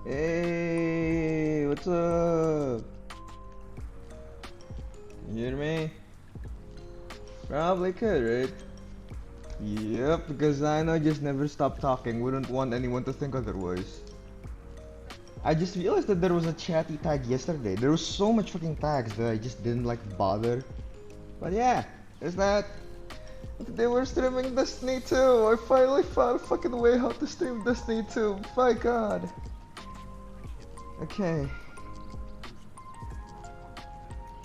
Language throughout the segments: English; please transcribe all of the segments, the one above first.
Hey, what's up? Can you hear me? Probably could, right? Yep, because I know just never stop talking. Wouldn't want anyone to think otherwise. I just realized that there was a chatty tag yesterday. There was so much fucking tags that I just didn't like bother. But yeah, there's that. They were streaming Destiny 2. I finally found a fucking way how to stream Destiny 2. My god. Okay.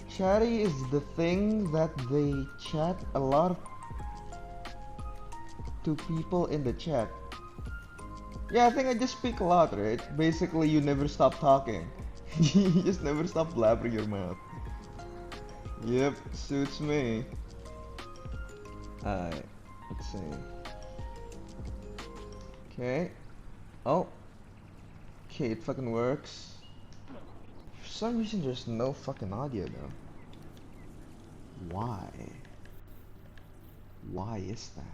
Chatty is the thing that they chat a lot to people in the chat. Yeah, I think I just speak a lot, right? Basically, you never stop talking. You just never stop blabbering your mouth. Yep, suits me. Alright, let's see. Okay. Oh. Okay, it fucking works. For some reason, there's no fucking audio though. Why? Why is that?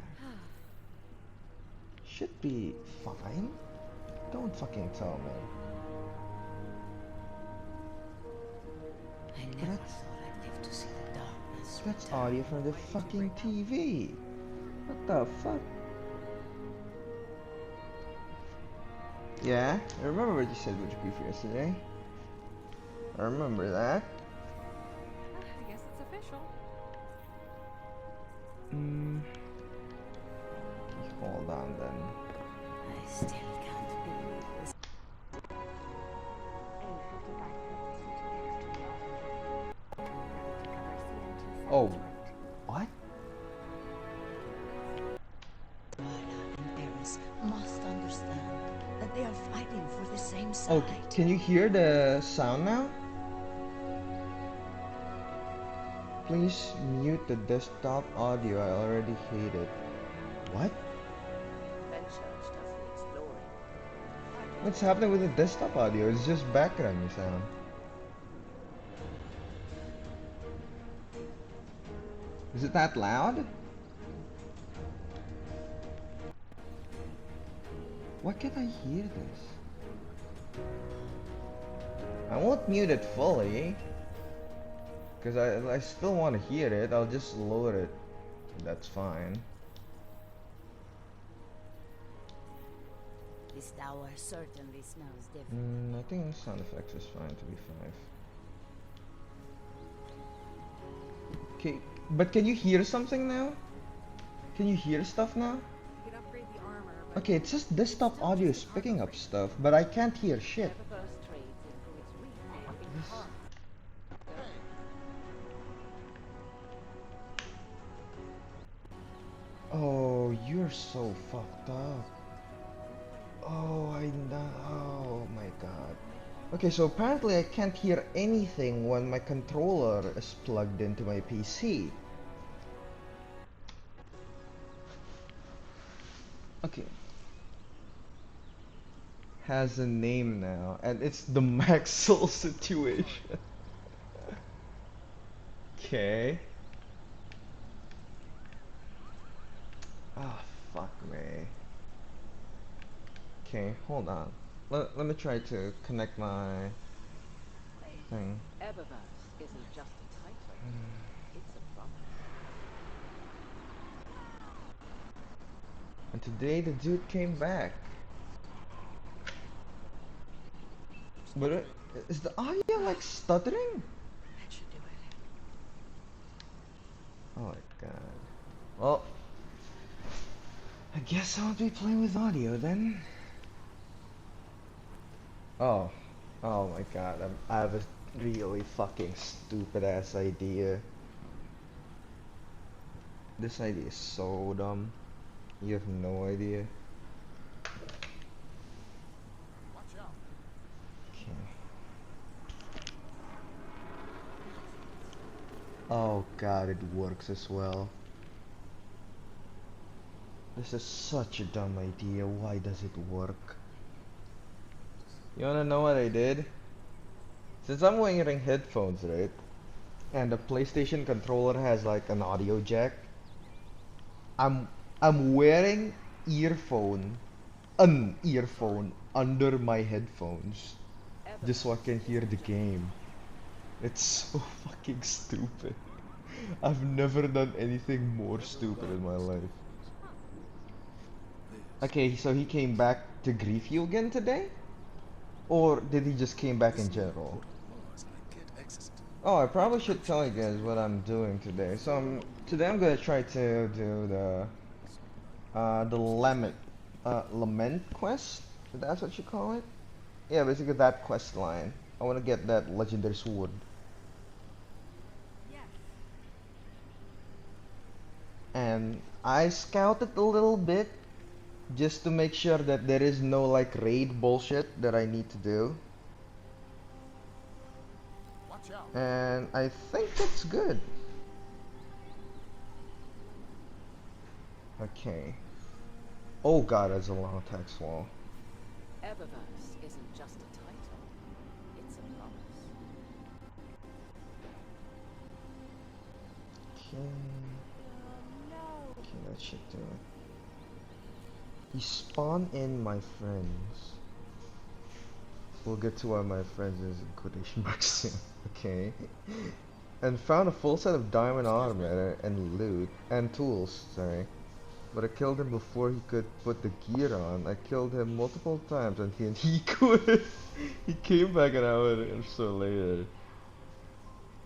Should be fine. Don't fucking tell me. I never thought I'd live to see the darkness. That's audio from the fucking TV. What the fuck? Yeah, I remember what you said with your beef yesterday. I remember that. I guess it's official. Hold on then. I still can't believe this. Oh, what? Marla and Eris must understand that they are fighting for the same side. Oh, can you hear the sound now? Please mute the desktop audio. I already hate it. What? What's happening with the desktop audio? It's just background sound. Is it that loud? Why can't I hear this? I won't mute it fully. Because I still want to hear it. I'll just lower it. That's fine. This tower certainly smells different. I think sound effects is fine to be 5. Okay, but can you hear something now? Can you hear stuff now? You could upgrade the armor, but Okay, it's just desktop audio is picking up stuff, but I can't hear shit. Oh, you're so fucked up. Oh, I know. Oh my god. Okay, so apparently I can't hear anything when my controller is plugged into my PC. Okay. Has a name now, and it's the Maxwell situation. Okay. Ah, fuck me. Okay, hold on. Let me try to connect my thing. Eververse isn't just a title, it's a promise. And today the dude came back. But is the audio like stuttering? That should do it. Oh my god. Well, I guess I won't be playing with audio then. Oh. Oh my god. I have a really fucking stupid ass idea. This idea is so dumb. You have no idea. Okay. Oh god, it works as well. This is such a dumb idea. Why does it work? You wanna know what I did? Since I'm wearing headphones, right? And the PlayStation controller has like an audio jack. I'm wearing earphone an earphone under my headphones Ever just so I can is hear the just game. It's so fucking stupid. I've never done anything more stupid in my life. Okay, so he came back to grief you again today? Or did he just came back in general? Oh, I probably should tell you guys what I'm doing today. So today I'm gonna try to do the Lament quest. If that's what you call it. Yeah, basically that quest line. I want to get that legendary sword. Yes. And I scouted a little bit just to make sure that there is no like raid bullshit that I need to do. And I think it's good. Okay. Oh god, that's a long text wall. Eververse isn't just a title, it's a promise. Okay. Okay, that should do it. You spawn in my friends. We'll get to why my friends is in quotation marks soon. Okay. And found a full set of diamond armor and loot and tools, sorry. But I killed him before he could put the gear on. I killed him multiple times until he quit. He came back an hour or so later.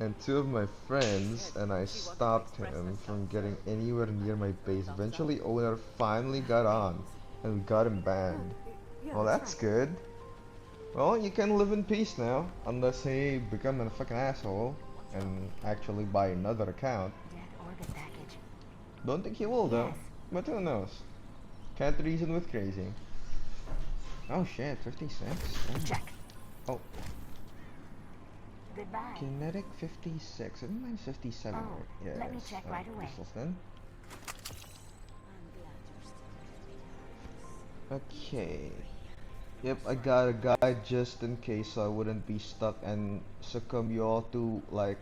And two of my friends and I stopped him from getting anywhere near my base. Eventually owner finally got on and we got him banned. Yeah, Well, that's right. good. Well, you can live in peace now, unless he become a fucking asshole and actually buy another account. Dead orbit package. Don't think he will though, Yes. but who knows? Can't reason with crazy. Oh shit, 56. Damn. Check. Oh, Goodbye. kinetic 56. I think mine's 57. Oh, Right? Yeah. let me check right away. Pistols then. I'm glad you're still Okay. Yep, I got a guide just in case so I wouldn't be stuck and succumb you all to like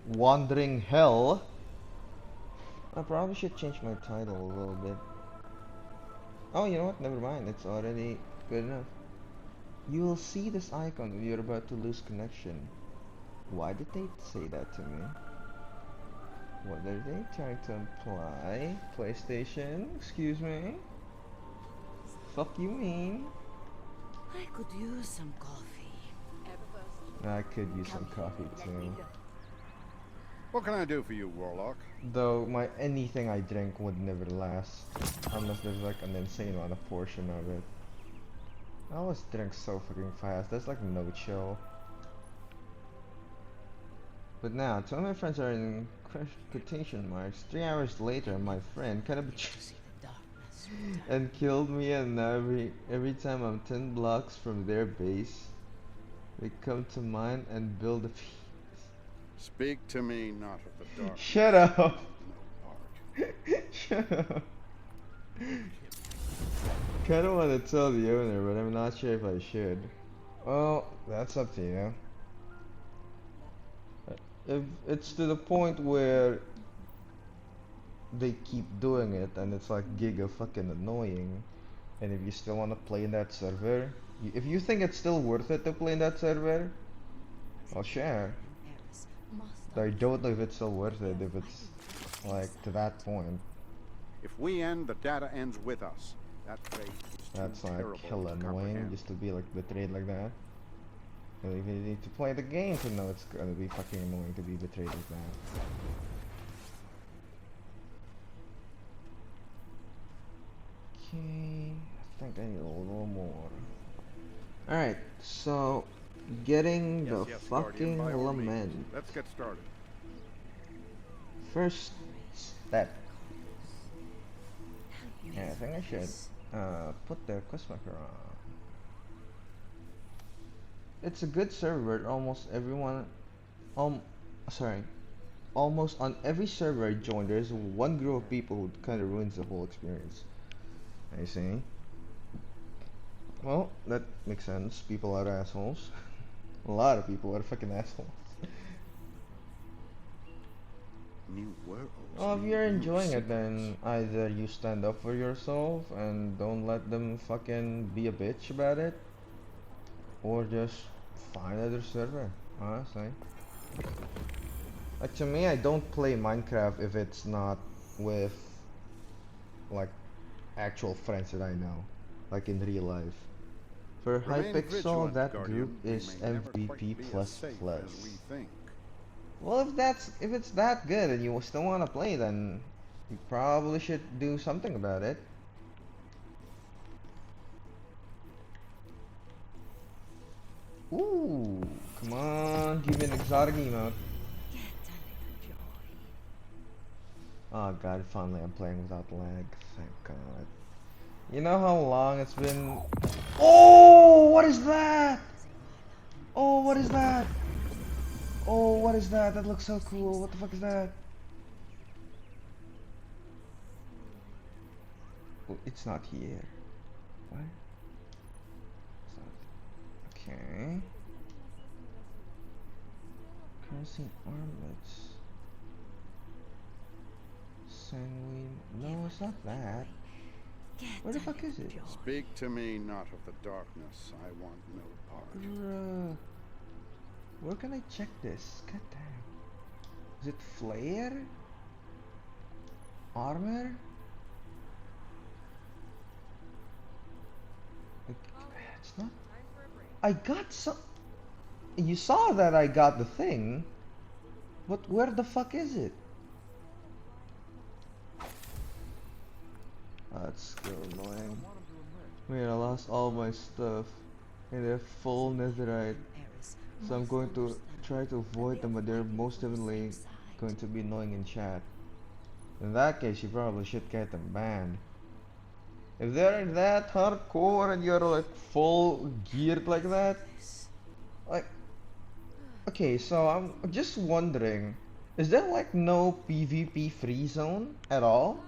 wandering hell. I probably should change my title a little bit. Oh, you know what? Never mind. It's already good enough. You will see this icon when you're about to lose connection. Why did they say that to me? What are they trying to imply? PlayStation? Excuse me? Fuck you mean? I could use some coffee. Eververse. I could use some Come coffee let too. me go. What can I do for you, Warlock? Though my anything I drink would never last. Unless there's like an insane amount of portion of it. I always drink so fucking fast. That's like no chill. But now, two of my friends are in quotation marks. 3 hours later, my friend kind of betrayed See the darkness. and killed me, and now every time I'm 10 blocks from their base, they come to mine and build a piece. Speak to me not of the dark. Shut up! No art. Shut up! Kinda wanna tell the owner, but I'm not sure if I should. Well, that's up to you. If it's to the point where they keep doing it and it's like giga fucking annoying, and if you still wanna play in that server, if you think it's still worth it to play in that server, I'll share. Paris must But I don't know if it's still worth it if it's like to that point. If we end, the data ends with us. That fate is too That's like terrible hella to annoying comprehend. just to be like betrayed like that. You need to play the game to know it's gonna be fucking annoying to be betrayed like that. Okay, I think I need a little more. Alright, so getting the Yes, fucking Guardian, by all means. lament. Let's get started. First step. You Yeah, I think I should put the quest marker on. It's a good server. Almost everyone, sorry, almost on every server I join, there's one group of people who kind of ruins the whole experience. I see. Well, that makes sense. People are assholes. A lot of people are fucking assholes. New worlds. Well, if new- you're new enjoying it, secrets. then either you stand up for yourself and don't let them fucking be a bitch about it, or just find another server, honestly. Like, to me, I don't play Minecraft if it's not with, like, actual friends that I know, like in real life. For Remain Hypixel, vigilant, that group Guardian. We is may never quite MVP++. be as safe as we think. Well, if it's that good and you still want to play, then you probably should do something about it. Ooh, come on, give me an exotic emote. Get a little joy. Oh god, finally I'm playing without lag. Thank god. You know how long it's been? Oh, what is that? Oh, what is that? Oh, what is that? That looks so cool. What the fuck is that? Oh, it's not here. What? It's not. Okay. Crossing armlets. Sanguine. No, it's not that. Get Where the a fuck is little it? joy. Speak to me not of the darkness. I want no part. Bruh. Where can I check this? God damn. Is it flare? Armor? Like, it's not. Time for a break. I got some. You saw that I got the thing. But where the fuck is it? That's so annoying. Wait, I lost all my stuff. And they're full netherite. Eris So I'm must going to understand try to that avoid they them, are but they're fighting most for the definitely same side. going to be annoying in chat. In that case, you probably should get them banned. If they're that hardcore and you're like full geared like that, This. like, okay, so I'm just wondering, is there like no PvP free zone at all?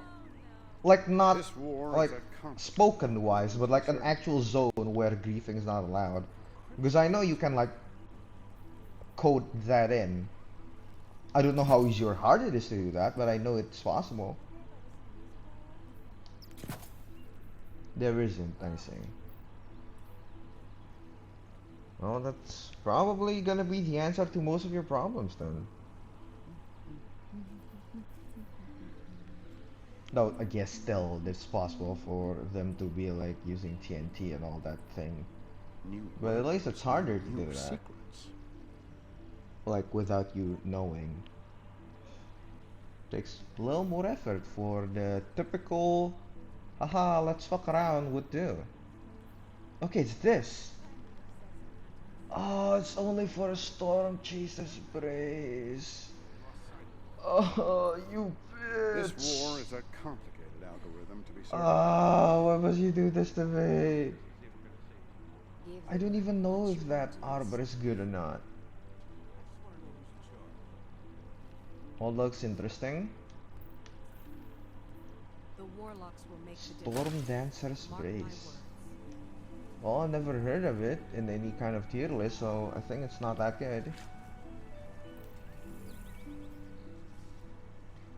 Like not This war like is a constant spoken battle wise, against but like an uncertainty. actual zone where griefing is not allowed. Because I know you can like code that in. I don't know how easy or hard it is to do that, but I know it's possible. There isn't, I say. Well, that's probably gonna be the answer to most of your problems then. Though, I guess still it's possible for them to be like using TNT and all that thing. New But at least worlds, it's harder to new do that. secrets. Like without you knowing. Takes a little more effort for the typical haha, let's fuck around would do. Okay, it's this. Oh, it's only for a storm chaser's brace. Oh, you This bitch. war is a complicated algorithm to be certain. Oh, why must you do this to me? Give I don't even know what if you that want. arbor is good or not. All looks interesting. The warlocks will make the Storm difference. Dancer's Mark my Brace. words. Well, I never heard of it in any kind of tier list, so I think it's not that good.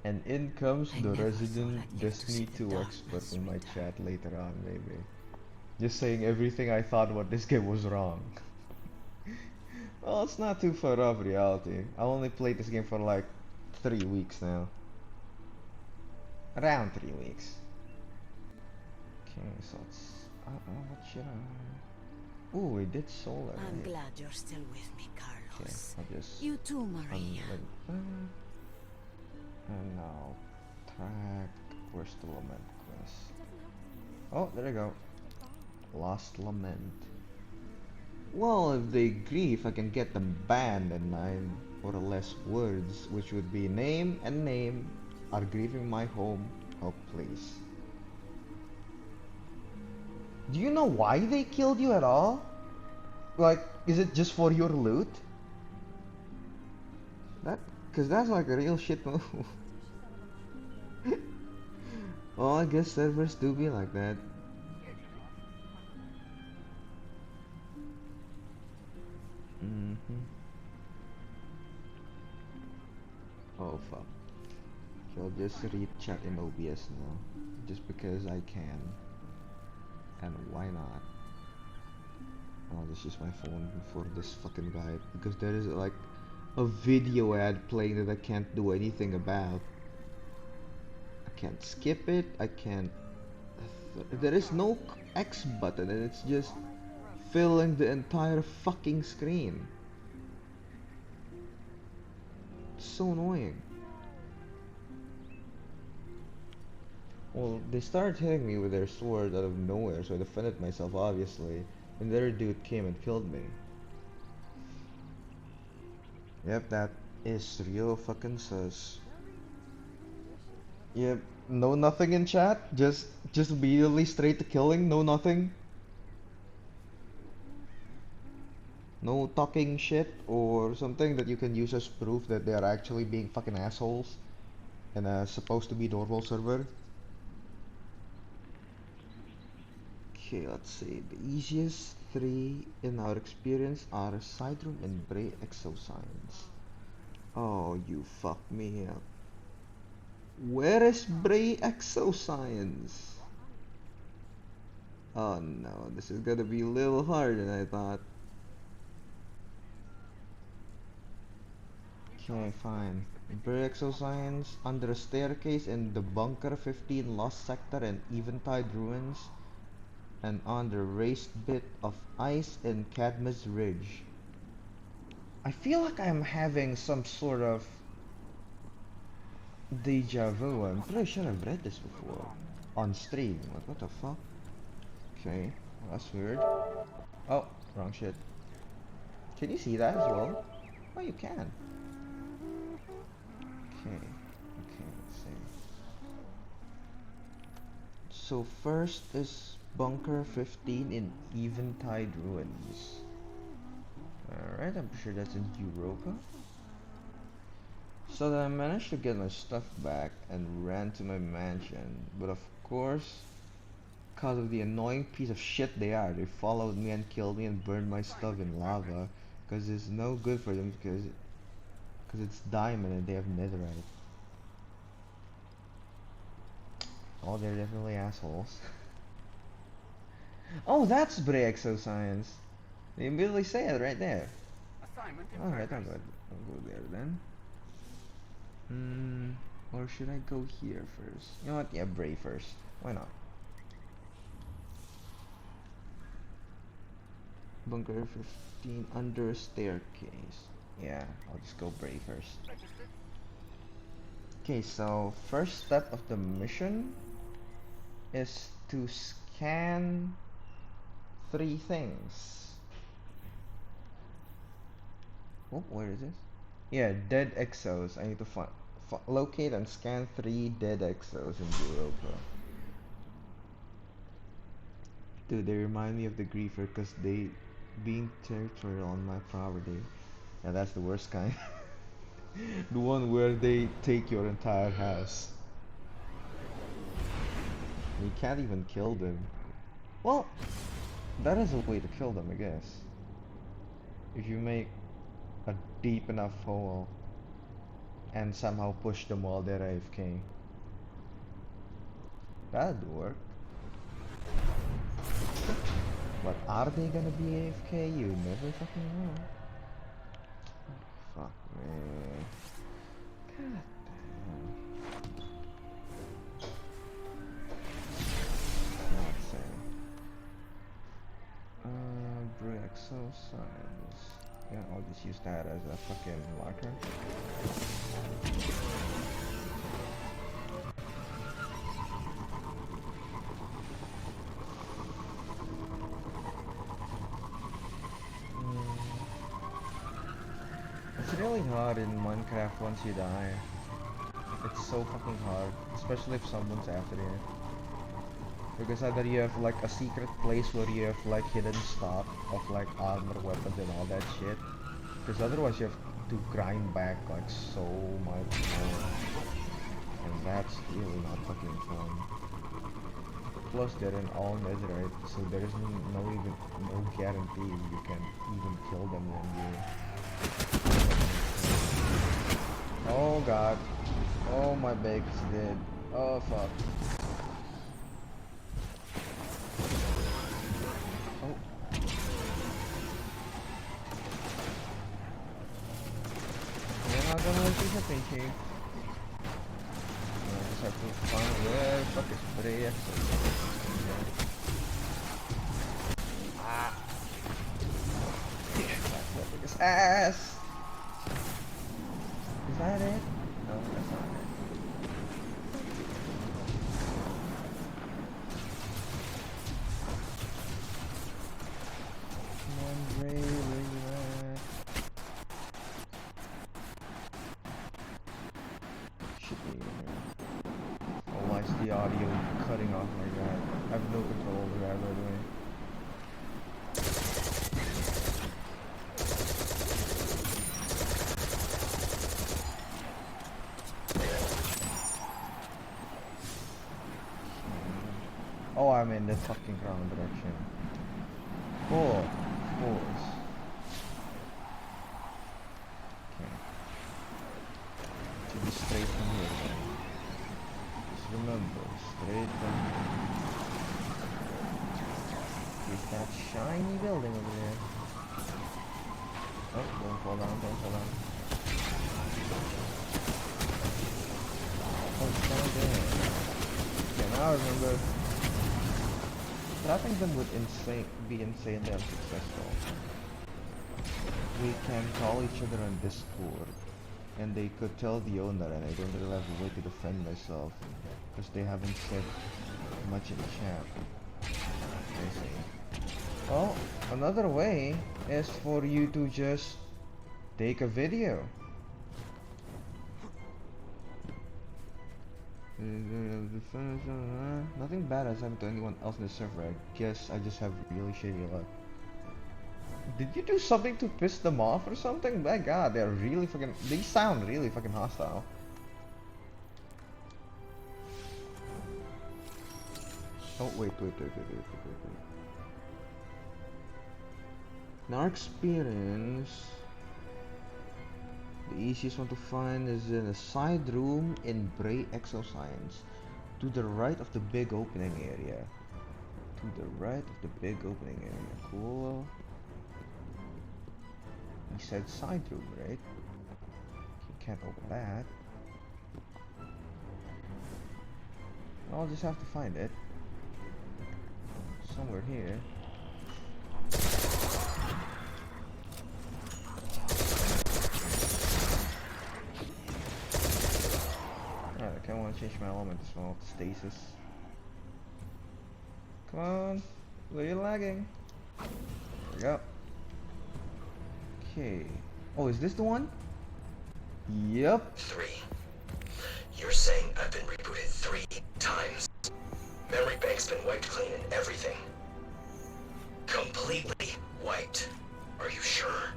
And in comes I the never resident thought I'd live to see Destiny the 2 darkness expert in my return. chat later on, maybe. Just saying everything I thought about this game was wrong. Well, it's not too far off reality. I only played this game for like 3 weeks now. Around 3 weeks. Okay, so it's... what should I... Ooh, we did solar, I'm right? glad you're still with me, Okay, Carlos. I'll just... You too, Maria. unlink that. And now... track... Where's the Lament quest? Oh, there you go. Lost Lament. Well, if they grieve, I can get them banned in 9 or less words, which would be name and name are grieving my home. Help, please. Do you know why they killed you at all? Like, is it just for your loot? Cause that's like a real shit move. Well, I guess servers do be like that. Mm-hmm. Oh fuck. I'll just read chat in OBS now. Just because I can. And why not? I'll just use my phone for this fucking guide. Because there is like a video ad playing that I can't do anything about. I can't skip it. I can't... There is no X button and it's just filling the entire fucking screen. It's so annoying. Well, they started hitting me with their swords out of nowhere, so I defended myself, obviously. And the other dude came and killed me. Yep, that is real fucking sus. Yep, no nothing in chat? Just immediately straight to killing? No nothing? No talking shit or something that you can use as proof that they are actually being fucking assholes in a supposed to be normal server? Okay, let's see. The easiest three in our experience are Side Room and Bray Exoscience. Oh, you fucked me up. Where is Bray Exoscience? Oh no, this is gonna be a little harder than I thought. Okay, fine. Bray Exoscience under a staircase in the Bunker 15 Lost Sector and Eventide Ruins, and on the raised bit of ice in Cadmus Ridge. I feel like I'm having some sort of deja vu. I'm pretty sure I've read this before. On stream. Like, what the fuck? Okay, that's weird. Oh, wrong shit. Can you see that as well? Oh, you can. Okay, let's see. So first is Bunker 15 in Eventide Ruins. Alright, I'm sure that's in Europa. So then I managed to get my stuff back and ran to my mansion. But of course, because of the annoying piece of shit they are, they followed me and killed me and burned my stuff in lava. Because it's no good for them because it's diamond and they have netherite. Oh, they're definitely assholes. Oh, that's Bray Exoscience. They immediately say it right there. Alright, I'm good. I'll go there then. Or should I go here first? You know what? Yeah, Bray first. Why not? Bunker 15 under a staircase. Yeah, I'll just go Bray first. Okay, so first step of the mission is to scan 3 things. Oh, where is this? Yeah, dead exos. I need to locate and scan 3 dead exos in Europa. Dude, they remind me of the Griefer because they being territorial on my property. Yeah, that's the worst kind. The one where they take your entire house. You can't even kill them. Well, that is a way to kill them, I guess. If you make a deep enough hole and somehow push them while they're AFK. That'd work. But are they gonna be AFK? You never fucking know. Fuck me. God damn. Let's see. Bray Exoscience. Yeah, I'll just use that as a fucking marker. It's really hard in Minecraft once you die. It's so fucking hard, especially if someone's after you. Because either you have like a secret place where you have like hidden stock of like armor, weapons and all that shit. Because otherwise you have to grind back like so much more. And that's really not fucking fun. Plus they're in all netherite, so there is no guarantee you can even kill them when you... Oh god. Oh, my bake's dead. Oh, fuck. Oh. You're not gonna let this happen, Chief. I just have to find where the fuck is Bray exit. Ah. That's the biggest ass. Is that it? No, that's not it. Come on, Bray, where you at? Should be in here. Oh, why is the audio cutting off like that? I have no control over that, by the way. Oh, I'm in the fucking wrong direction. Cool. Of course. Okay. Should be straight from here then. Just remember, straight from here. Is that shiny building over there? Oh, don't fall down, don't fall down. Oh, it's down there. Okay, now I remember. Trapping them would be insanely unsuccessful. We can call each other on Discord, and they could tell the owner, and I don't really have a way to defend myself, because they haven't said much in the chat. I see. Well, another way is for you to just take a video. Nothing bad has happened to anyone else in the server. I guess I just have really shitty luck. Did you do something to piss them off or something? My god, they're really fucking... They sound really fucking hostile. Oh, wait. In our experience, the easiest one to find is in a side room in Bray Exoscience, to the right of the big opening area. To the right of the big opening area. Cool. He said side room, right? You can't open that. I'll just have to find it. Somewhere here. Alright, I kinda wanna change my element to small stasis. Come on, where you lagging? There we go. Okay. Oh, is this the one? Yep. 3. You're saying I've been rebooted 3 times. Memory bank's been wiped clean and everything. Completely wiped. Are you sure?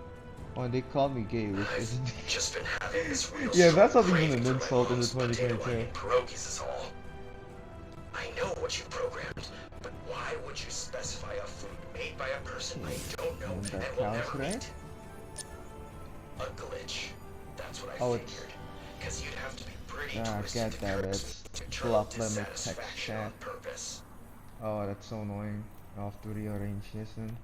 Oh, they called me gay, which I've isn't. just been having this real Yeah, that's not strong even an craving for insult my in the mom's potato 2022. onion pierogies is all. I know what you programmed, but why would you specify a food made by a person I don't know That and will counts, never right? meet? A glitch. That's what I Oh, it's... figured. Because you'd have to be pretty Ah, twisted get to that, curb it's internal block limit text dissatisfaction on chat. purpose. Oh, that's so annoying. I'll have to rearrange this then.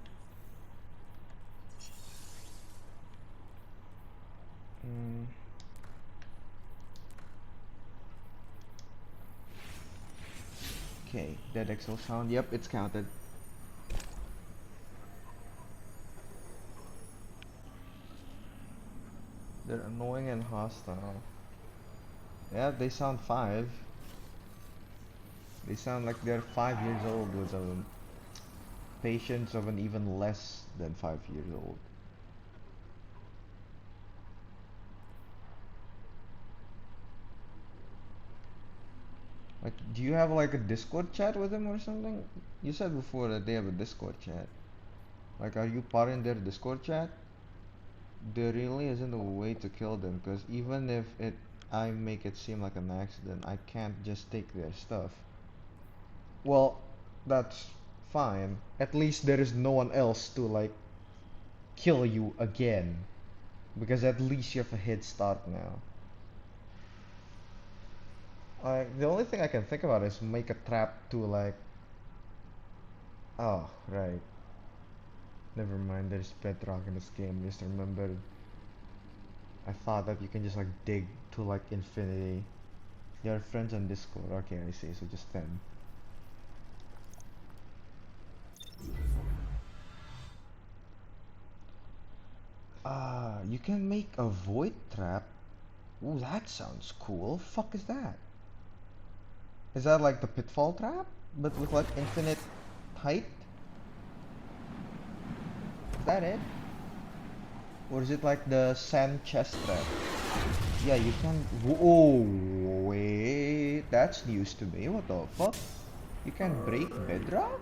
Okay, dead exo sound. Yep, it's counted. They're annoying and hostile. Yeah, they sound 5. They sound like they're 5 years old with a patience of an even less than 5 years old. Like, do you have like a Discord chat with them or something? You said before that they have a Discord chat. Like, are you part in their Discord chat? There really isn't a way to kill them, because even if I make it seem like an accident, I can't just take their stuff. Well, that's fine. At least there is no one else to like kill you again, because at least you have a head start now. Like, the only thing I can think about is make a trap to, like... Oh, right. Never mind, there's bedrock in this game. Just remembered. I thought that you can just, like, dig to, like, infinity. Your friends on Discord. Okay, I see. So just 10. You can make a void trap. Ooh, that sounds cool. Fuck is that? Is that like the pitfall trap? But with like infinite height? Is that it? Or is it like the sand chest trap? Yeah, you can... Oh, wait. That's news to me. What the fuck? You can break bedrock?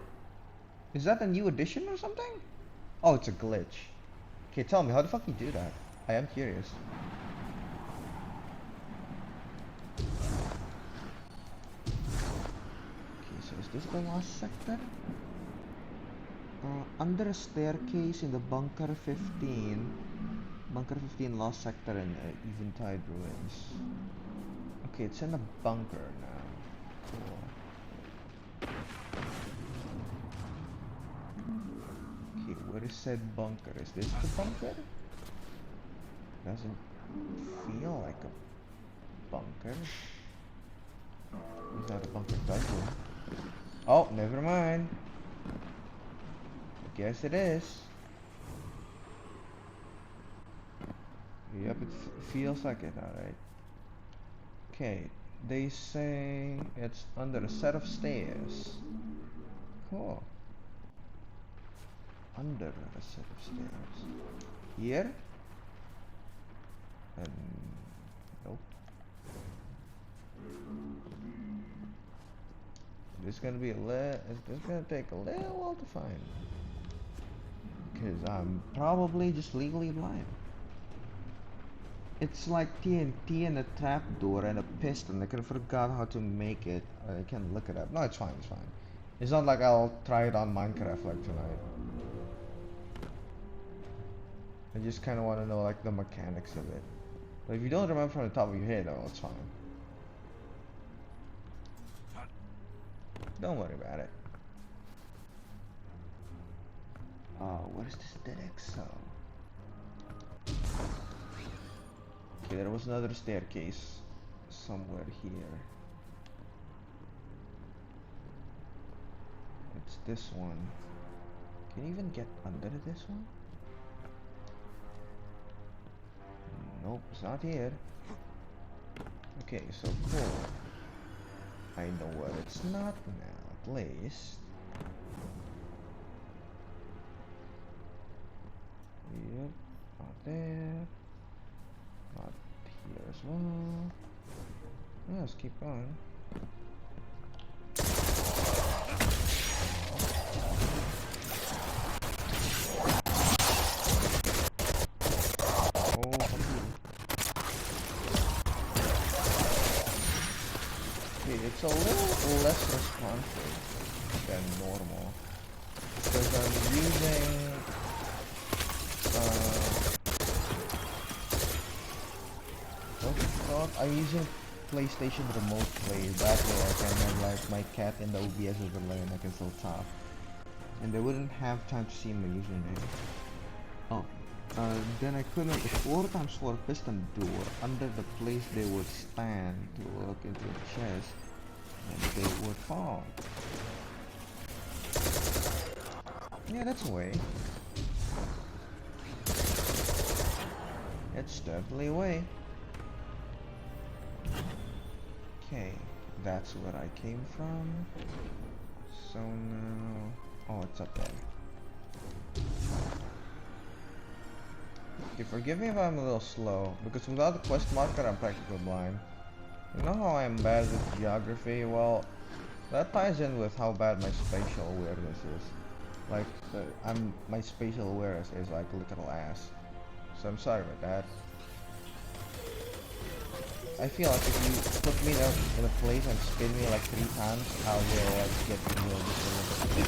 Is that a new addition or something? Oh, it's a glitch. Okay, tell me, how the fuck you do that? I am curious. Okay, so is this the last sector? Under a staircase in the bunker 15. Bunker 15 lost sector in Eventide ruins. Okay, it's in a bunker now. Cool. Okay, where is said bunker? Is this the bunker? Doesn't feel like a bunker. Is that a bunker dungeon? Oh, never mind. I guess it is. Yep, it feels like it, alright. Okay, they say it's under a set of stairs. Cool. Under a set of stairs. Here? And nope. It's gonna be it's gonna take a little while to find. Because I'm probably just legally blind. It's like TNT and a trapdoor and a piston. I could have forgot how to make it. I can look it up. No, it's fine, it's fine. It's not like I'll try it on Minecraft like tonight. I just kind of want to know like the mechanics of it. But if you don't remember from the top of your head, though, it's fine. Don't worry about it. What is this dead exo? Okay, there was another staircase somewhere here. It's this one. Can you even get under this one? Nope, it's not here. Okay, so cool. I know where it's not now, at least. Yep, not there. Not here as well. Yeah, let's keep going. Oh, okay, it's a little less responsive than normal because I'm using I'm using PlayStation Remote Play. That way I can have like my cat in the OBS overlay and I can still talk. And they wouldn't have time to see my username. Oh. Then I couldn't make a 4x4 piston door under the place they would stand to look into the chest and they would fall. Yeah, that's a way. It's definitely a way. Okay, that's where I came from. So now... Oh, it's up there. Okay, forgive me if I'm a little slow, because without the quest marker I'm practically blind. You know how I'm bad with geography? Well, that ties in with how bad my spatial awareness is. Like, my spatial awareness is like literal ass. So I'm sorry about that. I feel like if you put me in a place and spin me like 3 times, I will like get real just a little bit.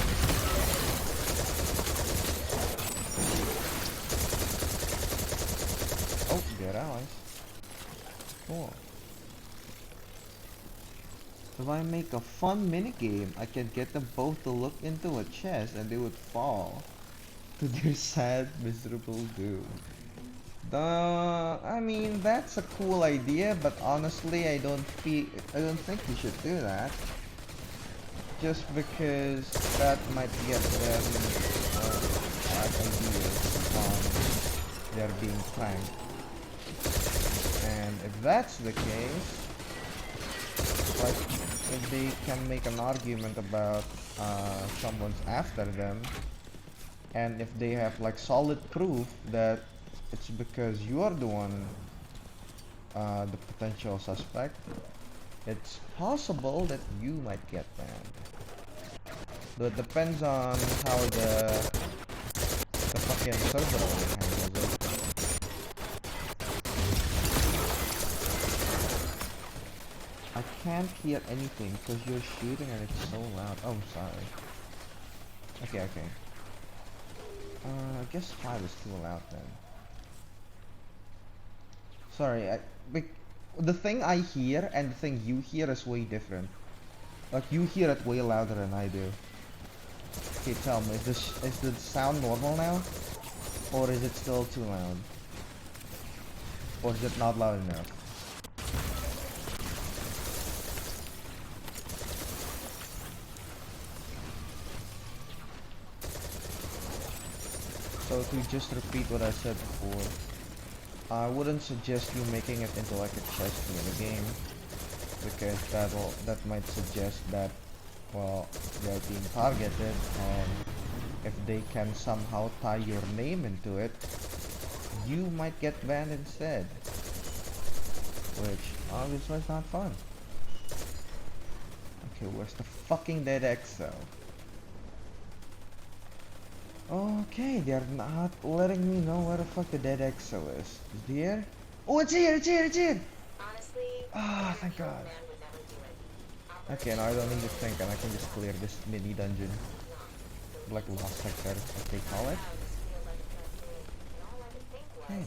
Oh, dead allies. Cool. If I make a fun minigame, I can get them both to look into a chest and they would fall to their sad, miserable doom. I mean, that's a cool idea, but honestly, I don't think you should do that. Just because that might get them bad ideas on they're being pranked. And if that's the case, like if they can make an argument about someone's after them, and if they have like solid proof that it's because you are the one, the potential suspect, it's possible that you might get banned. Though it depends on how the fucking server handles it. I can't hear anything because you're shooting and it's so loud. Oh, I'm sorry. Okay. I guess 5 is too loud then. Sorry, the thing I hear and the thing you hear is way different. Like you hear it way louder than I do. Okay, tell me, is the sound normal now? Or is it still too loud? Or is it not loud enough? So to just repeat what I said before, I wouldn't suggest you making it into like a chess game, because that might suggest that, well, they're being targeted, and if they can somehow tie your name into it, you might get banned instead, which obviously is not fun. Okay, where's the fucking dead EXO? Okay, they're not letting me know where the fuck the dead EXO is. Is it here? Oh, it's here! Honestly, Ah, thank God. man would never do it. Okay, now I don't need to think and I can just clear this mini dungeon. Like lost sector, as they call it. Hey.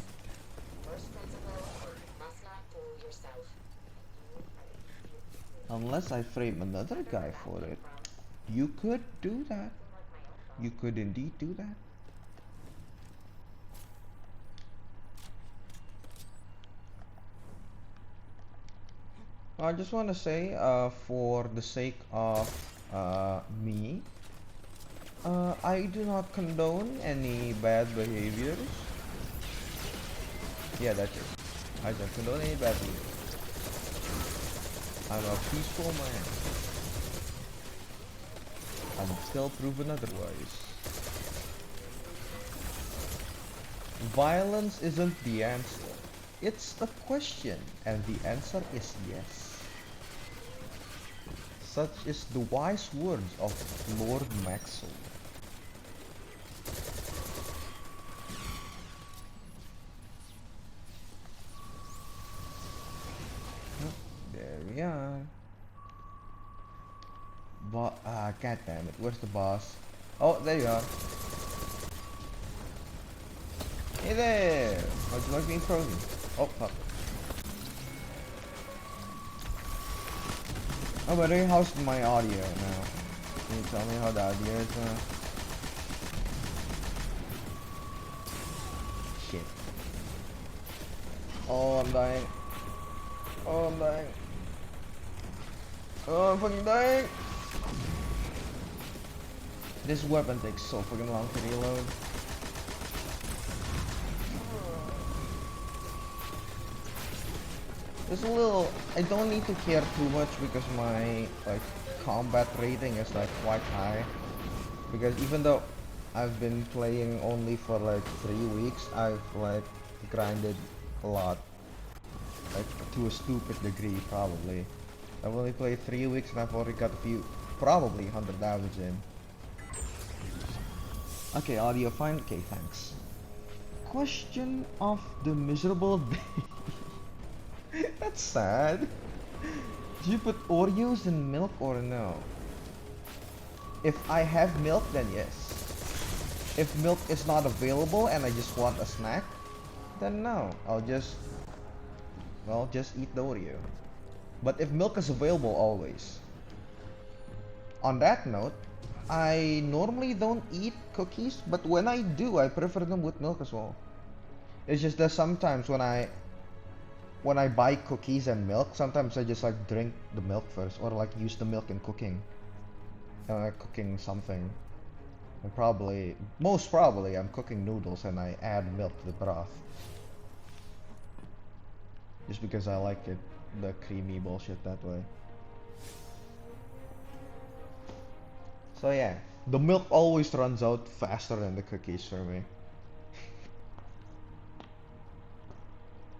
First principle, must not fool yourself. Unless I frame another guy for it. You could do that. You could indeed do that. I just want to say, for the sake of me, I do not condone any bad behaviors. Yeah, that's it. I don't condone any bad behavior. I'm a peaceful man. Until proven otherwise. Violence isn't the answer. It's a question, and the answer is yes. Such is the wise words of Lord Maxwell. There we are. God damn it, where's the boss? Oh, there you are. Hey there! How'd you like being frozen? Oh, fuck. Oh, by the way, how's my audio now? Can you tell me how the audio is now? Shit. Oh, I'm dying. Oh, I'm dying. Oh, I'm fucking dying! This weapon takes so fucking long to reload. There's a little, I don't need to care too much because my like combat rating is like quite high. Because even though I've been playing only for like 3 weeks, I've like grinded a lot. Like to a stupid degree probably. I've only played 3 weeks and I've already got a few, probably 100 hours in. Okay, audio fine. Okay, thanks. Question of the miserable day. That's sad. Do you put Oreos in milk or no? If I have milk, then yes. If milk is not available and I just want a snack, then no. I'll just eat the Oreo. But if milk is available, always. On that note, I normally don't eat cookies, but when I do, I prefer them with milk as well. It's just that sometimes when I buy cookies and milk, sometimes I just like drink the milk first, or like use the milk in cooking, cooking something. And most probably, I'm cooking noodles and I add milk to the broth, just because I like it, the creamy bullshit that way. So yeah, the milk always runs out faster than the cookies for me.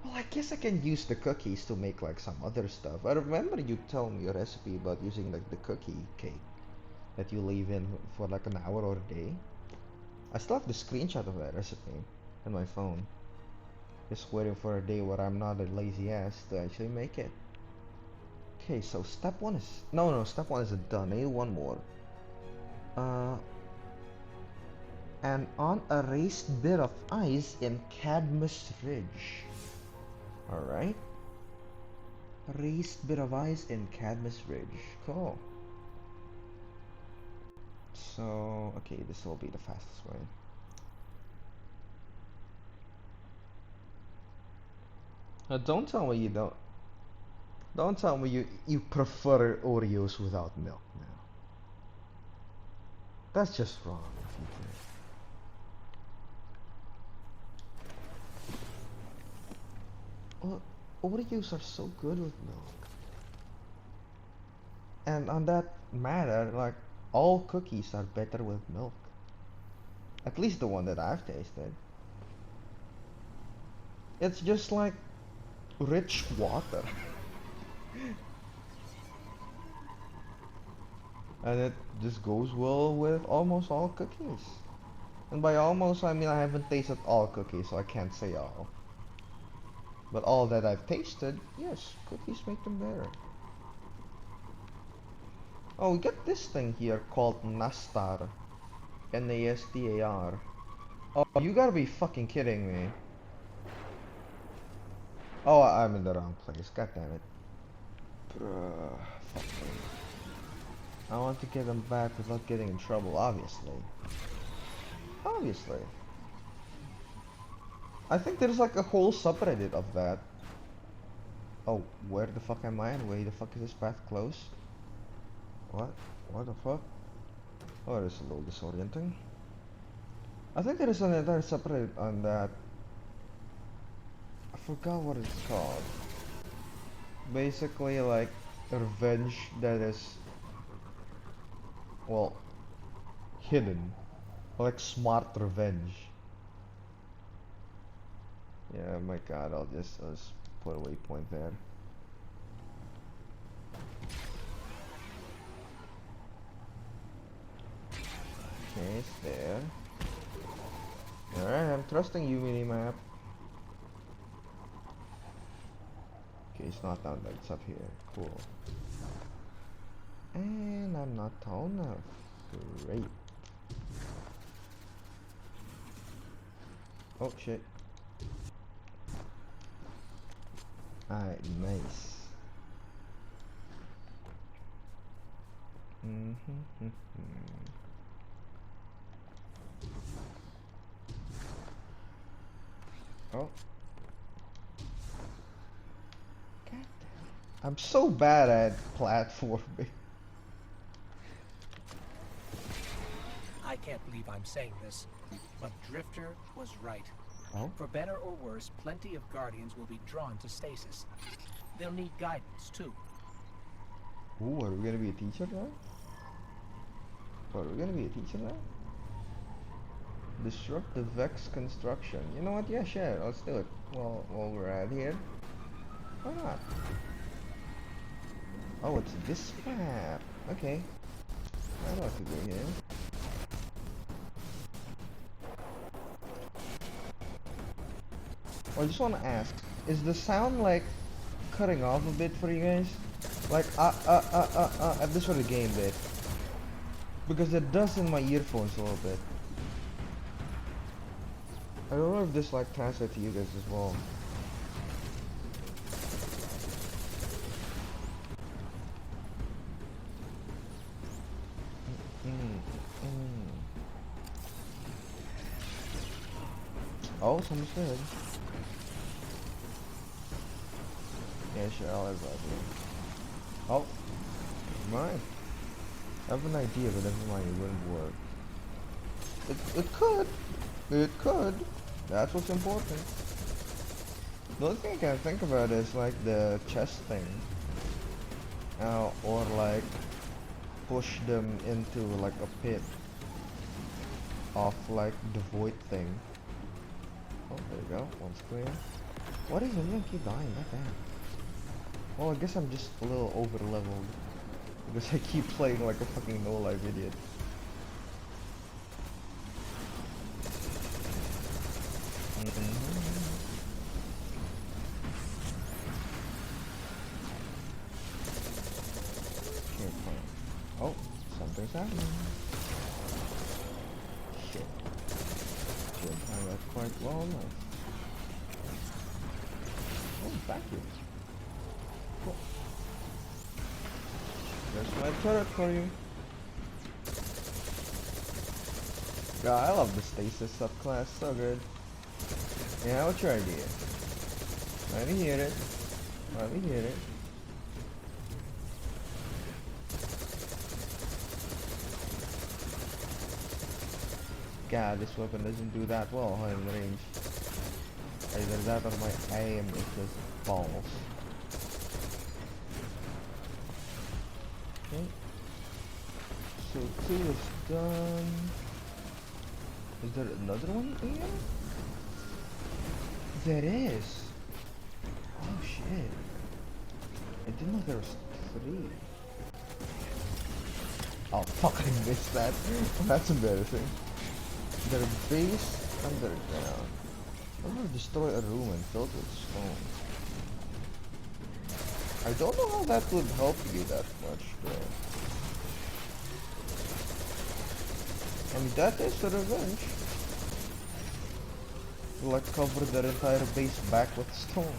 Well, I guess I can use the cookies to make like some other stuff. I remember you telling me a recipe about using like the cookie cake that you leave in for like an hour or a day. I still have the screenshot of that recipe in my phone. Just waiting for a day where I'm not a lazy ass to actually make it. Okay, so step one is... No, step one isn't done. I need one more. And on a raised bit of ice in Cadmus Ridge. Alright. Raised bit of ice in Cadmus Ridge. Cool. So, okay, this will be the fastest way. Don't tell me you don't. Don't tell me you prefer Oreos without milk now. That's just wrong if you do. Look, Oreos are so good with milk. And on that matter, like, all cookies are better with milk. At least the one that I've tasted. It's just like rich water. And it just goes well with almost all cookies. And by almost, I mean I haven't tasted all cookies, so I can't say all. But all that I've tasted, yes, cookies make them better. Oh, we got this thing here called Nastar. Nastar. Oh, you gotta be fucking kidding me. Oh, I'm in the wrong place. God damn it. Bruh, fuck me. I want to get them back without getting in trouble, obviously. Obviously. I think there's like a whole subreddit of that. Oh, where the fuck am I and where the fuck is this path closed? What? What the fuck? Oh, it's a little disorienting. I think there is an entire subreddit on that. I forgot what it's called. Basically like revenge that is, well, hidden. Like smart revenge. Yeah, my god, I'll just put a waypoint there. Okay, it's there. Alright, I'm trusting you, minimap. Okay, it's not down there, it's up here. Cool. And I'm not tall enough. Great. Oh shit. Alright, nice. Oh. God damn. I'm so bad at platforming. I can't believe I'm saying this, but Drifter was right. Oh? For better or worse, plenty of Guardians will be drawn to stasis. They'll need guidance, too. Ooh, are we gonna be a teacher now? Are we gonna be a teacher now? Disrupt the Vex construction. You know what? Yeah, sure. Let's do it. While we're out here. Why not? Oh, it's this map. Okay. I know what to do here. I just want to ask, is the sound like cutting off a bit for you guys? Like at this for the game bit. Because it does in my earphones a little bit. I don't know if this like translates to you guys as well. Oh, someone's dead. Yeah, sure, I'll have that. Oh, never mind. I have an idea, but never mind, it wouldn't work. It could. It could. That's what's important. The only thing I can think about is like the chest thing. Or like push them into like a pit of like the void thing. Oh, there you go. One's clear. What is everyone keep dying? God damn. Well, I guess I'm just a little over leveled because I keep playing like a fucking no life idiot. Okay, fine. Oh, something's happening. Shit. Good, I got quite well enough. Oh, thank you. Cool. There's my turret for you. God, I love the stasis subclass, so good. Yeah, what's your idea? Let me hear it. Let me hear it. God, this weapon doesn't do that well in range. Either that or my aim is just balls. Okay. So 2 is done. Is there another one here? There is. Oh shit. I didn't know there was 3. Oh fuck, I missed that. That's embarrassing. Their base underground. I'm gonna destroy a room and fill it with stone. I don't know how that would help you that much though. I mean, that is a revenge. Like cover their entire base back with stone.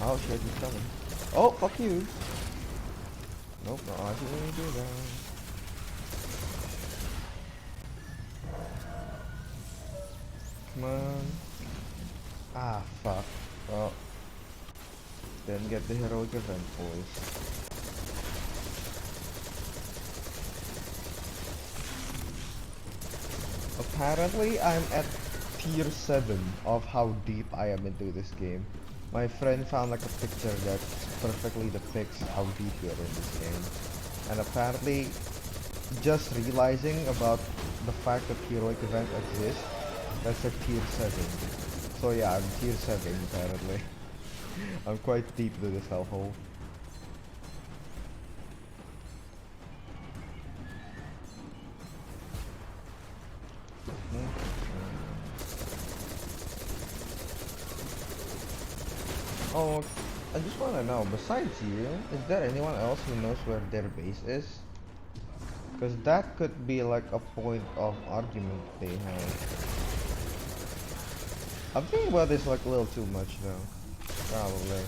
Oh shit, he's coming. Oh, fuck you. Nope, no, I didn't do that. Come on. Ah, fuck. Oh. Didn't get the heroic event, boys. Apparently, I'm at tier 7 of how deep I am into this game. My friend found like a picture that perfectly depicts how deep we are in this game. And apparently, just realizing about the fact that heroic event exists, that's a tier 7. So yeah, I'm tier 7 apparently. I'm quite deep into this hellhole. Oh, I just want to know, besides you, is there anyone else who knows where their base is? Because that could be like a point of argument they have. I'm thinking about this like a little too much though. Probably.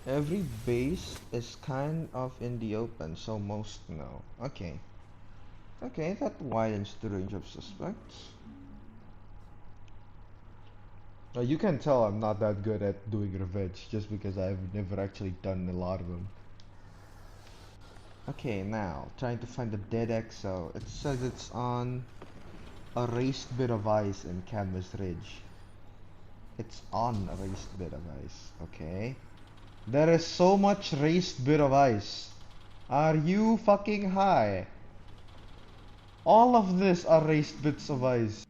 Every base is kind of in the open, so most know. Okay. Okay, that widens the range of suspects. You can tell I'm not that good at doing revenge, just because I've never actually done a lot of them. Okay, now, trying to find the dead exo. It says it's on a raised bit of ice in Cadmus Ridge. It's on a raised bit of ice, okay. There is so much raised bit of ice. Are you fucking high? All of this are raised bits of ice.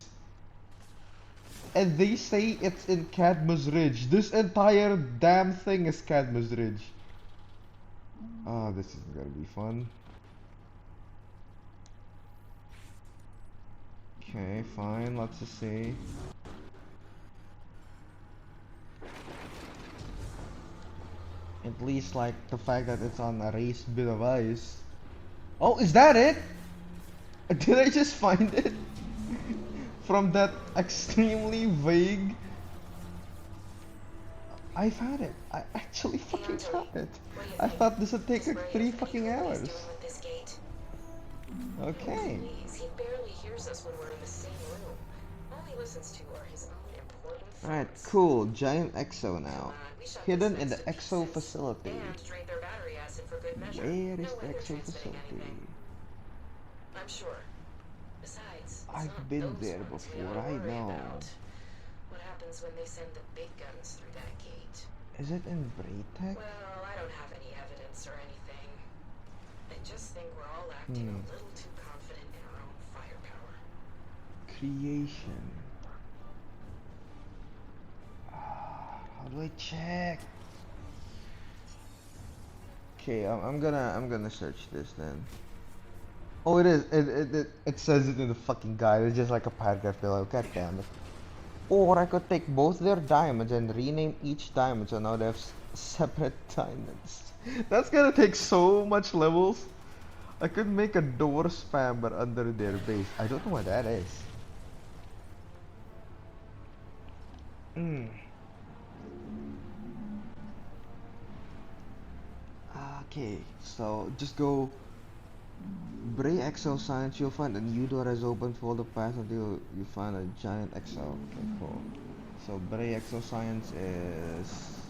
And they say it's in Cadmus Ridge. This entire damn thing is Cadmus Ridge. Oh, this is gonna be fun. Okay, fine, let's just see. At least like the fact that it's on a raised bit of ice. Oh, is that it? Did I just find it? From that extremely vague I found it. I actually fucking Anthony, found it. what do you I think? thought this would take Does like Bray 3 have any fucking clue what he's hours. doing with this gate? Okay. Please, he barely hears us when we're in the same room. All he listens to are his own important Alright, thoughts. cool. Giant EXO Come now. on, we shot this Hidden in things the to EXO pieces. facility. And drained their battery acid for good measure. Where is No the way they're EXO transmitting facility? anything. I'm sure. Besides, it's I've not been those there ones we before, ought to I worry know. about. What happens when they send the big guns through that gate? Is it in Braytech? Well, I don't have any evidence or anything. I just think we're all acting a little too confident in our own firepower. Creation. How do I check? Okay, I'm gonna search this then. Oh, it is. It says it in the fucking guide. It's just like a paragraph below. God damn it. Or I could take both their diamonds and rename each diamond so now they have separate diamonds. That's gonna take so much levels. I could make a door spammer under their base. I don't know what that is. Hmm. Okay, so just go Bray Exo Science, you'll find a new door has opened for the path until you find a giant Exo. Okay, cool. So Bray Exo Science is...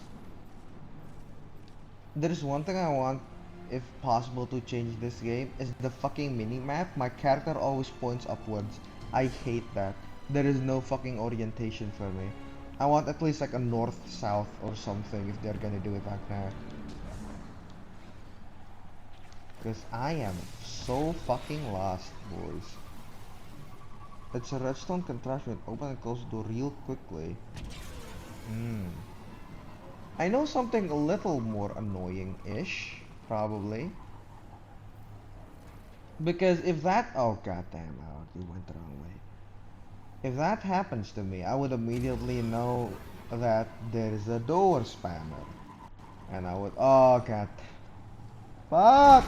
There is one thing I want, if possible, to change this game, is the fucking mini-map. My character always points upwards. I hate that. There is no fucking orientation for me. I want at least like a north-south or something if they're gonna do it like that. Because I am so fucking lost, boys. It's a redstone contraption. Open and close the door real quickly. I know something a little more annoying-ish, probably. Because if that... Oh goddamn, we went the wrong way. If that happens to me, I would immediately know that there's a door spammer. And I would... Oh god. Fuck!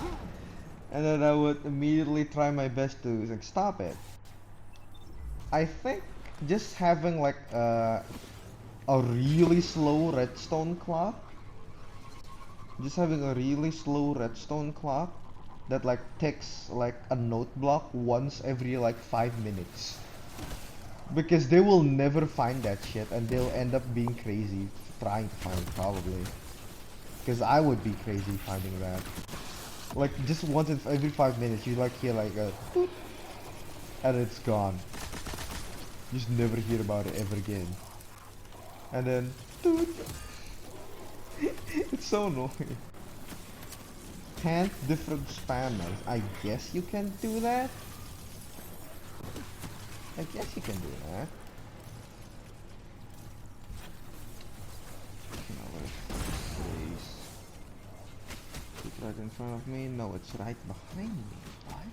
And then I would immediately try my best to like, stop it. I think just having like a really slow redstone clock, just having a really slow redstone clock that like ticks like a note block once every like 5 minutes, because they will never find that shit and they'll end up being crazy trying to find it probably, because I would be crazy finding that. Like just once in every 5 minutes you like hear like a toot, and it's gone. You just never hear about it ever again. And then toot. It's so annoying. Can't different spammers. I guess you can do that. I guess you can do that. Now where's this place? Is it right in front of me? No, it's right behind me. What?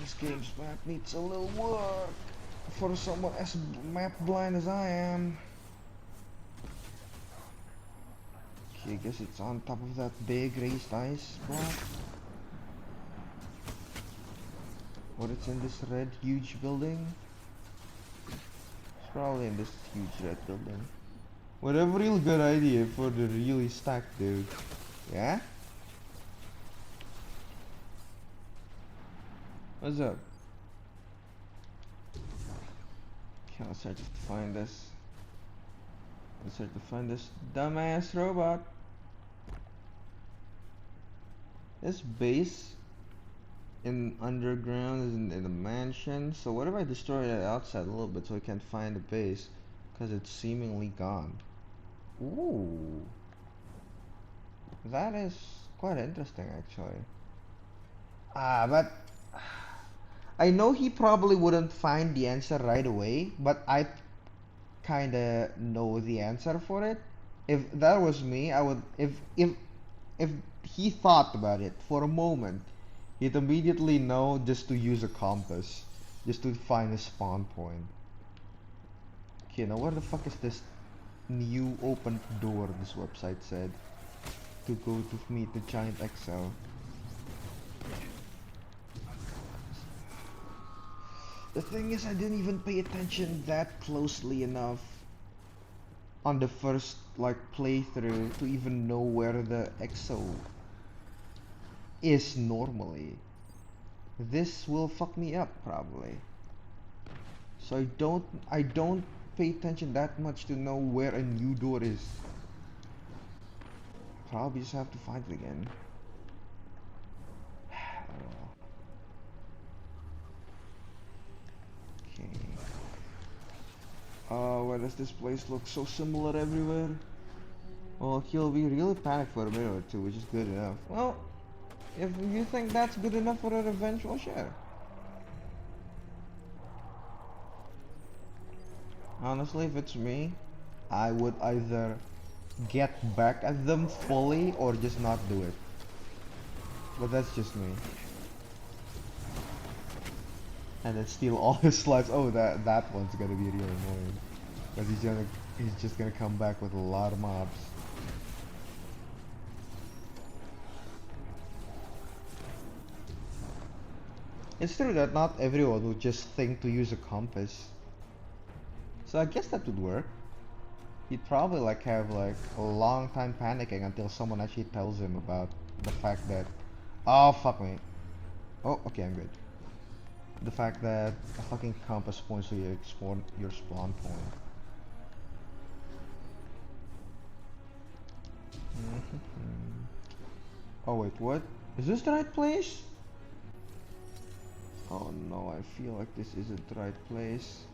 This game's map needs a little work for someone as map blind as I am. Okay, I guess it's on top of that big raised ice block. Or it's in this red huge building. It's probably in this huge red building. What a real good idea for the really stacked dude. Yeah? What's up? Okay, let's try to find this. Let's try to find this dumbass robot. This base in underground is in a mansion. So what if I destroy it outside a little bit so I can find the base? Because it's seemingly gone. Ooh. That is quite interesting actually. But I know he probably wouldn't find the answer right away, but I kinda know the answer for it. If that was me, I would if he thought about it for a moment, he'd immediately know just to use a compass, just to find a spawn point. Okay, now where the fuck is this new open door this website said to go to meet the giant XL? The thing is, I didn't even pay attention that closely enough on the first like playthrough to even know where the EXO is normally. This will fuck me up probably. So I don't pay attention that much to know where a new door is. Probably just have to find it again. Okay. Why does this place look so similar everywhere? Well, he'll be really panicked for a minute or two, which is good enough. Well, if you think that's good enough for a revenge, well, sure. Honestly, if it's me, I would either get back at them fully or just not do it. But that's just me. And then steal all his lives. Oh, that one's gonna be really annoying. Because he's just gonna come back with a lot of mobs. It's true that not everyone would just think to use a compass. So I guess that would work. He'd probably like have like a long time panicking until someone actually tells him about the fact that, oh fuck me. Oh, okay, I'm good. The fact that a fucking compass points to your spawn point. Oh wait, what? Is this the right place? Oh no, I feel like this isn't the right place.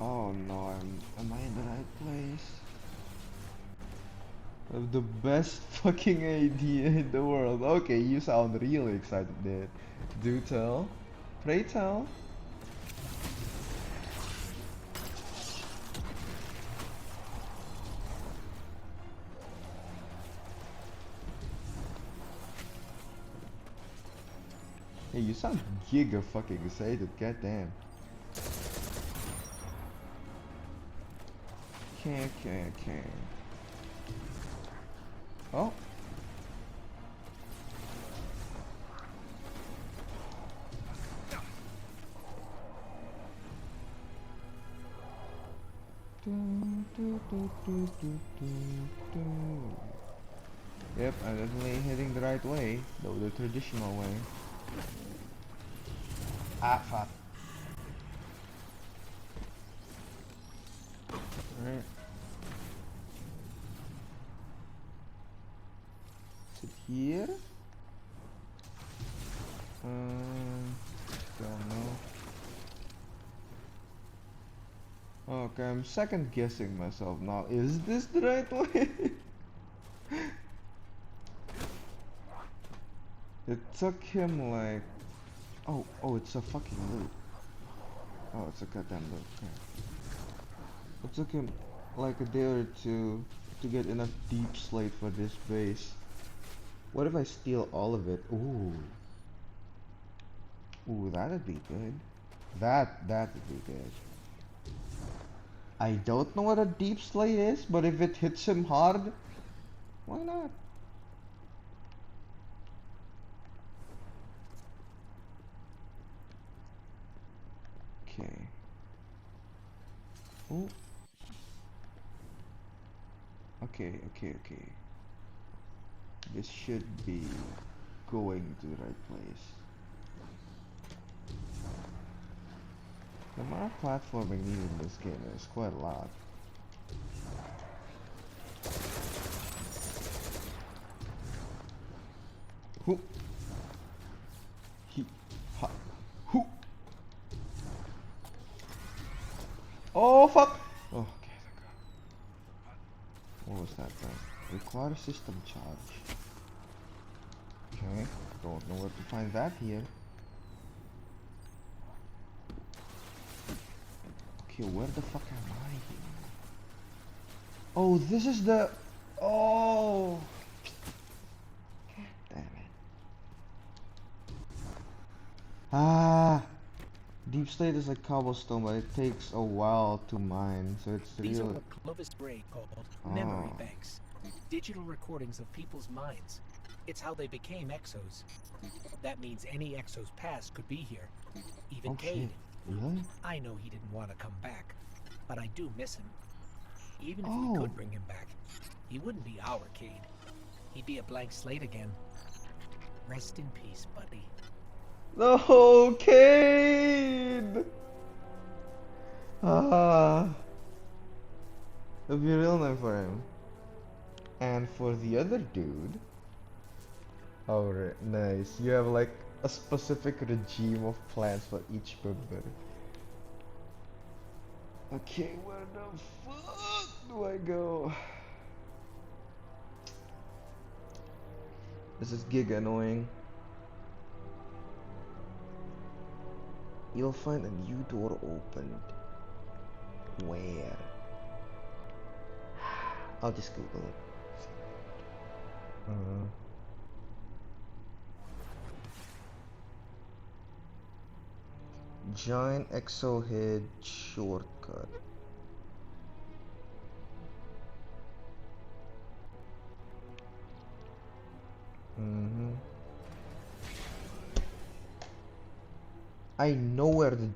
Oh no, am I in the right place? I have the best fucking idea in the world. Okay, you sound really excited there. Do tell. Pray tell. Hey, you sound giga fucking excited, goddamn. Okay. Oh. Yep, I'm definitely heading the right way, though the traditional way. Ah, fuck. Alright. Is it here? Don't know. Okay, I'm second guessing myself now. Is this the right way? It took him like... Oh, it's a fucking loop. Oh, it's a goddamn loop. Okay. It took him like a day or two to get enough deep slate for this base. What if I steal all of it? Ooh. Ooh, that'd be good. That would be good. I don't know what a deep slate is, but if it hits him hard, why not? Okay. Oh. Okay. This should be going to the right place. The amount of platforming needed in this game is quite a lot. Hoo. He. Ha. Hoo. Oh fuck! Oh, okay, thank God. What was that then? Require system charge. Okay, don't know where to find that here. Okay, where the fuck am I here? Oh, this is the... Oh! God damn it. Ah! Deep slate is like cobblestone, but it takes a while to mine, so it's These are real... what Clovis Bray called memory banks. Digital recordings of people's minds. It's how they became Exos. That means any Exos past could be here. Even Oh Cade. shit. Really? I know he didn't want to come back, but I do miss him. Even if we Oh. could bring him back, he wouldn't be our Cade. He'd be a blank slate again. Rest in peace, buddy. No, Cade! Ah. It'll be a real name for him. And for the other dude. Alright, nice. You have like a specific regime of plans for each member. Okay, where the fuck do I go? This is giga annoying. You'll find a new door opened. Where? I'll just Google it. Giant exohead shortcut. I know where the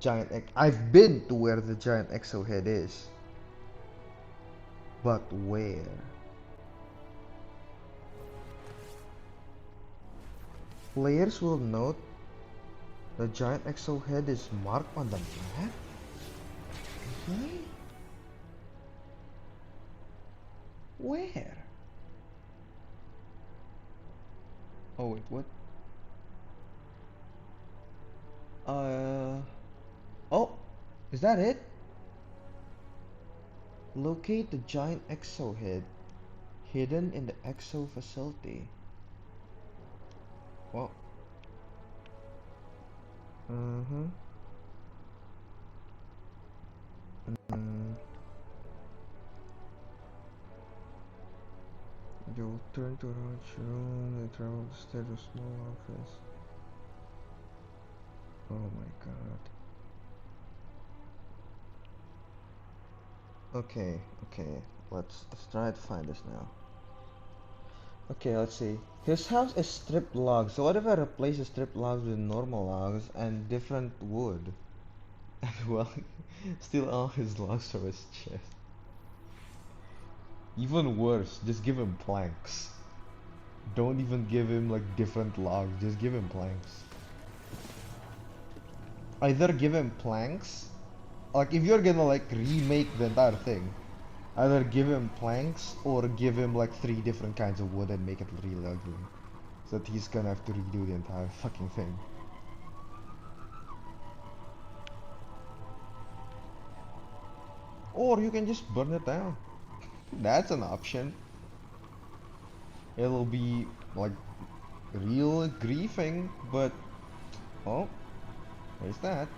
I've been to where the giant exohead is. But where? Players will note the giant exohead is marked on the map? Okay. Where? Oh wait, what? Oh, is that it? Locate the giant exohead hidden in the exo facility. Well. You'll turn to the right room and travel the stairs of small office. Oh my god. Okay, let's try to find this now. Okay, let's see. His house is stripped logs, so what if I replace the stripped logs with normal logs and different wood? And well, steal all his logs from his chest. Even worse, just give him planks. Don't even give him like different logs, just give him planks. Either give him planks, like if you're gonna like remake the entire thing, either give him planks or give him like 3 different kinds of wood and make it really ugly. So that he's gonna have to redo the entire fucking thing. Or you can just burn it down. That's an option. It'll be like real griefing, but oh, there's that.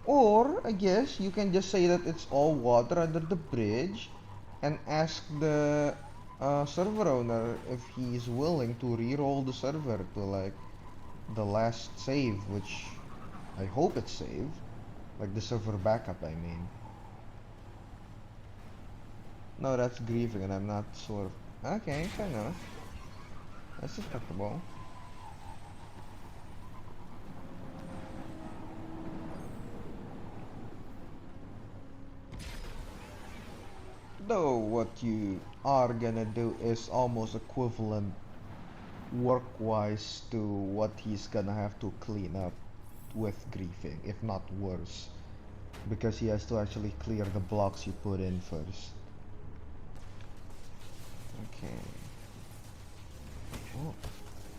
Or I guess you can just say that it's all water under the bridge and ask the server owner if he's willing to re-roll the server to like the last save, which I hope it's saved. Like the server backup, I mean. No, that's grieving and I'm not sure. Okay, fair enough. That's respectable. Though what you are gonna do is almost equivalent work-wise to what he's gonna have to clean up with griefing, if not worse. Because he has to actually clear the blocks you put in first. Okay. Oh,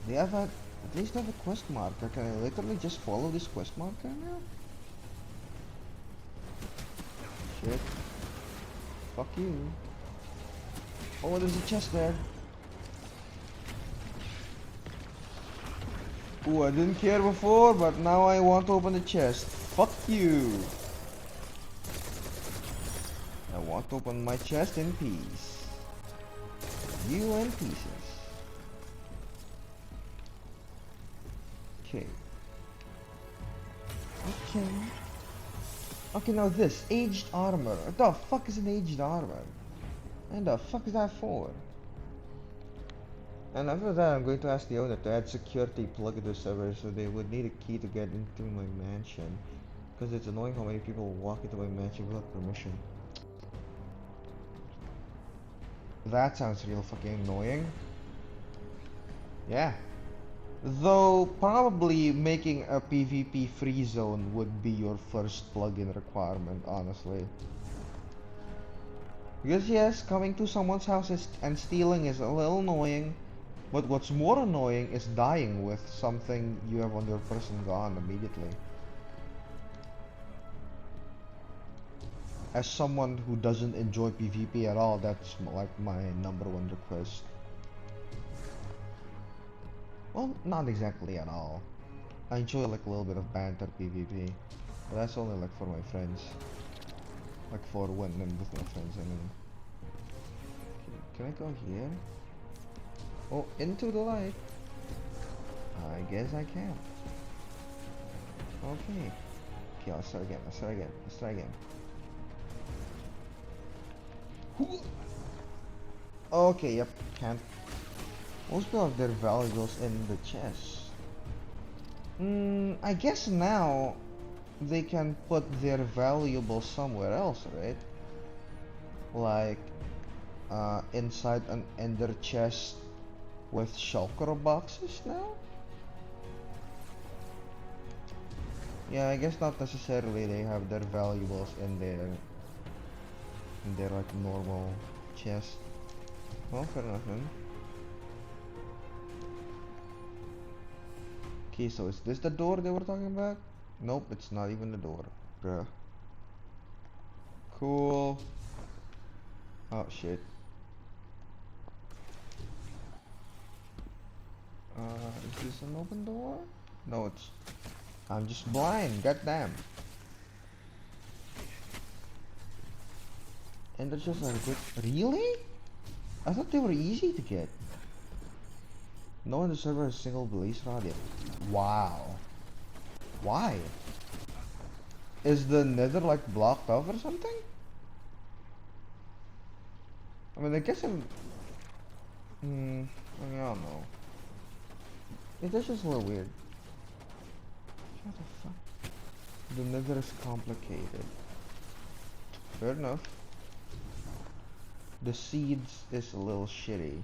they have at least have a quest marker. Can I literally just follow this quest marker now? Shit. Fuck you. Oh, there's a chest there. Ooh, I didn't care before, but now I want to open the chest. Fuck you. I want to open my chest in peace. You in pieces. Okay. Okay. Okay, now this. Aged armor. What the fuck is an aged armor? And the fuck is that for? And after that, I'm going to ask the owner to add security plug into the server so they would need a key to get into my mansion. Because it's annoying how many people walk into my mansion without permission. That sounds real fucking annoying. Yeah. Though, probably making a PvP free zone would be your first plugin requirement, honestly. Because yes, coming to someone's house and stealing is a little annoying, but what's more annoying is dying with something you have on your person gone immediately. As someone who doesn't enjoy PvP at all, that's like my #1 request. Well, not exactly at all. I enjoy like a little bit of banter PvP, but that's only like for my friends. Like for when I'm with my friends, I mean. Can I go here? Oh, into the light. I guess I can. Okay. Okay, I'll start again. Let's try again. Okay, yep, can't. Most people have their valuables in the chest. I guess now they can put their valuables somewhere else, right? Like, inside an ender chest with shulker boxes now? Yeah, I guess not necessarily they have their valuables in their like normal chest. Well, fair enough then. Okay, so is this the door they were talking about? Nope, it's not even the door. Bruh. Cool. Oh shit. Is this an open door? No, it's... I'm just blind, goddamn. And they're just like, really? I thought they were easy to get. No one in the server has single release radius. Wow. Why? Is the nether like blocked off or something? I mean, I guess I'm... I mean, I don't know. It's just a little weird. What the fuck? The nether is complicated. Fair enough. The seeds is a little shitty.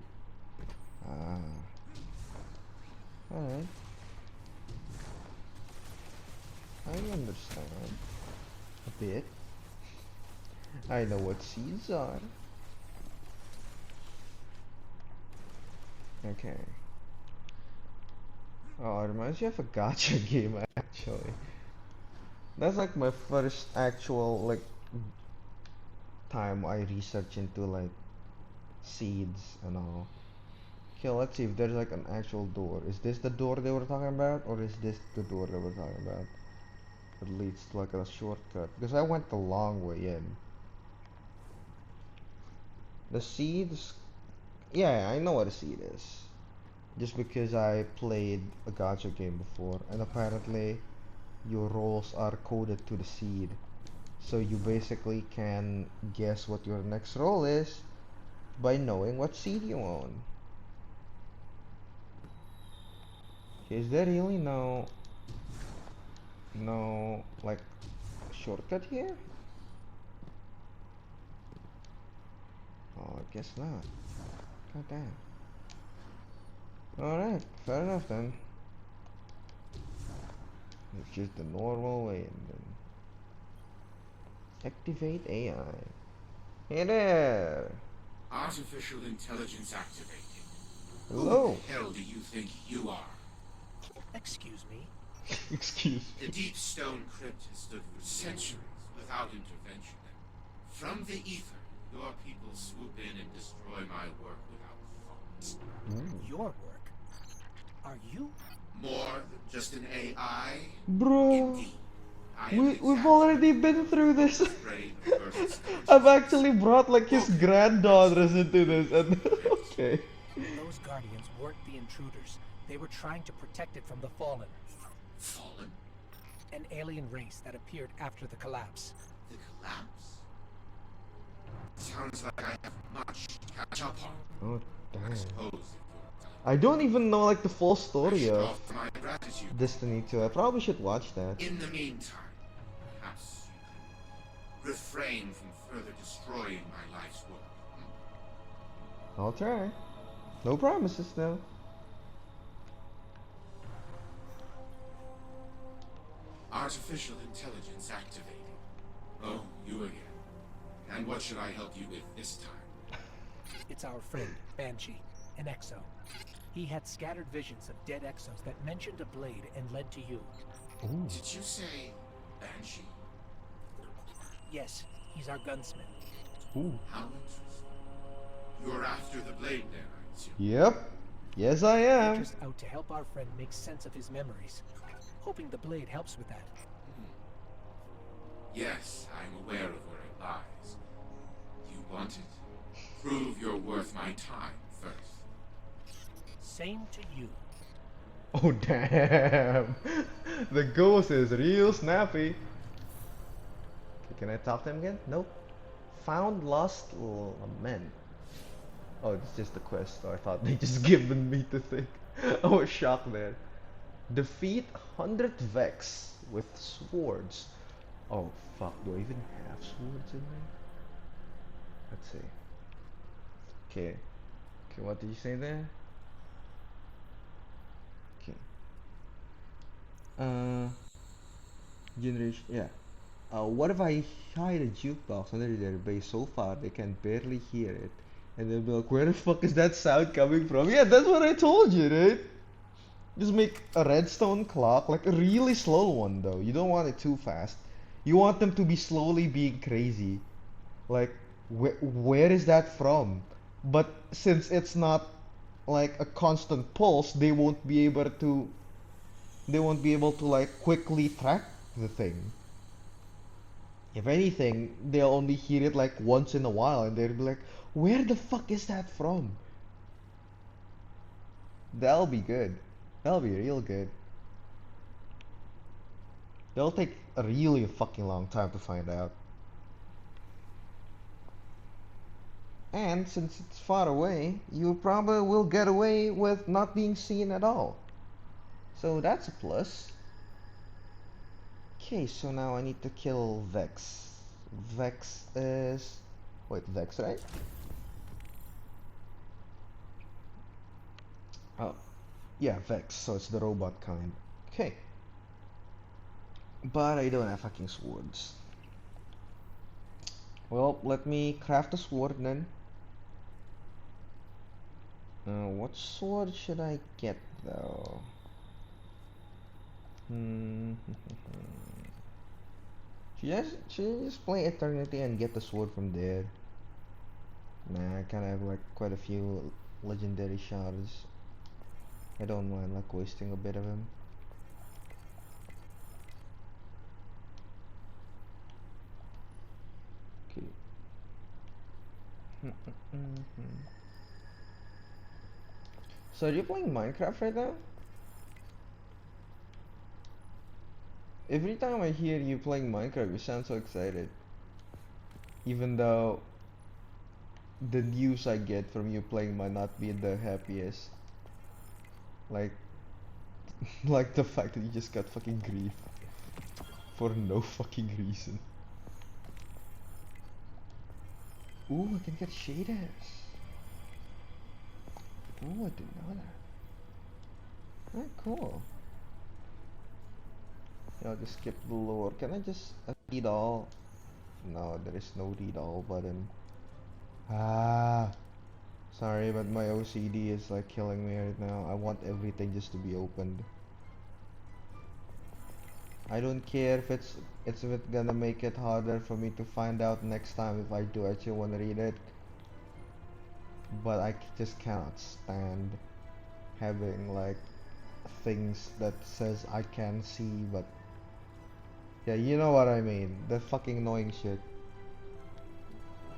Alright. I understand. A bit. I know what seeds are. Okay. Oh, it reminds me of a gacha game actually. That's like my first actual like time I research into like seeds and all. Okay, let's see if there's like an actual door. Is this the door they were talking about, or is this the door they were talking about? It leads to like a shortcut because I went the long way in. The seeds, yeah, I know what a seed is. Just because I played a gacha game before, and apparently your rolls are coded to the seed. So you basically can guess what your next roll is by knowing what seed you own. Okay, is there really no like shortcut here? Oh, I guess not. God damn. Alright, fair enough then. It's just the normal way and then activate AI. Hey there! Artificial intelligence activated. Hello! Who the hell do you think you are? Excuse me. Excuse The me. deep stone crypt has stood for centuries without intervention. From the ether, your people swoop in and destroy my work without thought. Your work? Are you? More than just an AI? Bro, Indeed. I am we've exactly already been through this. afraid the person's I've actually brought like his granddaughters into this and okay. Those guardians weren't the intruders. They were trying to protect it from the Fallen. Fallen? An alien race that appeared after the collapse. The collapse? Sounds like I have much to catch up on. Oh I damn. suppose if you're I don't even know like the full I story should of offer my gratitude. Destiny 2. I probably should watch that. In the meantime, perhaps you can refrain from further destroying my life's work. I'll try. No promises though. Artificial intelligence activated. Oh, you again. And what should I help you with this time? It's our friend, Banshee, an exo. He had scattered visions of dead exos that mentioned a blade and led to you. Ooh. Did you say Banshee? Yes, he's our gunsmith. Ooh. How interesting. You're after the blade there, I assume. Yep. Yes, I We're am. just out to help our friend make sense of his memories. Hoping the blade helps with that. Yes, I'm aware of where it lies. You want it? Prove you're worth my time first. Same to you. Oh damn. The ghost is real snappy. Okay, can I talk to him again? Nope. Found lost lament. Oh, it's just a quest. Oh, I thought they just given me to think. I was shocked there. Defeat 100 Vex with swords. Oh fuck, do I even have swords in there? Let's see. Okay. Okay, what did you say there? Okay. Generation, yeah. What if I hide a jukebox under their base so far they can barely hear it? And they'll be like, where the fuck is that sound coming from? Yeah, that's what I told you, right? Just make a redstone clock, like a really slow one though. You don't want it too fast. You want them to be slowly being crazy. Like, where is that from? But since it's not like a constant pulse, they won't be able to like quickly track the thing. If anything, they'll only hear it like once in a while and they'll be like, where the fuck is that from? That'll be good. That'll be real good. They'll take a really fucking long time to find out. And since it's far away, you probably will get away with not being seen at all. So that's a plus. Okay, so now I need to kill Vex. Vex is... Wait, Vex, right? Oh, yeah, Vex, so it's the robot kind. Okay. But I don't have fucking swords. Well, let me craft a sword then. What sword should I get though? Should I just play Eternity and get the sword from there? Nah, I kinda have like quite a few legendary shards. I don't mind like wasting a bit of them. Okay. So are you playing Minecraft right now? Every time I hear you playing Minecraft, you sound so excited. Even though the news I get from you playing might not be the happiest. Like, like the fact that you just got fucking grief for no fucking reason. Ooh, I can get shaders. Ooh, I didn't know that. Alright, cool. Yeah, I'll just skip the lore. Can I just read all? No, there is no read all button. Ah, sorry, but my OCD is like killing me right now. I want everything just to be opened. I don't care if it's gonna make it harder for me to find out next time if I do actually want to read it. But I just cannot stand having like things that says I can see, but yeah, you know what I mean. That fucking annoying shit.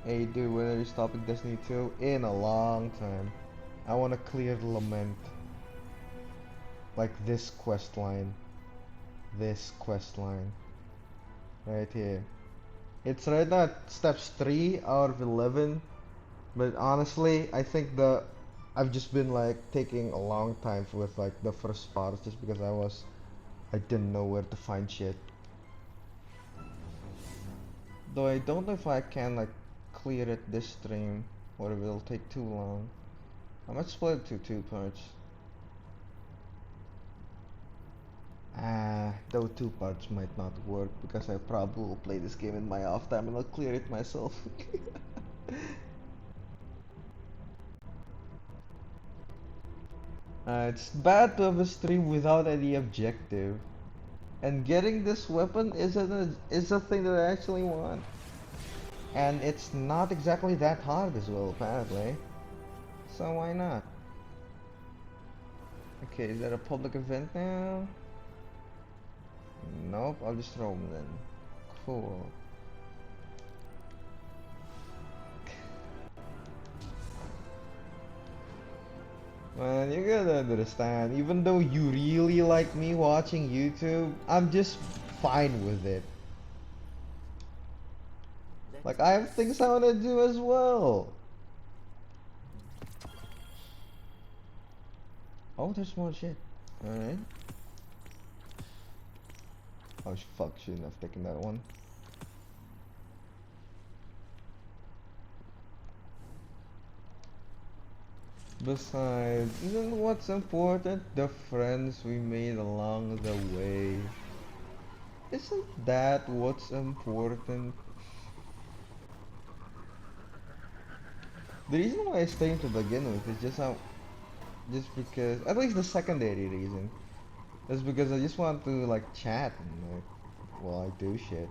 Hey dude, when are you stopping Destiny 2? In a long time. I wanna clear Lament. Like this quest line. This quest line. Right here. It's right now at steps 3 out of 11. But honestly, I think the I've just been like taking a long time with like the first parts just because I didn't know where to find shit. Though I don't know if I can like clear it this stream or if it'll take too long. I might split it to 2 parts. Though 2 parts might not work because I probably will play this game in my off time and I'll clear it myself. It's bad to have a stream without any objective. And getting this weapon is a thing that I actually want. And it's not exactly that hard as well, apparently. So why not? Okay, is that a public event now? Nope, I'll just throw them then. Cool. Man, you gotta understand, even though you really like me watching YouTube, I'm just fine with it. Like, I have things I wanna do as well. Oh, there's more shit. Alright. Oh, fuck, shouldn't have taken that one. Besides, isn't what's important the friends we made along the way? Isn't that what's important? The reason why I stayed to begin with is just because, at least the secondary reason, is because I just want to like chat and like, while I do shit.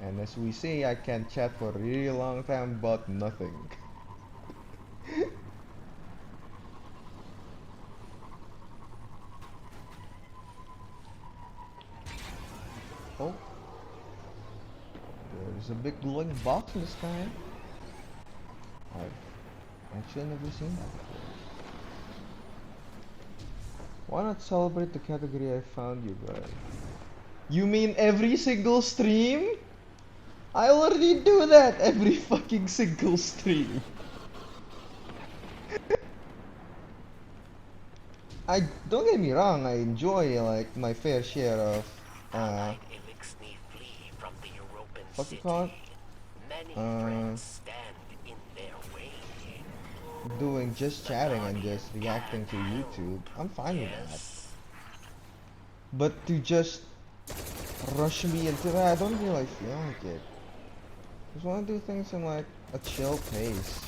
And as we see, I can chat for a really long time about nothing. Oh, there's a big glowing box in the sky. I've actually never seen that before. Why not celebrate the category I found you guys? You mean every single stream? I already do that every fucking single stream. I don't get me wrong, I enjoy like my fair share of what's it called? Doing just chatting and just reacting to YouTube. I'm fine with that. But to just rush me into that, I don't really feel like it. Just want to do things in like a chill pace.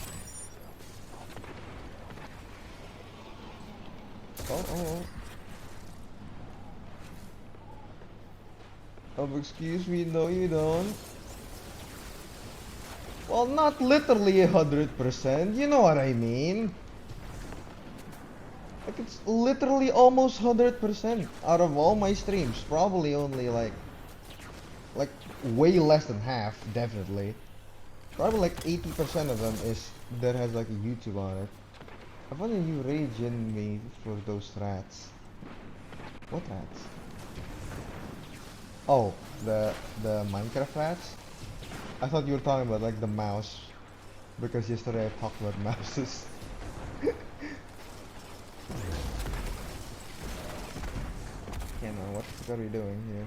Oh. Excuse me, no you don't. Well, not literally 100%, you know what I mean. Like, it's literally almost 100% out of all my streams. Probably only like way less than half, definitely. Probably like 80% of them is that has like a YouTube on it. I wonder you rage in me for those rats. What rats? Oh, the Minecraft rats? I thought you were talking about like the mouse. Because yesterday I talked about mouses. Yeah man, what the fuck are we doing here?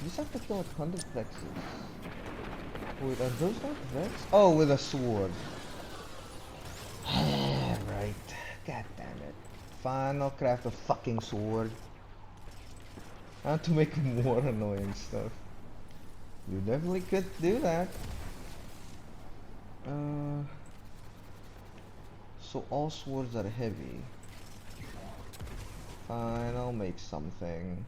You just have to kill 100 vexes. Wait, are those not vex? Oh, with a sword. Right. God damn it. Fine, I'll craft a fucking sword. I have to make more annoying stuff. You definitely could do that. So all swords are heavy. Fine, I'll make something.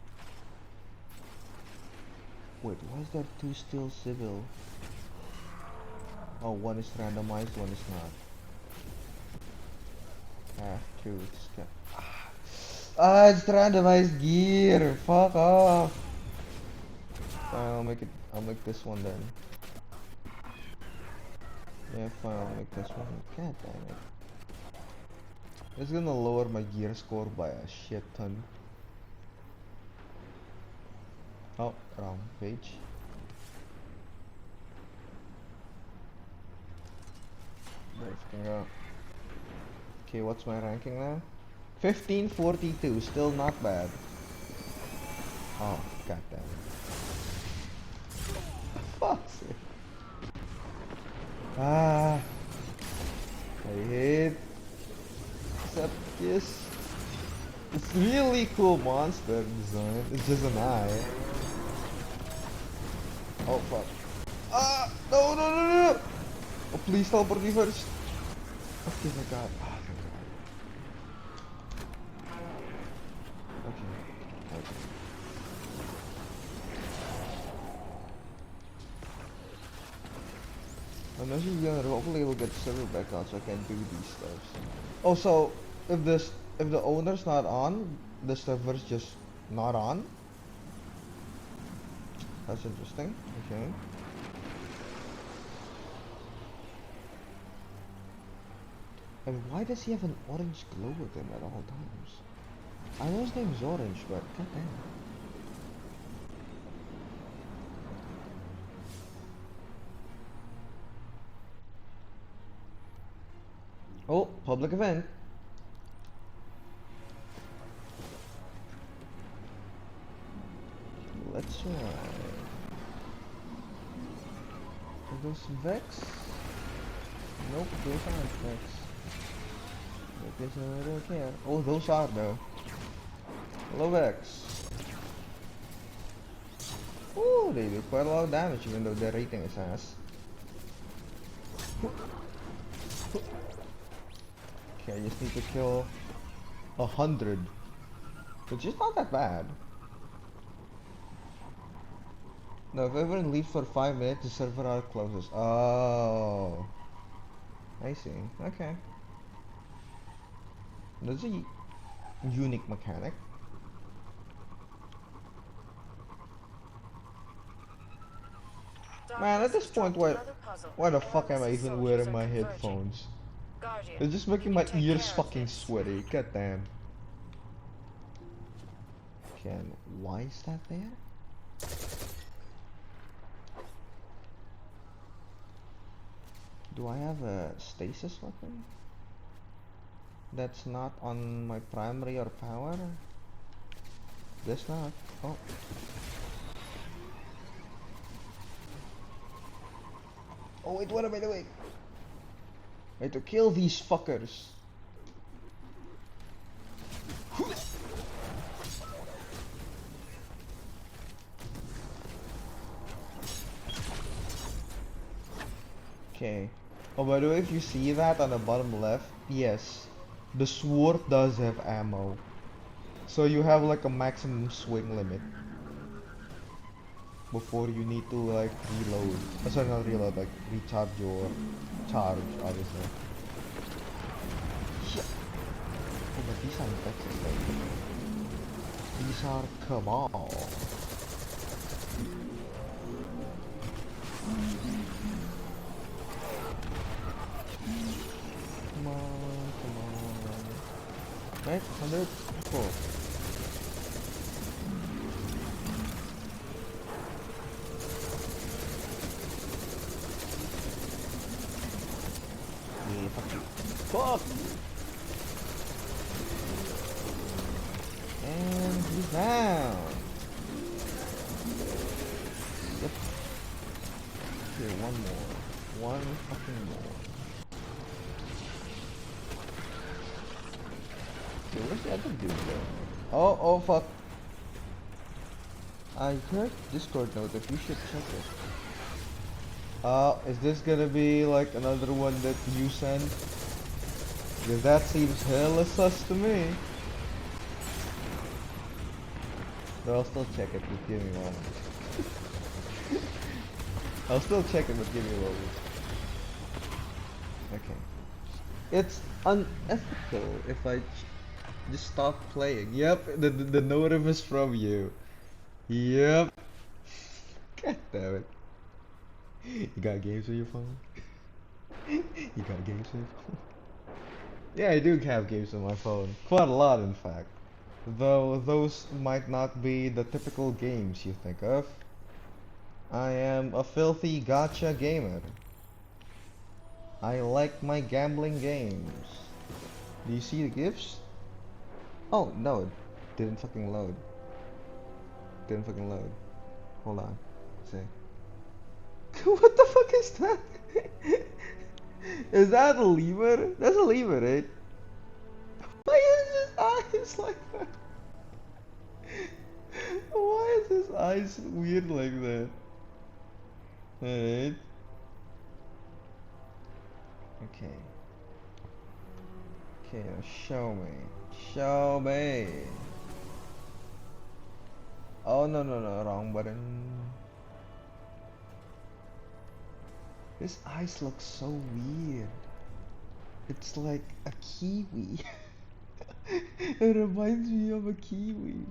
Wait, why is there 2 still civil? Oh, one is randomized, one is not. It's randomized gear. Fuck off. Fine, I'll make this one then. Yeah, fine, I'll make this one. God damn it. It's gonna lower my gear score by a shit ton. Oh, wrong page. Where fucking go? Okay, what's my ranking now? 1542, still not bad. Oh, goddamn. Fuck's sake. Ah, I hate Septius. It's really cool monster design. It's just an eye. Oh fuck. Ah, no, no, no, no! Oh, please teleport me first. Okay, my god. Oh, thank god. Okay. Okay. I'm actually gonna hopefully we'll get the server back on so I can do these stuffs. Oh, so if the owner's not on, the server's just not on? That's interesting. Okay. And why does he have an orange glow with him at all times? I know his name's Orange, but goddamn. Oh, public event. Let's try. Are those Vex? Nope, those aren't Vex. I guess I don't care. Oh, those are though. Hello Vex. Ooh, they do quite a lot of damage even though their rating is ass. Okay, I just need to kill 100. Which is not that bad. No, if everyone leaves for 5 minutes, the server out closes. Oh. I see. Okay. That's a unique mechanic. Man, at this point, why the fuck am I even wearing my headphones? It's just making my ears fucking sweaty. God damn. Okay, and why is that there? Do I have a stasis weapon? That's not on my primary or power? Guess not. Oh. Oh wait, what am I doing? I have to kill these fuckers. Okay. Oh, by the way, if you see that on the bottom left, yes, the sword does have ammo. So you have like a maximum swing limit before you need to like reload. Sorry, not reload, like recharge your charge, obviously. Yeah. Oh, but these aren't Texas though. These are Cabal. Come on, come on. Right, 100? Cool. Yeah, fuck you. Fuck! And he's down. Yep. Here, one more. One fucking more. Okay, where's the other dude though? Oh, oh fuck. I heard Discord note if you should check it. Is this gonna be like another one that you sent? Because that seems hella sus to me. But I'll still check it, but give me one. I'll still check it, but give me a moment. Okay. It's unethical if I just stop playing. Yep, the notif is from you. Yep. God damn it. You got games on your phone? You got games on your phone? Yeah, I do have games on my phone. Quite a lot, in fact. Though those might not be the typical games you think of. I am a filthy gacha gamer. I like my gambling games. Do you see the gifts? Oh, no, it didn't fucking load. Didn't fucking load. Hold on. Let's see. What the fuck is that? Is that a lemur? That's a lemur, right? Why is his eyes like that? Why is his eyes weird like that? Alright. Okay. Okay, now show me. Show me. Oh, no, no, no, wrong button. His eyes look so weird. It's like a kiwi. It reminds me of a kiwi.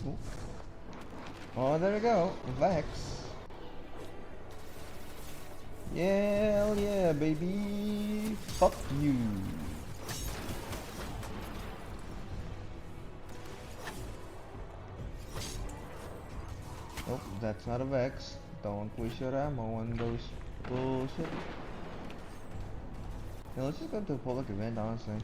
Oh. Oh, there we go. Vex. Yeah, hell yeah, baby. Fuck you. Nope, that's not a Vex. Don't waste your ammo on those bullshit. Yeah, let's just go to a public event, honestly.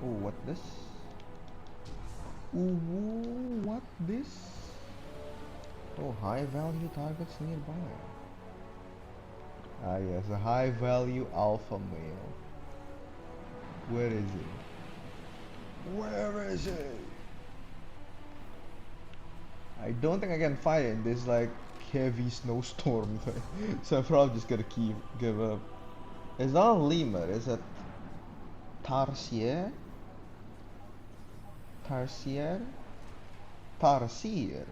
Oh, what this? Ooh, what this? Oh, high value targets nearby. Ah yes, a high value alpha male. Where is it? Where is it? I don't think I can fight it in this like heavy snowstorm thing. So I'm probably just gonna give up. It's not a lemur, it's a tarsier? Tarsier? Tarsier.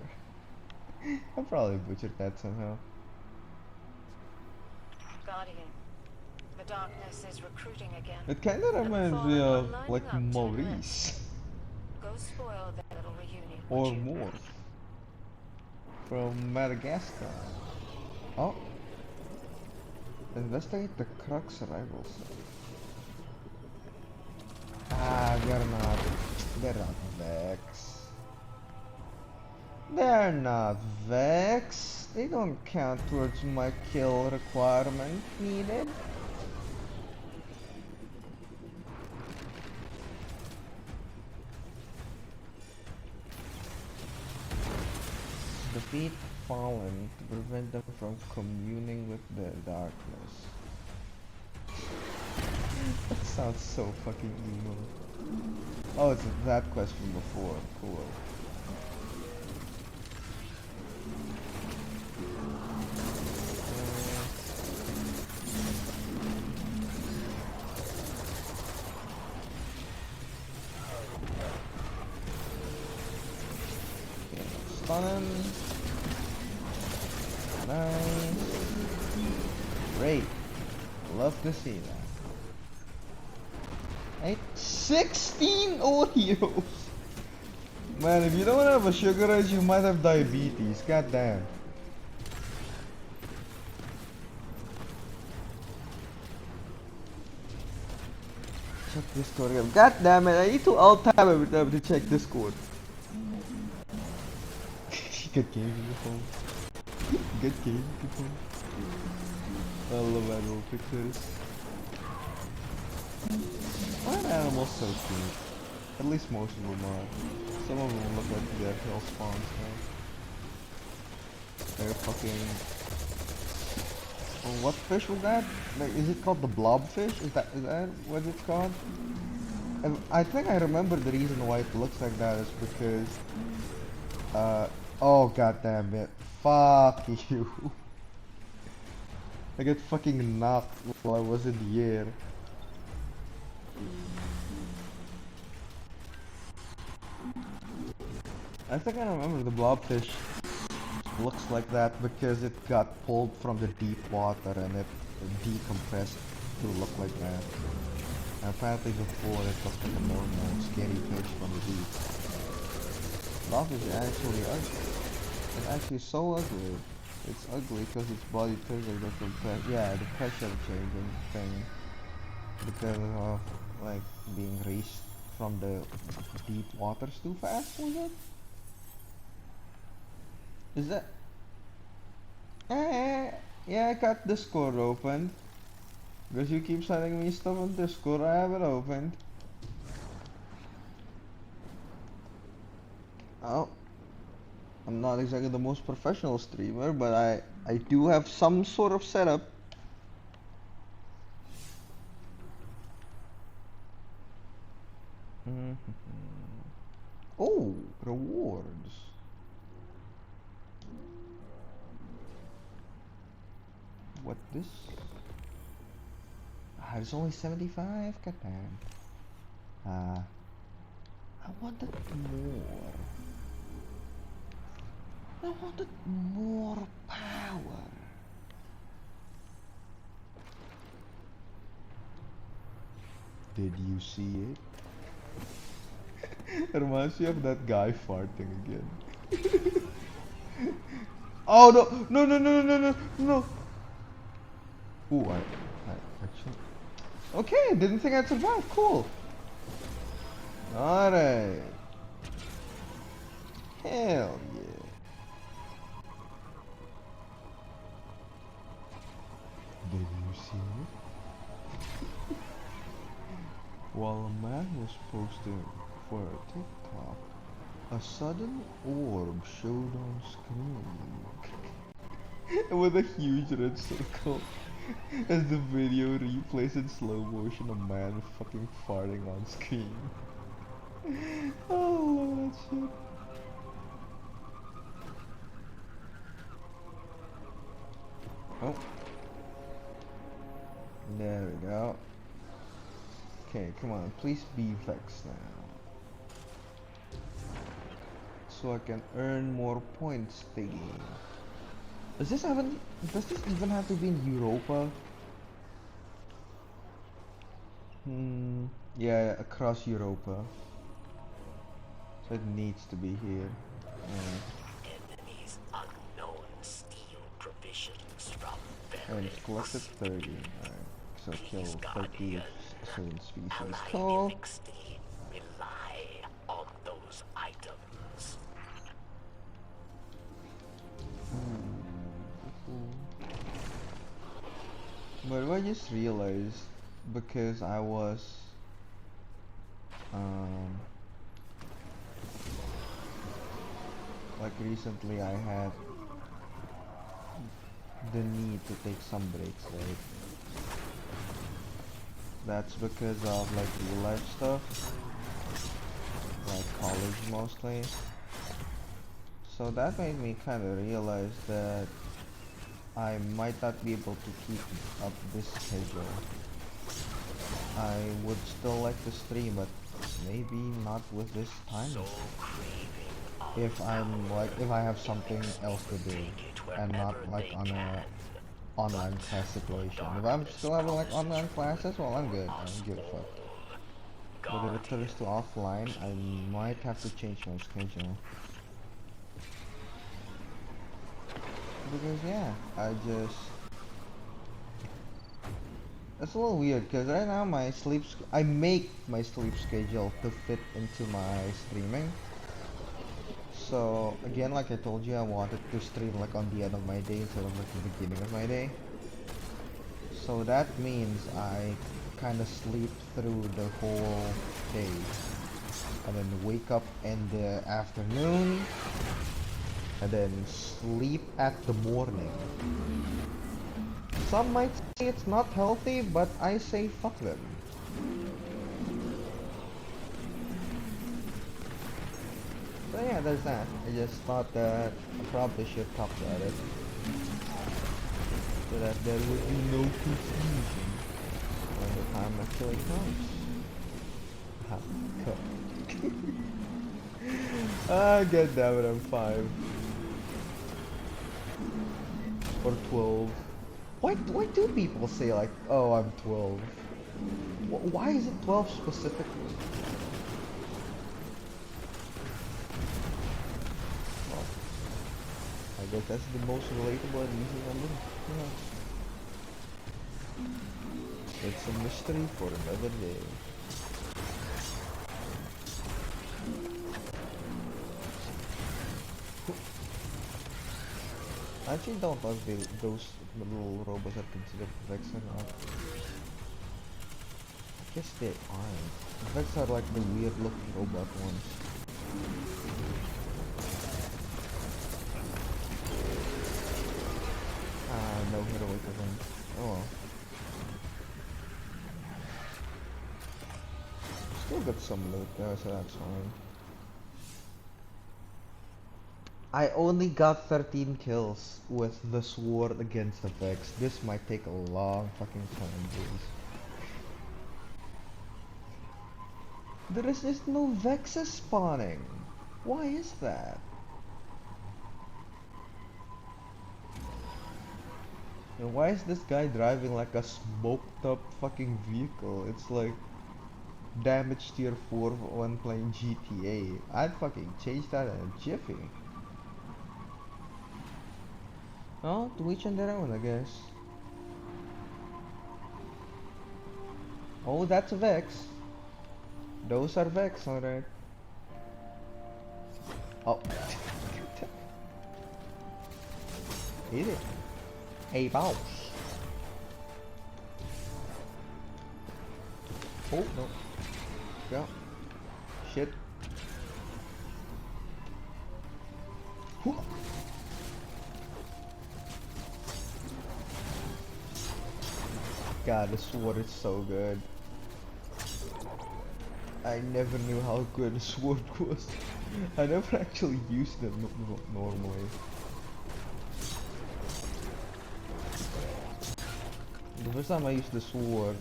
I probably butchered that somehow. Guardian, the darkness is recruiting again. It kinda reminds me of like Maurice. Go spoil their little reunion. Or would you? more. From Madagascar. Oh. Investigate the Crux rivals. Ah, they're not Vex. They're not Vex. They don't count towards my kill requirement needed. Defeat Fallen to prevent them from communing with the darkness. That sounds so fucking emo. Oh, it's that quest from before. Cool. Stun him. Nice. Great. Love to see that. 16 Oreos! Man, if you don't have a sugar rush, you might have diabetes. God damn. Check Discord again. God damn it, I need to alt tab every time to check Discord. Good game, good phone. Good game, good phone. I love animal pictures. Why are animals so cute? At least most of them are. Some of them look like they're hell spawns now. They're fucking... Oh, what fish was that? Like, is it called the blobfish? Is that what it's called? And I think I remember the reason why it looks like that is because... oh god damn it. Fuck you. I get fucking knocked while I was in the air. I think I remember the blobfish looks like that because it got pulled from the deep water and it decompressed to look like that. And apparently before it looked like a normal scary fish from the deep. Blobfish is actually ugly. It's actually so ugly. It's ugly because its body triggers the pressure changing thing because of like being raised from the deep waters too fast, was it? Is that? Yeah, I got Discord open. Because you keep sending me stuff on Discord, I have it opened. Oh, I'm not exactly the most professional streamer, but I do have some sort of setup. Oh, rewards. What this? It's only 75? God damn. I wanted more. I wanted more power. Did you see it? It reminds me of that guy farting again. Oh no! No no no no no no no! Ooh, I actually. Okay, didn't think I'd survive. Cool. Alright. Hell yeah. Did you see it? While a man was posting for TikTok, a sudden orb showed on screen with a huge red circle. As the video replays in slow motion, a man fucking farting on screen. Oh, I love that shit. Oh. There we go. Okay, come on, please be Vex now. So I can earn more points thingy. Does this even have to be in Europa? Yeah, across Europa. So it needs to be here. Enemies unknown steal provisions from And it's collected 30. Alright. So kill 30 certain species. Cool. rely on those items. But I just realized because I was like recently I had the need to take some breaks, right? That's because of like real life stuff, like college mostly. So that made me kind of realize that I might not be able to keep up this schedule. I would still like to stream, but maybe not with this time. If I have something else to do, and not like on a online class situation. If I'm still having like online classes, well, I'm good. I don't give a fuck. But if it turns to offline, I might have to change my schedule. Because yeah, it's a little weird because right now I make my sleep schedule to fit into my streaming. So again, like I told you, I wanted to stream like on the end of my day instead of like the beginning of my day. So that means I kind of sleep through the whole day and then wake up in the afternoon and then sleep at the morning. Some might say it's not healthy, but I say fuck them. So yeah, there's that. I just thought that I probably should talk about it, so that there would be no confusion when the time actually comes. Ah, god damn it, I'm 5. Or 12. Why do people say like, oh, I'm 12? Why is it 12 specifically? Well, I guess that's the most relatable and easy number. Yeah. It's a mystery for another day. I actually don't know if those little robots are considered Vex or not. I guess they aren't. Vex are like the weird looking robot ones. Ah, no heroic event. Oh well. Still got some loot there, so that's fine. I only got 13 kills with the sword against the Vex. This might take a long fucking time, dude. There is just no Vexes spawning. Why is that? And why is this guy driving like a smoked up fucking vehicle? It's like damage tier 4 when playing GTA. I'd fucking change that in a jiffy. Oh, to each on their own, I guess. Oh, that's a Vex. Those are Vex, alright. Oh. Eat it. Hey, boss. Oh, no. Yeah. Shit. Whew. God, the sword is so good. I never knew how good the sword was. I never actually used it normally. The first time I used the sword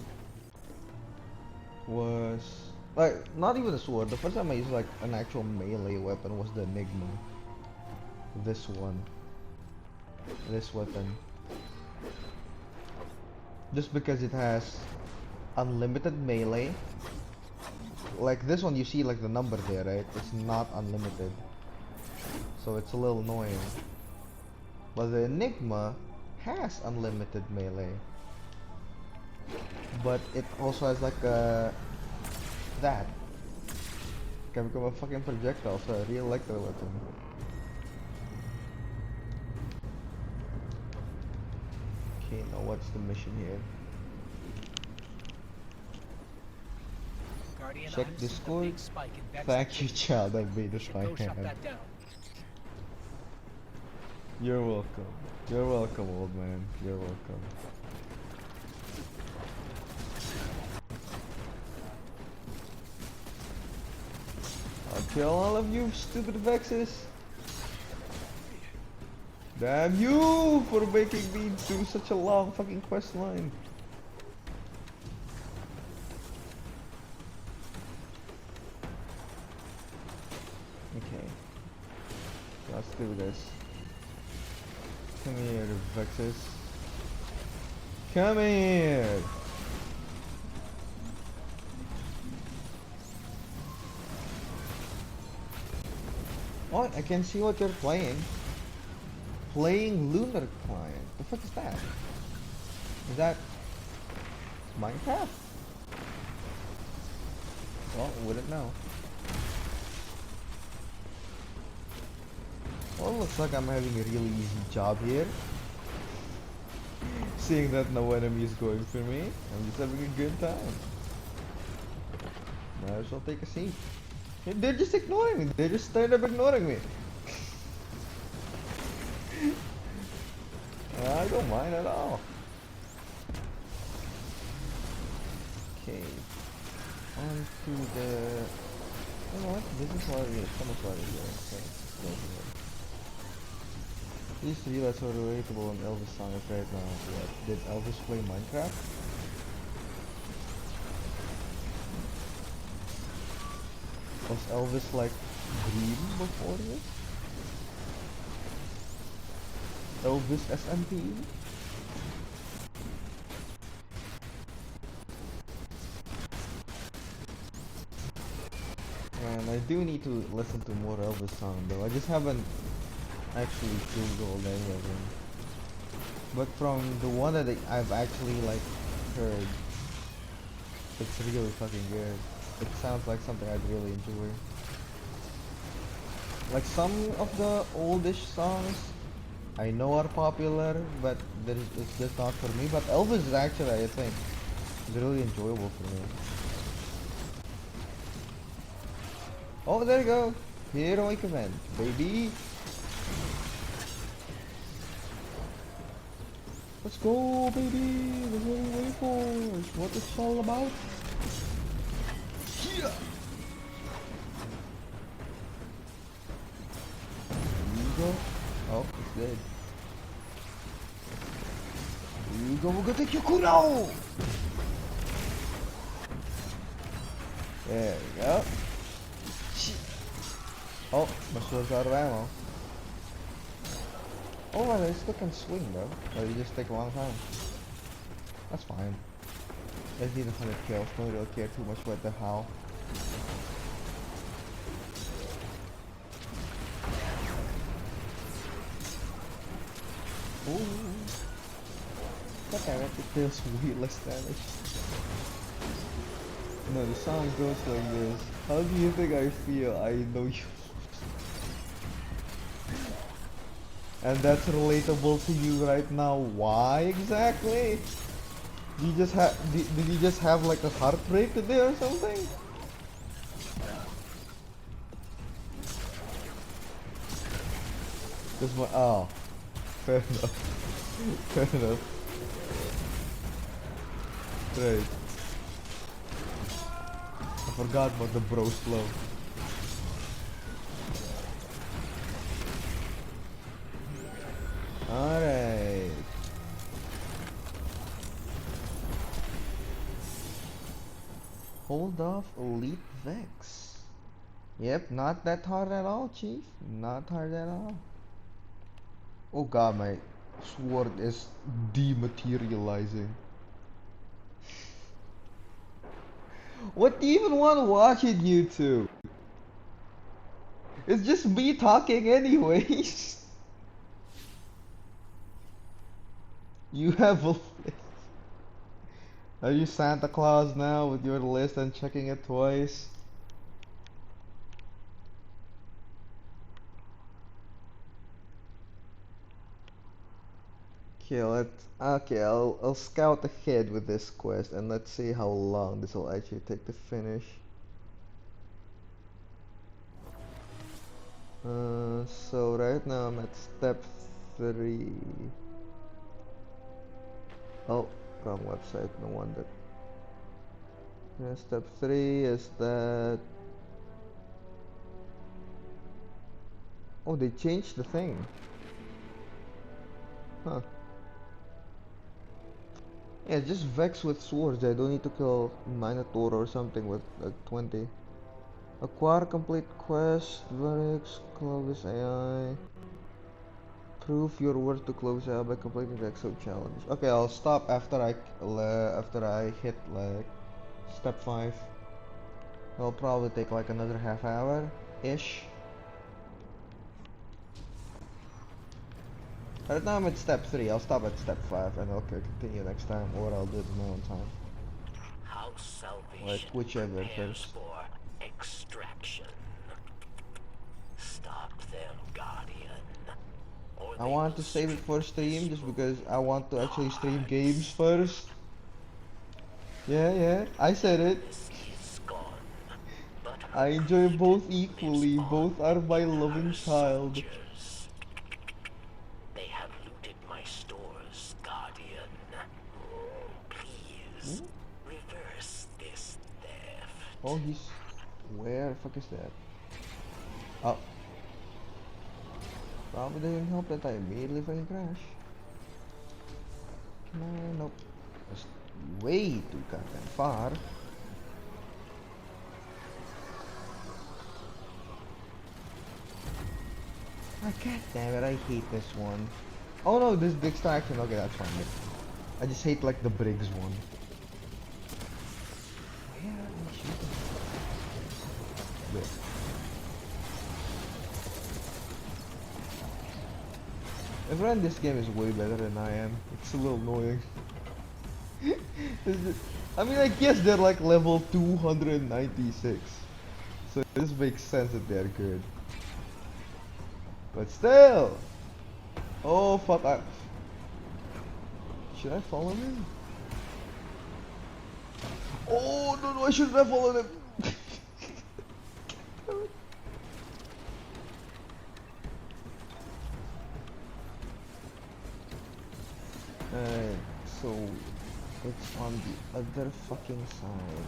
was like not even a sword. The first time I used like an actual melee weapon was the Enigma. This one. This weapon. Just because it has unlimited melee. Like this one you see like the number there, right? It's not unlimited. So it's a little annoying. But the Enigma has unlimited melee. But it also has like that. Can become a fucking projectile, so I really like that weapon. Okay, now what's the mission here? Guardian, Check I've seen a Discord. big spike in Vex Thank you, activity. child. I made You it should by go shut hand. that down. You're welcome. You're welcome, old man. You're welcome. I'll kill all of you, stupid Vexes. Damn you for making me do such a long fucking quest line. Okay. Let's do this. Come here, Vexes. Come here! What? I can see what you're playing. Playing Lunar Client. The fuck is that? Is that Minecraft? Well, wouldn't know. Well, looks like I'm having a really easy job here. Seeing that no enemy is going for me, I'm just having a good time. Might as well take a seat. They're just ignoring me. They're just straight up ignoring me. I don't mind at all. Okay. On to the... You know what? This is why we... Someone's why we're here. Okay. Let's go here. Please realize how relatable an Elvis song is right now. What? Did Elvis play Minecraft? Was Elvis like Dream before this? Elvis SMP? Man, I do need to listen to more Elvis songs though. I just haven't actually googled any of them. But from the one that I've actually like heard, it's really fucking good. It sounds like something I'd really enjoy. Like some of the oldish songs I know are popular, but it's just not for me. But Elvis is actually, I think, is really enjoyable for me. Oh, there you go. Heroic event, baby. Let's go, baby. That's what we wait for. It's what it's all about. Yeah. Here you go. Oh, it's dead. Here you go. We're gonna take your Kuno. There we go. Shit. Oh, my sword's out of ammo. Oh, well, they still can swing though, but it just take a long time. That's fine. I just need 100 kills, don't really care too much about the how. Ooh. That directly feels way less damage. No, the song goes like this. How do you think I feel? I know you. And that's relatable to you right now. Why exactly? Did you just have did you just have like a heartbreak today or something? This one, oh, fair enough. Fair enough. Right. I forgot about the bro slow. Alright. Hold off Elite Vex. Yep, not that hard at all, Chief. Not hard at all. Oh god, my sword is dematerializing. What do you even want to watch on YouTube? It's just me talking anyways. You have a list. Are you Santa Claus now with your list and checking it twice? Okay, I'll scout ahead with this quest and let's see how long this will actually take to finish. So right now I'm at step 3. Oh, wrong website, no wonder. Yeah, step 3 is that... Oh, they changed the thing. Huh. Yeah, just Vex with swords. I don't need to kill Minotaur or something with like 20. Acquire complete quest, Varix, Clovis AI. Prove your worth to Clovis AI by completing the Exo challenge. Okay, I'll stop after I hit like step 5. It'll probably take like another half hour ish. Right now I'm at step 3. I'll stop at step 5 and I'll continue next time, or I'll do it in my own time. House salvation Like whichever prepares first. for extraction. Stop them, Guardian. Or I they want will to save it for strip stream this just room because I want to actually stream apart. games first. Yeah, I said it. This is gone, but her I enjoy greed both lives equally. on Both are my in loving her child. soldiers. They have looted my stores, Guardian. Please, reverse this theft. Oh, he's... Where the fuck is that? Oh. Probably didn't help that I immediately fucking crash. No, nope. That's way too goddamn far. Ah, god damn it, I hate this one. Oh no, this is the extraction. Okay, that's fine. I just hate like the Briggs one. Where are they shooting? Where? Everyone in this game is way better than I am. It's a little annoying. I mean, I guess they're like level 296. So this makes sense that they're good. But still! Oh fuck, should I follow him? Oh no, I shouldn't have followed him! Alright, so it's on the other fucking side.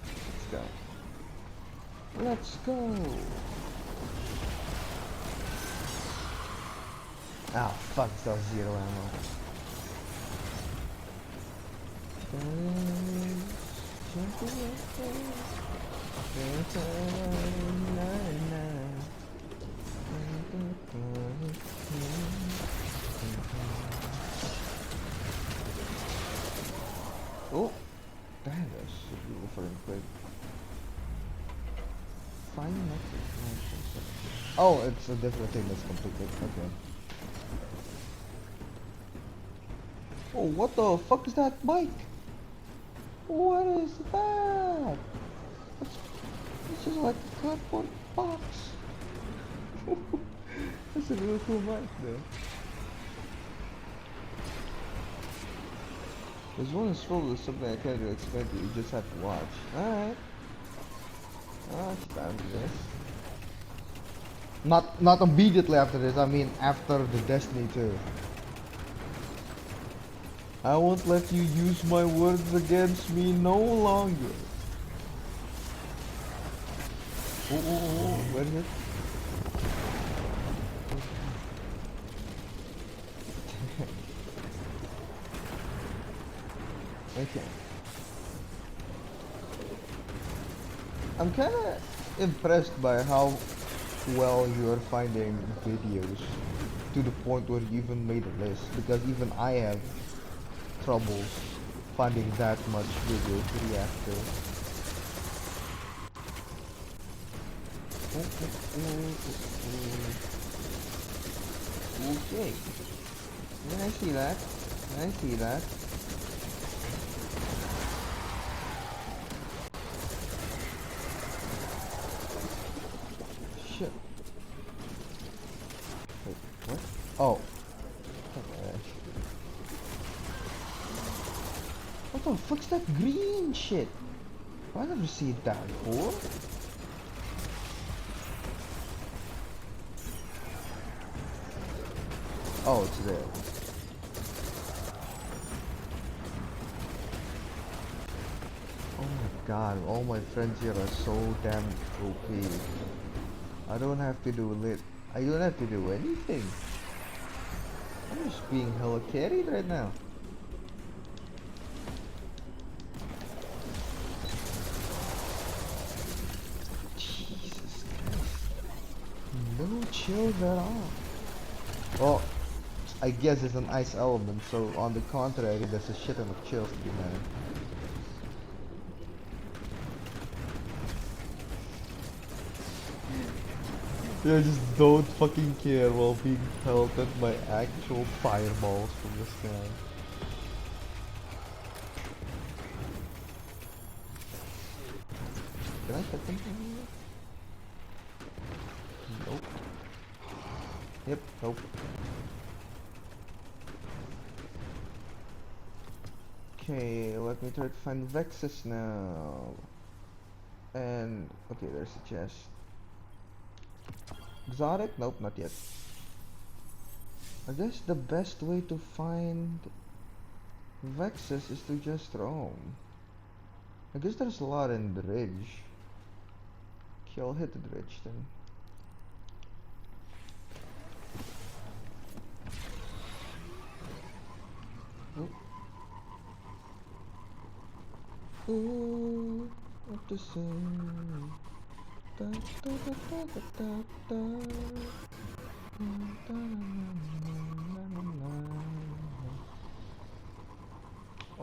Let's go. Let's go! Ah, fuck, still zero ammo. Oh, that is beautiful and quick. Find next. Oh, it's a different thing that's completed. Okay. Oh, what the fuck is that bike? What is that? It's just like a cardboard box. That's a really cool bike though. This one is filled with something I can't really explain to you. You just have to watch. Alright. It's time for this. Not immediately after this, I mean after the Destiny 2. I won't let you use my words against me no longer. Oh, where is it? Okay. I'm kinda impressed by how well you're finding videos to the point where you even made a list, because even I have troubles finding that much video to react to. Okay. Yeah, I see that. I see that. Shit. Wait, what? Oh. What the fuck's that green shit? I never seen that before. Oh, it's there. Oh my god, all my friends here are so damn OP. I don't have to do I don't have to do anything. I'm just being hella carried right now. Jesus Christ. No chills at all. Well, I guess it's an ice element, so on the contrary, there's a shit ton of chills to be had. Yeah, I just don't fucking care while being pelted by actual fireballs from the sky. Can I hit them from here? Nope. Yep, nope. Okay, let me try to find Vexus now. And, okay, there's a chest. Exotic? Nope, not yet. I guess the best way to find Vexus is to just roam. I guess there's a lot in the ridge. Okay, I'll hit the ridge then. Ooh, what to say? Oh,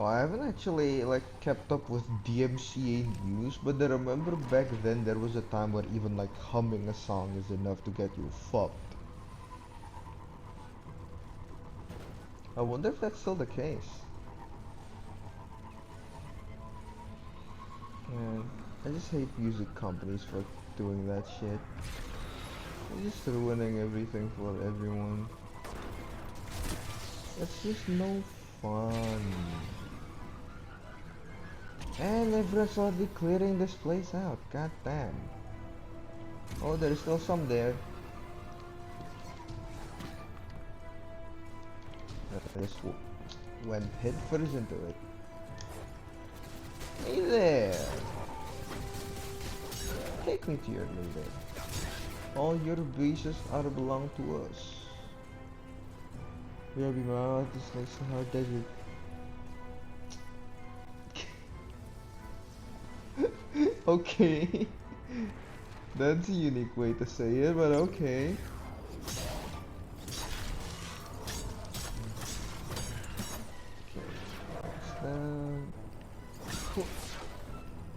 I haven't actually like kept up with DMCA news, but I remember back then there was a time where even like humming a song is enough to get you fucked. I wonder if that's still the case. Man, I just hate music companies for doing that shit. They're just ruining everything for everyone. It's just no fun. And everyone's already clearing this place out. God damn. Oh, there's still some there. I just went head first into it. Hey there! Take me to your leader. All your bases are belong to us. We are being out this like Sahara Desert. Okay. That's a unique way to say it, but okay.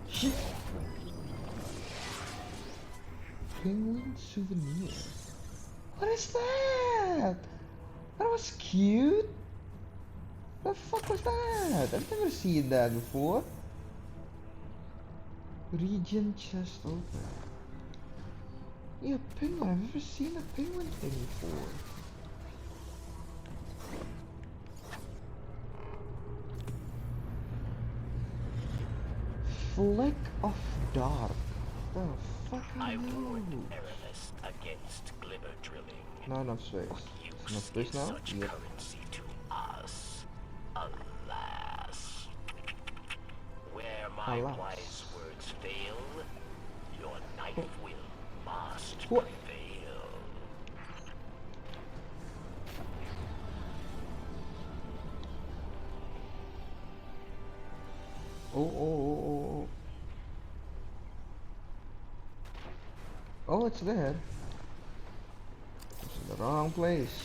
Shit. Penguin souvenir. What is that? That was cute. The fuck was that? I've never seen that before. Region chest open. Yeah, penguin. I've never seen a penguin thing before. Fleck of dark. The fuck I are warned those? Erebus against glimmer drilling. Not enough space. What Enough use space is now? such Yep. currency to us? Alas. Where my Alas. wise words fail, your knife will must What? prevail. Oh. Oh, it's there. It's in the wrong place.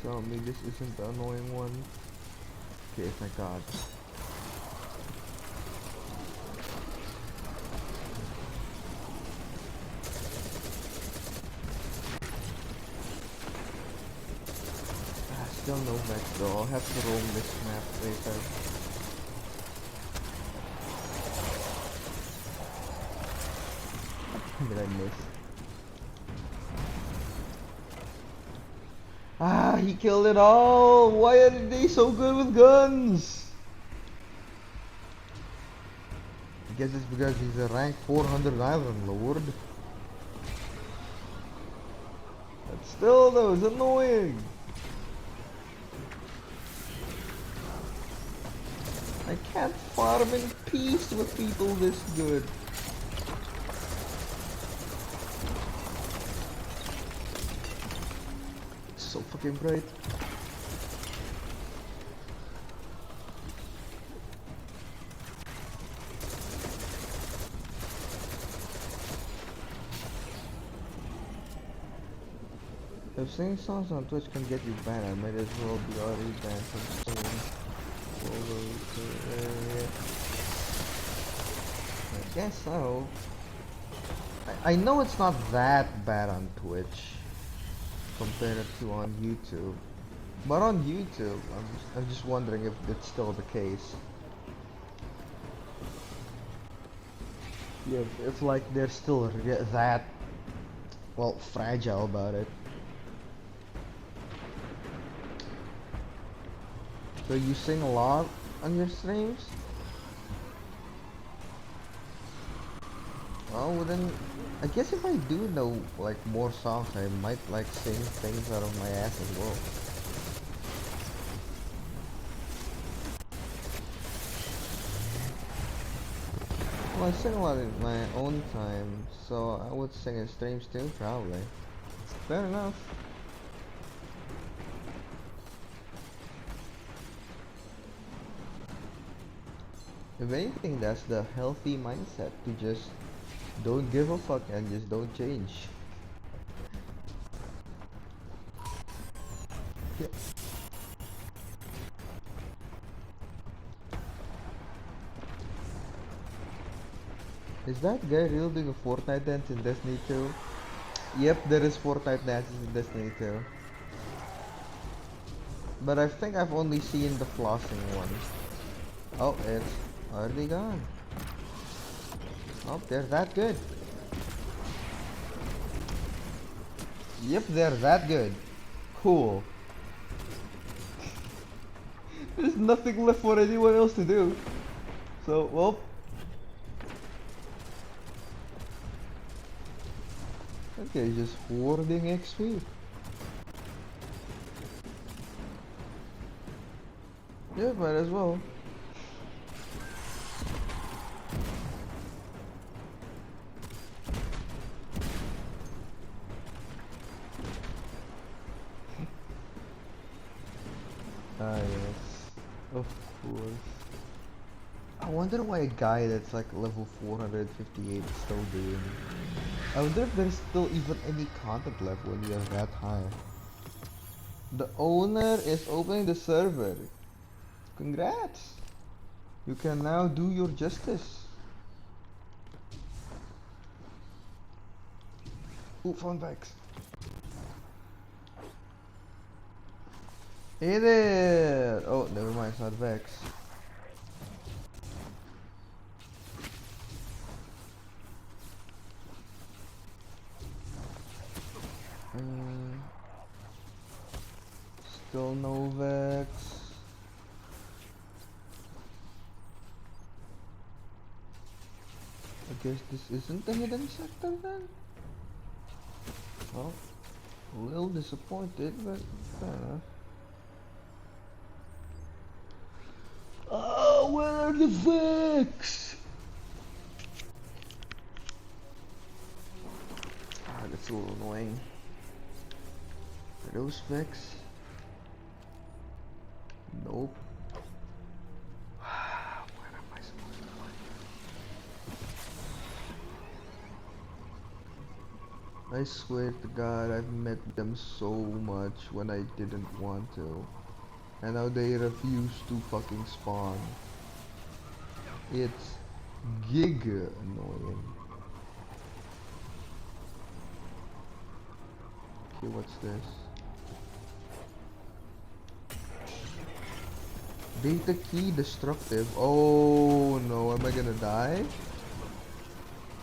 Tell me this isn't the annoying one. Okay, thank God. Still no match though. I'll have to roam this map later. Did I miss? Ah, he killed it all! Why are they so good with guns? I guess it's because he's a rank 400 Island Lord. But still though, it's annoying. I can't farm in peace with people this good. It's so fucking bright. If singing songs on Twitch can get you banned, I might as well be already banned from singing. I guess so. I know it's not that bad on Twitch compared to on YouTube, but on YouTube, I'm just wondering if it's still the case. Yeah, if like they're still that well fragile about it. So you sing a lot on your streams? Oh, well then, I guess if I do know like more songs, I might like sing things out of my ass as well. Well, I sing a lot in my own time, so I would sing in streams too, probably. Fair enough. If anything, that's the healthy mindset to just don't give a fuck and just don't change. Yeah. Is that guy really doing a Fortnite dance in Destiny 2? Yep, there is Fortnite dances in Destiny 2. But I think I've only seen the flossing one. Oh, it's already gone. Oh, they're that good. Yep, they're that good. Cool. There's nothing left for anyone else to do. So, well. Okay, just hoarding XP. Yeah, might as well. Ah, yes. Of course. I wonder why a guy that's like level 458 is still doing it. I wonder if there's still even any content left when you're that high. The owner is opening the server. Congrats! You can now do your justice. Ooh, fun facts. Hey there! Oh, never mind, it's not Vex. Uh, Still no Vex. I guess this isn't the hidden sector then? Well, a little disappointed, but fair enough. Oh, where are the Vex? Ah, that's a little annoying. Are those Vex? Nope. Where am I supposed to find them? I swear to God, I've met them so much when I didn't want to. And now they refuse to fucking spawn. It's giga annoying. Okay, what's this? Data key destructive. Oh no, am I gonna die?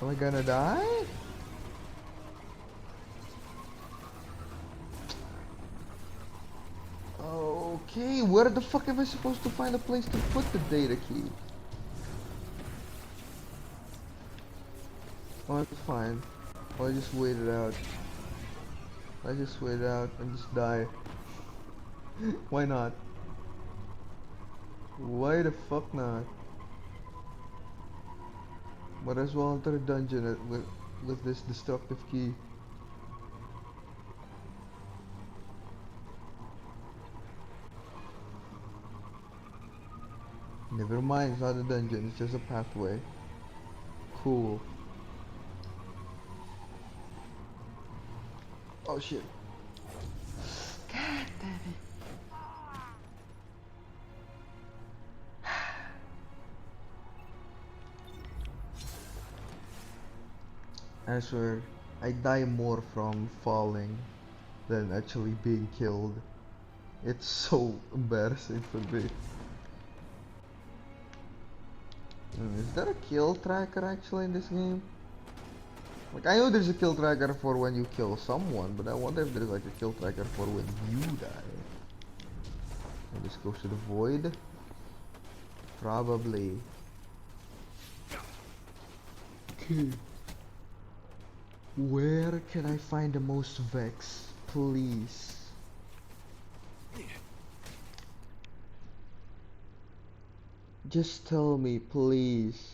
Am I gonna die? Okay, where the fuck am I supposed to find a place to put the data key? Oh, it's fine. Oh, I just wait it out. I just wait it out and just die. Why not? Why the fuck not? Might as well enter a dungeon with this destructive key. Never mind, it's not a dungeon, it's just a pathway. Cool. Oh shit. God damn it. I swear, I die more from falling than actually being killed. It's so embarrassing for me. Is there a kill tracker actually in this game? Like, I know there's a kill tracker for when you kill someone, but I wonder if there's like a kill tracker for when you die. And this goes to the void? Probably. Okay. Where can I find the most Vex? Please. Just tell me, please.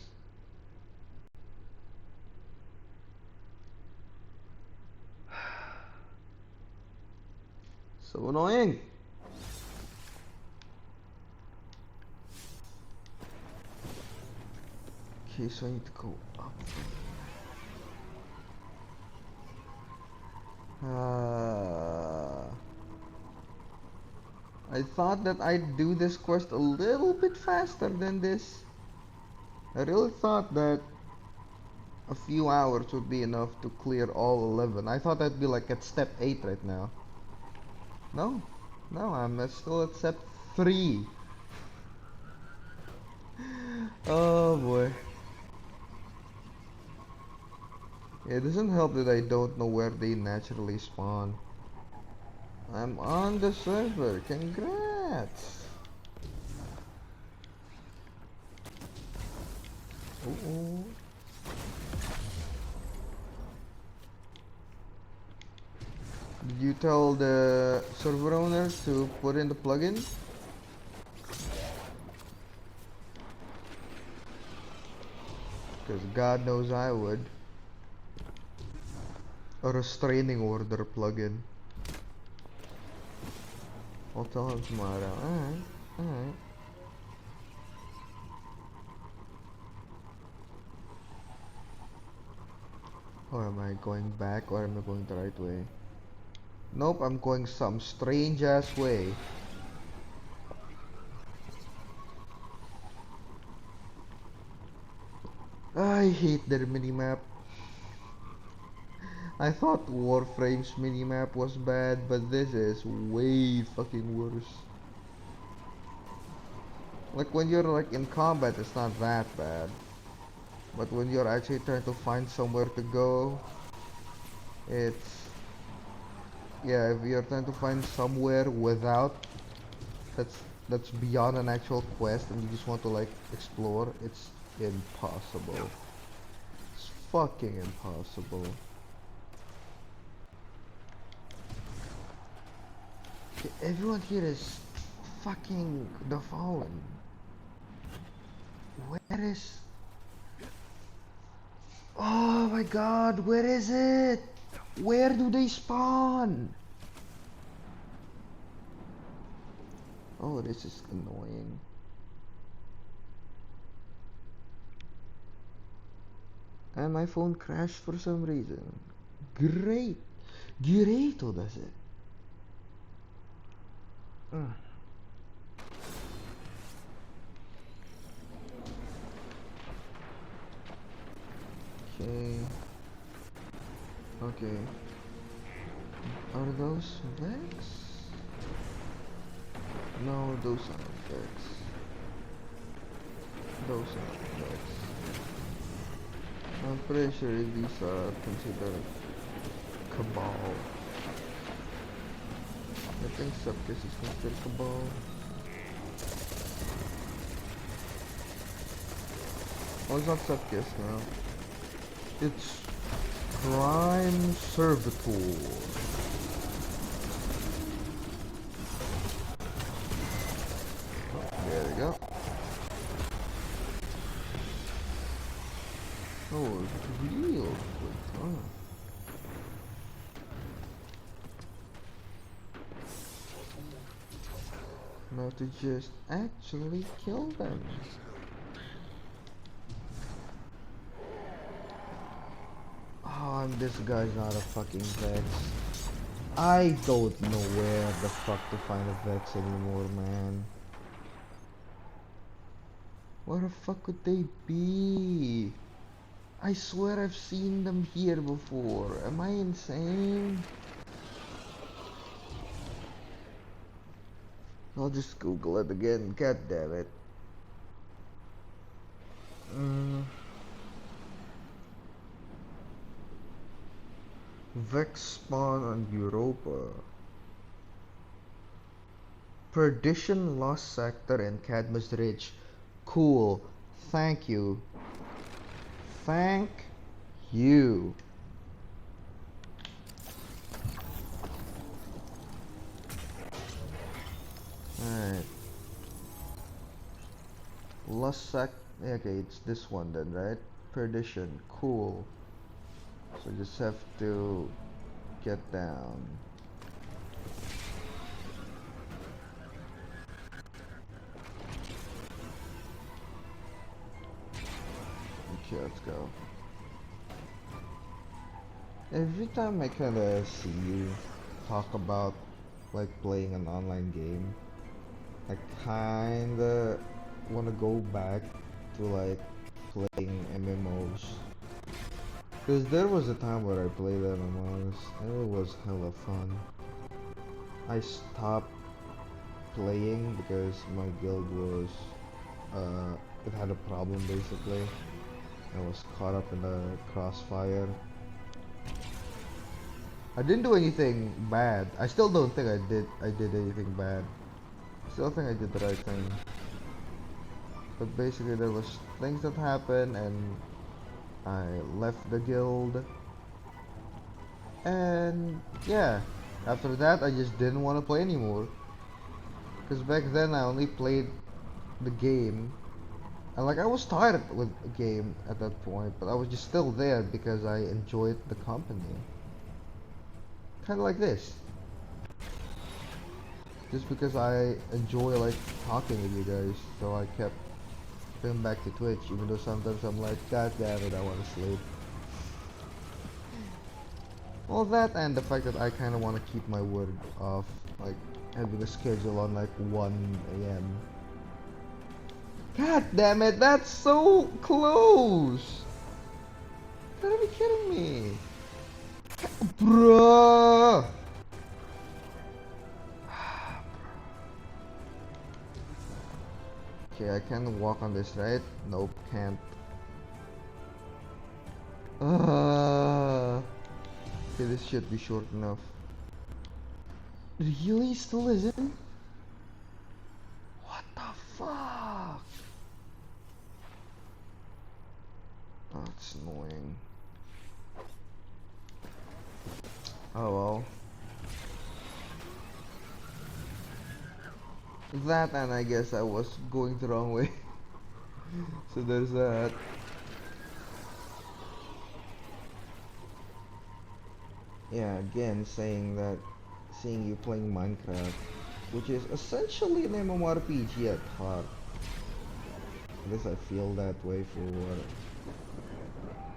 So annoying. Okay, so I need to go up. I thought that I'd do this quest a little bit faster than this. I really thought that a few hours would be enough to clear all 11. I thought I'd be like at step 8 right now. No, no, I'm still at step 3. Oh boy. It doesn't help that I don't know where they naturally spawn. I'm on the server. Congrats. Uh-oh. Did you tell the server owner to put in the plugin? Because God knows I would. A restraining order plugin. I'll tell him tomorrow. Alright, alright. Or am I going back or am I going the right way? Nope, I'm going some strange ass way. I hate their minimap. I thought Warframe's minimap was bad, but this is way fucking worse. Like when you're like in combat, it's not that bad. But when you're actually trying to find somewhere to go, it's... Yeah, if you're trying to find somewhere without... That's beyond an actual quest and you just want to like explore, it's impossible. It's fucking impossible. Okay, everyone here is fucking the Fallen. Where is... Oh my god, where is it? Where do they spawn? Oh, this is annoying. And my phone crashed for some reason. Great. Greato does it. Okay. Okay. Are those Vex? No, those aren't Vex. Those aren't Vex. I'm pretty sure these are considered Cabal. I think Septis is considered Cabal. Oh, it's not Septis now. It's Prime Servitor. There we go. Oh, it's real quick, huh? Now to just actually kill them. Oh, and this guy's not a fucking Vex. I don't know where the fuck to find a Vex anymore, man. Where the fuck could they be? I swear I've seen them here before. Am I insane? I'll just Google it again. God damn it. Vex spawn on Europa. Perdition, Lost Sector, and Cadmus Ridge. Cool. Thank you. Thank you. Alright. Lost Sec. Okay, it's this one then, right? Perdition. Cool. So just have to get down. Okay, let's go. Every time I kinda see you talk about like playing an online game, I kinda wanna go back to like playing MMOs. Cause there was a time where I played MMOs and it was hella fun. I stopped playing because my guild was it had a problem basically. I was caught up in the crossfire. I didn't do anything bad. I still don't think I did anything bad. Still think I did the right thing. But basically there was things that happened and I left the guild. And yeah, after that I just didn't want to play anymore. Because back then I only played the game. And like I was tired with the game at that point, but I was just still there because I enjoyed the company. Kind of like this. Just because I enjoy like talking with you guys, so I kept going back to Twitch, even though sometimes I'm like, God damn it, I want to sleep. All that and the fact that I kind of want to keep my word of like having a schedule on like 1 a.m. God damn it, that's so close! You gotta be kidding me. Bruh! Okay, I can walk on this, right? Nope, can't. Okay, this should be short enough. Really? Still isn't? What the fuck? Oh, it's annoying. Oh well. That and I guess I was going the wrong way. So there's that. Yeah, again saying that seeing you playing Minecraft, which is essentially an MMORPG at heart. At least I feel that way for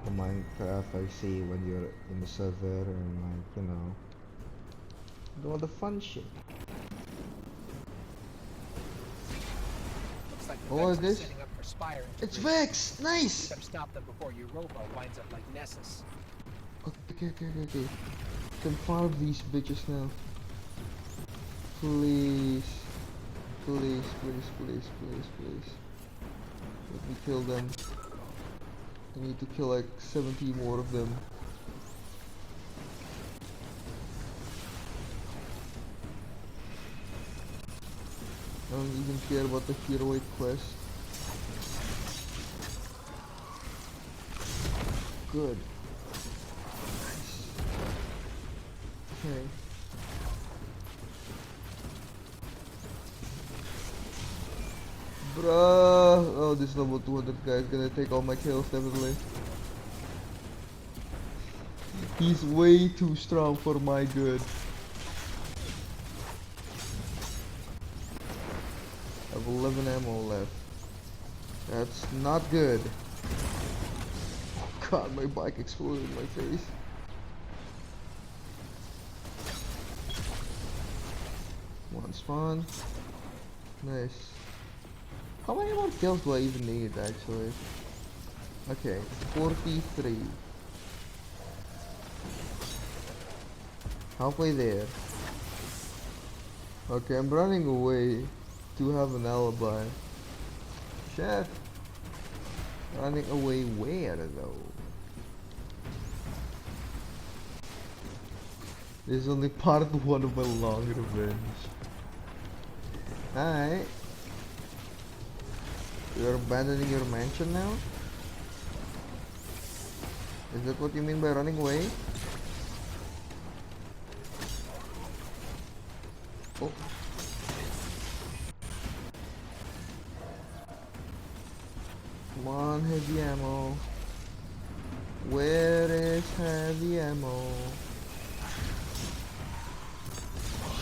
the Minecraft I see when you're in the server and like, you know, do all the fun shit. Looks like the Oh, Vex are this? setting up for Spire It's integration. Vex! Nice! Better stop them before Europa winds up like Nessus. Okay. Can farm these bitches now. Please. Please. Let me kill them. I need to kill like 70 more of them. I don't even care about the heroic quest. Good. Nice. Okay. Bruh. Oh, this level 200 guy is gonna take all my kills, definitely. He's way too strong for my good. I have 11 ammo left. That's not good. God, my bike exploded in my face. One spawn. Nice. How many more kills do I even need, actually? Okay, 43. Halfway there. Okay, I'm running away to have an alibi. Shit. Running away where, though? This is only part 1 of my long revenge. Alright. You're abandoning your mansion now? Is that what you mean by running away? Oh. Come on, heavy ammo. Where is heavy ammo?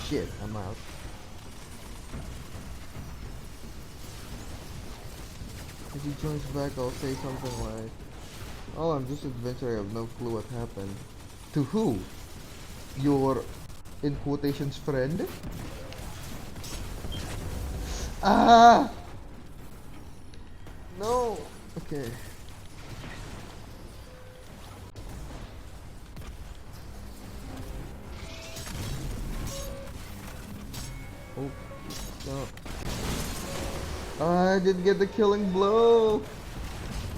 Shit, I'm out. If he joins back, I'll say something like, "Oh, I'm just an adventurer. I have no clue what happened." To who? Your, in quotations, friend? Ah! No! Okay. Oh, no. I didn't get the killing blow!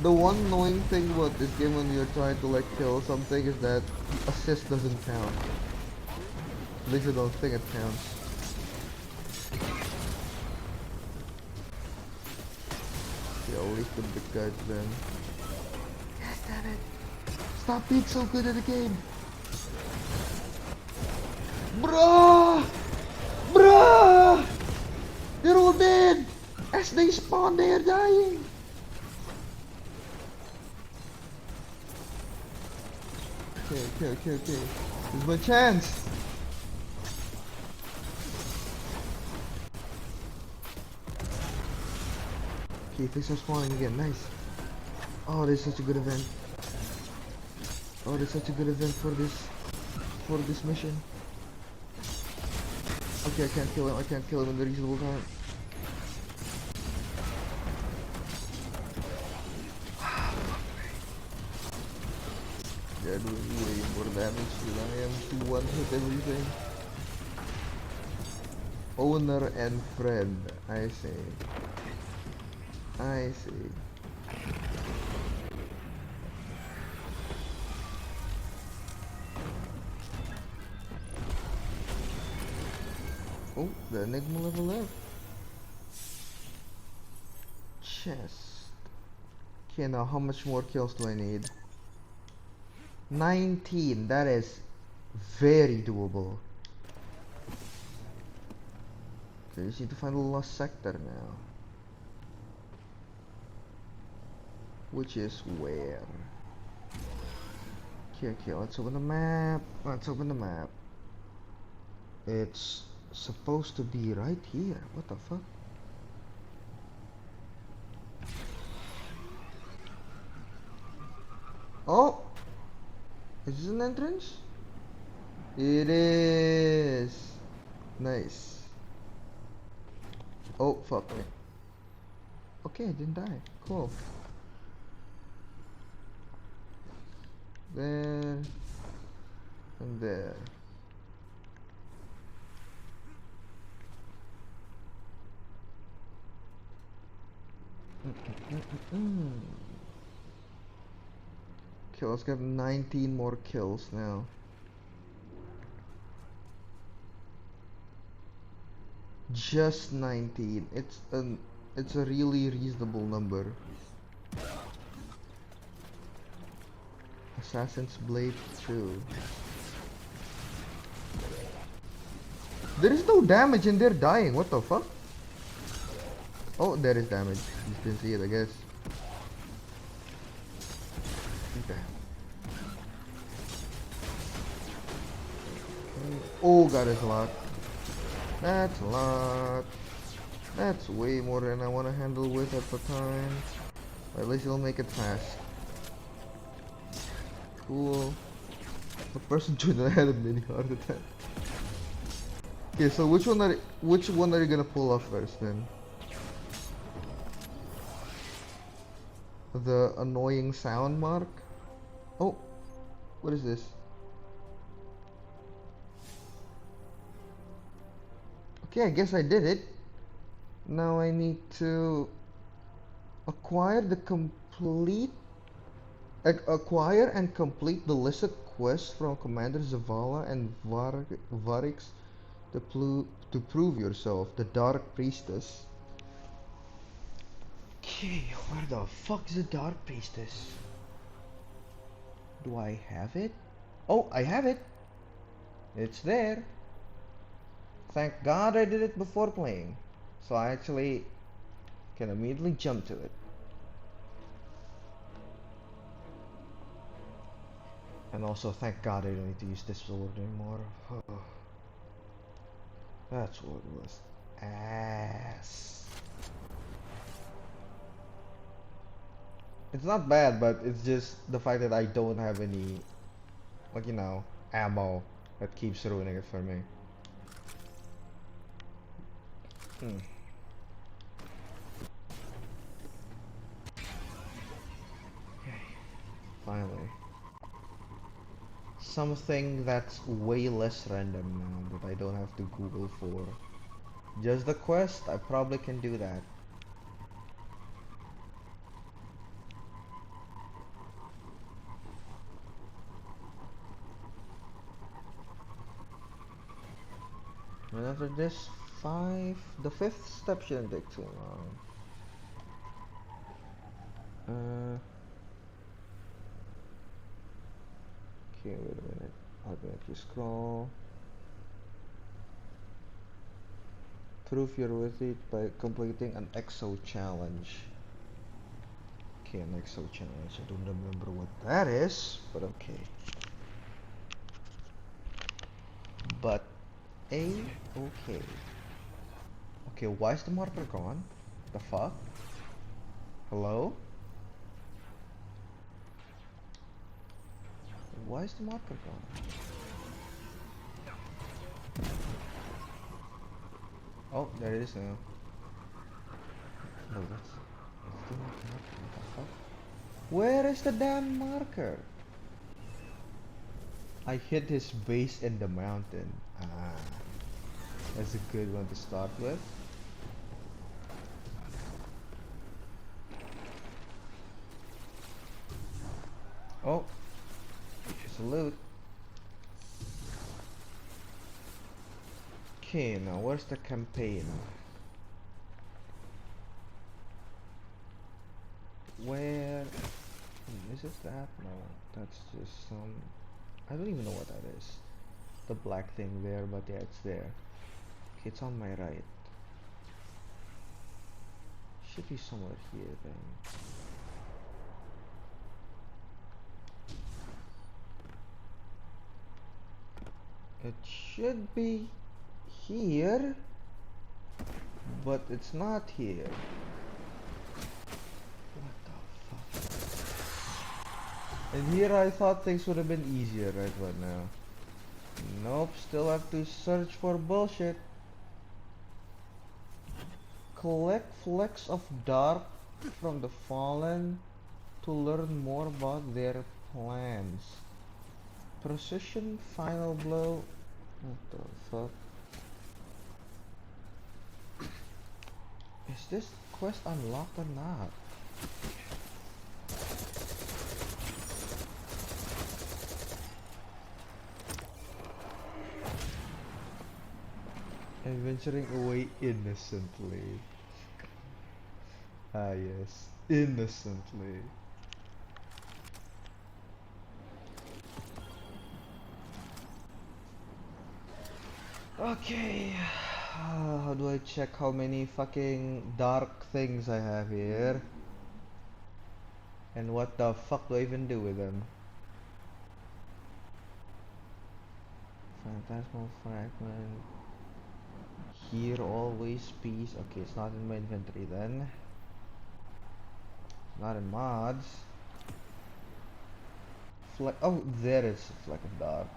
The one annoying thing about this game when you're trying to like kill something is that assist doesn't count. At least I don't think it counts. Yeah, at least the big guys then. Yes, damn it! Stop being so good at the game! Bruh! Bruh! They're all dead! As they spawn, they are dying! Okay. This is my chance! Okay, things are spawning again, nice. Oh, this is such a good event. Oh, this is such a good event for this mission. Okay, I can't kill him in the reasonable time. They're doing way more damage than I am to one-hit everything. Owner and friend, I see. I see. Oh, the Enigma level up. Chest. Okay, now how much more kills do I need? 19, that is very doable. Okay, just need to find the lost sector now. Which is where? Okay, let's open the map. It's supposed to be right here. What the fuck? Oh! Is this an entrance? It is! Nice. Oh, fuck me. Okay, I didn't die. Cool. There. And there. Okay, let's get 19 more kills now. Just 19. It's a really reasonable number. Assassin's Blade 2. There is no damage and they're dying. What the fuck? Oh, there is damage. You can see it, I guess. Okay. Oh god, it's a lot. That's a lot. That's way more than I want to handle with at the time. But at least it'll make it fast. Cool. The person joined and I had a mini heart attack. Okay, so which one are you gonna pull off first then? The annoying sound mark? Oh, what is this? Okay, I guess I did it. Now I need to acquire and complete the listed quest from Commander Zavala and Varix to prove yourself, the Dark Priestess. Okay, where the fuck is the Dark Priestess? Do I have it? Oh, I have it! It's there. Thank God I did it before playing. So I actually can immediately jump to it. And also thank God I don't need to use this sword anymore. That sword was ass. It's not bad, but it's just the fact that I don't have any, like, ammo that keeps ruining it for me. Hmm. Finally. Something that's way less random now that I don't have to Google for. Just the quest, I probably can do that. And after this, the fifth step shouldn't take too long. Okay, wait a minute. Automatically scroll. Prove you're worth it by completing an EXO challenge. Okay, an EXO challenge. I don't remember what that is, but okay. But okay. Okay, why is the marker gone? The fuck? Hello? Why is the marker gone? Oh, there it is now. No, that's still not the marker. What the fuck? Where is the damn marker? I hit his base in the mountain. Ah, that's a good one to start with. Oh, salute. Okay, now where's the campaign? Where is it that? No, that's just some. I don't even know what that is. The black thing there, but yeah, it's there. Okay, it's on my right. Should be somewhere here then. It should be here, but it's not here. What the fuck? And here I thought things would have been easier right about now. Nope, still have to search for bullshit. Collect flecks of dark from the fallen to learn more about their plans. Precision final blow. What the fuck? Is this quest unlocked or not? And venturing away innocently. Ah yes, innocently. Okay, how do I check how many fucking dark things I have here? And what the fuck do I even do with them? Phantasmal fragment. Here always peace. Okay, it's not in my inventory then. Not in mods. Oh, there is a fleck of dark.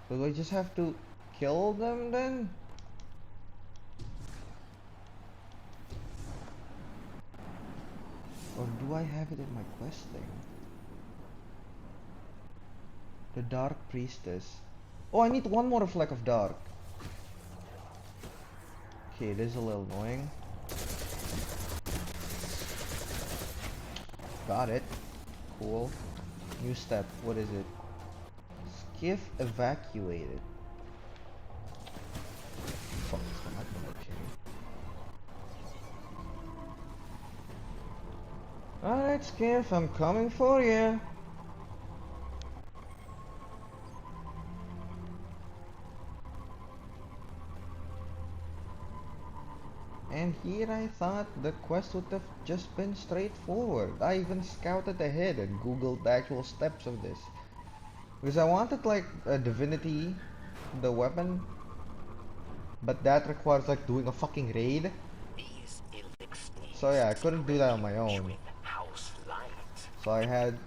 So do I just have to kill them then? Or do I have it in my quest thing? The Dark Priestess. Oh, I need one more fleck of dark. Okay, it is a little annoying. Got it. Cool. New step. What is it? Skiff evacuated. Fuck, it's not okay. Alright, Skiff, I'm coming for you. And here I thought the quest would have just been straightforward. I even scouted ahead and googled the actual steps of this. Because I wanted like a divinity, the weapon. But that requires like doing a fucking raid. So yeah, I couldn't do that on my own. So I had,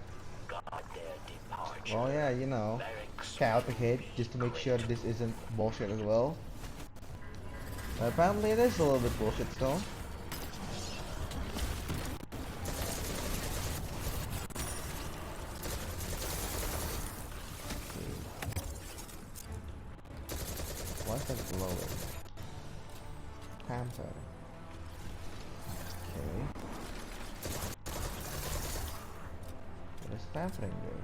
well yeah, you know, scout ahead just to make sure this isn't bullshit as well. Apparently it is a little bit bullshit still. Why is that glowing? Panther. Okay. What is tampering do?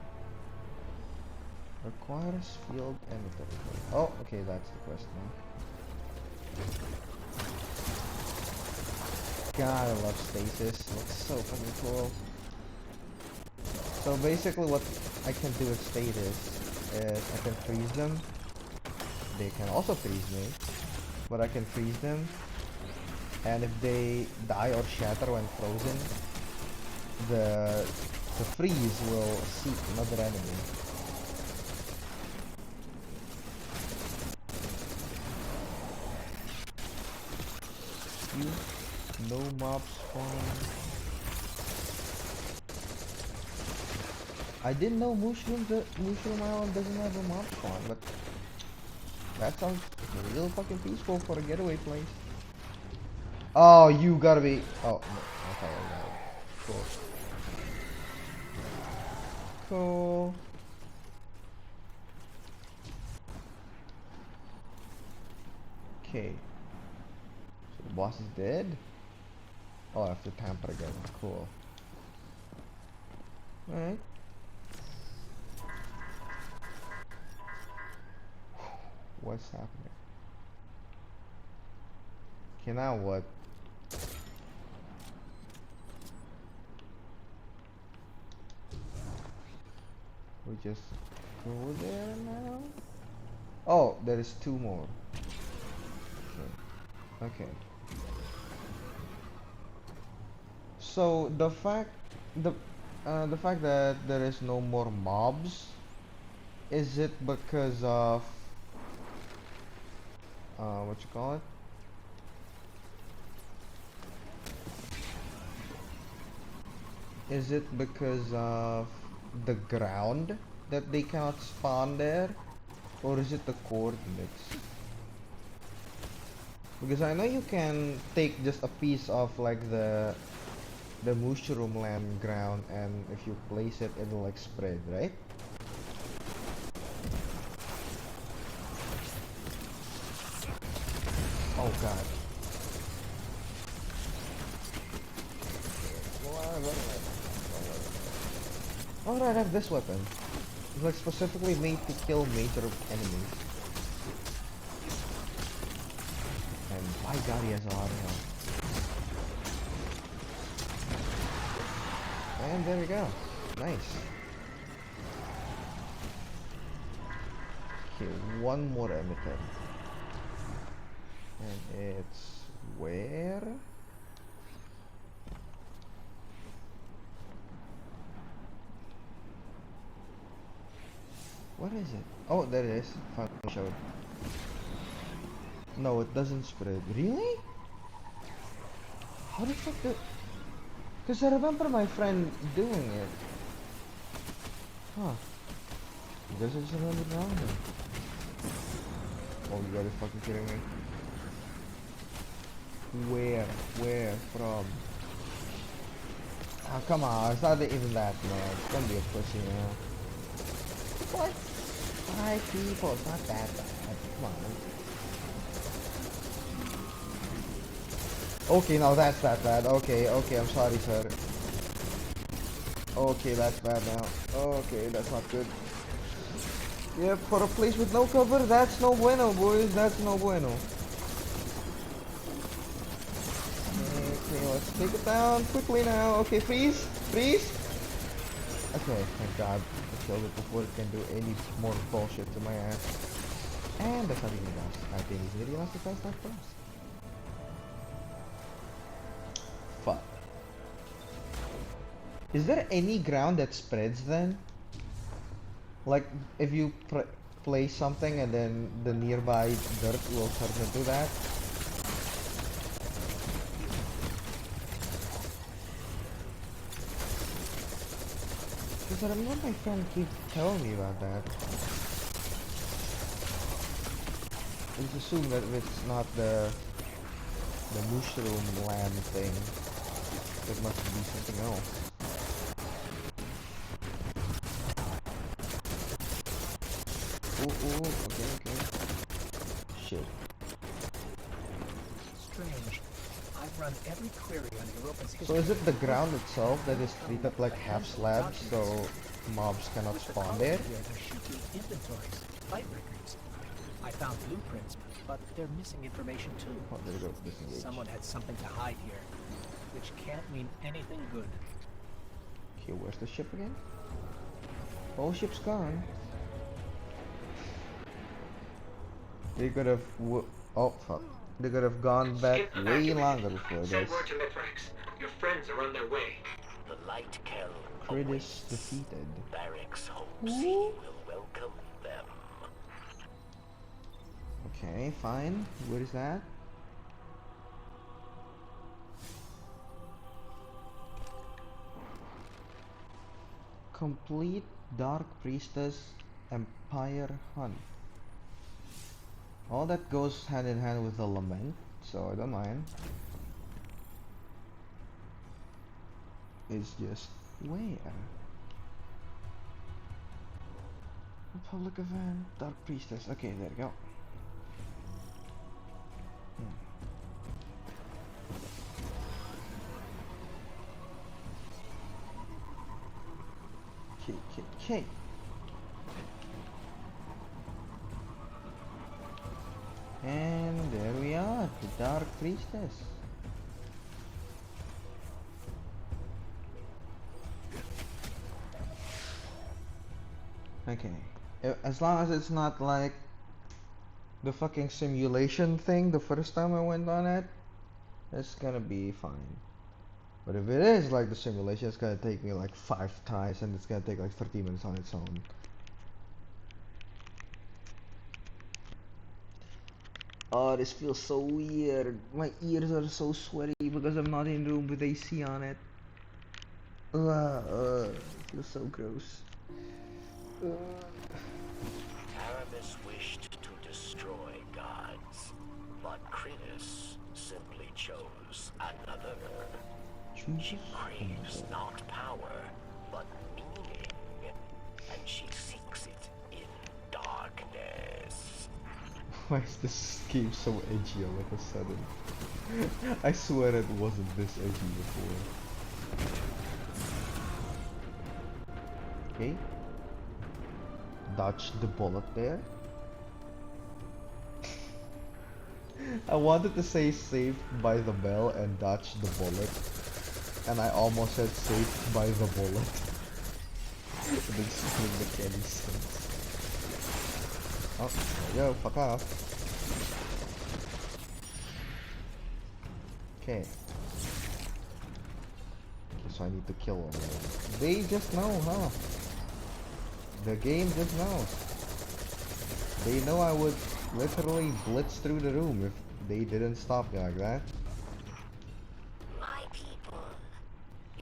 Requires field emitter. Oh, okay, that's the quest now. God, I love stasis. Looks so fucking cool. So basically what I can do with stasis is I can freeze them. They can also freeze me. But I can freeze them. And if they die or shatter when frozen, the freeze will seek another enemy. No mob spawn. I didn't know Mushroom Island doesn't have a mob spawn, but that sounds real fucking peaceful for a getaway place. Oh, you gotta be. Oh, no. Okay, cool. Cool. Okay. So the boss is dead? Oh, I have to tamper again. Cool. Alright. What's happening? Okay, now what? We just go there now? Oh, there is two more. Okay. Okay. So the fact that there is no more mobs, is it because of what you call it? Is it because of the ground that they cannot spawn there? Or is it the coordinates? Because I know you can take just a piece of like the mushroom land ground, and if you place it, it'll like spread, right? Oh god. Oh, I have this weapon. It's like specifically made to kill major enemies. And my god, he has a lot of health. And there we go. Nice. Okay, one more emitter. And it's where? What is it? Oh, there it is. Finally showed. No, it doesn't spread. Really? How the fuck do... Because I remember my friend doing it. Huh. I guess I just remember now then. Oh, you gotta be fucking kidding me. Where? Where from? Oh, come on. It's not even that much. Don't be a pussy now. What? 5 people. It's not that bad. Come on. Okay, now that's that bad. Okay, okay, I'm sorry, sir. Okay, that's bad now. Okay, that's not good. Yep, for a place with no cover, that's no bueno, boys. That's no bueno. Okay, let's take it down quickly now. Okay, freeze! Freeze! Okay, thank God. I killed it before it can do any more bullshit to my ass. And that's not even the boss. I think he's really lost the first not first. Fuck. Is there any ground that spreads then? Like, if you place something and then the nearby dirt will turn into that? Because I remember my friend keep telling me about that. I just assume that if it's not the mushroom land thing, it must be something else. Oh, okay. Shit. Strange. I've run every query on Europa's history. So is it the ground itself that is treated like half slabs so mobs cannot spawn there? Here, there should be inventories, fight records. I found blueprints, but they're missing information too. Oh, there you go. Disengage. Someone had something to hide here, which can't mean anything good. Okay, where's the ship again? Whole ship's gone. They could have. Oh fuck! They could have gone back way longer before Send this. word to Mithrax. Your friends are on their way. The light kell Kritis defeated. Barracks hopes he will welcome them. Okay, fine. What is that? Complete Dark Priestess Empire Hunt. All that goes hand in hand with the Lament, so I don't mind. It's just where? Public event, Dark Priestess. Okay, there you go. Okay. And there we are, the Dark Priestess. Okay. As long as it's not like the fucking simulation thing the first time I went on it, it's gonna be fine. But if it is like the simulation, it's gonna take me like 5 tries and it's gonna take like 30 minutes on its own. Oh, this feels so weird. My ears are so sweaty because I'm not in a room with AC on it. It feels so gross. Aramis wished to destroy gods, but Kritis simply chose another. She craves not power, but meaning, and she seeks it in darkness. Why is this game so edgy all of a sudden? I swear it wasn't this edgy before. Okay. Dodge the bullet there. I wanted to say saved by the bell and dodge the bullet. And I almost said saved by the bullet. It didn't make any sense. Oh, there you go, fuck off. Okay. So I need to kill them. They just know, huh? The game just knows. They know I would literally blitz through the room if they didn't stop me like that. My people,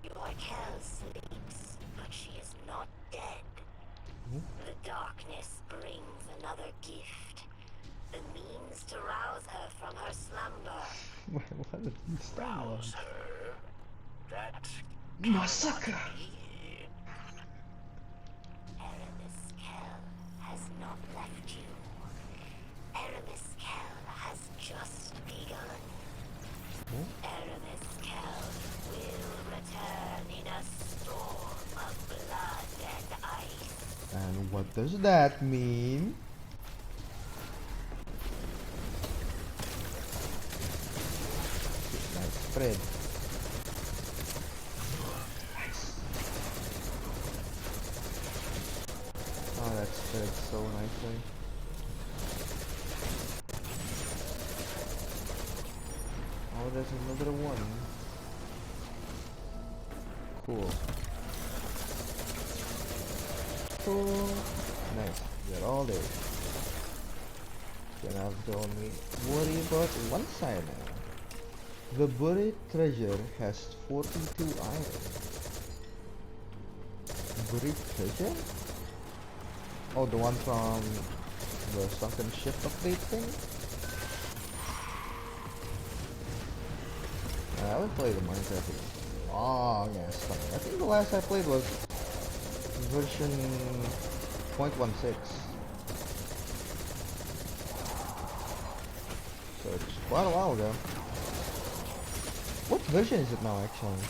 your Kel sleeps, but she is not dead. The darkness brings another gift. The means to rouse her from her slumber. What did you stop? Rouse her? That Massacre! Aramis Kel has not left you. Aramis Kel has just begun. Aramis Kel will return in a storm of blood and ice. And what does that mean? Nice spread. Nice. Oh, that spread so nicely. Oh, there's another one. Cool. Cool. Nice. They're all there. Then I have to only worry about one side now. The buried treasure has 42 iron. Greek Vision? Oh, the one from the Sunken Ship update thing? I haven't played the Minecraft in a long ass time. I think the last I played was version 0.16. So it's quite a while ago. What version is it now actually?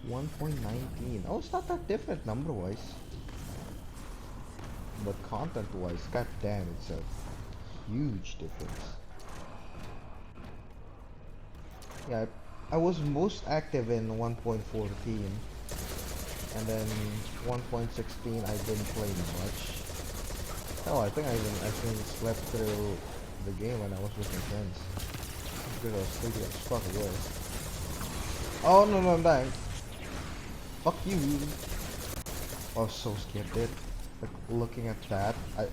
One 1.19. Oh, it's not that different number-wise. But content-wise, god damn, it's a huge difference. Yeah, I was most active in 1.14, and then 1.16 I didn't play much. Hell, I think I even slept through the game when I was with my friends. Because I was sleepy as fuck it was. Oh no, I'm dying. Fuck you. I was so scared, dude. Like looking at that, at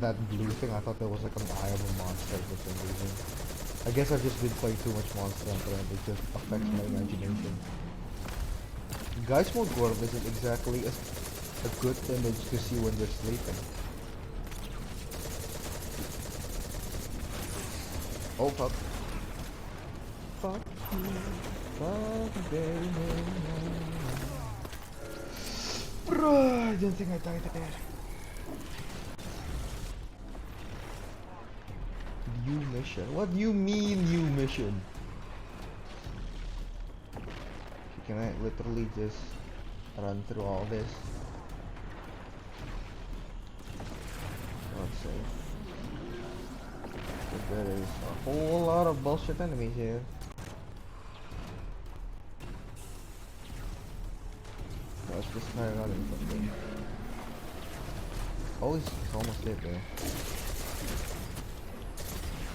that blue thing, I thought there was like an eye of a monster for some reason. I guess I've just been playing too much Monster Hunter and it just affects my imagination. Guys Mode World isn't exactly a good image to see when you're sleeping. Oh fuck. Fuck you. Fuck baby. Bro, I don't think I died there. New mission? What do you mean new mission? Can I literally just run through all this? Let's see. But there is a whole lot of bullshit enemies here. Let's just try running something. Oh, he's almost dead there.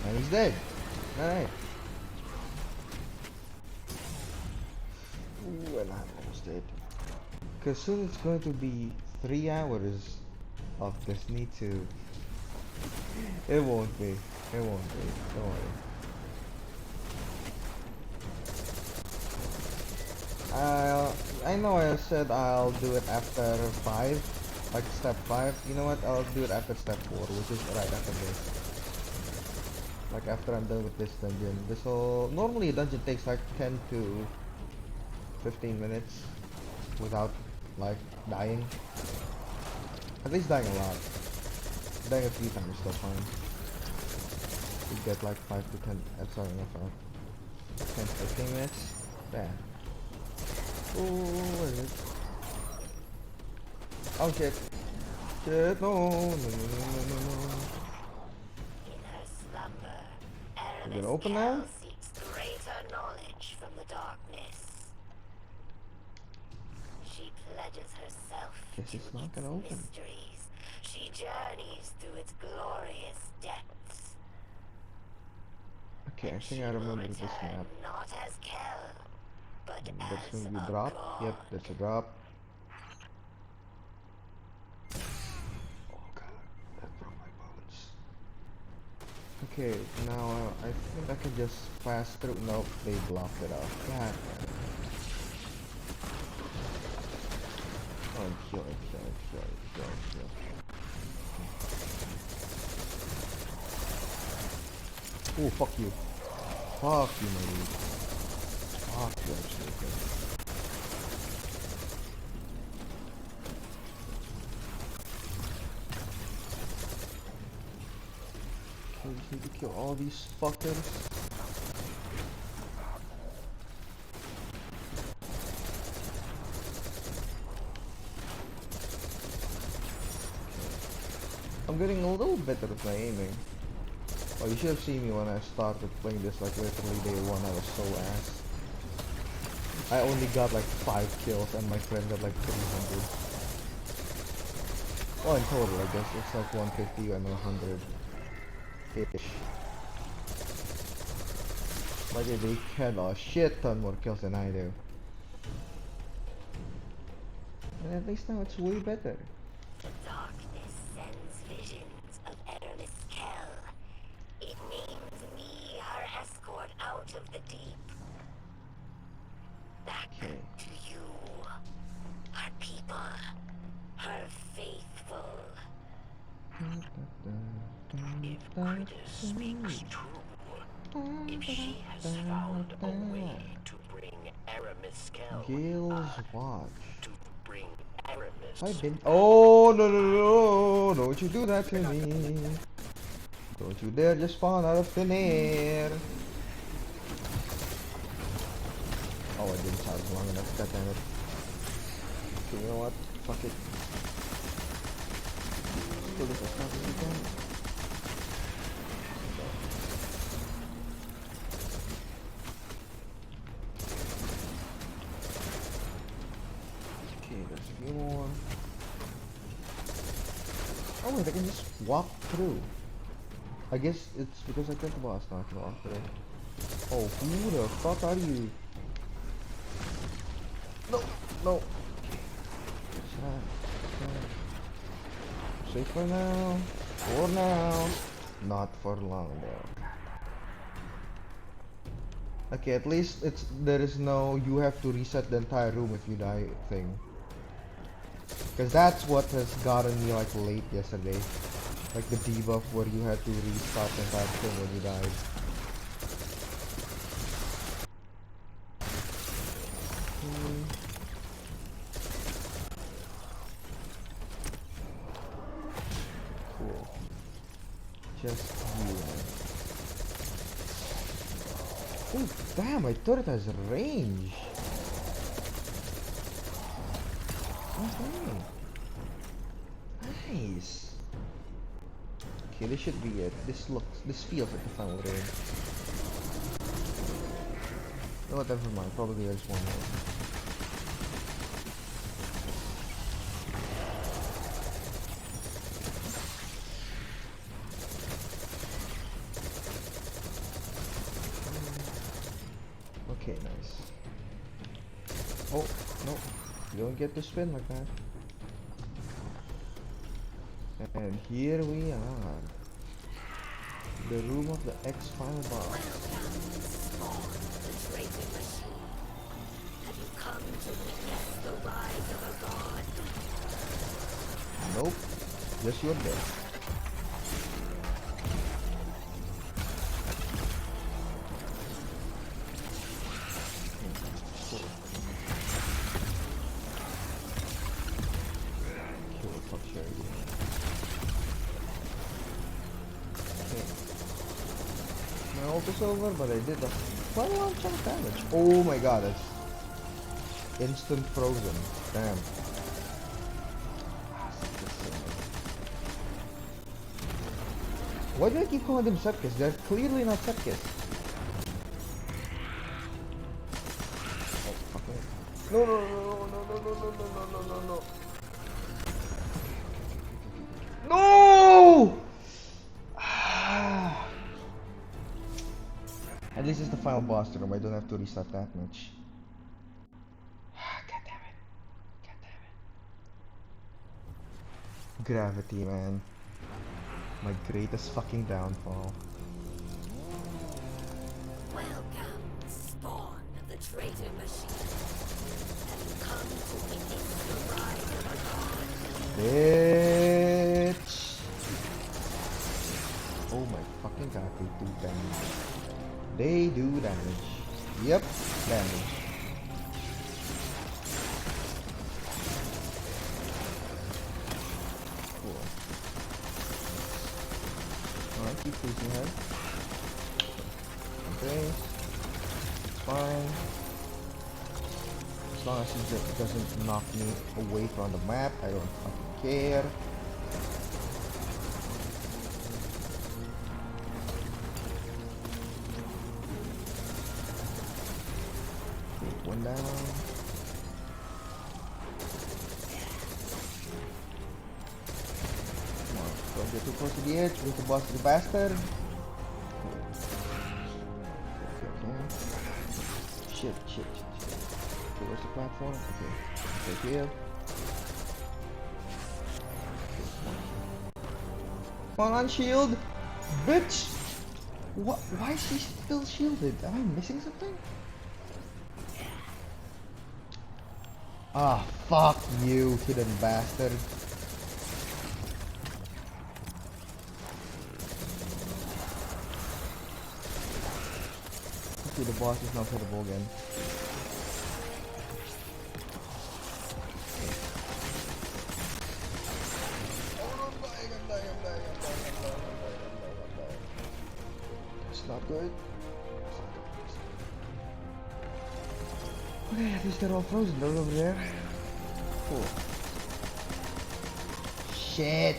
And he's dead. Alright. Ooh, and I'm almost dead. Cause soon it's going to be 3 hours of this need to. It won't be. It won't be. Don't worry. I know I said I'll do it after 5, like step 5. You know what? I'll do it after step 4, which is right after this. Like after I'm done with this dungeon. Normally a dungeon takes like 10 to 15 minutes without like dying. At least dying a lot. Dying a few times is still fine. You get like 5 to 10, sorry, not 5. 10 to 15 minutes. Yeah. Oh, what is it? Oh shit. Shit, no. In her slumber, Is it open now? seeks greater knowledge from the darkness. She pledges herself Guess to it's not its gonna open. mysteries. She journeys through its glorious depths. Okay, I think I remember this map. Not as Kel, but There's as gonna be a drop. god. Yep, there's a drop. Oh god, that broke my bones. Okay, now I think I can just pass through. Nope, they blocked it off. God. Oh, kill. Oh, fuck you. Fuck you, my dude. Fuck you, absolutely. Okay, just need to kill all these fuckers. I'm getting a little better at my aiming. Oh, you should have seen me when I started playing this, like literally day 1, I was so ass. I only got like 5 kills and my friend got like 300. Well, in total, I guess it's like 150 and 100-ish. But yeah, they had a shit ton more kills than I do. And at least now it's way better. The darkness sends visions of Aramis Kel out of the deep. Back Okay. to you. Our people. Our faithful. If Critus speaks true, if she has found a way to bring Aramiskel Gale's watch. to bring Aramis I didn't. Oh no no no! Don't you do that to me! Don't you dare just spawn out of thin air! Oh, I didn't charge long enough. God damn it! Okay, you know what? Fuck it. Kill this as fast as we can. Okay, there's a few more. Oh wait, I can just walk through. I guess it's because I killed the boss, not to walk through. Oh, who the fuck are you? No, no. Safe for now. For now. Not for long though. Okay, at least there is no you have to reset the entire room if you die thing. Because that's what has gotten me like late yesterday. Like the debuff where you had to restart the entire thing when you died. Cool. Just you. Oh damn, my turret has range. Okay. Nice. Okay, this should be it. This feels like the final raid. No, never mind. Probably there's one more. Okay, nice. Oh, no. You don't get to spin like that. And here we are. The room of the X-Final boss. Have you come to witness the rise of a god? Nope. Just your dead. My ult is over, but I did quite a lot of chunk damage. Oh my god, it's instant frozen. Damn. Why do I keep calling them Sepkis? They're clearly not Sepkis. Oh, fuck it. No, no, no, no, no, no, no, no, no, no, no, no. No! At least it's the final boss room. I don't have to restart that much. God damn it. God damn it. Gravity, man. My greatest fucking downfall. Welcome, spawn of the traitor machine. Have you come to witness the rise of a god? Bitch. Oh my fucking god, they do damage. They do damage. Yep, damage. Cool. Alright, keep pushing ahead. Okay. Fine. As long as he just doesn't knock me away from the map, I don't fucking care. Okay, one down. Come on, don't get too close to the edge. We need to bust the bastard. Okay. Shit. Okay, where's the platform? Okay, right here. Come on, shield, bitch! What? Why is she still shielded? Am I missing something? Ah, fuck you, hidden bastard. Okay, the boss is not hittable again. It's not good. Okay, at least they're all frozen. They're over there. Cool. Shit.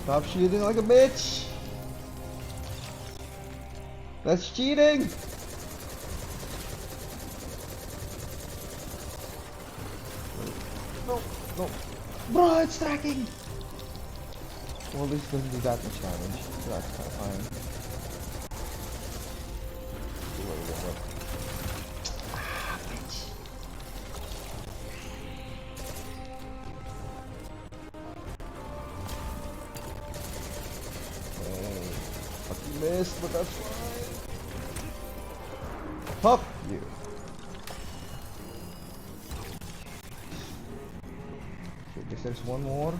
Stop shooting like a bitch. That's cheating. No, no. Bro, it's tracking. Well, this doesn't do that much damage, so that's kind of fine. Ah, bitch. Hey, fucking missed, but that's fine. Fuck you. Okay, guess there's one more.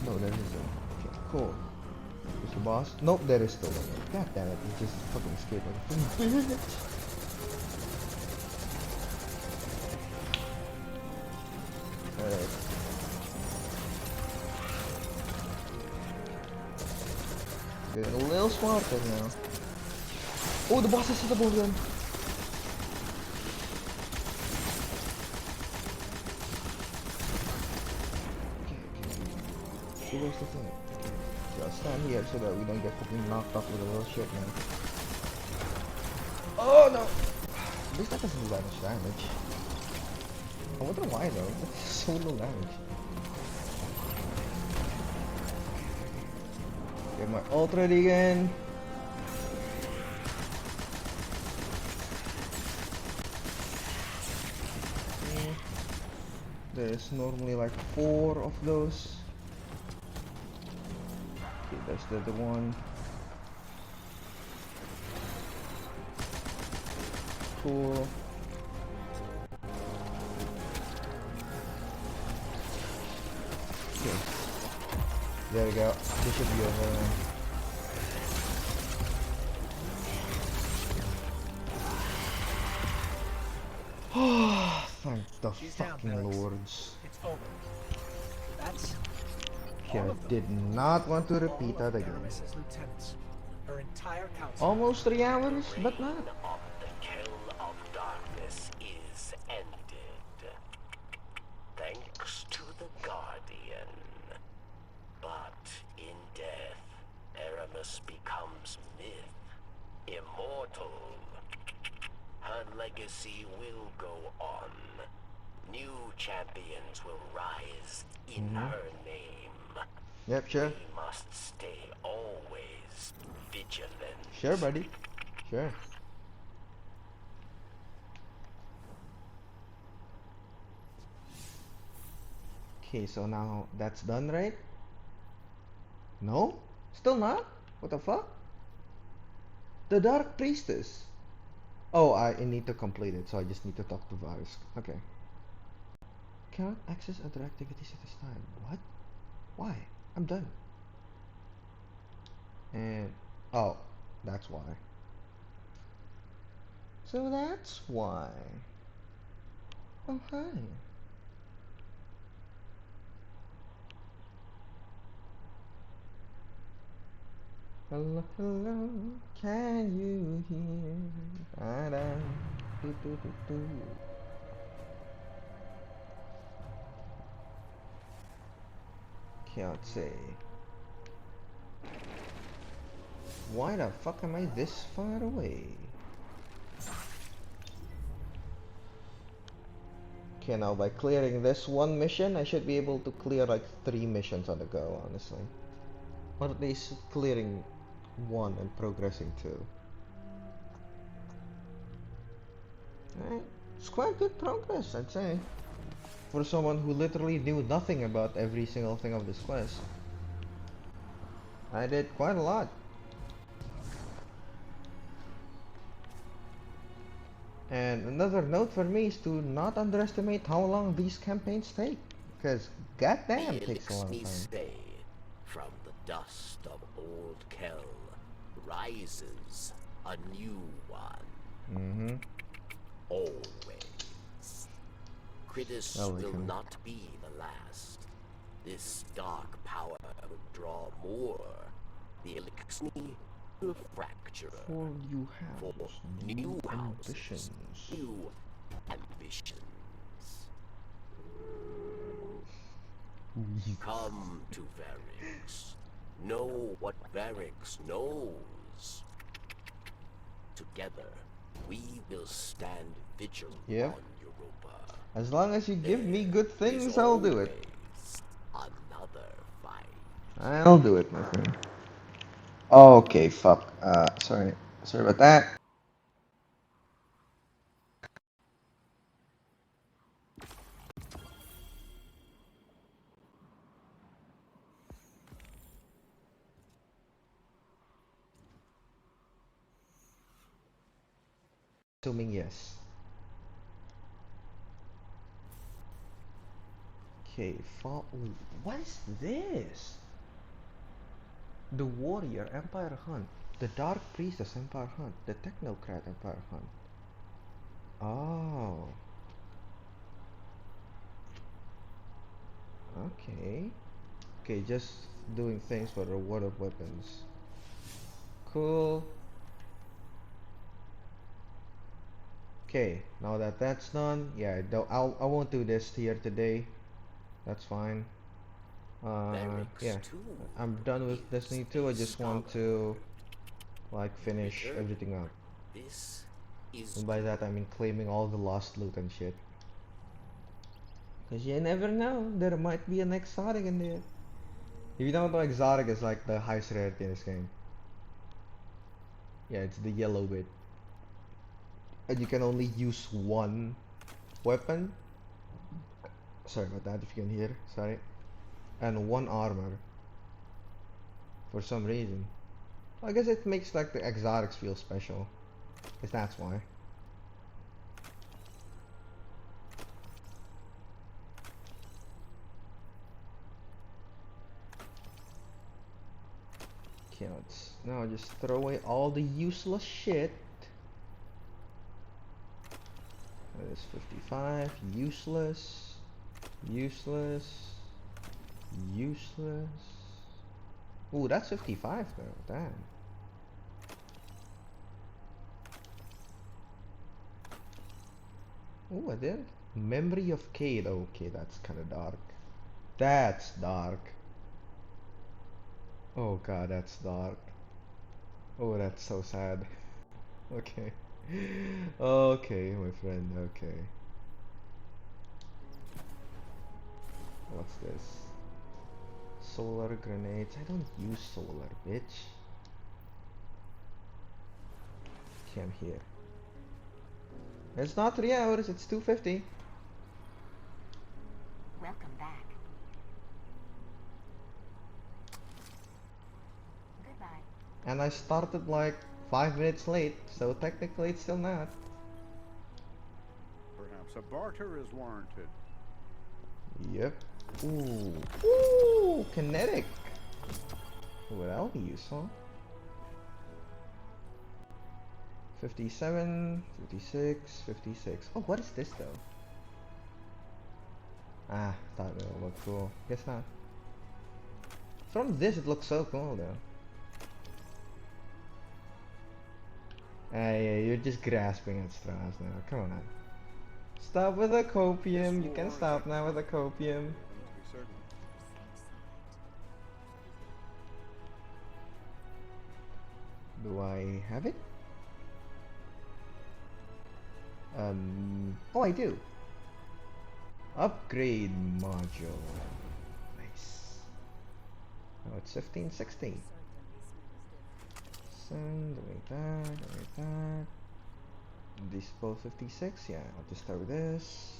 No, there isn't. Okay, cool. Is the boss? Nope, there is still one. God damn it, he just fucking escaped like a fucking bitch. Alright. Getting a little smarter now. Oh, the boss is hittable again. See, where's the thing? Okay, I'll stand here so that we don't get fucking knocked off with a little shit, man. Oh no! At least that doesn't do that much damage. I wonder why though. That's so low damage. Get my ult ready again. There's normally like 4 of those. Okay, that's the other one. Cool. Okay. There we go. This should be over now. Oh, thank the fucking lords. It's over. That's Okay, I did not want to repeat that again. Aramis's lieutenants. Her entire council. Almost 3 hours, but not. Of the Kill of Darkness is ended. Thanks to the Guardian. But in death, Aramis becomes myth. Immortal. Her legacy will go on. New champions will rise in her name. Yep, sure. We must stay always vigilant. Sure, buddy. Sure. Okay, so now that's done, right? No? Still not? What the fuck? The Dark Priestess. Oh, I need to complete it, so I just need to talk to Varus. Okay. Cannot access other activities at this time. What? Why? I'm done. And oh, that's why. So that's why. Oh hi. Hello, hello, can you hear? Da-da, do, do, do, do. Can't say. Why the fuck am I this far away? Okay, now by clearing this one mission, I should be able to clear like 3 missions on the go, honestly. Or at least clearing 1 and progressing 2. Alright, it's quite good progress, I'd say. For someone who literally knew nothing about every single thing of this quest. I did quite a lot. And another note for me is to not underestimate how long these campaigns take. Because goddamn it takes a long Me time. say, from the dust of old Kel rises a new one. Mm-hmm. Always. Critus Oh, we will can. not be the last. This dark power will draw more. The elixir will fracture. For new For houses, new houses, ambitions. new ambitions. Come to Varix. Know what Varix knows. Together, we will stand vigil Yep. on Europa. As long as you give me good There things, is I'll do it. always another fight. I'll do it, my friend. Okay, fuck. Sorry. Sorry about that. Assuming yes. Okay, fall. What is this? The Warrior Empire Hunt. The Dark Priestess Empire Hunt. The Technocrat Empire Hunt. Oh. Okay. Okay, just doing things for the reward of weapons. Cool. Okay, now that that's done, yeah, I won't do this here today. That's fine. Yeah, I'm done with Destiny 2. I just want to like finish everything up. This is And by that I mean claiming all the lost loot and shit. Cause you never know, there might be an exotic in there. If you don't know, exotic is like the highest rarity in this game. Yeah, it's the yellow bit. And you can only use one weapon. Sorry about that if you can hear, sorry. And one armor. For some reason. I guess it makes like the exotics feel special. Guess that's why. Okay, let's now just throw away all the useless shit. That is 55. Useless. Useless. Useless. Ooh, that's 55 though. Damn. Ooh, I did. Memory of Cade. Okay, that's kind of dark. That's dark. Oh god, that's dark. Oh, that's so sad. Okay. Okay, my friend, okay. What's this? Solar grenades. I don't use solar, bitch. Okay, I'm here. It's not 3 hours, it's 2:50. Welcome back. Goodbye. And I started like 5 minutes late, so technically it's still not. Perhaps a barter is warranted. Yep. Ooh. Ooh, kinetic. Ooh, that'll be useful. 57, 56, 56. Oh, what is this though? Ah, thought it would look cool. Guess not. From this, it looks so cool though. Ah, yeah, you're just grasping at straws now. Come on. Stop with the copium. You can stop now with the copium. Do I have it? Oh, I do. Upgrade module. Nice. Oh, it's 15, 16. Send, delete that. These both 56, yeah, I'll just start with this.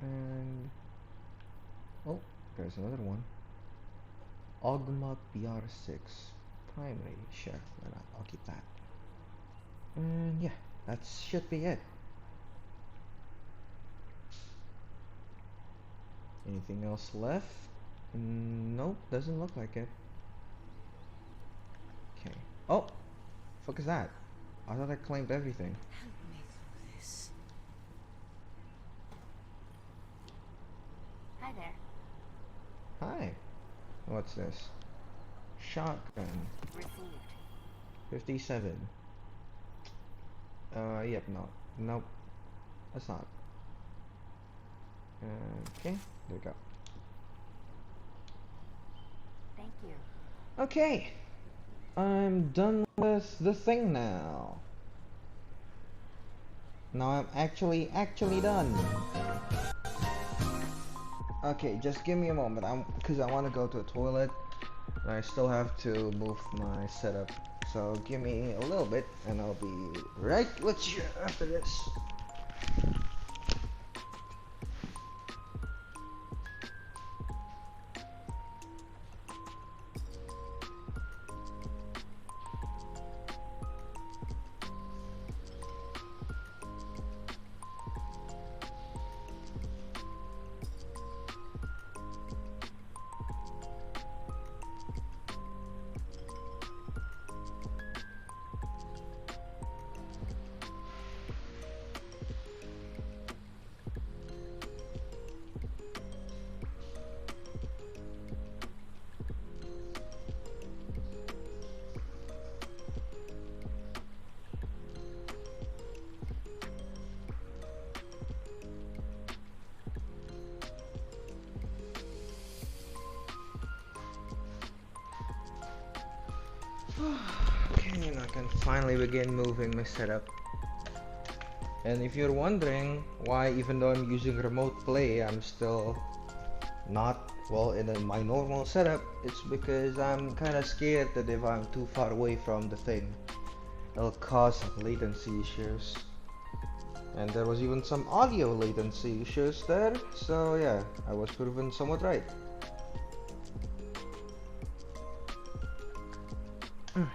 And oh, there's another one. Ogmok BR6 primary. Sure, why not? I'll keep that. And yeah, that should be it. Anything else left? Nope, doesn't look like it. Okay. Oh, fuck is that? I thought I claimed everything. Help me through this. Hi there. Hi. What's this? Shotgun. Received. 57. Yep, no. Nope. That's not. Okay, there we go. Thank you. Okay. I'm done with the thing now. Now I'm actually done. Okay, just give me a moment. Cause I want to go to the toilet, and I still have to move my setup. So give me a little bit, and I'll be right with you after this. Okay, and I can finally begin moving my setup. And if you're wondering why, even though I'm using remote play, I'm still not, well, in my normal setup, it's because I'm kind of scared that if I'm too far away from the thing, it'll cause latency issues. And there was even some audio latency issues there, so yeah, I was proven somewhat right. Okay.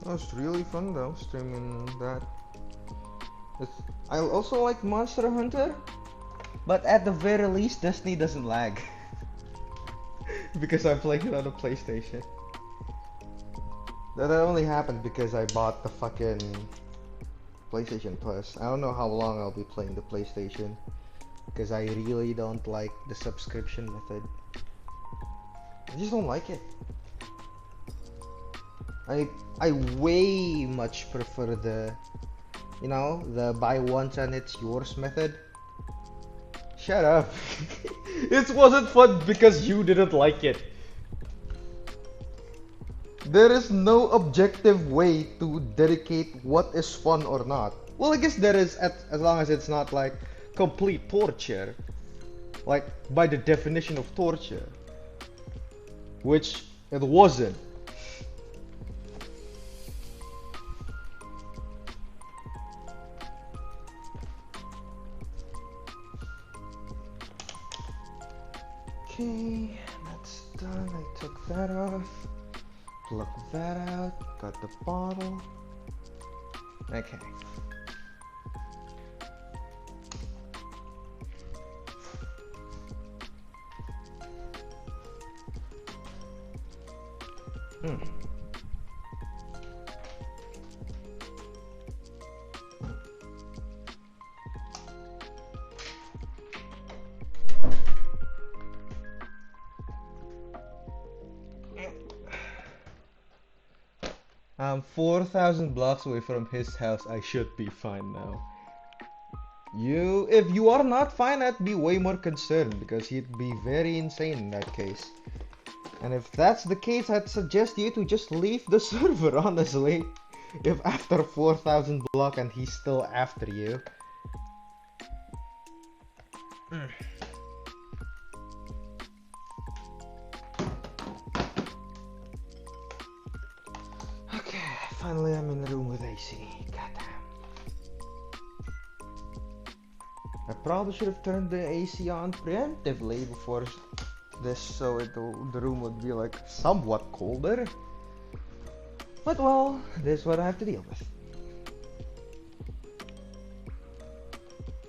That was really fun though, streaming that. I also like Monster Hunter, but at the very least, Destiny doesn't lag. Because I'm playing it on a PlayStation. That only happened because I bought the fucking PlayStation Plus. I don't know how long I'll be playing the PlayStation, because I really don't like the subscription method. I just don't like it. I way much prefer the, you know, the buy once and it's yours method. Shut up. It wasn't fun because you didn't like it. There is no objective way to dedicate what is fun or not. Well, I guess there is, as long as it's not like complete torture. Like, by the definition of torture. Which it wasn't. Okay, that's done. I took that off. Plug that out. Got the bottle. Okay. I'm 4,000 blocks away from his house. I should be fine now. If you are not fine, I'd be way more concerned because he'd be very insane in that case. And if that's the case, I'd suggest you to just leave the server, honestly. If after 4,000 block and he's still after you. Probably should have turned the AC on preemptively before this, so the room would be like somewhat colder. But well, this is what I have to deal with.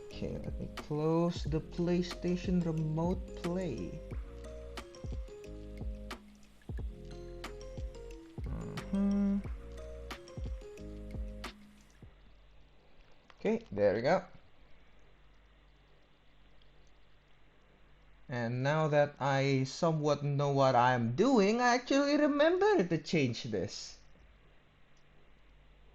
Okay, let me close the PlayStation Remote Play. Okay, there we go. And now that I somewhat know what I'm doing, I actually remember to change this.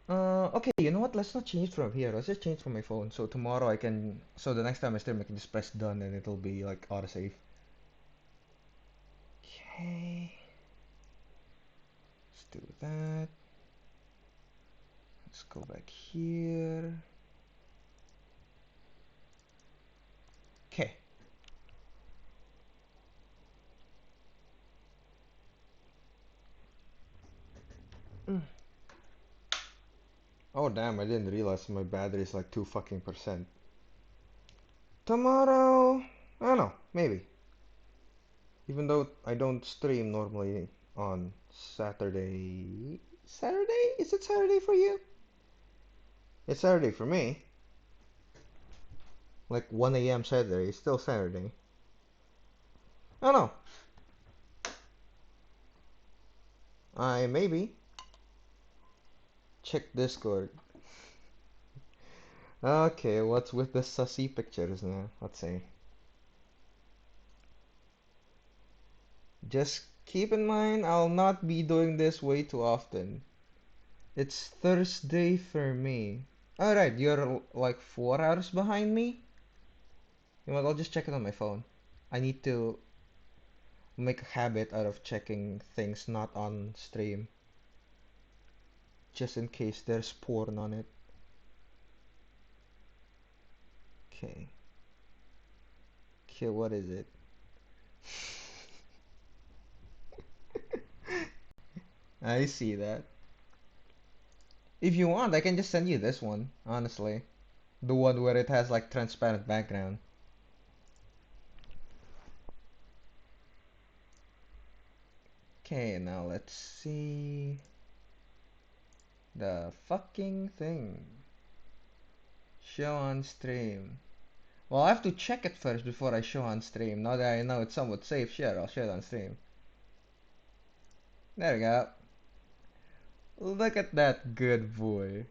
Okay, you know what? Let's not change from here. Let's just change from my phone. So tomorrow I can, so the next time I stream, I can just press done and it'll be like autosave. Okay. Let's do that. Let's go back here. Okay. Oh damn, I didn't realize my battery is like 2 fucking percent. Tomorrow, I don't know, maybe. Even though I don't stream normally on Saturday. Saturday? Is it Saturday for you? It's Saturday for me. Like 1 a.m. Saturday, it's still Saturday. I don't know. I maybe. Check Discord. Okay, what's with the sussy pictures now? Let's see. Just keep in mind, I'll not be doing this way too often. It's Thursday for me. Alright, you're like 4 hours behind me? You know what, I'll just check it on my phone. I need to make a habit out of checking things not on stream. Just in case there's porn on it. Okay. Okay, what is it? I see that. If you want, I can just send you this one, honestly. The one where it has like transparent background. Okay, now let's see the fucking thing. Show on stream. Well, I have to check it first before I show on stream. Now that I know it's somewhat safe, sure, I'll show it on stream. There we go. Look at that good boy.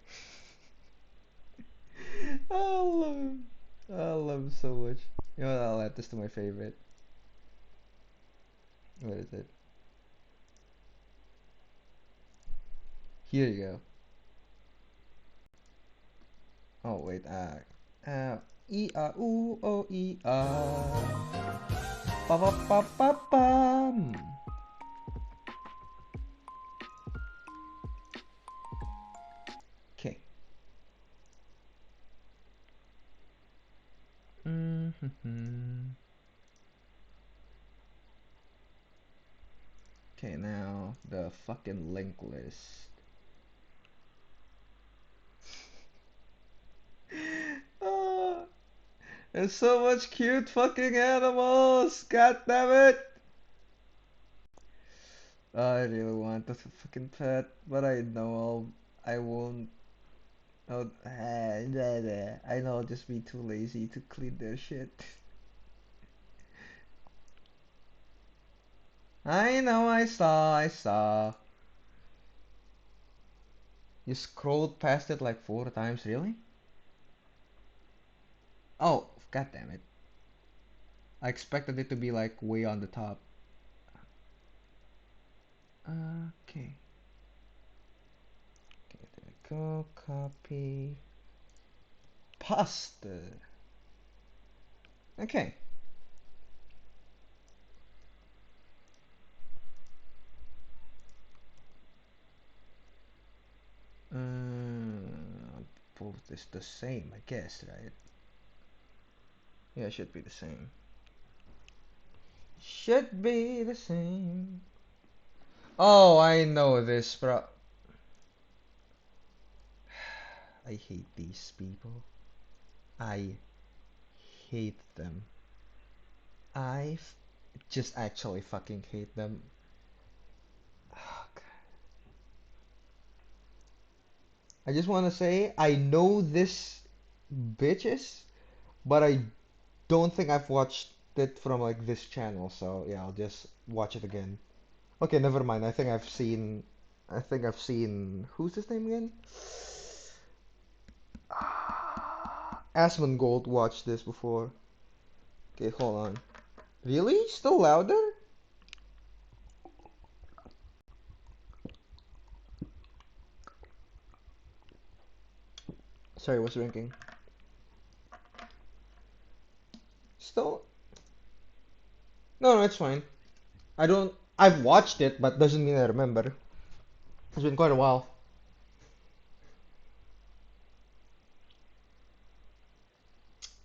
I love him. I love him so much. You know what, I'll add this to my favorite. What is it? Here you go. Oh wait, E A U O E A. Pa pa pa pa pam. Okay. Okay, now the fucking link list. Oh, there's so much cute fucking animals. God damn it. I really want a fucking pet, but I know I won't. Oh, I know I'll just be too lazy to clean their shit. I know, I saw. You scrolled past it like 4 times, really? Oh, god damn it. I expected it to be like way on the top. Okay. Okay, there we go. Copy. Pasta. Okay. Both is the same, I guess, right? Yeah, it should be the same. Should be the same. Oh, I know this, bro. I hate these people. I hate them. I just actually fucking hate them. Oh, God. I just want to say I know this bitches, but I don't think I've watched it from like this channel. So yeah, I'll just watch it again. Okay, never mind. I think I've seen. Who's his name again? Asmongold watched this before. Okay, hold on. Really? Still louder? Sorry, was drinking. Still? No, no, it's fine. I don't. I've watched it, but doesn't mean I remember. It's been quite a while.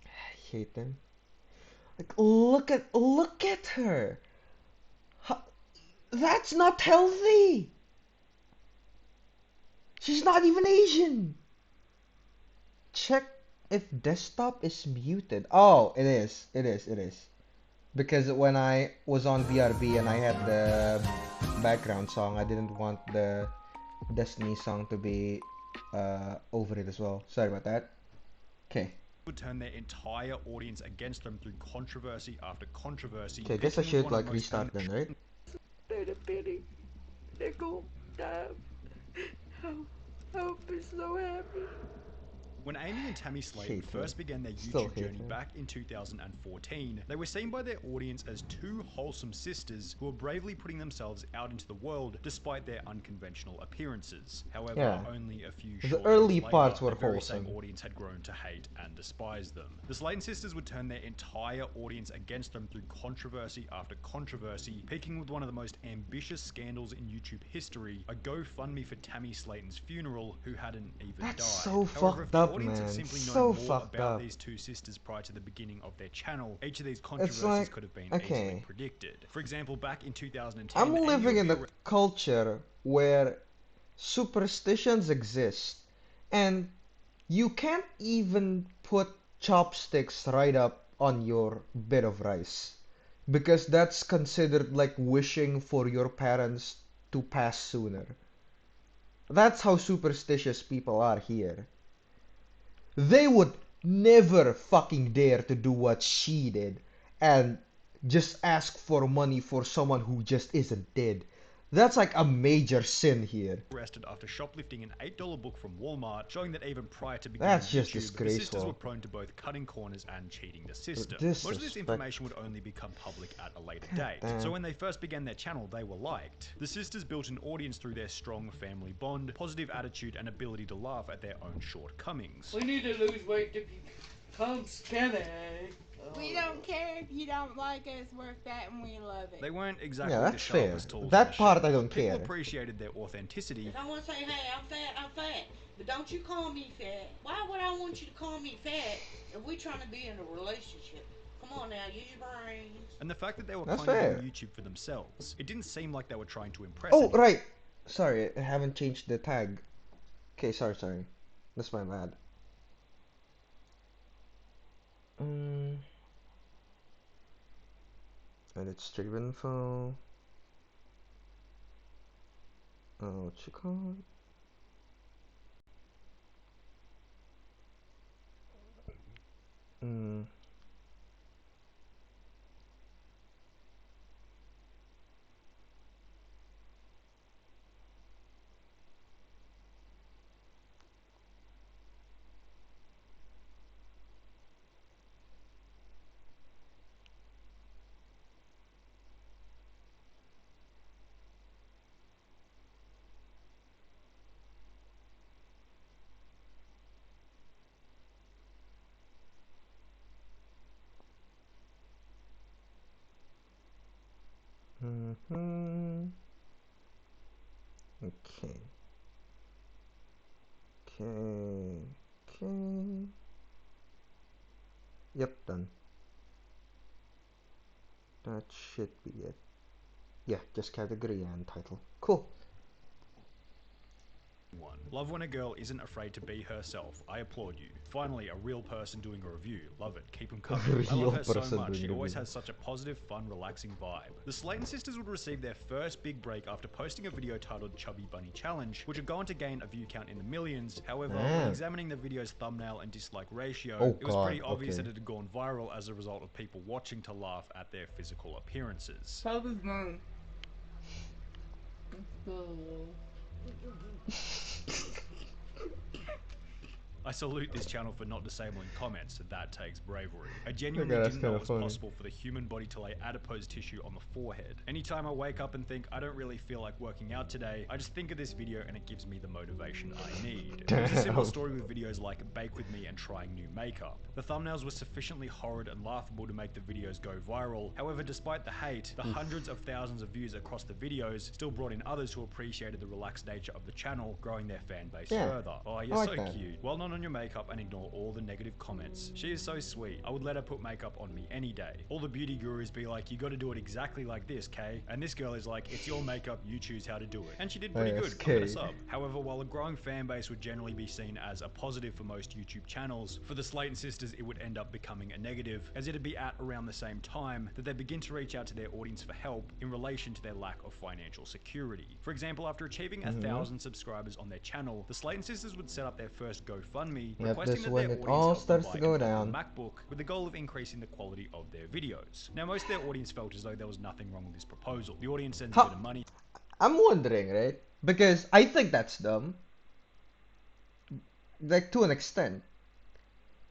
I hate them. Like, look at her. How, that's not healthy. She's not even Asian. Check if desktop is muted. Oh, it is. It is. It is. Because when I was on VRB and I had the background song, I didn't want the Destiny song to be over it as well. Sorry about that. Okay. Would turn their entire audience against them through controversy after controversy. Okay, I guess I should like restart then, right? Little bitty nickel dime. I'll be so happy. When Amy and Tammy Slayton Hate first her. began their Still YouTube hate journey her. back in 2014, they were seen by their audience as two wholesome sisters who were bravely putting themselves out into the world despite their unconventional appearances. However, Yeah. only a few The short early years later, parts were the very same wholesome. audience had grown to hate and despise them. The Slayton sisters would turn their entire audience against them through controversy after controversy, peaking with one of the most ambitious scandals in YouTube history, a GoFundMe for Tammy Slayton's funeral, who hadn't even That's died. so However, if fucked the up, audience had man. simply known So more fucked about up. these two sisters prior to the beginning of their channel, each of these It's controversies like, could have been easily okay, predicted. For example, back in 2010, I'm Amy living would in be a culture where superstitions exist, and you can't even put chopsticks right up on your bit of rice because that's considered like wishing for your parents to pass sooner. That's how superstitious people are here. They would never fucking dare to do what she did and just ask for money for someone who just isn't dead. That's like a major sin here. arrested after shoplifting an $8 book from Walmart, showing that even prior to beginning That's just YouTube, the sisters were disgraceful. prone to both cutting corners and cheating the system. Disrespect. Most of this information would only become public at a later God date, damn. so when they first began their channel, they were liked. The sisters built an audience through their strong family bond, positive attitude, and ability to laugh at their own shortcomings. We need to lose weight to become skinny. We don't care if you don't like us, we're fat and we love it. They weren't exactly Yeah, the that's fair. sharpest tools in the That part shed. I don't People care. appreciated their authenticity. If I want to say, hey, I'm fat. But don't you call me fat. Why would I want you to call me fat if we're trying to be in a relationship? Come on now, use your brains. And the fact that they were That's kind of fair. doing YouTube for themselves. It didn't seem like they were trying to impress Oh, anyone. right. Sorry, I haven't changed the tag. Okay, sorry. That's my bad. Edit stream info. What you call it? Okay. Yep, done. That should be it. Yeah, just category and title. Cool. one. Love when a girl isn't afraid to be herself. I applaud you. Finally, a real person doing a review. Love it. Keep them coming. I Real love her so person much. doing She always review. has such a positive, fun, relaxing vibe. The Slayton sisters would receive their first big break after posting a video titled Chubby Bunny Challenge, which would go on to gain a view count in the millions. However, when Damn. examining the video's thumbnail and dislike ratio, Oh it was pretty God, obvious okay. that it had gone viral as a result of people watching to laugh at their physical appearances. Chubby's mine. I salute this channel for not disabling comments. That takes bravery. I genuinely Okay, that's didn't know kinda it was funny. possible for the human body to lay adipose tissue on the forehead. Anytime I wake up and think I don't really feel like working out today, I just think of this video and it gives me the motivation I need. It was a similar story with videos like Bake With Me and trying new makeup. The thumbnails were sufficiently horrid and laughable to make the videos go viral. However, despite the hate, the hundreds of thousands of views across the videos still brought in others who appreciated the relaxed nature of the channel, growing their fan base Yeah, further. Oh, you're I like so that. cute. Well done on your makeup and ignore all the negative comments. She is so sweet. I would let her put makeup on me any day. All the beauty gurus be like, you gotta do it exactly like this, Kay. And this girl is like, it's your makeup, you choose how to do it. And she did pretty Yes, good. I'll get a Kay. sub. However, while a growing fan base would generally be seen as a positive for most YouTube channels, for the Slayton sisters it would end up becoming a negative, as it'd be at around the same time that they begin to reach out to their audience for help in relation to their lack of financial security. For example, after achieving 1,000 subscribers on their channel, the Slayton sisters would set up their first GoFundMe, Yep, requesting this that when their it audience all help them starts buy to an go Apple down. MacBook with the goal of increasing the quality of their videos. Now, most of their audience felt as though there was nothing wrong with this proposal. The audience sends a bit of money. I'm wondering, right? Because I think that's dumb. Like, to an extent.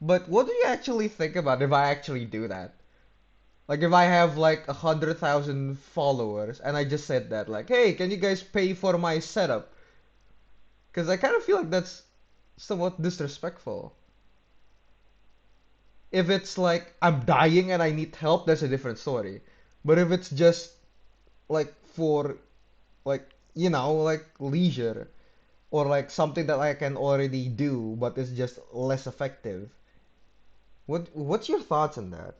But what do you actually think about if I actually do that? Like, if I have like 100,000 followers and I just said that, like, hey, can you guys pay for my setup? Because I kind of feel like that's somewhat disrespectful. If it's like I'm dying and I need help, that's a different story. But if it's just like for like like leisure or like something that I can already do but it's just less effective. What's your thoughts on that?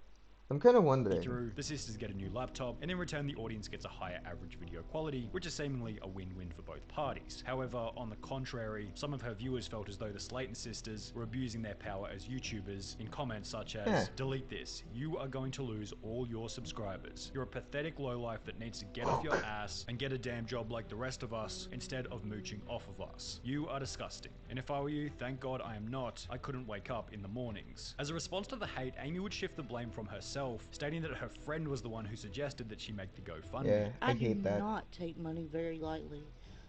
I'm kind of wondering. Through, the sisters get a new laptop, and in return the audience gets a higher average video quality, which is seemingly a win-win for both parties. However, on the contrary, some of her viewers felt as though the Slayton sisters were abusing their power as YouTubers in comments such as, delete this, you are going to lose all your subscribers. You're a pathetic lowlife that needs to get off your ass and get a damn job like the rest of us instead of mooching off of us. You are disgusting. And if I were you, thank God I am not, I couldn't wake up in the mornings. As a response to the hate, Amy would shift the blame from herself, stating that her friend was the one who suggested that she make the GoFundMe. Yeah, I do hate that. not take money very lightly.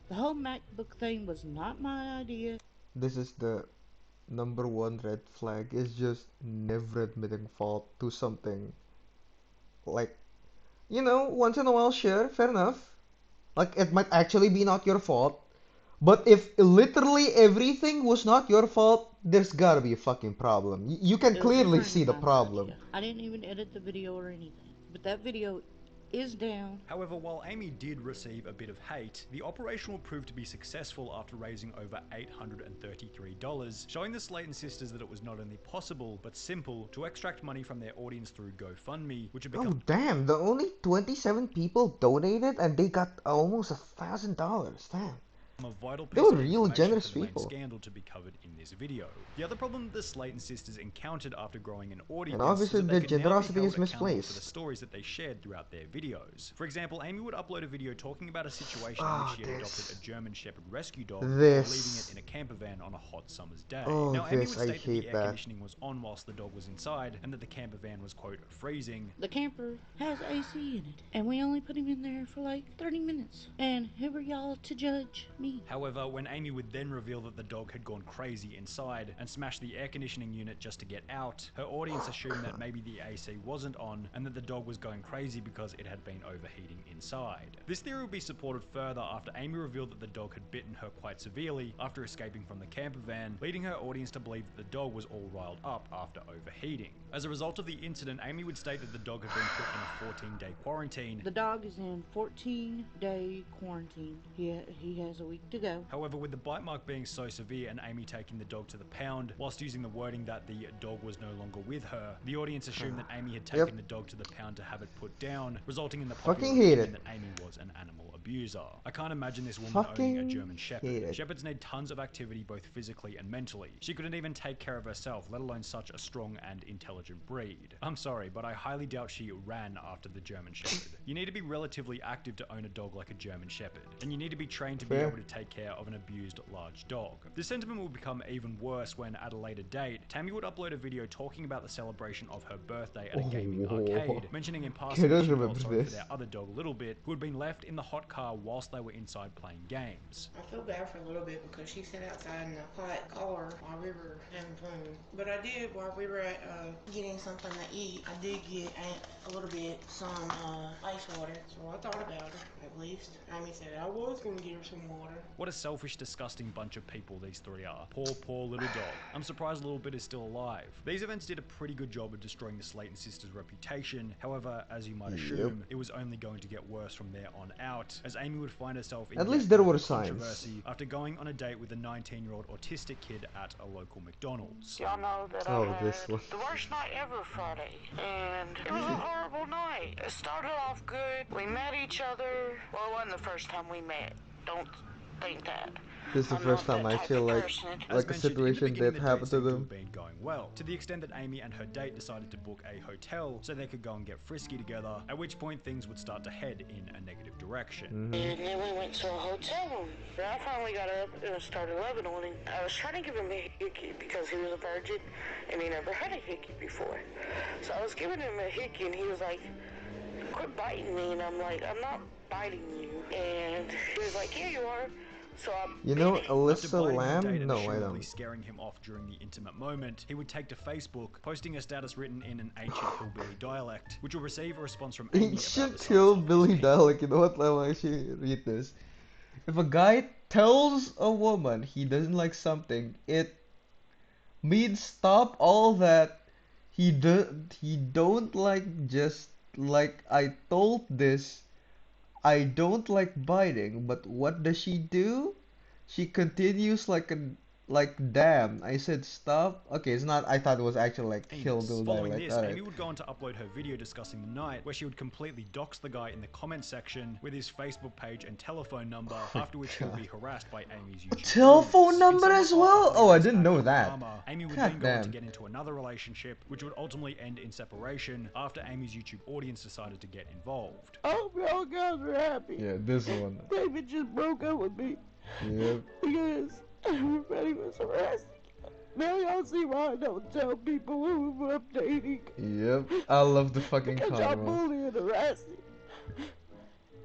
The whole MacBook thing was not my idea. This is the number one red flag is just never admitting fault to something. Like, once in a while, sure, fair enough. Like, it might actually be not your fault. But if literally everything was not your fault, there's gotta be a fucking problem. You can It was a clearly friend see of the mine's problem. idea. I didn't even edit the video or anything. But that video is down. However, while Amy did receive a bit of hate, the operation will prove to be successful after raising over $833, showing the Slayton sisters that it was not only possible, but simple, to extract money from their audience through GoFundMe, which had become Oh damn, the only 27 people donated and they got almost $1,000. Damn. a vital They piece were of real information generous for the main people. scandal to be covered in this video. The other problem the Slayton sisters encountered after growing an audience And obviously was that the they could now be generosity held is accountable for misplaced. the stories that they shared throughout their videos. For example, Amy would upload a video talking about a situation in Oh, which she had this. adopted a German Shepherd rescue dog before This. leaving it in a camper van on a hot summer's day. Oh, Now, Amy this, would I state that the hate air that. conditioning was on whilst the dog was inside, and that the camper van was, quote, freezing. The camper has AC in it, and we only put him in there for like 30 minutes. And who are y'all to judge me? However, when Amy would then reveal that the dog had gone crazy inside and smashed the air conditioning unit just to get out, her audience assumed that maybe the AC wasn't on and that the dog was going crazy because it had been overheating inside. This theory would be supported further after Amy revealed that the dog had bitten her quite severely after escaping from the camper van, leading her audience to believe that the dog was all riled up after overheating. As a result of the incident, Amy would state that the dog had been put in a 14-day quarantine. The dog is in 14-day quarantine. He has a week to go. However, with the bite mark being so severe and Amy taking the dog to the pound, whilst using the wording that the dog was no longer with her, the audience assumed that Amy had taken the dog to the pound to have it put down, resulting in the popular Fucking hate opinion it. that Amy was an animal abuser. abuser. I can't imagine this woman owning a Fucking German hate Shepherd. it. Shepherds need tons of activity both physically and mentally. She couldn't even take care of herself, let alone such a strong and intelligent breed. I'm sorry, but I highly doubt she ran after the German Shepherd. You need to be relatively active to own a dog like a German Shepherd, and you need to be trained to be Fair. able to take care of an abused large dog. This sentiment will become even worse when, at a later date, Tammy would upload a video talking about the celebration of her birthday at a gaming arcade, mentioning in I passing that don't she felt remember sorry for this. their other dog, Little Bit, who had been left in the hot car whilst they were inside playing games. I feel bad for a little bit because she sat outside in the hot car while we were having fun. But I did, while we were at getting something to eat, I did get a little bit some ice water. So I thought about her, at least. Amy said I was going to get her some water. What a selfish, disgusting bunch of people these three are. Poor, poor little dog. I'm surprised Little Bit is still alive. These events did a pretty good job of destroying the Slayton sisters' reputation. However, as you might assume, it was only going to get worse from there on out, as Amy would find herself in At yet least there another were signs. controversy after going on a date with a 19-year-old autistic kid at a local McDonald's. Y'all know that I Oh, had this one. the worst night ever Friday, and it was a horrible night. It started off good. We met each other. Well, it wasn't the first time we met. Don't think that. This is the I'm first not time that I type feel of like person. As a mentioned, in the situation beginning, that the date happened to seemed to them. have been going well, to the extent that Amy and her date decided to book a hotel so they could go and get frisky together, at which point things would start to head in a negative direction. And then we went to a hotel room. And I finally got up and started loving on him. I was trying to give him a hickey because he was a virgin and he never had a hickey before. So I was giving him a hickey and he was like, quit biting me. And I'm like, I'm not biting you. And he was like, yeah, you are. So I You know, After Alyssa biting her date Lamb? and No, I assumedly don't. scaring him off during the intimate moment, he would take to Facebook, posting a status written in an ancient hillbilly dialect, which will receive a response from Amy about the Ancient size of hillbilly his dialect. You know what? Let me actually read this. If a guy tells a woman he doesn't like something, it means stop all that. He don't like, just like I told this. I don't like biting, but what does she do? She continues like damn. I said stop. Okay, it's not. I thought it was actually like hillbilly Following dialect. this, Alright. Amy would go on to upload her video discussing the night, where she would completely dox the guy in the comment section with his Facebook page and telephone number, after which he would be harassed by Amy's YouTube Telephone audience. number In as somewhat well? after Oh, I this didn't act know of that. karma, Amy would God then go on to damn. get into another relationship, which would ultimately end in separation after Amy's YouTube audience decided to get involved. I hope y'all guys are happy. Yeah, this one. David just broke up with me Yep. because everybody was harassing. Now y'all see why I don't tell people who I'm dating. Yep. I love the fucking Because y'all karma. bully and harassing.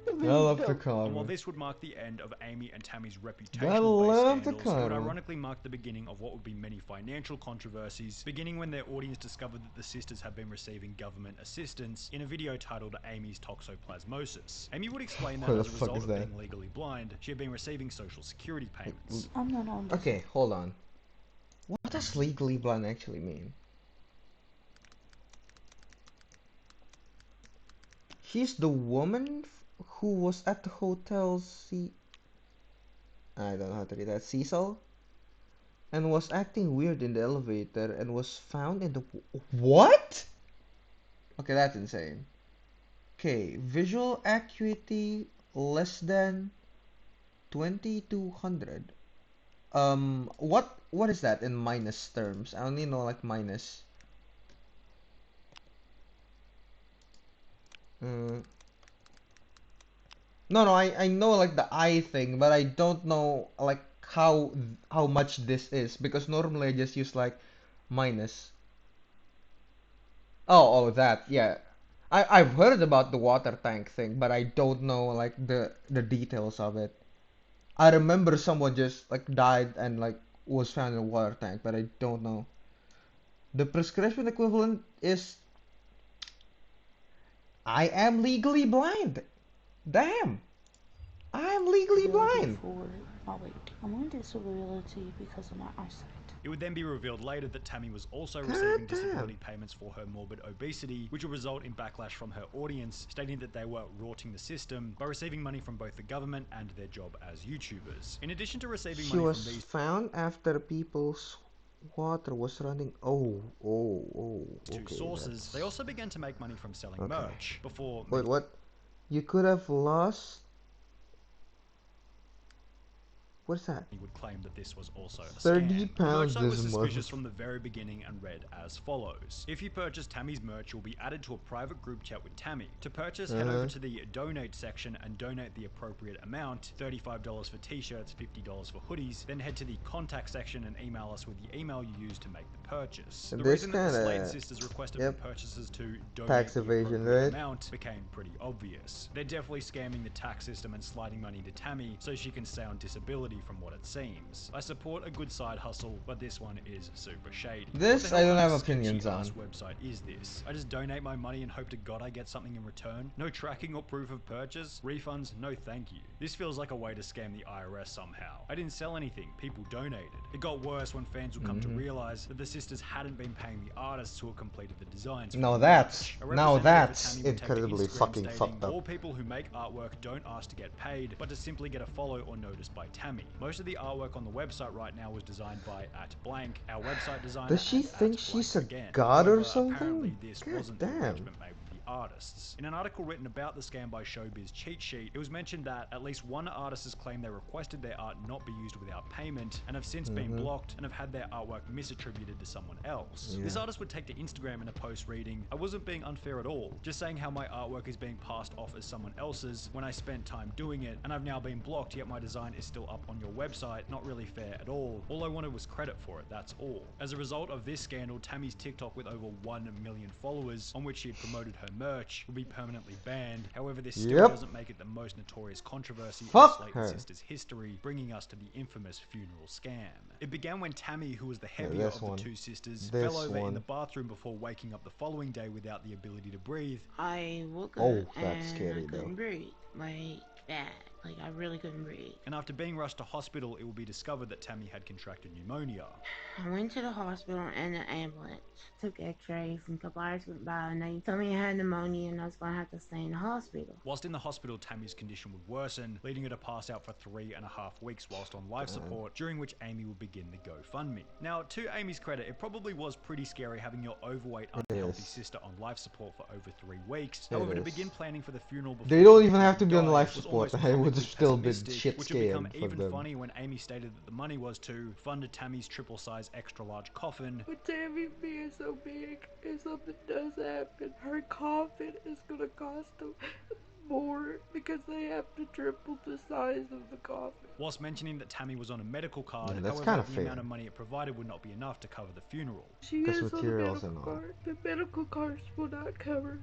I love the And while karma. this would mark the end of Amy and Tammy's Gotta reputational-based love the scandals, it would karma. ironically mark the beginning of what would be many financial controversies, beginning when their audience discovered that the sisters had been receiving government assistance in a video titled Amy's Toxoplasmosis. Amy would explain that What as the a fuck result is of that? being legally blind, she had been receiving social security payments. I'm not on this. Okay, hold on. What does legally blind actually mean? She's the woman who was at the hotel I don't know how to read that. Cecil? And was acting weird in the elevator and was found in the... What? Okay, that's insane. Okay, visual acuity less than 2200. What is that in minus terms? I only know like minus. No, I know like the eye thing, but I don't know like how much this is, because normally I just use like minus. Oh, that, yeah. I've heard about the water tank thing, but I don't know like the details of it. I remember someone just like died and like was found in a water tank, but I don't know. The prescription equivalent is I am legally blind. Damn. I am legally blind. I'm on disability because of my eyesight. It would then be revealed later that Tammy was also God receiving damn. disability payments for her morbid obesity, which would result in backlash from her audience, stating that they were rorting the system by receiving money from both the government and their job as YouTubers. In addition to receiving She money was from these found after people's water was running. two Okay, sources, they also began to make money from selling Okay. merch before Wait, what? You could have lost What is that? He would claim that this was also a 30 scam. The pounds merch site was this suspicious month. from the very beginning and read as follows. If you purchase Tammy's merch, you'll be added to a private group chat with Tammy. To purchase, head over to the donate section and donate the appropriate amount, $35 for t-shirts, $50 for hoodies, then head to the contact section and email us with the email you used to make the purchase. The This reason that the Slade kinda, sisters requested yep, for purchasers to donate tax the evasion, appropriate right? amount became pretty obvious. They're definitely scamming the tax system and sliding money to Tammy so she can stay on disability from what it seems. I support a good side hustle, but this one is super shady. This I don't have opinions on. Website is this? I just donate my money and hope to God I get something in return? No tracking or proof of purchase? Refunds? No thank you. This feels like a way to scam the IRS somehow. I didn't sell anything, people donated. It got worse when fans would come to realize that the sisters hadn't been paying the artists who had completed the designs. Now that's incredibly fucking fucked up. All people who make artwork don't ask to get paid, but to simply get a follow or notice by Tammy. Most of the artwork on the website right now was designed by @blank. Our website designer. Does she think she's a god However, or something? Apparently this God wasn't the damn. arrangement made with the artists. In an article written about the scam by Showbiz Cheat Sheet, it was mentioned that at least one artist has claimed they requested their art not be used without payment and have since been blocked and have had their artwork misattributed to someone else. Yeah. This artist would take to Instagram in a post reading, "I wasn't being unfair at all, just saying how my artwork is being passed off as someone else's when I spent time doing it, and I've now been blocked, yet my design is still up on your website, not really fair at all. All I wanted was credit for it, that's all." As a result of this scandal, Tammy's TikTok with over 1 million followers, on which she had promoted her merch, will be permanently banned. However, this still doesn't make it the most notorious controversy in Slade Sisters history, bringing us to the infamous funeral scam. It began when Tammy, who was the heavier of the two sisters, fell over in the bathroom before waking up the following day without the ability to breathe. I woke up and I couldn't breathe. Like that. Like I really couldn't breathe. And after being rushed to hospital, it will be discovered that Tammy had contracted pneumonia. I went to the hospital and the ambulance. Took x-rays and a couple hours went by and they told me I had pneumonia and I was going to have to stay in the hospital. Whilst in the hospital, Tammy's condition would worsen, leading her to pass out for 3.5 weeks whilst on life support, during which Amy would begin the GoFundMe. Now, to Amy's credit, it probably was pretty scary having your overweight, unhealthy sister on life support for over 3 weeks. However, to begin planning for the funeral before they don't even have to be on life support. I would have still been shit which would become scared for even them. funny when Amy stated that the money was to fund Tammy's triple-size extra-large coffin. With Tammy being so big, if something does happen, her coffin is gonna cost them more because they have to triple the size of the coffin. Whilst mentioning that Tammy was on a medical card, that's however, kinda the amount of money it provided would not be enough to cover the funeral. She is on the medical card. The medical cards will not cover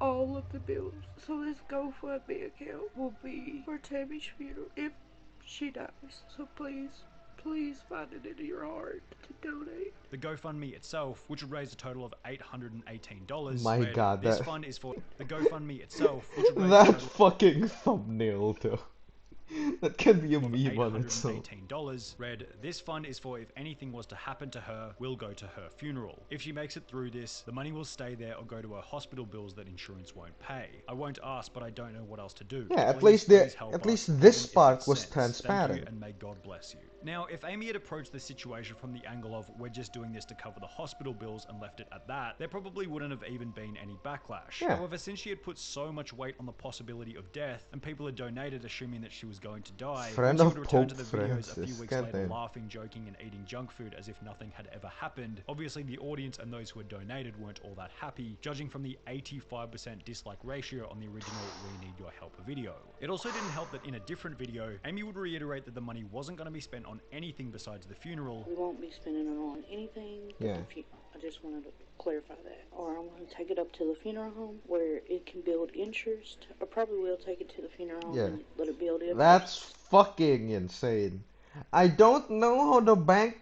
all of the bills. So this GoFundMe account will be for Tammy's funeral if she dies. So please find it in your heart to donate. The GoFundMe itself, which would raise a total of $818. My God, this that fund is for the GoFundMe itself, which would raise that fucking thumbnail though. That can be a meme on itself. $818 read, "This fund is for if anything was to happen to her, will go to her funeral. If she makes it through this, the money will stay there or go to her hospital bills that insurance won't pay. I won't ask, but I don't know what else to do. Yeah, Please at least this part was transparent. Thank you, and may God bless you." Now, if Amy had approached the situation from the angle of we're just doing this to cover the hospital bills and left it at that, there probably wouldn't have even been any backlash. Yeah. However, since she had put so much weight on the possibility of death, and people had donated assuming that she was going to die, when she would return to the videos a few weeks later laughing, joking, and eating junk food as if nothing had ever happened, obviously the audience and those who had donated weren't all that happy, judging from the 85% dislike ratio on the original We Need Your Help video. It also didn't help that in a different video, Amy would reiterate that the money wasn't going to be spent on anything besides the funeral. We won't be spending it on anything but the funeral. I just wanted to clarify that. Or I'm going to take it up to the funeral home where it can build interest. I probably will take it to the funeral home and let it build interest. That's fucking insane. I don't know how the bank,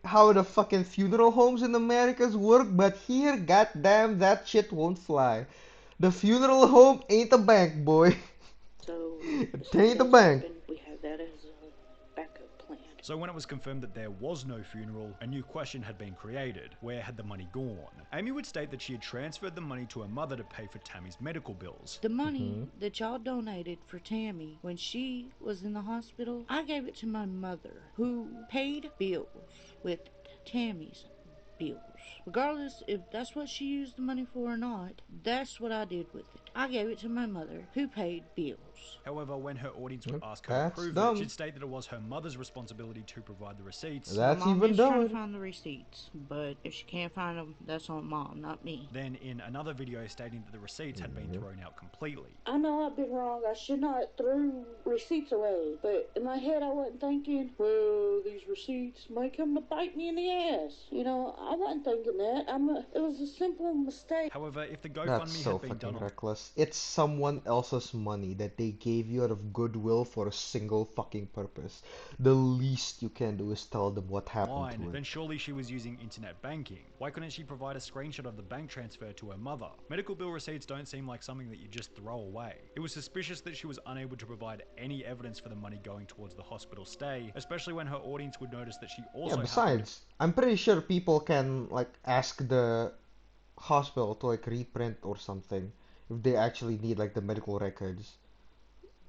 how the fucking funeral homes in Americas work, but here, goddamn, that shit won't fly. The funeral home ain't a bank, boy. So, it ain't a bank. We have that as a backup plan. So when it was confirmed that there was no funeral, a new question had been created. Where had the money gone? Amy would state that she had transferred the money to her mother to pay for Tammy's medical bills. The money that y'all donated for Tammy when she was in the hospital, I gave it to my mother, who paid bills with Tammy's bills. Regardless if that's what she used the money for or not, that's what I did with it. I gave it to my mother, who paid bills. However, when her audience would ask her to That's prove dumb. it, she'd state that it was her mother's responsibility to provide the receipts. My That's mom even is trying dumber. to find the receipts, but if she can't find them, that's on Mom, not me. Then in another video stating that the receipts had been thrown out completely. I know I've been wrong. I should not throw receipts away. But in my head, I wasn't thinking, well, these receipts might come to bite me in the ass. You know, I wasn't thinking that. It was a simple mistake. However, if the That's GoFundMe so had been done fucking on reckless. It's someone else's money that they gave you out of goodwill for a single fucking purpose. The least you can do is tell them what happened online, to then it. surely she was using internet banking. Why couldn't she provide a screenshot of the bank transfer to her mother? Medical bill receipts don't seem like something that you just throw away. It was suspicious that she was unable to provide any evidence for the money going towards the hospital stay, especially when her audience would notice that she also Yeah, besides, I'm pretty sure people can like ask the hospital to like reprint or something if they actually need like the medical records.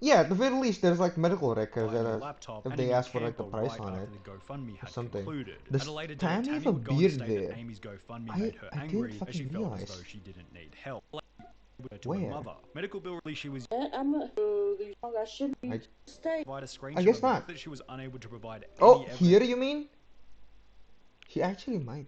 Yeah, at the very least, there's like medical records buy a that new are, laptop if and a they new ask for like the camper price right on it after the GoFundMe or had something. concluded. At Does a later date, Tammy have Tammy a would go on to beard state there? that Amy's GoFundMe I made her didn't angry as fucking she felt as realize. though she didn't need help. To her Where? mother. Medical bill release she was I shouldn't be stay. provide a I screenshot guess of not. that she was unable to provide Oh, any evidence here you mean? She actually might.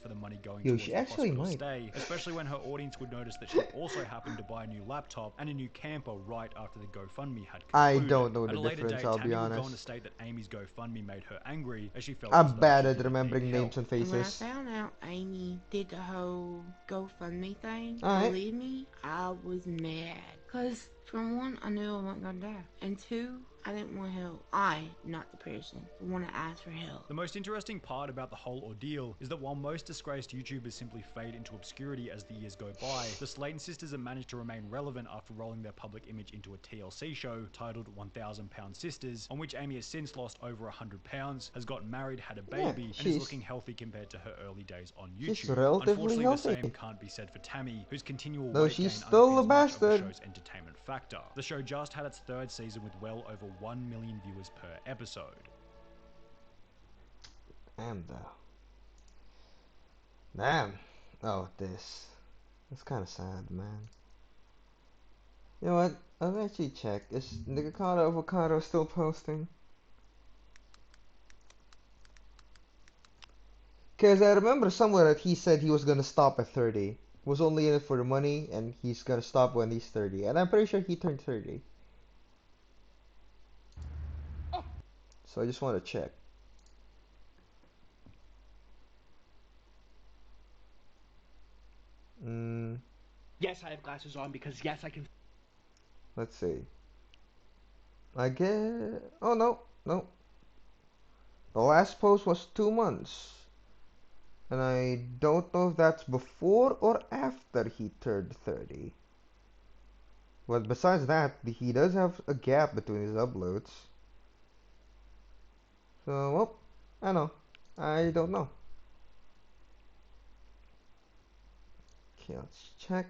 for the money going Yo, towards she the actually hospital might. stay, especially when her audience would notice that she also happened to buy a new laptop and a new camper right after the GoFundMe had concluded. I don't know At the a later difference, date, I'll be Tammy would go on to honest. state that Amy's GoFundMe made her angry as she felt I'm as though bad she at didn't remembering need names help. and And when I faces. found out Amy did the whole GoFundMe thing, Alright. believe me, I was mad. Because, for one, I knew I wasn't going to die. And two, I didn't want help. Not the person, want to ask for help. The most interesting part about the whole ordeal is that while most disgraced YouTubers simply fade into obscurity as the years go by, the Slayton sisters have managed to remain relevant after rolling their public image into a TLC show titled 1,000 Pound Sisters, on which Amy has since lost over 100 pounds, has gotten married, had a baby, and is looking healthy compared to her early days on YouTube. She's relatively Unfortunately, healthy. the same can't be said for Tammy, whose continual Though weight she's gain still a underpins much of the bastard. show's entertainment factor. The show just had its third season with well over 1 million viewers per episode. Damn though. Damn. Oh, this. That's kind of sad, man. You know what? I'll actually check. Is Nikocado Avocado still posting? Because I remember somewhere that he said he was gonna stop at 30. Was only in it for the money, and he's gonna stop when he's 30. And I'm pretty sure he turned 30. So I just want to check. Yes, I have glasses on because yes, I can. Let's see. I get. Oh no, no. The last post was 2 months. And I don't know if that's before or after he turned 30. But besides that, he does have a gap between his uploads. So, well, I know. I don't know. Okay, let's check.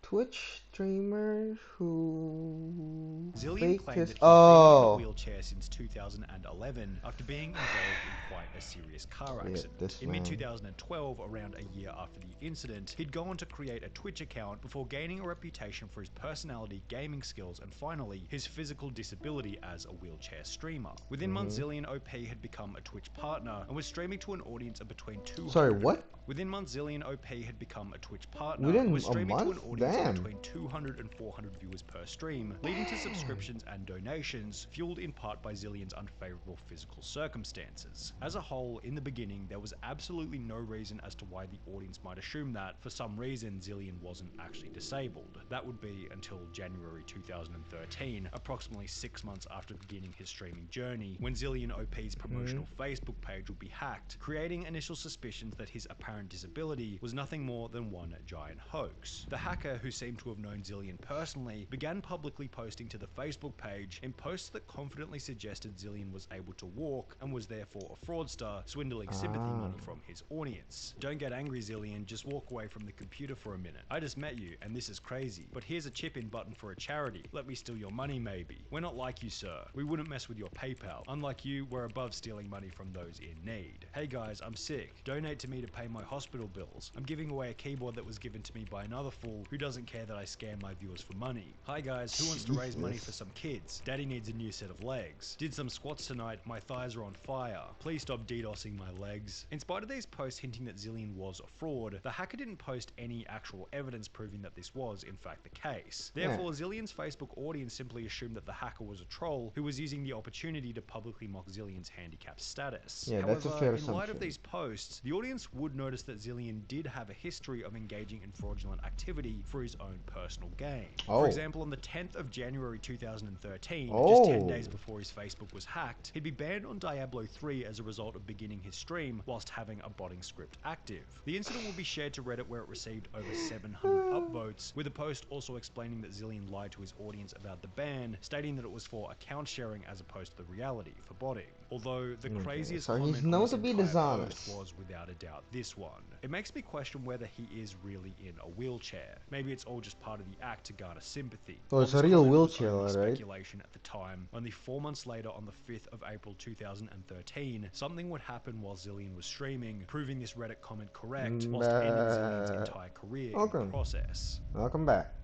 Twitch streamer who Zillion faked claimed his. that he had been in a Oh, wheelchair since 2011 after being involved in quite a serious car accident. this In man. mid-2012, around a year after the incident, he'd go on to create a Twitch account before gaining a reputation for his personality, gaming skills, and finally, his physical disability as a wheelchair streamer. Within months, Zillion OP had become a Twitch partner and was streaming to an audience of between 200. Sorry, what? Within months, Zillion OP had become a Twitch partner Within and was a streaming to an month? audience Damn. of between 200 and 400 viewers per stream, leading to subscriptions and donations, fueled in part by Zillion's unfavorable physical circumstances. As a whole, in the beginning, there was absolutely no reason as to why the audience might assume that, for some reason, Zillion wasn't actually disabled. That would be until January 2013, approximately 6 months after beginning his streaming journey, when Zillion OP's promotional Facebook page would be hacked, creating initial suspicions that his apparent apparent disability was nothing more than one giant hoax. The hacker, who seemed to have known Zillion personally, began publicly posting to the Facebook page in posts that confidently suggested Zillion was able to walk and was therefore a fraudster, swindling sympathy money from his audience. Don't get angry, Zillion, just walk away from the computer for a minute. I just met you, and this is crazy, but here's a chip-in button for a charity. Let me steal your money, maybe. We're not like you, sir. We wouldn't mess with your PayPal. Unlike you, we're above stealing money from those in need. Hey guys, I'm sick. Donate to me to pay my hospital bills. I'm giving away a keyboard that was given to me by another fool who doesn't care that I scam my viewers for money. Hi guys, who wants to raise money for some kids? Daddy needs a new set of legs. Did some squats tonight, my thighs are on fire. Please stop DDoSing my legs. In spite of these posts hinting that Zillion was a fraud, the hacker didn't post any actual evidence proving that this was in fact the case. Therefore, Zillion's Facebook audience simply assumed that the hacker was a troll who was using the opportunity to publicly mock Zillion's handicap status. Yeah, However, that's a fair in light of assumption. these posts, the audience would notice that Zillion did have a history of engaging in fraudulent activity for his own personal gain. For example, on the 10th of January 2013, just 10 days before his Facebook was hacked, he'd be banned on Diablo 3 as a result of beginning his stream whilst having a botting script active. The incident will be shared to Reddit, where it received over 700 upvotes, with a post also explaining that Zillion lied to his audience about the ban, stating that it was for account sharing as opposed to the reality for botting. Although the craziest so comment he's on known this to be entire dishonest. post was without a doubt this one. It makes me question whether he is really in a wheelchair. Maybe it's all just part of the act to garner sympathy. Oh, it's While a this real comment was wheelchair, only right? speculation at the time, only 4 months later, on the 5th of April 2013, something would happen while Zillion was streaming, proving this Reddit comment correct, whilst ending Zillion's entire career in the process. Welcome back.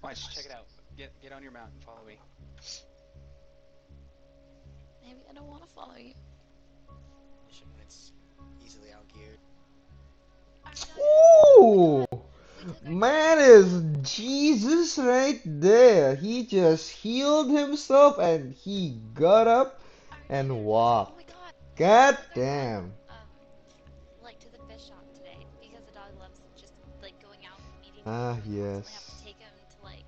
Watch, check it out. Get on your mount and follow me. Maybe I don't want to follow you. It's easily outgeared. Ooh! Man is Jesus right there. He just healed himself and he got up and walked. God damn. Like to the fish shop today because the dog loves just like going out and meeting Ah, people. We constantly have yes. to take him to like,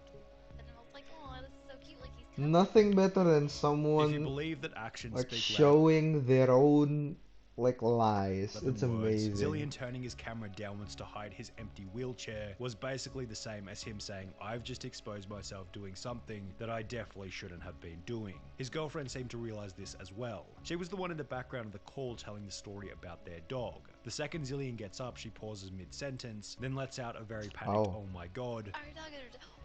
and I was like, oh, this is so cute. Like he's Nothing better than If you someone believe that actions like speak showing their own like lies. louder It's than words, amazing. Zillion turning his camera downwards to hide his empty wheelchair was basically the same as him saying, I've just exposed myself doing something that I definitely shouldn't have been doing. His girlfriend seemed to realize this as well. She was the one in the background of the call telling the story about their dog. The second Zillion gets up, she pauses mid-sentence, then lets out a very panicked, oh my god,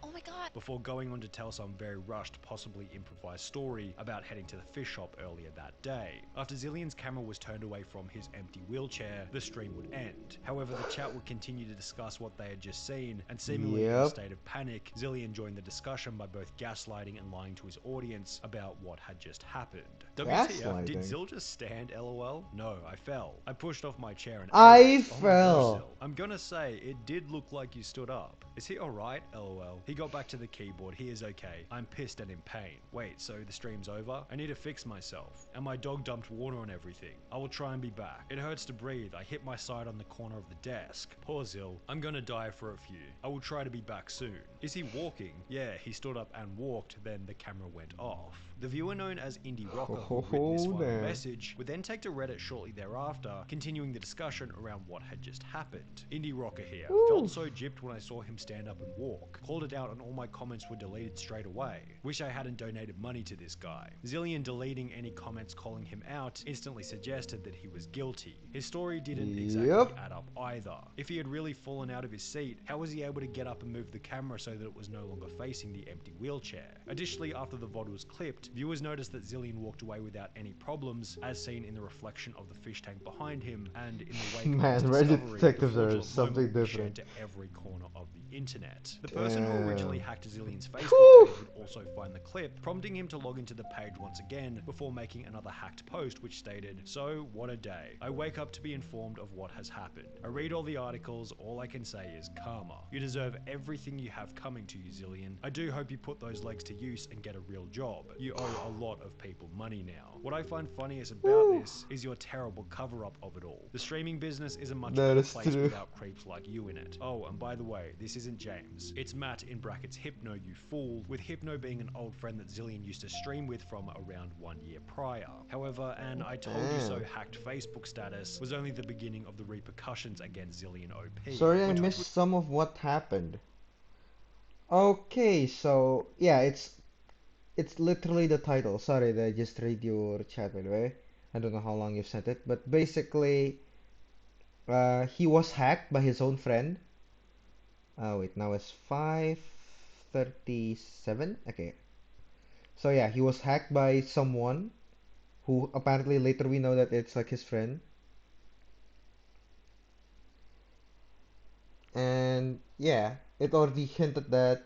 oh my god, before going on to tell some very rushed, possibly improvised story about heading to the fish shop earlier that day. After Zillion's camera was turned away from his empty wheelchair, the stream would end. However, the chat would continue to discuss what they had just seen, and seemingly in a state of panic, Zillion joined the discussion by both gaslighting and lying to his audience about what had just happened. WTF, did Zill just stand, lol? No, I fell. I pushed off my chair and I ate it. fell. Oh my gosh, Zill. I'm gonna say, it did look like you stood up. Is he alright? LOL. He got back to the keyboard. He is okay. I'm pissed and in pain. Wait, so the stream's over? I need to fix myself. And my dog dumped water on everything. I will try and be back. It hurts to breathe. I hit my side on the corner of the desk. Poor Zill. I'm gonna die for a few. I will try to be back soon. Is he walking? Yeah, he stood up and walked, then the camera went off. The viewer known as Indie Rocker, who had written this final message, would then take to Reddit shortly thereafter, continuing the discussion around what had just happened. Indie Rocker here. Felt so gypped when I saw him stand up and walk. Called it out and all my comments were deleted straight away. Wish I hadn't donated money to this guy. Zillion deleting any comments calling him out instantly suggested that he was guilty. His story didn't exactly add up either. If he had really fallen out of his seat, how was he able to get up and move the camera so that it was no longer facing the empty wheelchair? Additionally, after the VOD was clipped, viewers noticed that Zillion walked away without any problems, as seen in the reflection of the fish tank behind him, and in the wake of his discovery, detectives the are something moment was shared different. to every corner of the internet. The person who originally hacked Zillion's Facebook page would also find the clip, prompting him to log into the page once again before making another hacked post which stated, "So, what a day. I wake up to be informed of what has happened. I read all the articles, all I can say is karma. You deserve everything you have coming to you, Zillion. I do hope you put those legs to use and get a real job. You owe a lot of people money now. What I find funniest about this is your terrible cover-up of it all. The streaming business isn't much of a place without creeps like you in it. Oh, and by the way, this isn't James. It's Matt in brackets Hypno, you fool, with Hypno being an old friend that Zillion used to stream with from around 1 year prior. However, an I told you so hacked Facebook status was only the beginning of the repercussions against Zillion OP. Sorry, I missed some of what happened. Okay, so yeah, it's literally the title. Sorry that I just read your chat, by the way. I don't know how long you've sent it, but basically, he was hacked by his own friend. Wait, now it's 5:37. Okay, so yeah, he was hacked by someone who apparently later we know that it's like his friend. And yeah, it already hinted that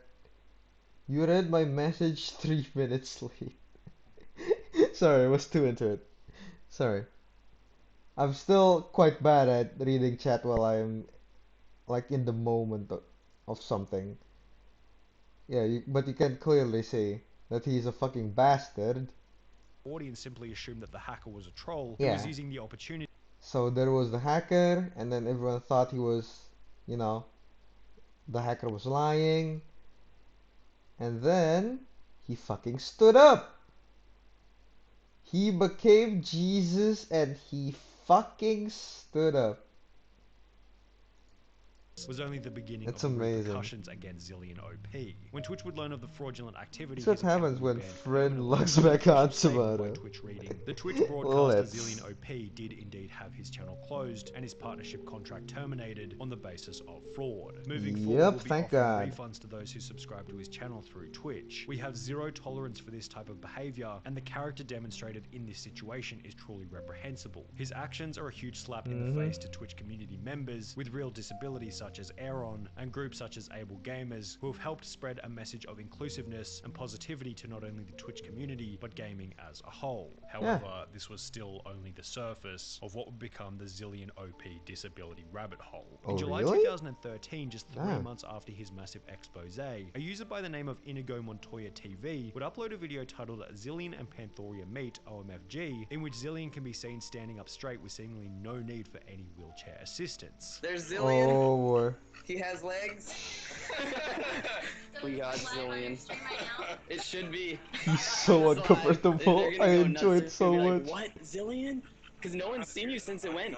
you read my message 3 minutes late. Sorry, I was too into it. Sorry. I'm still quite bad at reading chat while I'm like in the moment of something. Yeah, but you can clearly see that he's a fucking bastard. Audience simply assumed that the hacker was a troll who Yeah. was using the opportunity. So there was the hacker, and then everyone thought he was, you know, the hacker was lying. And then he fucking stood up. He became Jesus and he fucking stood up. Was only the beginning That's of the amazing. repercussions against Zillion OP. When Twitch would learn of the fraudulent activity, That's what his account happens would when be banned friend permanently, logs with an back on official statement by Subaru. Twitch reading, the Twitch broadcaster Let's. Zillion OP did indeed have his channel closed and his partnership contract terminated on the basis of fraud. Moving forward, Yep, we'll be thank offering God. refunds to those who subscribe to his channel through Twitch. We have zero tolerance for this type of behavior, and the character demonstrated in this situation is truly reprehensible. His actions are a huge slap in the face to Twitch community members with real disabilities such as Aaron, and groups such as Able Gamers, who have helped spread a message of inclusiveness and positivity to not only the Twitch community, but gaming as a whole. However, this was still only the surface of what would become the Zillion OP disability rabbit hole. In July 2013, just 3 months after his massive expose, a user by the name of Inigo Montoya TV would upload a video titled Zillion and Panthoria Meet OMFG, in which Zillion can be seen standing up straight with seemingly no need for any wheelchair assistance. There's Zillion. Oh boy. He has legs. We got Zillion. It should be. He's so uncomfortable. I enjoy it so much. What? Zillion? Because no one's seen you since it went.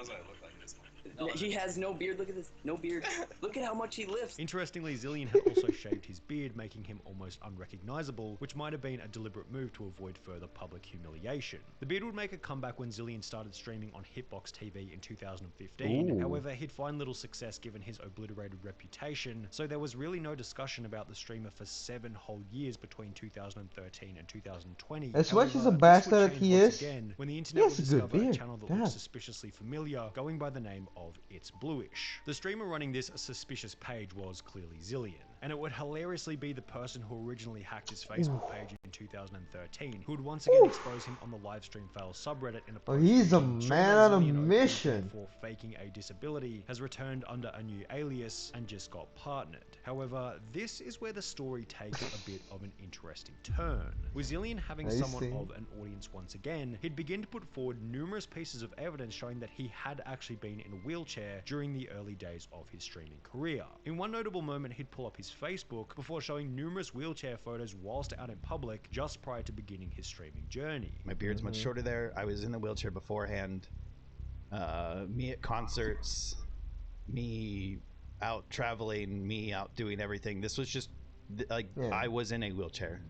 He has no beard. Look at this. No beard. Look at how much he lifts. Interestingly, Zillion had also shaved his beard, making him almost unrecognizable, which might have been a deliberate move to avoid further public humiliation. The beard would make a comeback when Zillion started streaming on Hitbox TV in 2015. Ooh. However, he'd find little success given his obliterated reputation, so there was really no discussion about the streamer for 7 whole years between 2013 and 2020. As much However, as a this bastard would that change he once is, again when the he internet would has a good discover a beard. channel that Damn. looked suspiciously familiar, going by the name of It's Bluish. The streamer running this suspicious page was clearly Zillion, and it would hilariously be the person who originally hacked his Facebook page in 2013, who would once again expose him on the livestream fail subreddit in a post. He's a reading, man on a Zillion OP, mission. therefore faking a disability, has returned under a new alias and just got partnered. However, this is where the story takes a bit of an interesting turn. With Zillion having somewhat of an audience once again, he'd begin to put forward numerous pieces of evidence showing that he had actually been in a wheelchair during the early days of his streaming career. In one notable moment, he'd pull up his Facebook before showing numerous wheelchair photos whilst out in public just prior to beginning his streaming journey. My beard's much shorter there. I was in the wheelchair beforehand. Me at concerts, me out traveling, me out doing everything. This was just like I was in a wheelchair.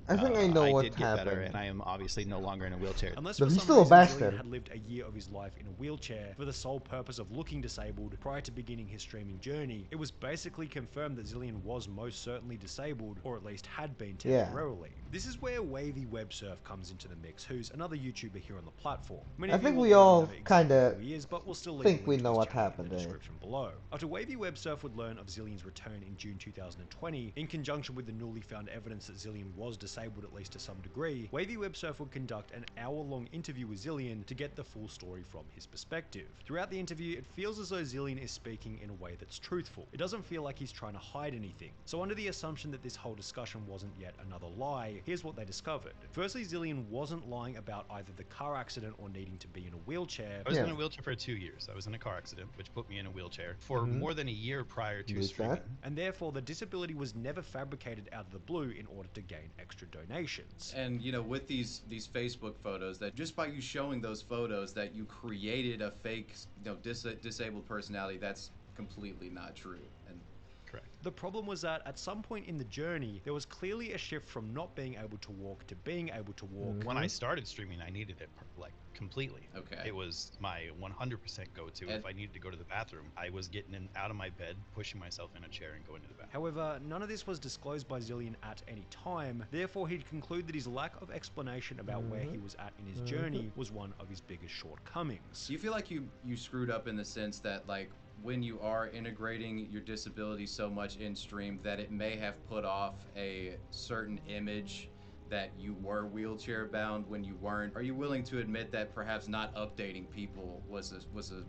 I think I know what did get better, happened. and I am obviously no longer in a wheelchair. Unless But for he's some still a reason bastard. Zillion had lived a year of his life in a wheelchair for the sole purpose of looking disabled prior to beginning his streaming journey, it was basically confirmed that Zillion was most certainly disabled, or at least had been temporarily. This is where Wavy Websurf comes into the mix, who's another YouTuber here on the platform. Many I of you think will we already all know exactly kinda who he is, but we'll still leave think a we link to know his what channel in happened, the eh? description below. After Wavy Websurf would learn of Zillion's return in June 2020, in conjunction with the newly found evidence that Zillion was disabled disabled at least to some degree, Wavy Web Surf would conduct an hour-long interview with Zillion to get the full story from his perspective. Throughout the interview, it feels as though Zillion is speaking in a way that's truthful. It doesn't feel like he's trying to hide anything. So under the assumption that this whole discussion wasn't yet another lie, here's what they discovered. Firstly, Zillion wasn't lying about either the car accident or needing to be in a wheelchair. I was in a wheelchair for 2 years. I was in a car accident, which put me in a wheelchair for more than a year prior to streaming. And therefore, the disability was never fabricated out of the blue in order to gain extra donations. And you know, with these Facebook photos, that just by you showing those photos, that you created a fake, you know, disabled personality. That's completely not true. And correct. The problem was that at some point in the journey, there was clearly a shift from not being able to walk to being able to walk. When I started streaming, I needed it like completely. Okay. It was my 100% go-to. If I needed to go to the bathroom, I was getting out of my bed, pushing myself in a chair and going to the bathroom. However, none of this was disclosed by Zillion at any time. Therefore, he'd conclude that his lack of explanation about where he was at in his journey was one of his biggest shortcomings. Do you feel like you screwed up in the sense that, like, when you are integrating your disability so much in stream, that it may have put off a certain image that you were wheelchair bound when you weren't? Are you willing to admit that perhaps not updating people was a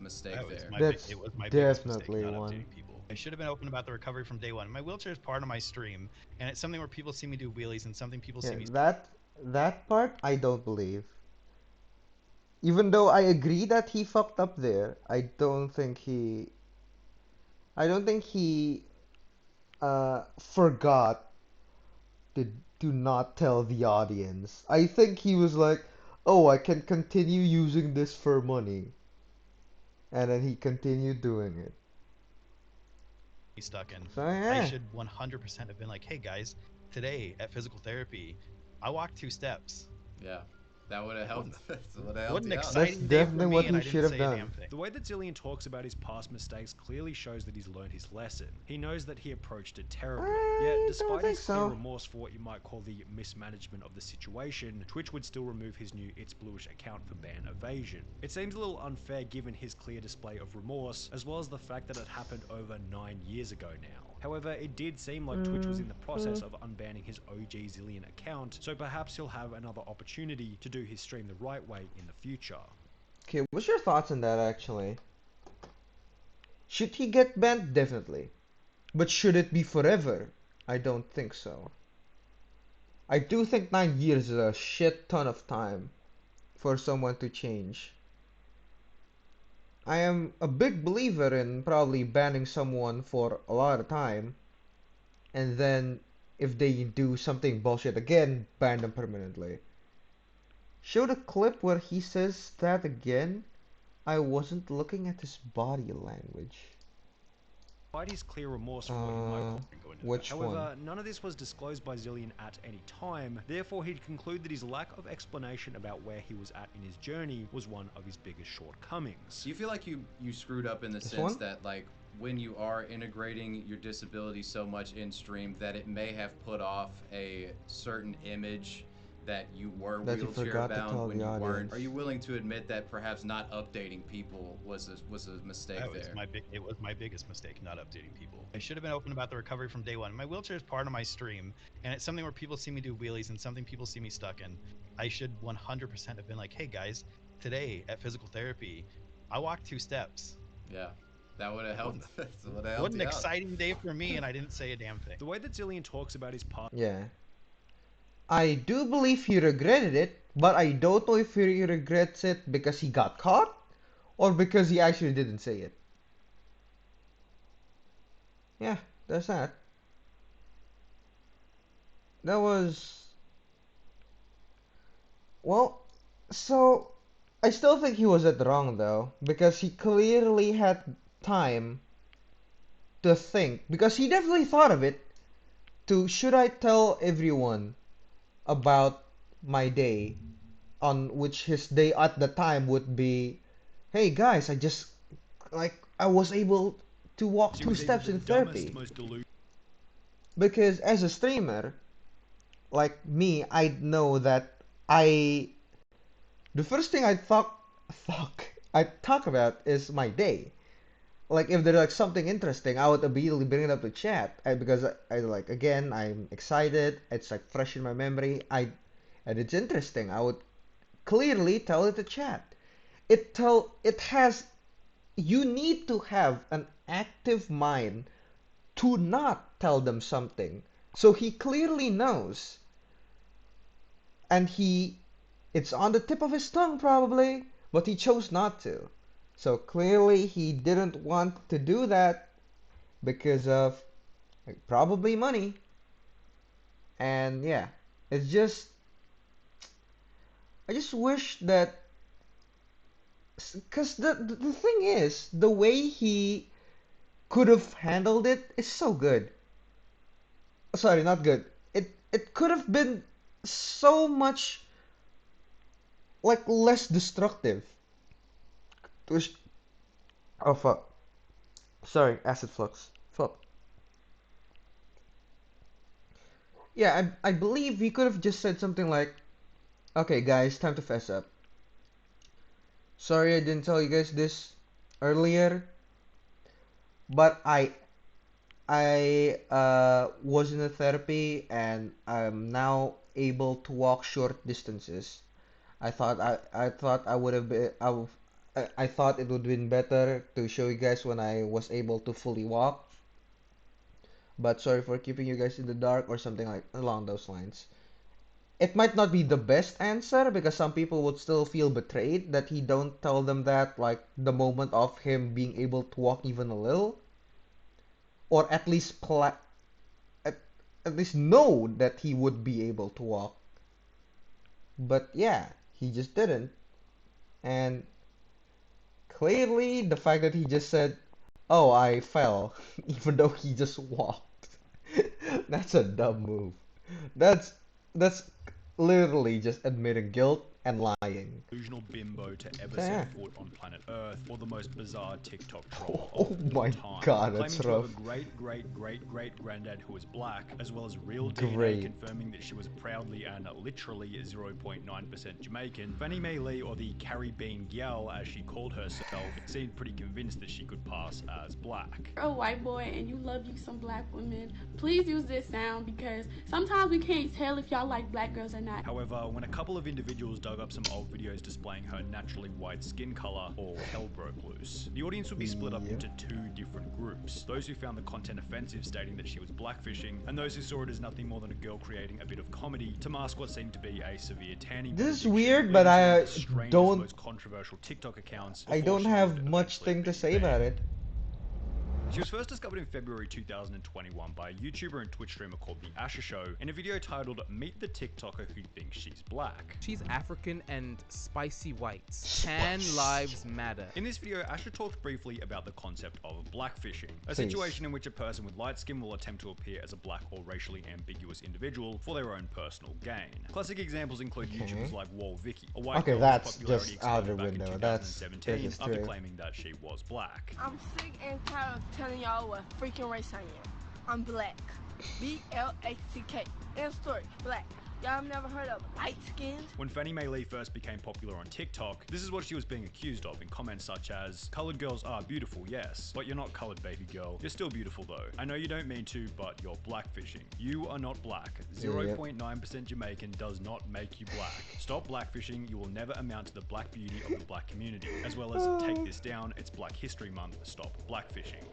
mistake there? That's it was my definitely biggest mistake, not one. updating people. I should have been open about the recovery from day one. My wheelchair is part of my stream, and it's something where people see me do wheelies and something people see me. That part I don't believe. Even though I agree that he fucked up there, I don't think he forgot to not tell the audience. I think he was like, oh, I can continue using this for money. And then he continued doing it. Stuck in. So, yeah. I should 100% have been like, hey guys, today at physical therapy, I walked 2 steps. Yeah. That would have helped. What an That's exciting day for definitely me, what and he I should didn't have say a done. damn thing. The way that Zillion talks about his past mistakes clearly shows that he's learned his lesson. He knows that he approached it terribly. Yet, despite his clear remorse for what you might call the mismanagement of the situation, Twitch would still remove his new It's Bluish account for ban evasion. It seems a little unfair given his clear display of remorse, as well as the fact that it happened over 9 years ago now. However, it did seem like Twitch was in the process of unbanning his OG Zillion account, so perhaps he'll have another opportunity to do his stream the right way in the future. Okay, what's your thoughts on that actually? Should he get banned? Definitely. But should it be forever? I don't think so. I do think 9 years is a shit ton of time for someone to change. I am a big believer in probably banning someone for a lot of time, and then if they do something bullshit again, ban them permanently. Show the clip where he says that again. I wasn't looking at his body language. Despite his clear remorse for what he might call which However, one? none of this was disclosed by Zillion at any time, therefore he'd conclude that his lack of explanation about where he was at in his journey was one of his biggest shortcomings. Do you feel like you screwed up in the sense that, like, when you are integrating your disability so much in stream, that it may have put off a certain image that you were wheelchair bound when you weren't? Are you willing to admit that perhaps not updating people was a mistake there? It was my biggest mistake, not updating people. I should have been open about the recovery from day one. My wheelchair is part of my stream, and it's something where people see me do wheelies and something people see me stuck in. I should 100% have been like, hey guys, today at physical therapy, I walked 2 steps. Yeah. That would have helped. What an exciting day for me, and I didn't say a damn thing. The way that Zillion talks about his past... Yeah. I do believe he regretted it, but I don't know if he regrets it because he got caught or because he actually didn't say it. Yeah, that's that. That was... Well, so... I still think he was at the wrong though, because he clearly had time to think, because he definitely thought of it, should I tell everyone about my day, on which his day at the time would be, hey guys, I was able to walk 2 steps in therapy. Because as a streamer, like me, I know that the first thing I talk about is my day. like if there's like something interesting, I would immediately bring it up to chat because I like again I'm excited. It's like fresh in my memory. And it's interesting. I would clearly tell it to chat. It has you need to have an active mind to not tell them something. So he clearly knows, and it's on the tip of his tongue probably, but he chose not to. So clearly he didn't want to do that because of like, probably money. And yeah, it's just I just wish that because the thing is the way he could have handled it is so good. Sorry, not good. It could have been so much like less destructive. Which, oh fuck. Sorry, acid flux. Fuck. Yeah, I believe he could have just said something like, "Okay, guys, time to fess up. Sorry I didn't tell you guys this earlier, but I was in a therapy and I'm now able to walk short distances. I thought I would have been I thought it would have been better to show you guys when I was able to fully walk, but sorry for keeping you guys in the dark," or something like along those lines. It might not be the best answer because some people would still feel betrayed that he don't tell them that like the moment of him being able to walk even a little, or at least at, at least know that he would be able to walk. But yeah, he just didn't. And clearly the fact that he just said, "Oh, I fell," even though he just walked, that's a dumb move. That's that's literally just admitting guilt and lying. Delusional bimbo to ever So, set yeah. foot on planet Earth, or the most bizarre TikTok troll Oh of all my time. god, Claiming that's to have a rough. great granddad who was black, as well as real DNA Great. confirming that she was proudly and literally 0.9% Jamaican, Fannie Mae Lee, or the Caribbean Gal as she called herself, seemed pretty convinced that she could pass as black. You're a white boy and you love you some black women, please use this sound because sometimes we can't tell if y'all like black girls or not. However, when a couple of individuals dug up some old videos displaying her naturally white skin color, all hell broke loose. The audience would be split up into two different groups. Those who found the content offensive, stating that she was blackfishing, and those who saw it as nothing more than a girl creating a bit of comedy to mask what seemed to be a severe tanning bed This is addiction, weird, but leading to one I of the strangest, don't most controversial TikTok accounts I before don't she have would much eventually thing to be say banned. about it. She was first discovered in February 2021 by a YouTuber and Twitch streamer called The Asher Show in a video titled "Meet the TikToker Who Thinks She's Black." She's African and spicy whites. Tan lives matter. In this video, Asher talked briefly about the concept of blackfishing, a Please. situation in which a person with light skin will attempt to appear as a black or racially ambiguous individual for their own personal gain. Classic examples include Okay. YouTubers like Wall Vicky, a white Okay, girl that's whose popularity just out exploded the back in window. That's 2017 after true. claiming that she was black. I'm sick and tired of telling y'all what freaking race I am. I'm black. B-L-A-C-K. End story. Black. Y'all have never heard of light skins? When Fannie Mae Lee first became popular on TikTok, this is what she was being accused of in comments such as, "Colored girls are beautiful, yes, but you're not colored, baby girl. You're still beautiful though. I know you don't mean to, but you're blackfishing. You are not black. 0.9% Jamaican does not make you black. Stop blackfishing, you will never amount to the black beauty of the black community. As well as, take this down, it's Black History Month, stop blackfishing."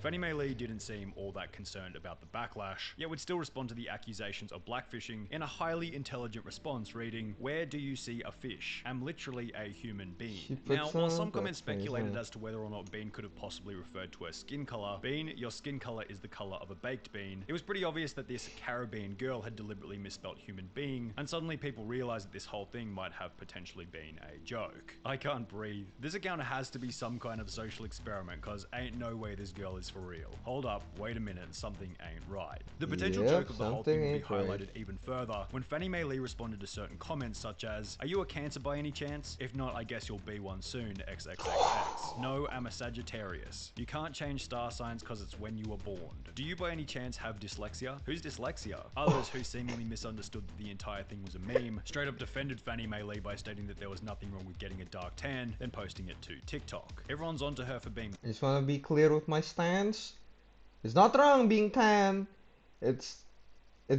Fannie Mae Lee didn't seem all that concerned about the backlash, yet would still respond to the accusations of blackfishing in a highly intelligent response reading, "Where do you see a fish? I'm literally a human being." Now, while some comments speculated as to whether or not Bean could have possibly referred to her skin color, Bean, your skin color is the color of a baked bean, it was pretty obvious that this Caribbean girl had deliberately misspelt human being, and suddenly people realized that this whole thing might have potentially been a joke. I can't breathe. This account has to be some kind of social experiment, cause ain't no way this girl is for real. Hold up, wait a minute, something ain't right. The potential Yep, joke of the whole thing will be something ain't right. highlighted even further when Fannie Mae Lee responded to certain comments such as, "Are you a Cancer by any chance? If not, I guess you'll be one soon, XXXX. No, I'm a Sagittarius. You can't change star signs cause it's when you were born. Do you by any chance have dyslexia? Who's dyslexia?" Others who seemingly misunderstood that the entire thing was a meme straight up defended Fannie Mae Lee by stating that there was nothing wrong with getting a dark tan, then posting it to TikTok. Everyone's onto her for being I just want to be clear with my stance. It's not wrong being tan. It's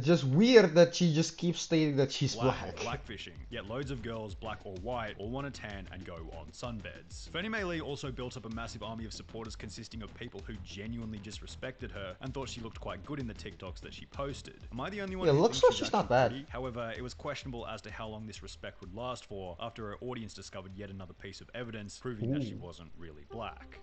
just weird that she just keeps stating that she's black black. or blackfishing, yet loads of girls, black or white, all want to tan and go on sunbeds. Fannie Mae Lee also built up a massive army of supporters consisting of people who genuinely disrespected her and thought she looked quite good in the TikToks that she posted. Am I the only one Yeah, who looks thinks like she's not actually bad. pretty? However, it was questionable as to how long this respect would last for after her audience discovered yet another piece of evidence proving that she Ooh. wasn't really black.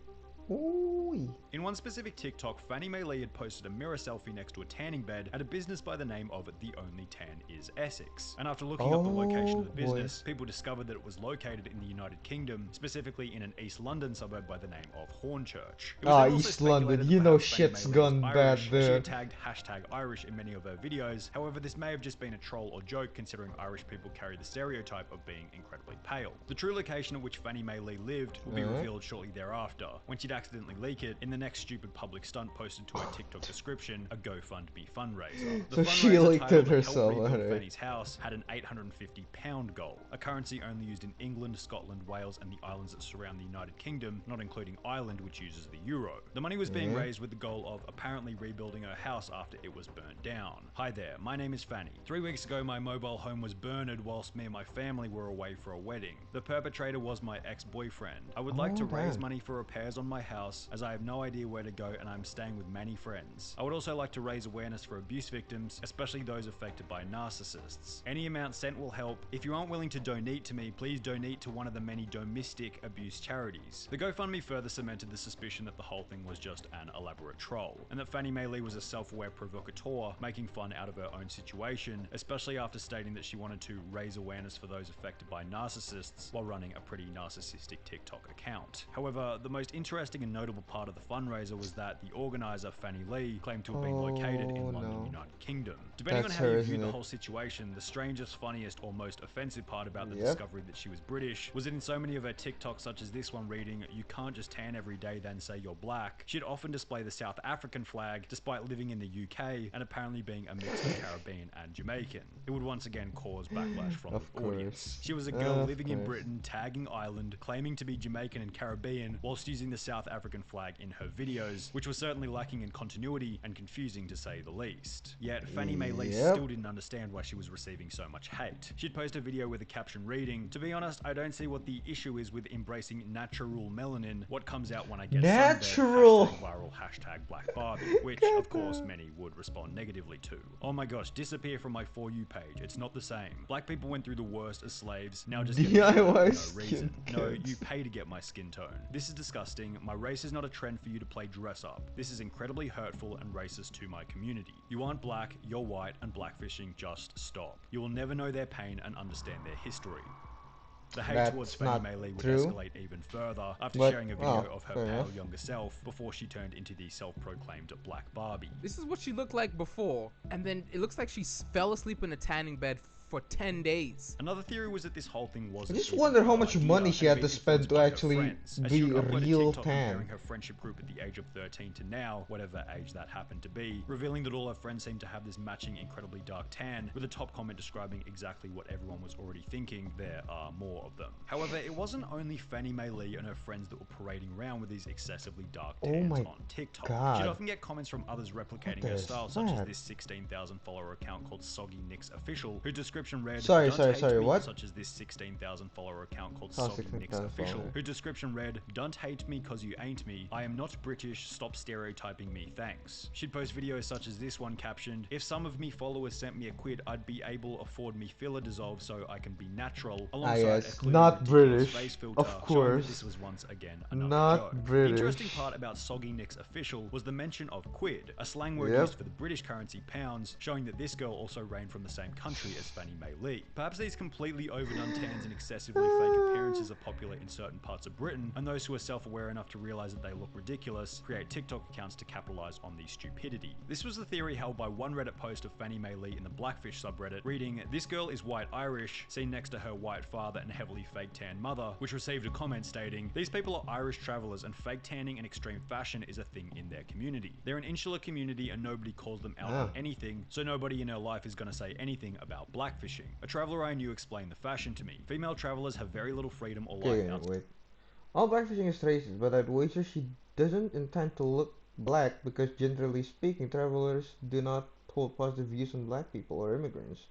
Ooh. In one specific TikTok, Fannie Mae Lee had posted a mirror selfie next to a tanning bed at a business by the name of The Only Tan Is Essex. And after looking up the location of the Oh, boy. business, people discovered that it was located in the United Kingdom, specifically in an East London suburb by the name of Hornchurch. It was then also East London, speculated you that know perhaps Fannie shit's Mae Lee gone was bad Irish, as she there. had tagged #Irish in many of her videos. However, this may have just been a troll or joke considering Irish people carry the stereotype of being incredibly pale. The true location at which Fannie Mae Lee lived would be revealed shortly thereafter, when she'd accidentally leak it in the next stupid public stunt posted to her TikTok description, a GoFundMe fundraiser. The So she fundraiser leaked titled it "Help herself, Rebuild alright. Fanny's House" had an £850 goal, a currency only used in England, Scotland, Wales, and the islands that surround the United Kingdom, not including Ireland, which uses the euro. The money was being raised with the goal of apparently rebuilding her house after it was burnt down. Hi there, my name is Fanny. 3 weeks ago, my mobile home was burned whilst me and my family were away for a wedding. The perpetrator was my ex-boyfriend. I would like to raise money for repairs on my house, as I have no idea where to go and I'm staying with many friends. I would also like to raise awareness for abuse victims, especially those affected by narcissists. Any amount sent will help. If you aren't willing to donate to me, please donate to one of the many domestic abuse charities. The GoFundMe further cemented the suspicion that the whole thing was just an elaborate troll, and that Fannie Mae Lee was a self-aware provocateur making fun out of her own situation, especially after stating that she wanted to raise awareness for those affected by narcissists while running a pretty narcissistic TikTok account. However, the most interesting and notable part of the fundraiser was that the organizer, Fannie Lee, claimed to have been located in London, United Kingdom. Depending on how you view the whole situation, the strangest, funniest, or most offensive part about the discovery that she was British was that in so many of her TikToks, such as this one reading, "You can't just tan every day then say you're black," she'd often display the South African flag despite living in the UK and apparently being a mix of Caribbean and Jamaican. It would once again cause backlash from the audience. She was a girl living in Britain, tagging Ireland, claiming to be Jamaican and Caribbean, whilst using the South African flag in her videos, which was certainly lacking in continuity and confusing to say the least. Yet, Fannie Mae Lee still didn't understand why she was receiving so much hate. She'd post a video with a caption reading, "To be honest, I don't see what the issue is with embracing natural melanin. What comes out when I get natural sunburned, viral, Black Barbie," which, of course, many would respond negatively to. "Oh my gosh, disappear from my For You page. It's not the same. Black people went through the worst as slaves, now just get me shot for no reason. No, you pay to get my skin tone. This is disgusting. My race is not a trend for you to play dress up. This is incredibly hurtful and racist to my community. You aren't black, you're white, and blackfishing, just stop. You will never know their pain and understand their history." The hate towards Fannie Mae Lee would escalate even further after sharing a video of her pale younger self before she turned into the self-proclaimed Black Barbie. This is what she looked like before, and then it looks like she fell asleep in a tanning bed for 10 days. Another theory was that this whole thing wasn't. I just wonder how much money she had to spend to actually be real tan. Comparing her friendship group at the age of 13 to now, whatever age that happened to be, revealing that all her friends seemed to have this matching incredibly dark tan, with a top comment describing exactly what everyone was already thinking: there are more of them. However, it wasn't only Fannie Mae Lee and her friends that were parading around with these excessively dark tans on TikTok. She'd often get comments from others replicating her style, such as this 16,000 follower account called Soggy Nicks Official, whose description read, sorry, what? Such as this 16,000 follower account called Soggy Nicks Official, whose description read, "Don't hate me cause you ain't me. I am not British. Stop stereotyping me. Thanks." She'd post videos such as this one captioned, "If some of me followers sent me a quid, I'd be able afford me filler dissolve so I can be natural," alongside a clearly not ridiculous British, face filter, of showing that course. this was once again another Not joke. British. The interesting part about Soggy Nicks Official was the mention of quid, a slang word used for the British currency pounds, showing that this girl also reigned from the same country as Fannie Fannie Mae Lee. Perhaps these completely overdone tans and excessively fake appearances are popular in certain parts of Britain, and those who are self-aware enough to realize that they look ridiculous create TikTok accounts to capitalize on the stupidity. This was the theory held by one Reddit post of Fannie Mae Lee in the Blackfish subreddit, reading, "This girl is white Irish, seen next to her white father and heavily fake tan mother," which received a comment stating, "These people are Irish travelers and fake tanning and extreme fashion is a thing in their community. They're an insular community and nobody calls them out on anything, so nobody in her life is going to say anything about blackfishing. A traveler I knew explained the fashion to me. Female travelers have very little freedom or life outside." Wait. All blackfishing is racist, but I'd wager she doesn't intend to look black because generally speaking, travelers do not hold positive views on black people or immigrants.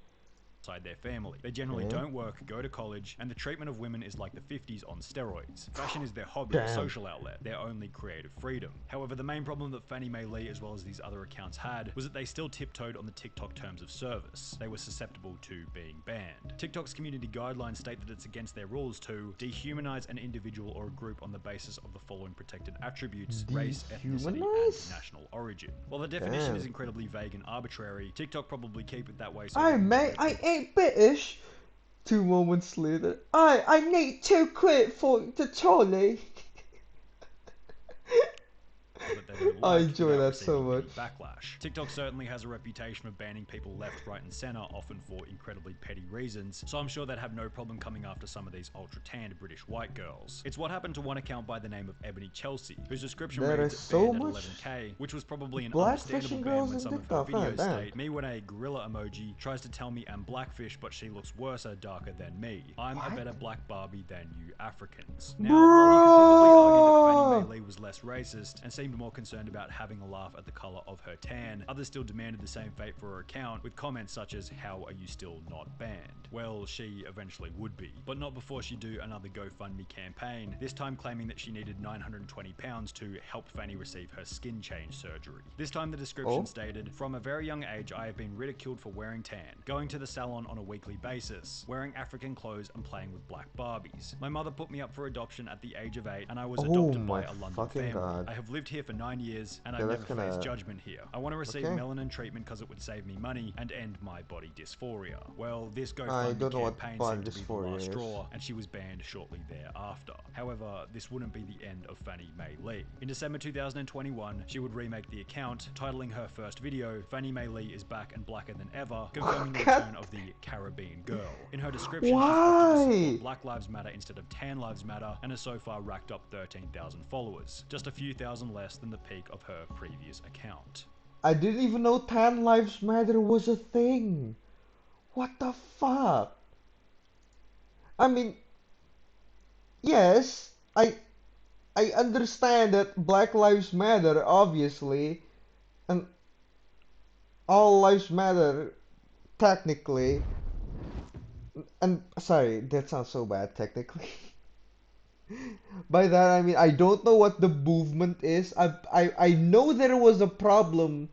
Their family. They generally don't work, go to college, and the treatment of women is like the 50s on steroids. Fashion is their hobby, social outlet, their only creative freedom. However, the main problem that Fannie Mae Lee as well as these other accounts had was that they still tiptoed on the TikTok terms of service. They were susceptible to being banned. TikTok's community guidelines state that it's against their rules to dehumanize an individual or a group on the basis of the following protected attributes: race, ethnicity, and national origin. While the definition is incredibly vague and arbitrary, TikTok probably keep it that way so I ain't British. 2 moments later, I need £2 for the trolley. That they don't I like enjoy without that so receiving any much. backlash. TikTok certainly has a reputation of banning people left, right, and center, often for incredibly petty reasons, so I'm sure they'd have no problem coming after some of these ultra-tanned British white girls. It's what happened to one account by the name of Ebony Chelsea, whose description reads banned at 11k, which was probably an understandable ban when some of her videos state, "Me when a gorilla emoji tries to tell me I'm blackfish but she looks worse or darker than me. I'm a better black Barbie than you Africans." Now, while you could probably argue that Fannie Mae Lee was less racist and seemed more concerned about having a laugh at the color of her tan, others still demanded the same fate for her account, with comments such as, "How are you still not banned?" Well, she eventually would be, but not before she do another GoFundMe campaign, this time claiming that she needed £920 to help Fanny receive her skin change surgery. This time the description stated, "From a very young age I have been ridiculed for wearing tan, going to the salon on a weekly basis, wearing African clothes and playing with black Barbies. My mother put me up for adoption at the age of 8 and I was adopted by a London family. I have lived here for 9 years and I've never faced judgment here. I want to receive melanin treatment because it would save me money and end my body dysphoria." Well, this GoFundMe campaign seemed to be the last straw, and she was banned shortly thereafter. However, this wouldn't be the end of Fannie Mae Lee. In December 2021, she would remake the account, titling her first video, "Fannie Mae Lee is back and blacker than ever," confirming the return of the Caribbean girl. In her description, she's opted to support Black Lives Matter instead of Tan Lives Matter, and has so far racked up 13,000 followers, just a few thousand less than the peak of her previous account. I didn't even know Tan Lives Matter was a thing. What the fuck? I mean, yes, I understand that Black Lives Matter, obviously, and all lives matter, technically. And sorry, that sounds so bad, technically. By that I mean I don't know what the movement is. I know there was a problem.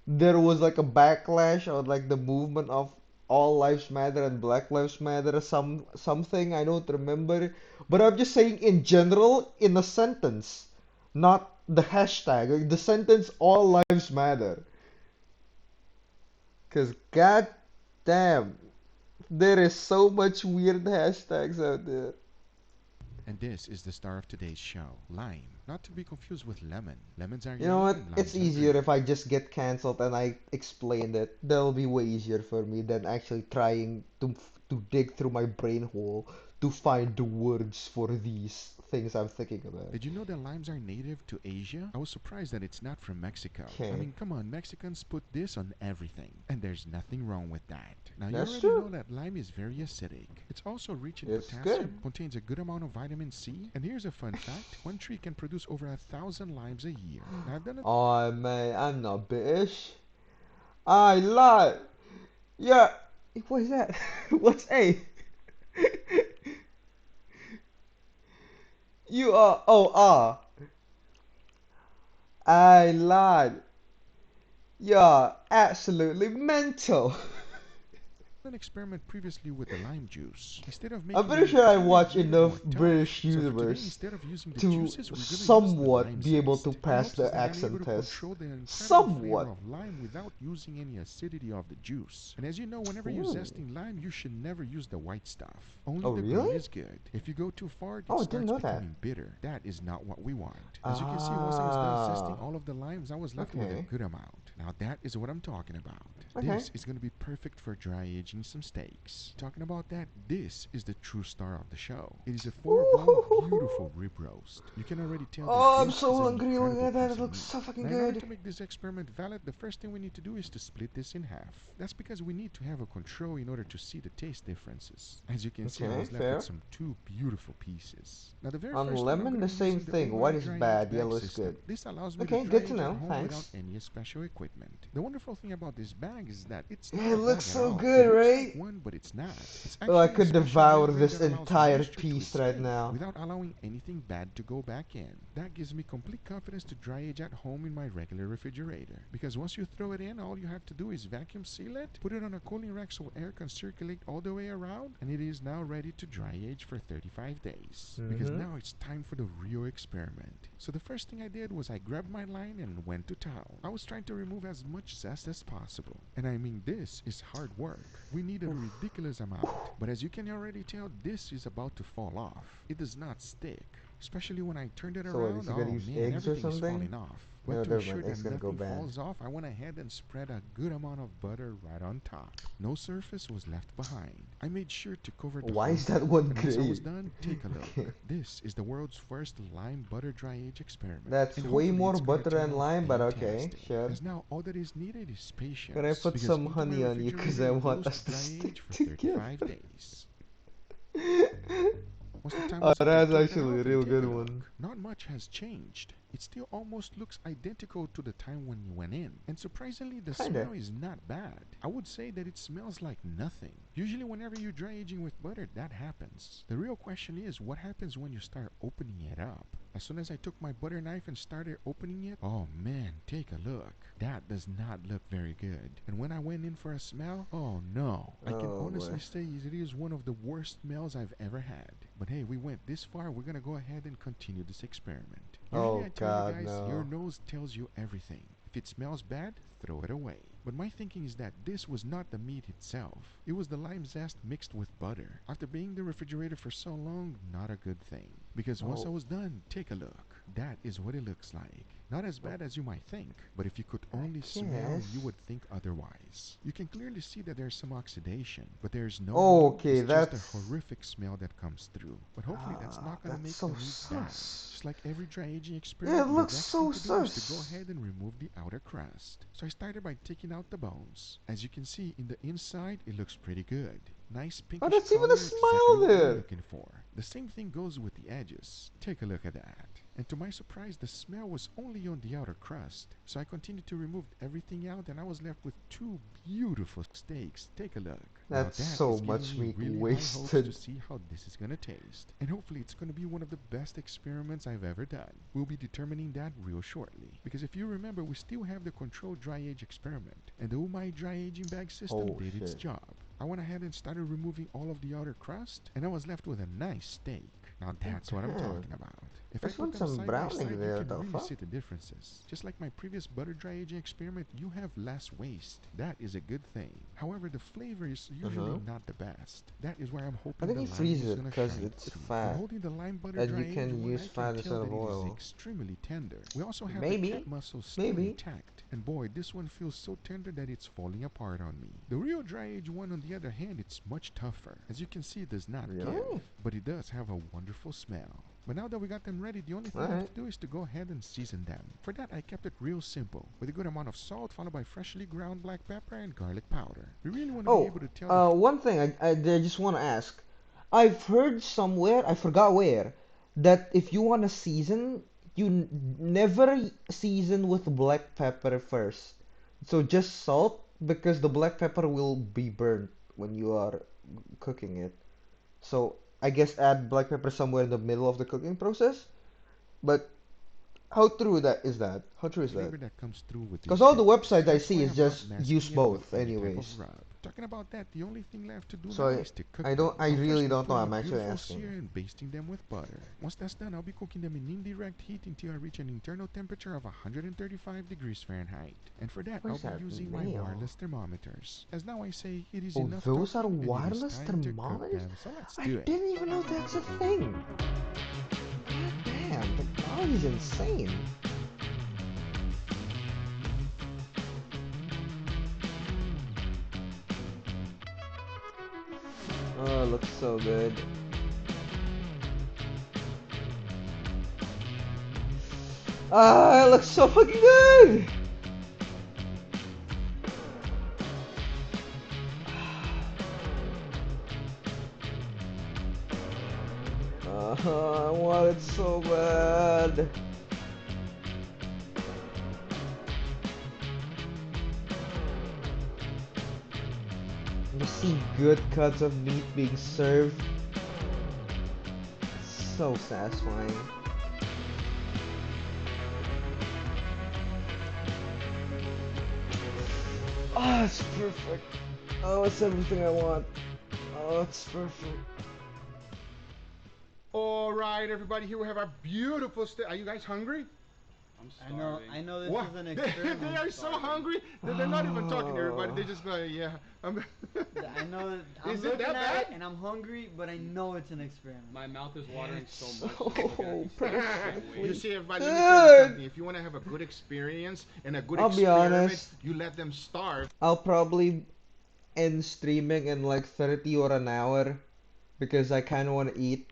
There was like a backlash on like the movement of all lives matter and Black Lives Matter, something I don't remember. But I'm just saying in general in a sentence, not the hashtag. Like the sentence all lives matter. Cause god damn, there is so much weird hashtags out there. And this is the star of today's show, Lime. Not to be confused with Lemon. Lemons are You know what? yellow, It's limes are easier green. if I just get cancelled and I explain it. That'll be way easier for me than actually trying to dig through my brain hole to find the words for these things I'm thinking about. Did you know that limes are native to Asia? I was surprised that it's not from Mexico. I Okay. mean, come on, Mexicans put this on everything. And there's nothing wrong with that. Now, you That's already true. know that lime is very acidic. It's also rich in It's potassium, good. contains a good amount of vitamin C. And here's a fun fact. One tree can produce over 1,000 limes a year. Now, I've done it. Oh man, I'm not British. I lied. Yeah. What is that? What's A? You are. Oh, ah. I lied. You're absolutely mental. an experiment previously with the lime juice. Instead of I'm making pretty them sure I tender, watch made it more enough tough. British So for today, YouTubers instead of using the to juices, we're gonna use the somewhat lime be able zest. to My pass hopes is the that I'm able accent to test. control the incredible flavor Somewhat. of lime without using any acidity of the juice. And as you know, whenever you're Ooh. zesting lime, you should never use the white stuff. Only Oh, the green really? is good. If you go too far, it Oh, I didn't starts know that. becoming bitter. That is not what we want. As you can see, once I was done zesting all of the limes, I was left with a Okay. good amount. Now that is what I'm talking about. Okay. This is going to be perfect for dry aging some steaks. Talking about that, this is the true star of the show. It is a 4-bone, beautiful rib roast. You can already tell Oh, that I'm this so is an hungry looking incredible at that. piece It of looks meat. so fucking Now, in order good. to make this experiment valid, the first thing we need to do is to split this in half. That's because we need to have a control in order to see the taste differences. As you can see, I Okay, was left fair. with some two beautiful pieces. Now, the very On first one, I'm lemon, going the to be same using the thing. OMI White is dry bad, age bag yellow is system. good. This allows me Okay, to dry good to age at know. home Thanks. without any special equipment. The wonderful thing about this bag is that it's Yeah, not it a looks bag so at all. good, It looks right? like one, but it's not. It's Oh, I actually a could special devour membrane this that allows entire moisture to piece right escape now. without allowing anything bad to go back in. That gives me complete confidence to dry age at home in my regular refrigerator. Because once you throw it in, all you have to do is vacuum seal it, put it on a cooling rack so air can circulate all the way around, and it is now ready to dry age for 35 days. Because now it's time for the real experiment. So the first thing I did was I grabbed my line and went to town. I was trying to remove as much zest as possible. And I mean, this is hard work. We need a ridiculous amount. But as you can already tell, this is about to fall off. It does not stick. Especially when I turned it So what, around, is he gonna oh use man, eggs or everything is something? falling off. But No, to never ensure mind. that Eggs gonna go nothing bad. falls off, I went ahead and spread a good amount of butter right on top. No surface was left behind. I made sure to cover the Why whole is that thing. one And once I was gray? done, take a look. This is the world's first lime butter dry age experiment. That's And way hopefully more it's gonna butter turn than out lime, but okay, fantastic. sure. As now all that is needed is patience. Can I put because some into my honey on you? Because refrigerator I it want goes us to to dry stick age for together. 35 days. Once the time Oh, was up, I that's took it actually a out real and take a good look. one. Not much has changed. It still almost looks identical to the time when you went in. And surprisingly, the Kinda. smell is not bad. I would say that it smells like nothing. Usually whenever you're dry aging with butter, that happens. The real question is, what happens when you start opening it up? As soon as I took my butter knife and started opening it, oh man, take a look. That does not look very good. And when I went in for a smell, oh no. I can Oh, honestly boy. say it is one of the worst smells I've ever had. But hey, we went this far, we're gonna go ahead and continue this experiment. Usually Oh I tell God, you guys, your no. nose tells you everything. If it smells bad, throw it away. But my thinking is that this was not the meat itself. It was the lime zest mixed with butter. After being in the refrigerator for so long, not a good thing. Because once I Oh. was done, take a look. That is what it looks like. Not as bad as you might think, but if you could only smell, you guess. would think otherwise. You can clearly see that there's some oxidation, but there's no Okay, it's just a that's horrific smell that comes through. But hopefully that's not gonna that's make so the meat bad. sus. Just like every dry aging Yeah, experiment, it the looks next so thing to do is to go sus. ahead and remove the outer crust. So I started by taking out the bones. As you can see, in the inside, it looks pretty good. Nice Oh, pinkish that's even color, a exactly smile what we're there. looking for. The same thing goes with the edges. Take a look at that. And to my surprise, the smell was only on the outer crust. So I continued to remove everything out and I was left with two beautiful steaks. Take a look. That's Now that so is giving much me meat really high hopes to wasted. see how this is gonna taste. And hopefully it's gonna be one of the best experiments I've ever done. We'll be determining that real shortly. Because if you remember, we still have the controlled dry age experiment. And the Umai dry aging bag system Oh, did its shit. job. I went ahead and started removing all of the outer crust, and I was left with a nice steak. Now that's what I'm Damn. talking about. If I There's put one them some side by browning side, you there, can the really fuck? see the differences. Just like my previous butter dry aging experiment, you have less waste. That is a good thing. However, the flavor is usually not the best. That is where I'm I hoping think the he lime freezes is it gonna because shine it's through. From fat. holding the lime butter And dry you aged can one, use I can fat tell instead that of it is oil. extremely tender. We also have the Maybe. cat muscle still Maybe. intact. And boy, this one feels so tender that it's falling apart on me. The real dry age one, on the other hand, it's much tougher. As you can see, it does not Really? give, but it does have a wonderful smell. But now that we got them ready, the only thing left to do is to go ahead and season them. For that, I kept it real simple, with a good amount of salt, followed by freshly ground black pepper and garlic powder. We really want to be able to tell the One thing I just want to ask. I've heard somewhere, I forgot where, that if you want to season, you never season with black pepper first. So just salt, because the black pepper will be burnt when you are cooking it. So I guess add black pepper somewhere in the middle of the cooking process. But how true that is that? How true is that? flavor that comes through with Because these all the steaks. websites I That's see why is I'm not just masking use it with both any type anyways. of rub. Talking about that, the only thing left to do So now is to cook I them. don't. I I'll really first be don't know. putting I'm actually beautiful asking. sear and basting them with butter. Once that's done, I'll be cooking them in indirect heat until I reach an internal temperature of 135 degrees Fahrenheit. And for that, I'll Where's be that using my mail? wireless thermometers. As now I say, it is Oh, enough those are talking, and it is wireless time to cook thermometers? them. So let's I do it. didn't even know that's a thing. God damn, technology's insane. Oh, it looks so good. Ah, it looks so fucking good! I want it so bad. You see good cuts of meat being served. It's so satisfying. Oh, it's perfect. Oh, it's everything I want. Oh, it's perfect. All right, everybody, here we have our beautiful steak. Are you guys hungry? I'm starving. I know this What? is an experiment. They are so hungry that they're not even talking to everybody. They're just going, yeah. I know. I'm Is it looking that at bad? it and I'm hungry, but I know it's an experiment. My mouth is watering so much. So perfectly You see, everybody, let me tell you good. something. If you want to have a good experience and a good I'll be experiment, honest. you let them starve. I'll probably end streaming in like 30 or an hour because I kind of want to eat.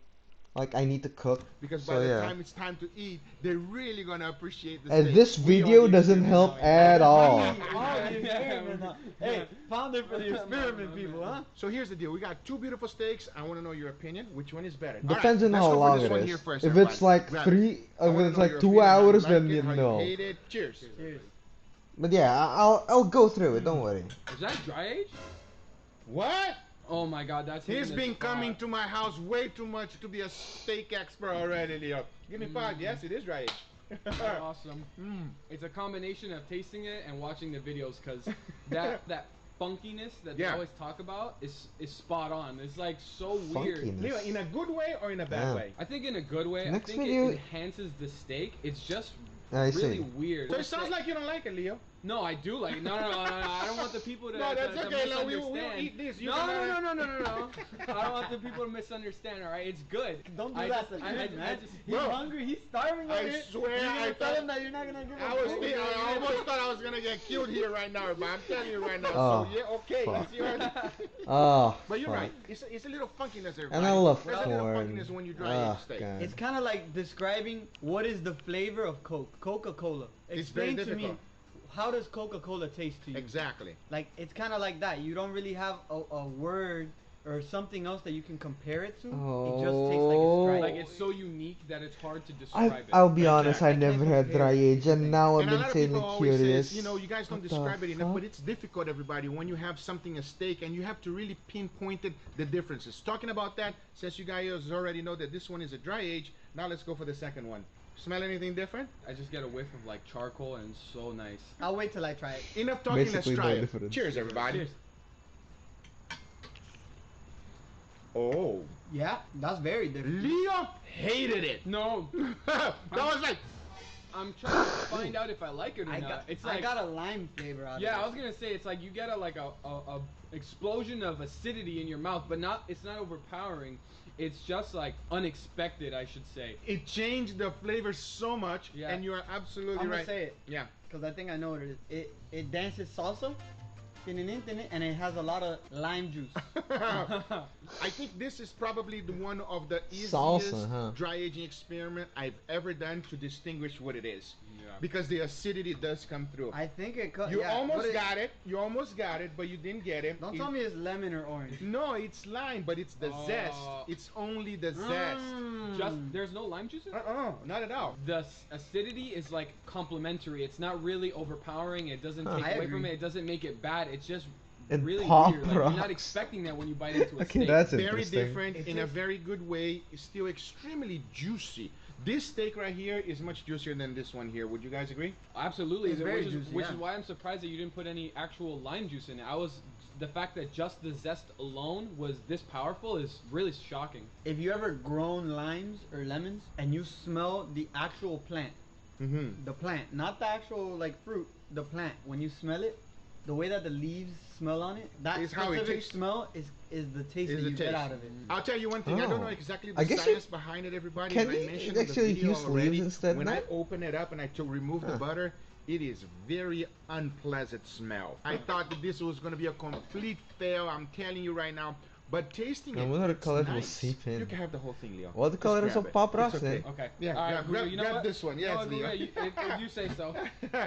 Like, I need to cook. Because So by the yeah. time it's time to eat, they're really going to appreciate the And steak. this We are video the doesn't experiment help now. at all. Oh, the experiment. Hey, founder for the experiment, people, huh? So here's the deal. We got two beautiful steaks. I want to know your opinion. Which one is better? Depends All on right, how let's go for long this it one is. here first, If everybody. it's like Grab three, it. I if wanna it's know like your 2 opinion, how you hours, like then it, you how know. hate it. Cheers. Cheers. But yeah, I'll go through it. Don't worry. Is that dry age? What? Oh my god, that's He's hitting been the spot. coming to my house way too much to be a steak expert already, Leo. Give me 5. Yes, it is dry age. That's awesome. It's a combination of tasting it and watching the videos, because that funkiness that they always talk about is spot on. It's like so weird. Funkiness. Leo, in a good way or in a bad way? I think in a good way. Next I think video- it enhances the steak. It's just I really see. weird. So it sounds like you don't like it, Leo. No, I do like it. No. I don't want the people to, No, that's to okay, Leo. misunderstand. We'll eat this. You No. can, I don't want the people to misunderstand. All right, it's good. Don't do I that just- to I him, just- man. He's Bro, hungry. He's starving. I over here. swear, You're gonna I tell thought- him that you're not gonna give him. I almost thought I was gonna get killed here right now, but I'm telling you right now. Oh, so yeah, okay. fuck. Let's see what. Oh, But you're fuck. right. It's a little funkiness, everybody. And I love There's a little corn. funkiness when you dry Oh, age steak. God. It's kind of like describing what is the flavor of Coca-Cola. It's very Explain to me, difficult. how does Coca-Cola taste to you? Exactly. Like, it's kind of like that. You don't really have a word or something else that you can compare it to. It just tastes like a Sprite. Like it's so unique that it's hard to describe it. I'll be honest, I I can't never had compare dry age, and now I'm And a lot of insanely people always curious. says, you know, you guys don't What the describe it enough, fuck? but it's difficult, everybody, when you have something a steak and you have to really pinpoint it, the differences. Talking about that, since you guys already know that this one is a dry age, now let's go for the second one. Smell anything different? I just get a whiff of like charcoal and it's so nice. I'll wait till I try it. Enough talking, Basically let's try no it. difference. Cheers, everybody. Cheers. Oh. Yeah, that's very different. Leo hated it. No. That was like... I'm trying to find out if I like it or I not. got, It's I like, got a lime flavor out of it. yeah, I was gonna say it's like you get a explosion of acidity in your mouth, but it's not overpowering. It's just like unexpected, I should say. It changed the flavor so much, Yeah. and you are absolutely I'm right. gonna say it. Yeah. Because I think I know what it is. It dances salsa, and it has a lot of lime juice. I think this is probably the one of the easiest Salsa, huh? dry aging experiment I've ever done to distinguish what it is. Yeah. Because the acidity does come through. I think it cut. You yeah, almost got it. You almost got it, but you didn't get it. Don't tell me it's lemon or orange. No, it's lime, but it's the zest. It's only the zest. Just there's no lime juice in it? Not at all. The acidity is like complementary. It's not really overpowering. It doesn't take I away from agree. it. It doesn't make it bad. It's just And really Pop weird. Like, you're not Rocks. expecting that when you bite into a Okay, steak. that's Very interesting. different It in a tastes- very good way. It's still extremely juicy. This steak right here is much juicier than this one here. Would you guys agree? Absolutely. It's very juicy, which yeah. is why I'm surprised that you didn't put any actual lime juice in it. The fact that just the zest alone was this powerful is really shocking. If you ever grown limes or lemons and you smell the actual plant, the plant, not the actual like fruit, the plant. When you smell it, the way that the leaves smell on it, that Is how it specific tastes? smell is the taste Is that the you taste. get out of it. I'll tell you one thing. I don't know Oh. exactly I the guess science behind it, everybody. Can and I we mentioned in the actually video use already. leaves instead When now? I open it up and I remove the butter, it is very unpleasant smell. I thought that this was going to be a complete fail. I'm telling you right now. But tasting I it, wonder it's color will nice. seep in. You can have the whole thing, Leo. What the Just color is grab of it. Pop It's Rocks okay. then? Okay. Yeah, All right, grab Julio, you know grab what? this one. You know Yes, what, Leo. Julio, if you say so.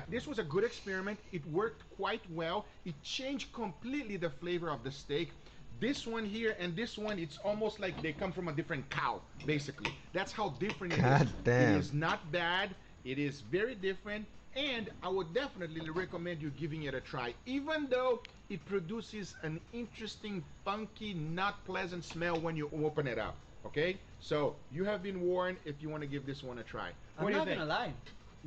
This was a good experiment. It worked quite well. It changed completely the flavor of the steak. This one here and this one, it's almost like they come from a different cow, basically. That's how different it is. God damn. It is not bad. It is very different. And I would definitely recommend you giving it a try. Even though it produces an interesting, funky, not pleasant smell when you open it up. Okay? So, you have been warned if you want to give this one a try. What I'm do you not think? gonna lie,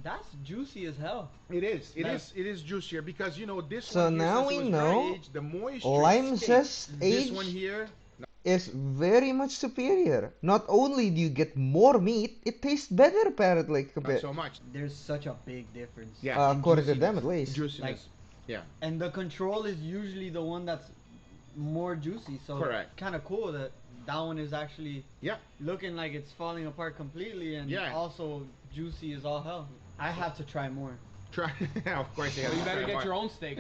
that's juicy as hell. It is. It Like- is. It is juicier because you know this So one here, now since we it was dry know aged, the moisture lime escaped. zest This one aged here, is very much superior. Not only do you get more meat, it tastes better apparently not compared. so much. There's such a big difference. Yeah. in According to them juiciness. at least. Juiciness. Like- yeah. And the control is usually the one that's more juicy. So Correct. kind of cool that that one is actually Yeah. looking like it's falling apart completely, and Yeah. also juicy as all hell. I have to try more. Try. Of course, they have Well, you to better try get more. your own steak.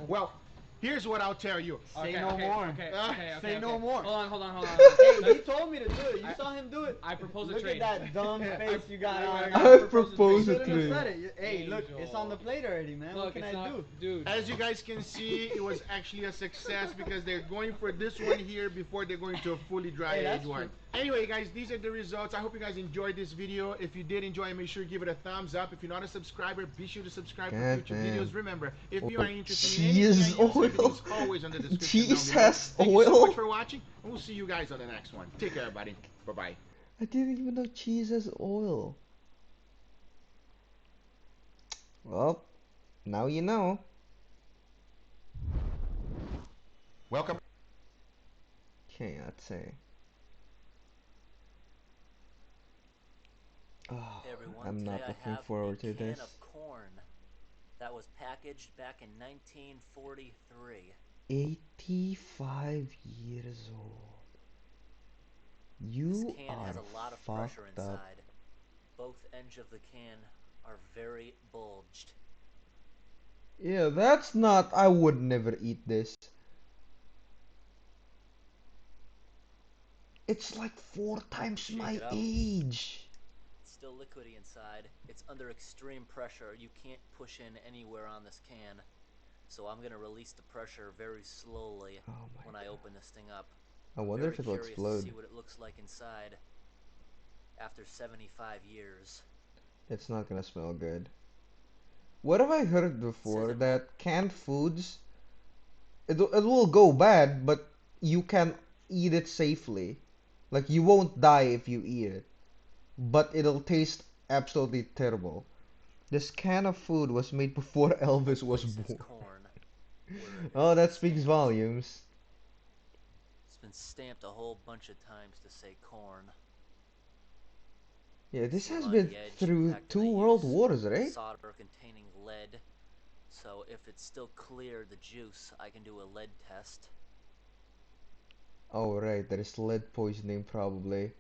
Well, here's what I'll tell you. Say Okay, no okay, more. Okay, Say no more. Hold on. Hey, you told me to do it. You saw him do it. I propose a Look trade. at that dumb face you got on. I propose You a shouldn't have trade. said it. Hey, look, it's on the plate already, man. Look, what can it's I not, do? dude. As you guys can see, it was actually a success because they're going for this one here before they're going to a fully dry Hey, aged that's one. true. Anyway, guys, these are the results. I hope you guys enjoyed this video. If you did enjoy, make sure you give it a thumbs up. If you're not a subscriber, be sure to subscribe for God future damn. videos. Remember, if you Oh, are interested in cheese anything else, oil. everything's always on the description Cheese down below. has Thank you so oil. much for watching, and we'll see you guys on the next one. Take care, everybody. Bye-bye. I didn't even know cheese has oil. Well, now you know. Welcome. Can't say. Oh, Everyone, I'm not today looking I have forward a to can this. of corn that was packaged back in 1943. 85 years old. You This can are has a lot of pressure fucked up. inside. Both ends of the can are very bulged. Yeah, that's not. I would never eat this. It's like 4 times Shake my it up. age. It's still liquidy inside. It's under extreme pressure. You can't push in anywhere on this can. So I'm gonna release the pressure very slowly when I open this thing up. I wonder Very if it'll curious explode. to see what it looks like inside after 75 years. It's not gonna smell good. What have I heard before? That canned foods, it will go bad, but you can eat it safely. Like, you won't die if you eat it. But it'll taste absolutely terrible. This can of food was made before Elvis was born. Corn. Oh, that speaks volumes. It's been stamped a whole bunch of times to say corn. Yeah, this Seal has on been the edge, through packed in 2 a world use wars, right? Solder containing lead. So if it's still clear, the juice, I can do a lead test. Oh, right, there is lead poisoning probably.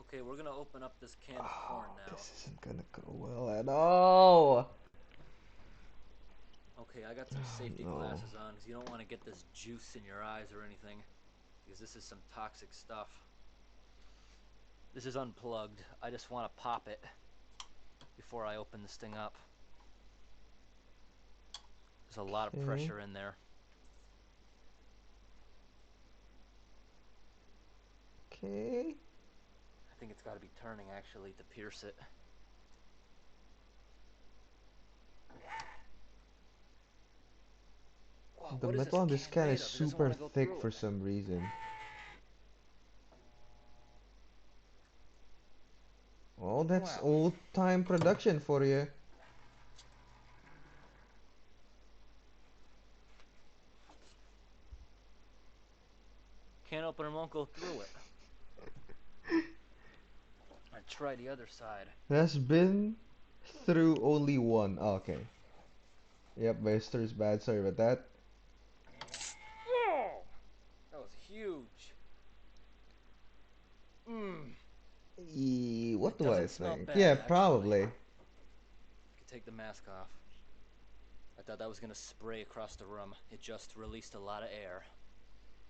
Okay, we're gonna open up this can of corn now. This isn't gonna go well at all. Okay, I got some safety no. glasses on because you don't want to get this juice in your eyes or anything, because this is some toxic stuff. This is unplugged. I just want to pop it before I open this thing up. There's a lot of Okay. pressure in there. Okay. I think it's got to be turning actually to pierce it. Wow, The what is metal on this can made is of? It doesn't super wanna go thick through for it. some reason. Oh, that's Wow. old-time production for you. Can opener won't go through it. I tried the other side. Has been through only one. Oh, okay. Yep, Master's bad. Sorry about that. Whoa! That was huge. What It do I doesn't smell think? bad, Yeah, actually. probably. You can take the mask off. I thought that was gonna spray across the room. It just released a lot of air.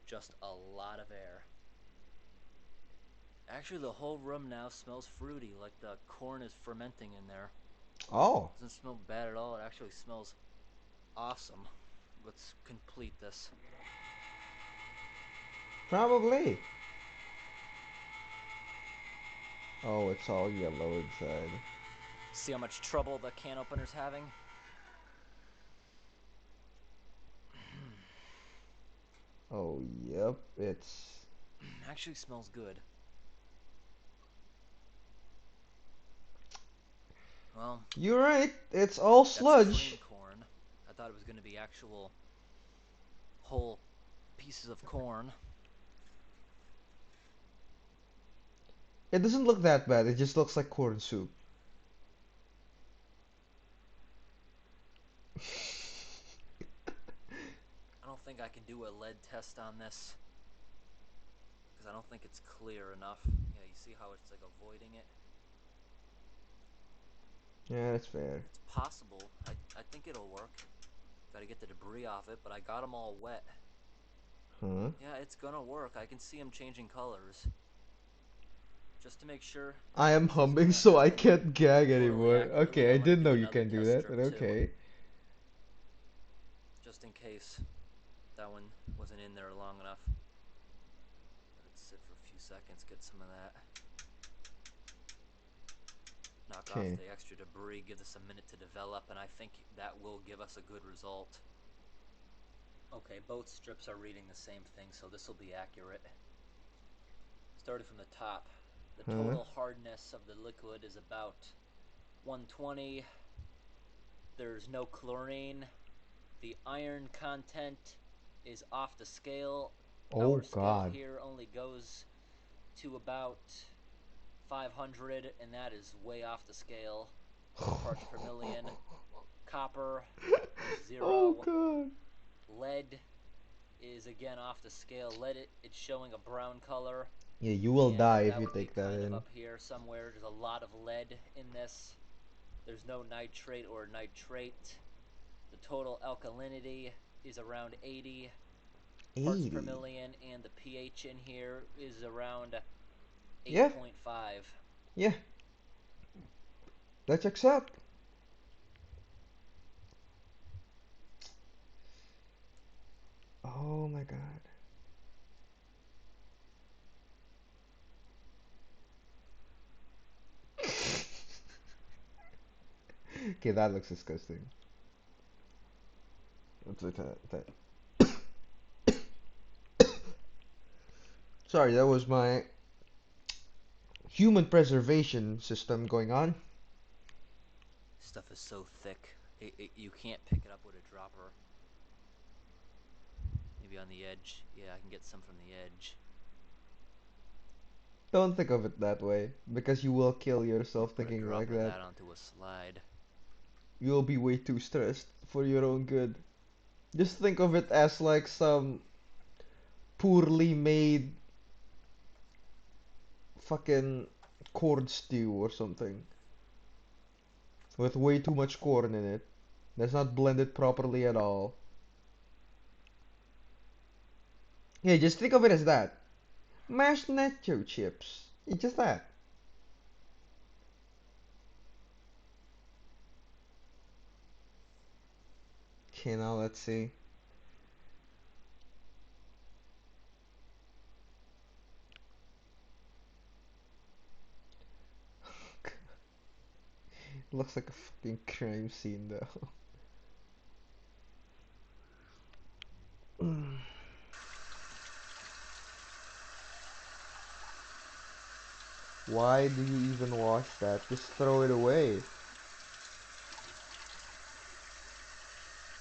Just a lot of air. Actually, the whole room now smells fruity, like the corn is fermenting in there. Oh. Doesn't smell bad at all. It actually smells awesome. Let's complete this. Probably. Oh, it's all yellow inside. See how much trouble the can opener's having? Oh, yep, it's... Actually smells good. Well, you're right. It's all sludge. That's cream corn. I thought it was going to be actual whole pieces of corn. It doesn't look that bad. It just looks like corn soup. I don't think I can do a lead test on this, because I don't think it's clear enough. Yeah, you see how it's like avoiding it? Yeah, that's fair. It's possible. I think it'll work. Gotta get the debris off it, but I got them all wet. Huh? Yeah, it's gonna work. I can see them changing colors. Just to make sure. I am humming so I can't gag totally anymore. accurately, Okay, I I'm gonna didn't do know you another can do test that, strip but too. okay. Just in case that one wasn't in there long enough. Let it sit for a few seconds, get some of that. Knock off Okay. the extra debris, give this a minute to develop, and I think that will give us a good result. Okay, both strips are reading the same thing, so this will be accurate. Starting from the top, the total hardness of the liquid is about 120. There's no chlorine. The iron content is off the scale. Oh, Our scale God. here only goes to about 500, and that is way off the scale. Parts per million. Copper is 0. Oh, God. Lead is again off the scale. Lead, it's showing a brown color. Yeah, you will die if That you would be take that kind of in. up here somewhere. There's a lot of lead in this. There's no nitrate or nitrate. The total alkalinity is around 80 parts per 80. million, and the pH in here is around 8.5. Yeah. Yeah. That checks out. Oh my God. Okay, that looks disgusting. Let's look at that. Sorry, that was my human preservation system going on. Stuff is so thick, you can't pick it up with a dropper. Maybe on the edge. Yeah, I can get some from the edge. Don't think of it that way, because you will kill yourself Put a thinking drop like of that. that onto a slide. You'll be way too stressed for your own good. Just think of it as like some poorly made fucking corn stew or something. With way too much corn in it. That's not blended properly at all. Yeah, just think of it as that. Mashed nacho chips. It's just that. Okay, now let's see. Looks like a fucking crime scene though. Why do you even wash that? Just throw it away.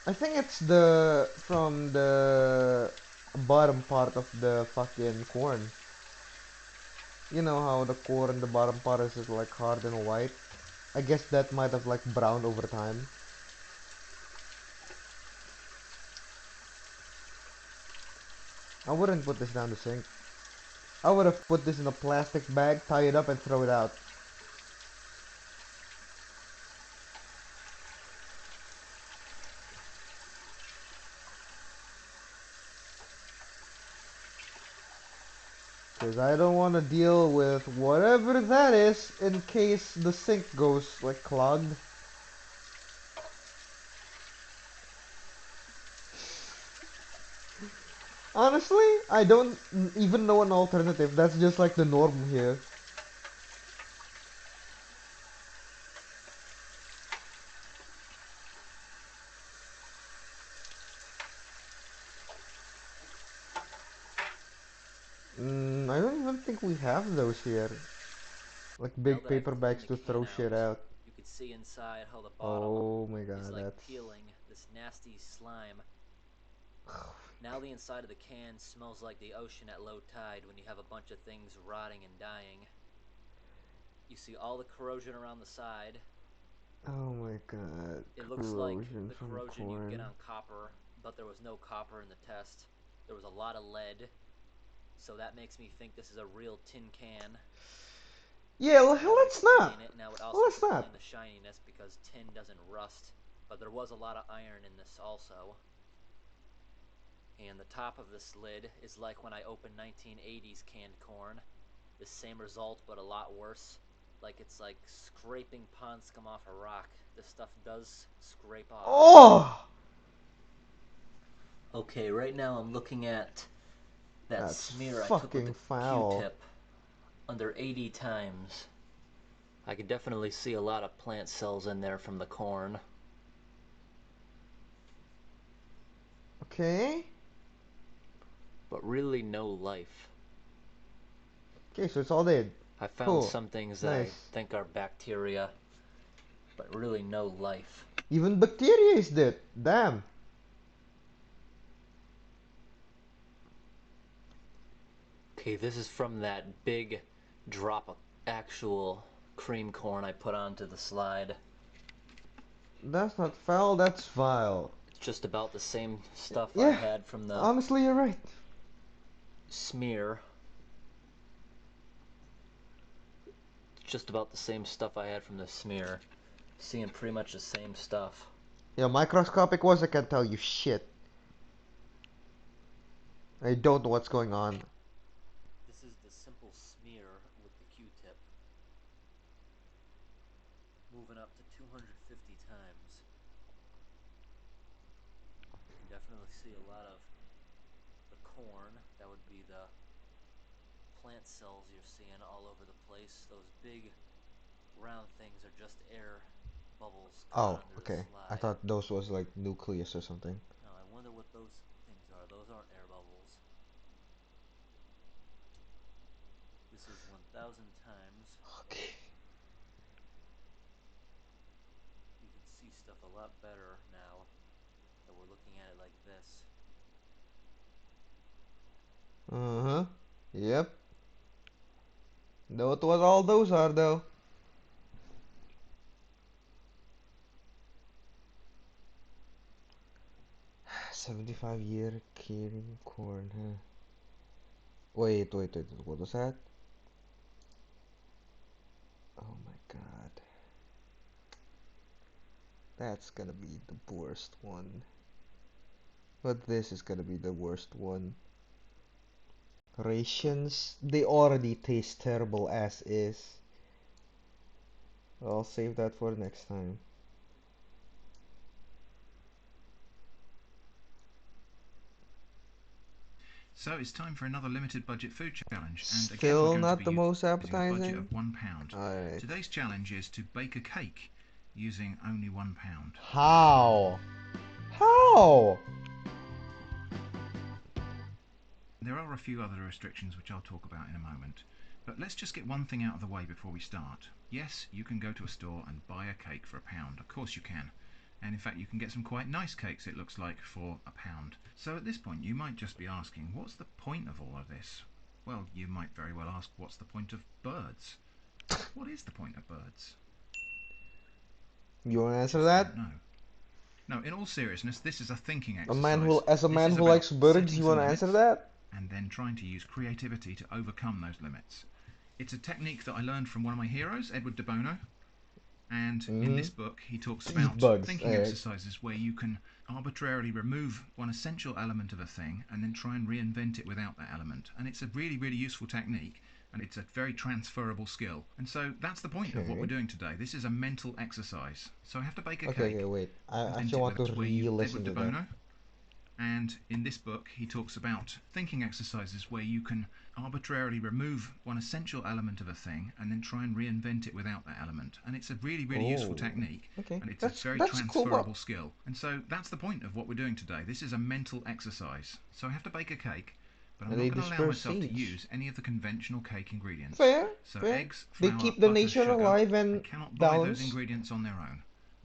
I think it's from the bottom part of the fucking corn. You know how the corn, the bottom part is just like hard and white? I guess that might have like browned over time. I wouldn't put this down the sink. I would have put this in a plastic bag, tie it up, and throw it out. Because I don't want to deal with whatever that is in case the sink goes like clogged. Honestly, I don't even know an alternative. That's just like the norm here. I don't even think we have those here. Like Now big that I've paper cleaned bags the to can throw shit out. you could see inside how the bottom Oh my is god, like that's... peeling this nasty slime. Now the inside of the can smells like the ocean at low tide when you have a bunch of things rotting and dying. You see all the corrosion around the side. Oh my god, It looks like corrosion the from corrosion you corn. get on copper, but there was no copper in the test. There was a lot of lead, so that makes me think this is a real tin can. Yeah, let's not. Now it also Let's not. explain the shininess because tin doesn't rust, but there was a lot of iron in this also. And the top of this lid is like when I opened 1980s canned corn. The same result, but a lot worse. Like it's like scraping pond scum off a rock. This stuff does scrape off. Oh! Okay, right now I'm looking at that That's smear I took with the foul. Q-tip. Under 80 times. I can definitely see a lot of plant cells in there from the corn. Okay. But really no life. Okay, so it's all dead. I found Cool. some things that Nice. I think are bacteria, but really no life. Even bacteria is dead. Damn. Okay, this is from that big drop of actual cream corn I put onto the slide. That's not foul, that's vile. It's just about the same stuff I Yeah, had from the honestly, you're right. smear. It's just about the same stuff I had from the smear. Seeing pretty much the same stuff. Yeah, microscopic wise, I can't tell you shit. I don't know what's going on. This is the simple smear with the Q-tip. Moving up to 250 times. You can definitely see a lot of the corn. That would be the plant cells you're seeing all over the place. Those big round things are just air bubbles Oh, caught under the okay. I slide. thought those was like nucleus or something. Now I wonder what those things are. Those aren't air bubbles. This is 1,000 times. Okay. You can see stuff a lot better now that we're looking at it like this. Uh-huh. Yep. Know what all those are, though. $75-year curing corn, huh? Wait. What was that? Oh my god. That's gonna be the worst one. But this is gonna be the worst one. Rations, they already taste terrible as is. I'll save that for next time. So it's time for another limited budget food challenge, and again Still we're going not to the be most using a budget appetizing. of £1. Alright. Today's challenge is to bake a cake using only £1. How? How? There are a few other restrictions which I'll talk about in a moment. But let's just get one thing out of the way before we start. Yes, you can go to a store and buy a cake for £1. Of course you can. And in fact, you can get some quite nice cakes, it looks like, for £1. So at this point, you might just be asking, what's the point of all of this? Well, you might very well ask, what's the point of birds? What is the point of birds? You want to answer that? No. No, in all seriousness, this is a thinking exercise. As a man who likes birds, you want to answer that? And then trying to use creativity to overcome those limits. It's a technique that I learned from one of my heroes, Edward de Bono. And in this book, he talks about thinking exercises where you can arbitrarily remove one essential element of a thing and then try and reinvent it without that element. And it's a really, really useful technique. And it's a very transferable skill. And so that's the point of what we're doing today. This is a mental exercise. So I have to bake a cake. Okay, wait. I actually want to re-listen to that. And in this book, he talks about thinking exercises where you can arbitrarily remove one essential element of a thing and then try and reinvent it without that element. And it's a really, really useful technique. And it's a very transferable skill. And so that's the point of what we're doing today. This is a mental exercise. So I have to bake a cake. But I'm not going to allow myself to use any of the conventional cake ingredients. Fair. Eggs, flour, they keep the butter, nature sugar, alive and I cannot balanced. buy those ingredients on their own.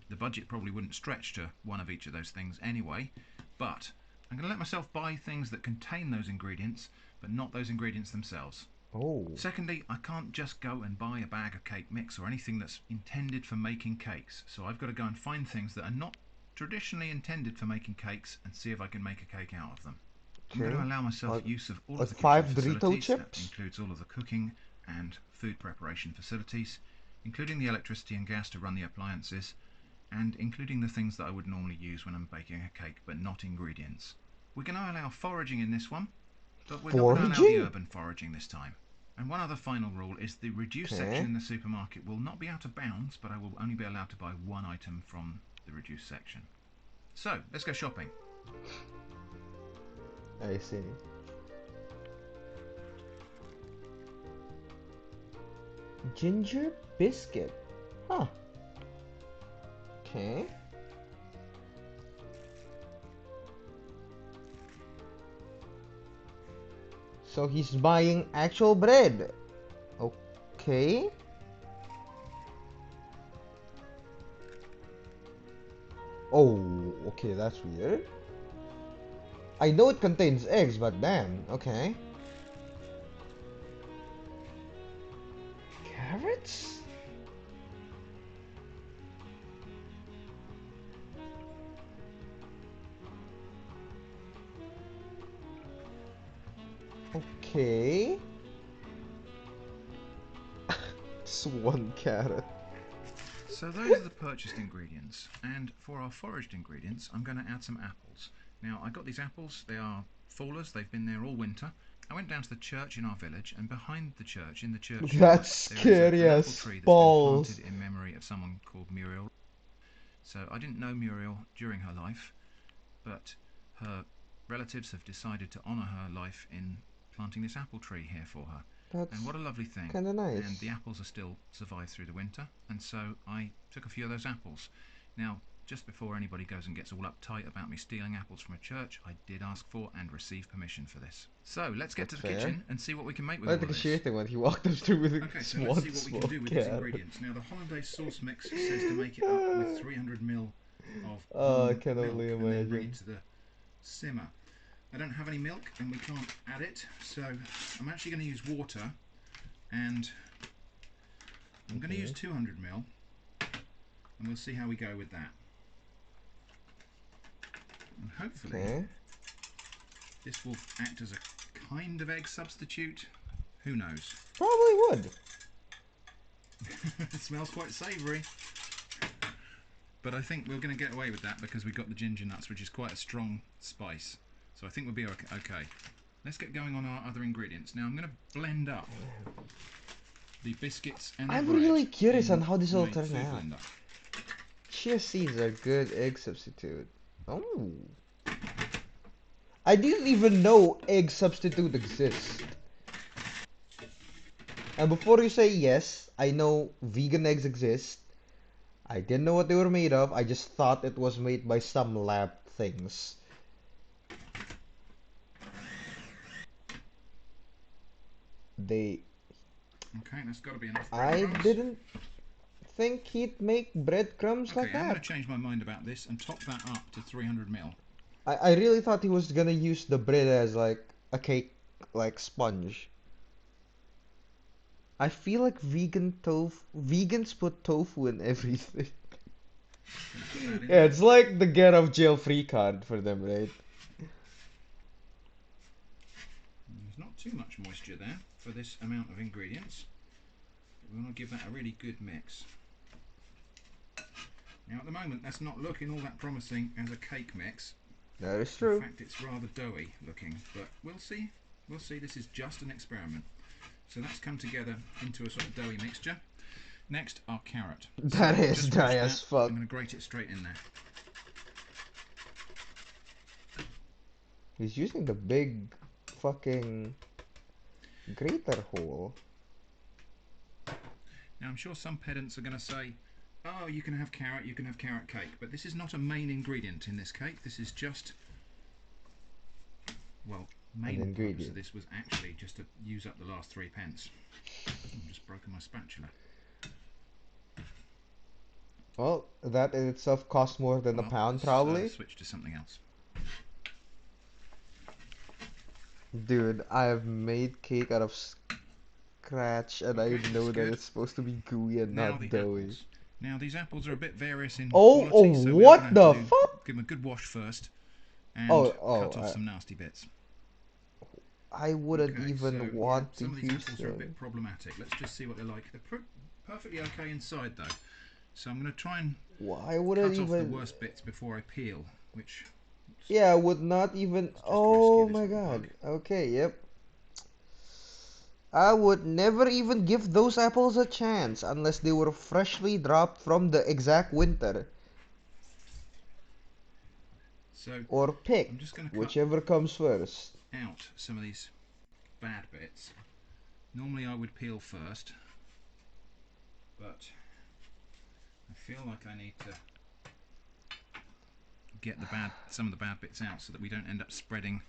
The budget probably wouldn't stretch to one of each of those things anyway. But I'm going to let myself buy things that contain those ingredients, but not those ingredients themselves. Secondly, I can't just go and buy a bag of cake mix or anything that's intended for making cakes. So I've got to go and find things that are not traditionally intended for making cakes and see if I can make a cake out of them. I'm going to allow myself use of all of the kitchen facilities. That includes all of the cooking and food preparation facilities, including the electricity and gas to run the appliances, and including the things that I would normally use when I'm baking a cake, but not ingredients. We're going to allow foraging in this one, but we're not going to allow the urban foraging this time. And one other final rule is the reduced section in the supermarket will not be out of bounds, but I will only be allowed to buy one item from the reduced section. So, let's go shopping. I see. Ginger biscuit. Huh. Okay. So he's buying actual bread. Okay. Oh, okay, that's weird. I know it contains eggs, but damn, okay. Carrots? Okay. Just one carrot. So those are the purchased ingredients, and for our foraged ingredients, I'm going to add some apples. Now, I got these apples, they are fallers, they've been there all winter. I went down to the church in our village, and behind the church, in the churchyard, that's scary there is as an apple tree that's balls. been planted in memory of someone called Muriel. So I didn't know Muriel during her life, but her relatives have decided to honour her life in planting this apple tree here for her. And what a lovely thing. Kinda nice. And the apples are still survived through the winter, and so I took a few of those apples. Now, just before anybody goes and gets all uptight about me stealing apples from a church, I did ask for and receive permission for this. So let's get to the kitchen and see what we can make with all of this. Thing when he walked us through with okay, so let's see what we can do with these ingredients. Now, the hollandaise sauce mix says to make it up with 300 ml of I can milk only and then bring imagine. it to the simmer. I don't have any milk and we can't add it, so I'm actually going to use water, and I'm going to use 200 ml, and we'll see how we go with that. And hopefully this will act as a kind of egg substitute. Who knows? Probably would. It smells quite savoury. But I think we're going to get away with that because we've got the ginger nuts, which is quite a strong spice. So I think we'll be okay. Let's get going on our other ingredients. Now I'm going to blend up the biscuits and the I'm bread really curious on how this will my turn food out. blender. Chia seeds are good egg substitute. Oh. I didn't even know egg substitute exists. And before you say yes, I know vegan eggs exist. I didn't know what they were made of. I just thought it was made by some lab things. Okay, that's got to be enough I breadcrumbs. didn't think he'd make breadcrumbs Okay, like I'm going to that. change my mind about this and top that up to 300 mil. I really thought he was gonna use the bread as like a cake, like sponge. I feel like vegans put tofu in everything. Yeah, it's like the get out of jail free card for them, right? There's not too much moisture there for this amount of ingredients. But we want to give that a really good mix. Now at the moment that's not looking all that promising as a cake mix. That is true. In fact it's rather doughy looking, but we'll see. We'll see, this is just an experiment. So that's come together into a sort of doughy mixture. Next, our carrot. That So, is just dry wash as that. fuck. I'm going to grate it straight in there. He's using the big fucking grater hole. Now I'm sure some pedants are going to say, oh, you can have carrot cake, but this is not a main ingredient in this cake. This is just, well, main purpose of this was actually just to use up the last 3 pence. I've just broken my spatula. Well, that in itself costs more than a pound, probably. Switch to something else. Dude, I have made cake out of scratch, and I know that it's supposed to be gooey and Now not the doughy. apples. Now these apples are a bit various in Oh, quality, so we're what gonna the have to fuck? give them a good wash first and cut off some nasty bits. I wouldn't Okay, even so, want some to of these use apples are a them. bit problematic. Let's just see what they're like. They're perfectly okay inside though. So I'm going to try and cut off the worst bits before I peel, which... Yeah, I would not even... Oh my god. Okay, yep. I would never even give those apples a chance unless they were freshly dropped from the exact winter. So, or picked, I'm just going to whichever comes first. out some of these bad bits. Normally I would peel first, but I feel like I need to get some of the bad bits out so that we don't end up spreading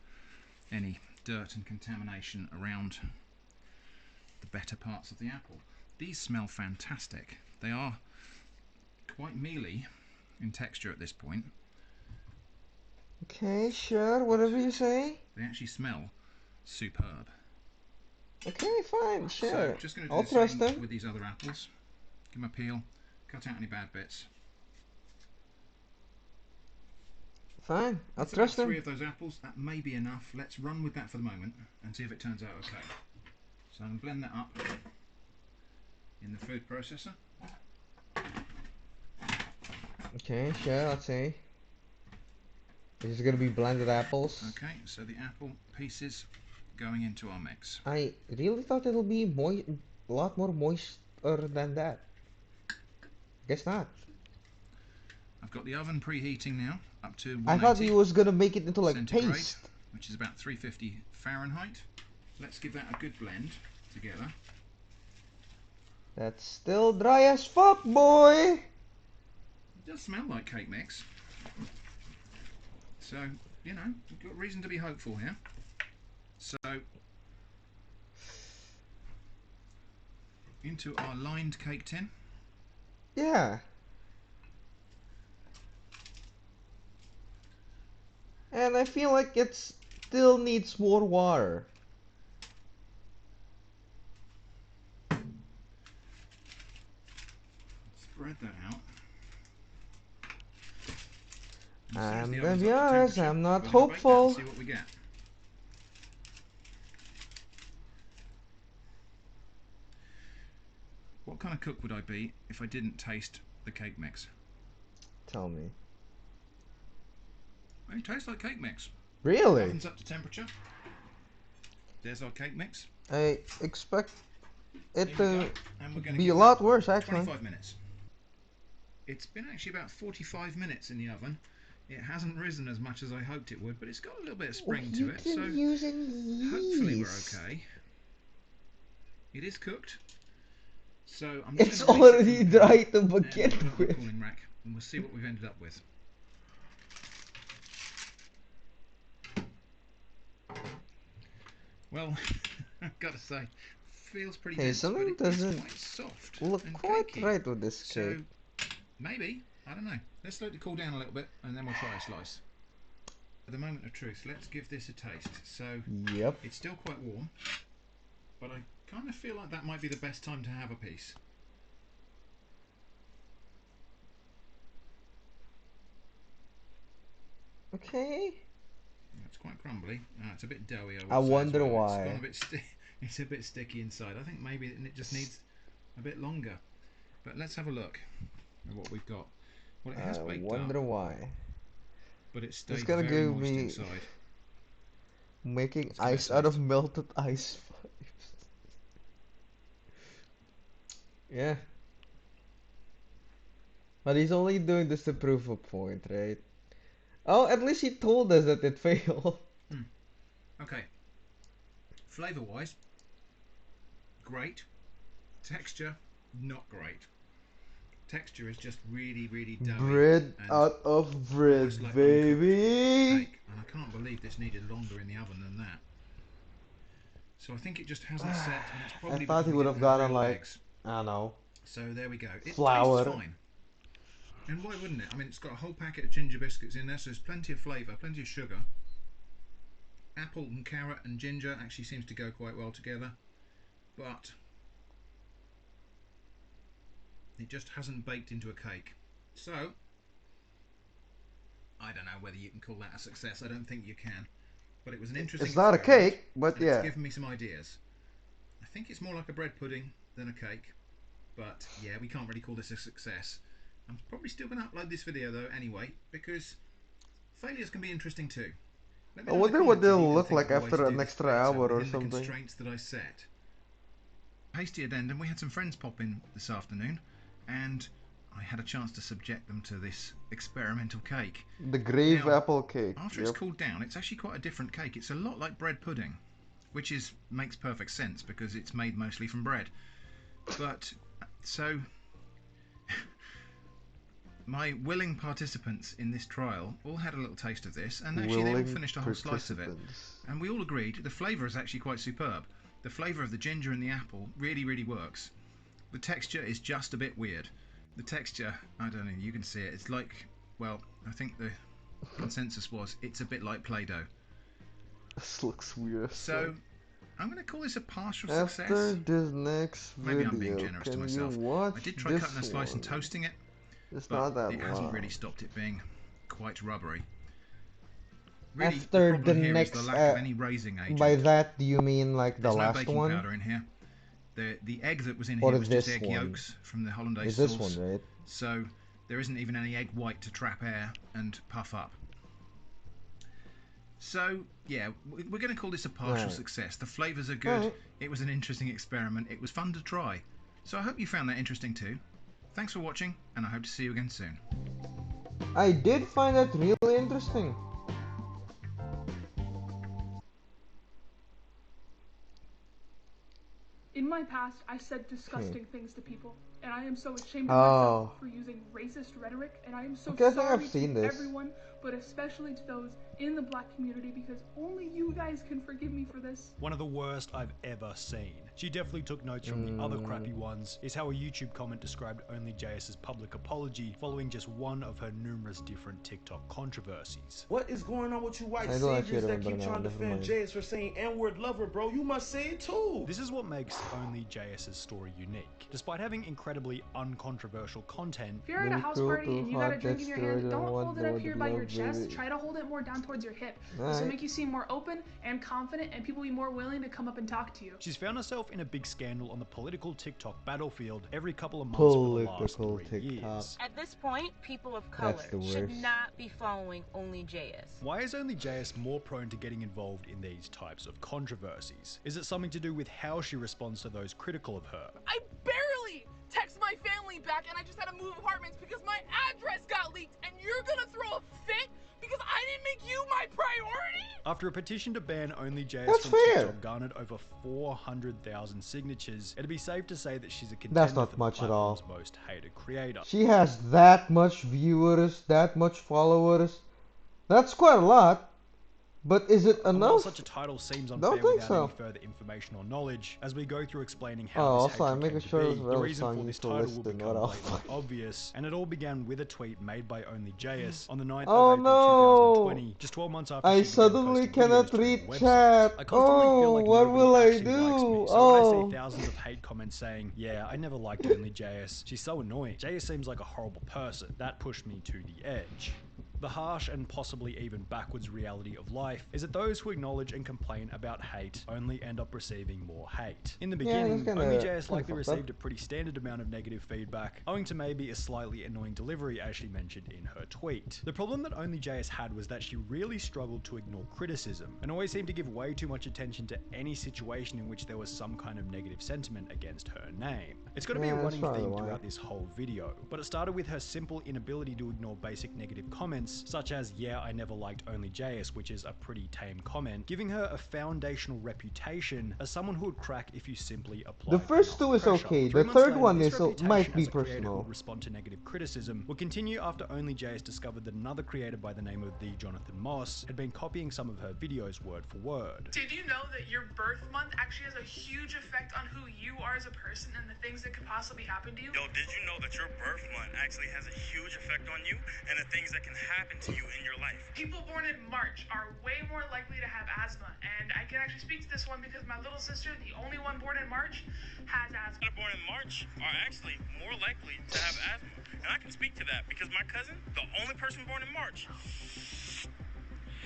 any dirt and contamination around the better parts of the apple. These smell fantastic. They are quite mealy in texture at this point. Okay, sure, whatever you say. They actually smell superb. Okay, fine, sure. So, just going to do I'll the trust same them. with these other apples. Give them a peel, cut out any bad bits. Fine, I'll That's trust about them. 3 of those apples. That may be enough. Let's run with that for the moment and see if it turns out okay. So I'm going to blend that up in the food processor. Okay, sure, let's see. This is gonna be blended apples. Okay, so the apple pieces going into our mix. I really thought it'll be a lot more moister than that. Guess not. I've got the oven preheating now up to 180. I thought he was gonna make it into like centigrade, paste. which is about 350 Fahrenheit. Let's give that a good blend together. That's still dry as fuck, boy. It does smell like cake mix. So, you know, we've got reason to be hopeful here. So, into our lined cake tin. Yeah. And I feel like it still needs more water. Spread that out. I'm gonna be honest, I'm not hopeful. See what we get. What kind of cook would I be if I didn't taste the cake mix? Tell me. It tastes like cake mix. Really? Oven's up to temperature. There's our cake mix. I expect it to And we're gonna be give a lot that worse, actually. 25 minutes. It's been actually about 45 minutes in the oven. It hasn't risen as much as I hoped it would, but it's got a little bit of spring to it, so hopefully we're okay. It is cooked. So I'm just It's gonna release it already from the dry pan to and begin put it on the with. cooling rack, and we'll see what we've ended up with. Well, I've got to say, feels pretty Hey, dense, but something it is doesn't quite soft look and quite cakey. right with this So cake. maybe, I don't know. Let's let it cool down a little bit, and then we'll try a slice. For the moment of truth, let's give this a taste. So Yep. it's still quite warm, but I kind of feel like that might be the best time to have a piece. Okay. It's quite crumbly. It's a bit doughy. I would say wonder as well. why. It's gone a bit it's a bit sticky inside. I think maybe it just needs a bit longer. But let's have a look at what we've got. Well, it has I baked wonder up, why. but it It's stayed gonna very give moist me inside. making Let's give it a ice out of taste. melted ice pipes. Yeah. But he's only doing this to prove a point, right? Oh, at least he told us that it failed. Okay. Flavour-wise, great. Texture, not great. Texture is just really, really doughy. Bread and out of bread, almost like baby. uncooked cake. And I can't believe this needed longer in the oven than that. So I think it just hasn't set, and it's probably I thought because he we would didn't have have gotten real like, eggs. I don't know. So there we go. It tastes Flour. fine. And why wouldn't it? I mean, it's got a whole packet of ginger biscuits in there, so there's plenty of flavour, plenty of sugar. Apple and carrot and ginger actually seems to go quite well together. But it just hasn't baked into a cake. So I don't know whether you can call that a success. I don't think you can. But it was an interesting It's not a experiment, cake, but and yeah. it's given me some ideas. I think it's more like a bread pudding than a cake. But yeah, we can't really call this a success. I'm probably still going to upload this video though anyway, because failures can be interesting too. Let me I know in the wonder what comments if you they'll can look think like of a way after to do an this extra better hour or within the something. constraints that I set. Hasty addendum, we had some friends pop in this afternoon, and I had a chance to subject them to this experimental cake. The grave Now, apple cake. after it's cooled down, it's actually quite a different cake. It's a lot like bread pudding, which makes perfect sense because it's made mostly from bread. But so my willing participants in this trial all had a little taste of this, and actually they all finished a whole slice of it. And we all agreed the flavour is actually quite superb. The flavour of the ginger and the apple really, really works. The texture is just a bit weird. The texture, I don't know, you can see it. It's like, well, I think the consensus was it's a bit like Play-Doh. This looks weird. So I'm going to call this a partial After success. this next Maybe video, I'm being generous to can myself. you watch I did try this cutting a slice and one? toasting it, It's but not that it hasn't long. really stopped it being quite rubbery. Really, After the the problem here is next, the lack of any raising agent. by that do you mean like the There's no last baking one? powder in here. The egg that was in Or here was just this egg one? yolks from the hollandaise Is this sauce. one, right? So there isn't even any egg white to trap air and puff up. So yeah, we're going to call this a partial Right. success. The flavours are good. Right. It was an interesting experiment. It was fun to try. So I hope you found that interesting too. Thanks for watching, and I hope to see you again soon. I did find that really interesting. In my past, I said disgusting things to people, and I am so ashamed of Oh. myself for using racist rhetoric, and I am so Okay, I think sorry I've seen to this. everyone, but especially to those in the black community, because only you guys can forgive me for this. One of the worst I've ever seen. She definitely took notes from the other crappy ones, is how a YouTube comment described Only JS's public apology following just one of her numerous different TikTok controversies. What is going on with you white I don't actually saviors that remember keep now, trying to never defend mind. JS for saying N-word lover, bro? You must say it too. This is what makes Only JS's story unique. Despite having incredibly uncontroversial content, If you're at a house party and you got a drink in your hand, don't hold it up here by your chest. Try to hold it more down towards your hip. This will Alright. make you seem more open and confident, and people will be more willing to come up and talk to you. she's found herself in a big scandal on the political TikTok battlefield every couple of months for the last Political 3 TikTok. years. At this point, people of color That's the should worst. not be following Only JS. Why is Only JS more prone to getting involved in these types of controversies? Is it something to do with how she responds to those critical of her? I barely text my family back, and I just had to move apartments because my address got leaked, and you're gonna throw a fit because I didn't make you my priority? After a petition to ban Only JS That's from fair. TikTok garnered over 400,000 signatures, it'd be safe to say that she's a contender That's not for much the at all. platform's most hated creator. She has that much viewers, that much followers. That's quite a lot. But is it And while enough? such a title seems Don't unfair think without so. any further information or knowledge, as we go through explaining Oh, how this also I'm hatred making came sure to as be, well the reason telling for you this to title will listen become what else. blatantly obvious, and it all began with a tweet made by Only JS on the 9th Oh of April no! 2020, just 12 months after I she began suddenly posting cannot videos to her read website. chat. I constantly feel Oh, like what nobody will I actually likes me, do? so when I see Oh. thousands of hate comments saying, yeah, I never liked Only JS, she's so annoying, JS seems like a horrible person, that pushed me to the edge. The harsh and possibly even backwards reality of life is that those who acknowledge and complain about hate only end up receiving more hate. In the Yeah, that's beginning, kinda- Only JS kinda likely fucked up. received a pretty standard amount of negative feedback, owing to maybe a slightly annoying delivery as she mentioned in her tweet. The problem that Only JS had was that she really struggled to ignore criticism, and always seemed to give way too much attention to any situation in which there was some kind of negative sentiment against her name. It's got to be a Yeah, that's running probably theme why. throughout this whole video, but it started with her simple inability to ignore basic negative comments, such as, yeah, I never liked Only JS, which is a pretty tame comment, giving her a foundational reputation as someone who would crack if you simply applied The first two is pressure. okay. 3 The months third later, one this is reputation might be as a creator who personal. would respond to negative criticism would continue after Only JS discovered that another creator by the name of the Jonathan Moss had been copying some of her videos word for word. Did you know that your birth month actually has a huge effect on who you are as a person and the things that could possibly happen to you? Yo, did you know that your birth month actually has a huge effect on you and the things that can happen to you in your life? People born in March are way more likely to have asthma, and I can actually speak to this one because my little sister, the only one born in March, has asthma. People born in March are actually more likely to have asthma, and I can speak to that because my cousin, the only person born in March,